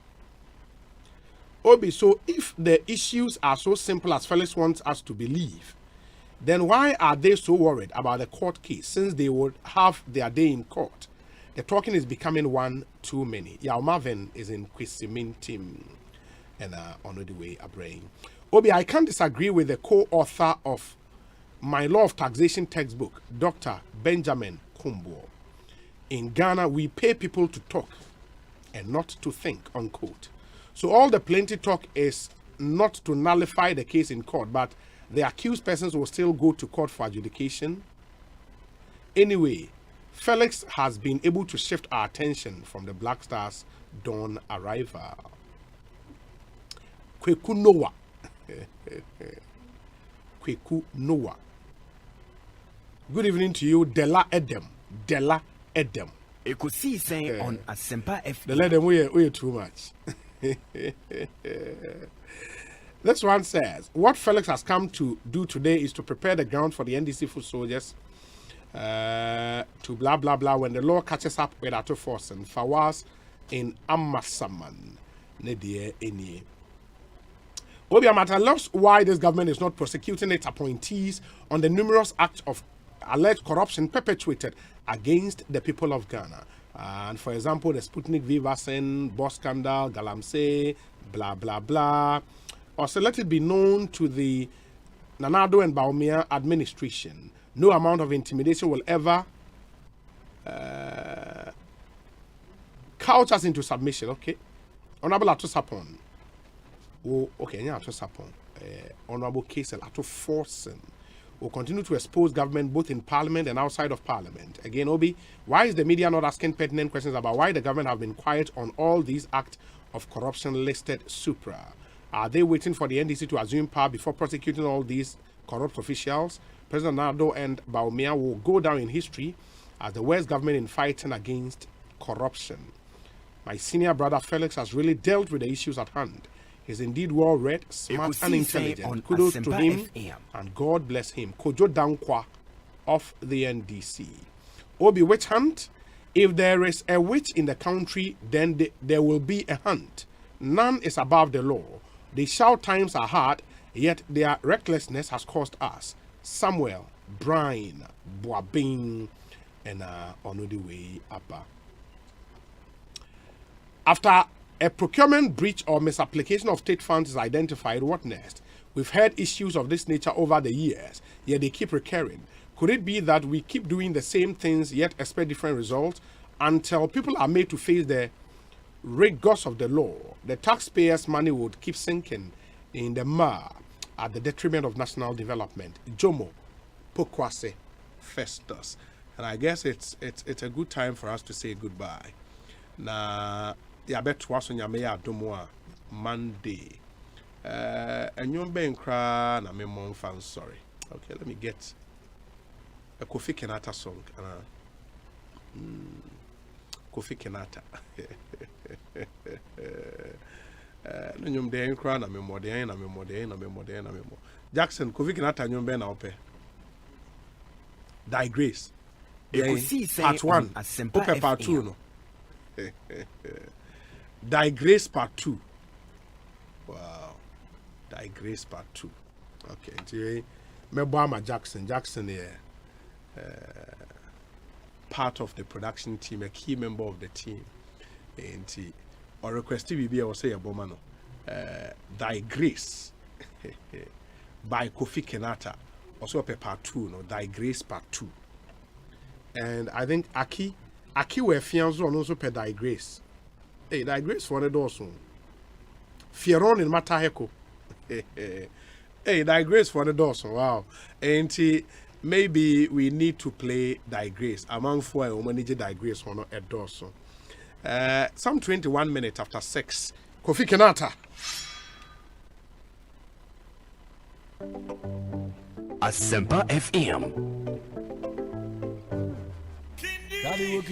Obi, so if the issues are so simple as Felix wants us to believe, then why are they so worried about the court case since they would have their day in court? The talking is becoming one too many. Yao Marvin is in Quisimintim and on the way a brain. Obi, I can't disagree with the co-author of My Law of Taxation textbook, Dr. Benjamin Kumbo. In Ghana, we pay people to talk and not to think, unquote. So all the plenty talk is not to nullify the case in court, but the accused persons will still go to court for adjudication. Anyway, Felix has been able to shift our attention from the Black Stars' dawn arrival. Kweku Noah. Kweku Noah. Good evening to you, Della Edem. Ekosiisen on Asempa FM. The let them we too much. This one says, what Felix has come to do today is to prepare the ground for the NDC foot soldiers to blah blah blah when the law catches up with Atoforsen Fawaz in Amasaman. Nedie Eni. Obiamata loves why this government is not prosecuting its appointees on the numerous acts of alleged corruption perpetrated against the people of Ghana. And for example, the Sputnik V vaccine, Boss scandal, Galamsey, blah blah blah. Also, let it be known to the Nanado and Baumia administration, no amount of intimidation will ever couch us into submission. Okay, Honorable Atosapon. Oh, okay, yeah, Atosapon. Honorable Kesel Atoforsen will continue to expose government both in Parliament and outside of Parliament. Again, Obi, why is the media not asking pertinent questions about why the government have been quiet on all these acts of corruption listed supra? Are they waiting for the NDC to assume power before prosecuting all these corrupt officials? President Nado and Baumia will go down in history as the worst government in fighting against corruption. My senior brother Felix has really dealt with the issues at hand. He's indeed well-read, smart and intelligent. Kudos to him and God bless him. Kojo Dankwa of the NDC. Obi, witch hunt? If there is a witch in the country, then there will be a hunt. None is above the law. They shout times are hard, yet their recklessness has cost us. Samuel, Brian, Boabing, and on the way up. After a procurement breach or misapplication of state funds is identified, what next? We've had issues of this nature over the years, yet they keep recurring. Could it be that we keep doing the same things, yet expect different results, until people are made to face the rigors of the law, the taxpayers' money would keep sinking in the mire at the detriment of national development. Jomo Pokwase Festus. And I guess it's a good time for us to say goodbye. Na ya bet was on ya meya domoa Monday. And you been cry na me mom fan sorry. Okay, let me get a Kofi Kenata song. Kofi Kenata. Nyum de cry na me more. Jackson Kofi Kenata nyum be na ope. Digress. Part 1. Ope part 2 no. Digress part 2. Wow. Digress part 2. Okay. Mebama Jackson. Jackson part of the production team, a key member of the team. And or request TVB or say a bomano. Digress by Kofi Kenata. Also a part 2, no. Digress part 2. And I think Aki were fianzo and also per digress. Hey, digress for the dorsum. Fieron in Mataheko. Hey, digress for the dorsum. Wow. And maybe we need to play digress. Among four, we manage digress for a dorsum. Some 21 minutes after 6. Kofi Kenata. Asempa FM.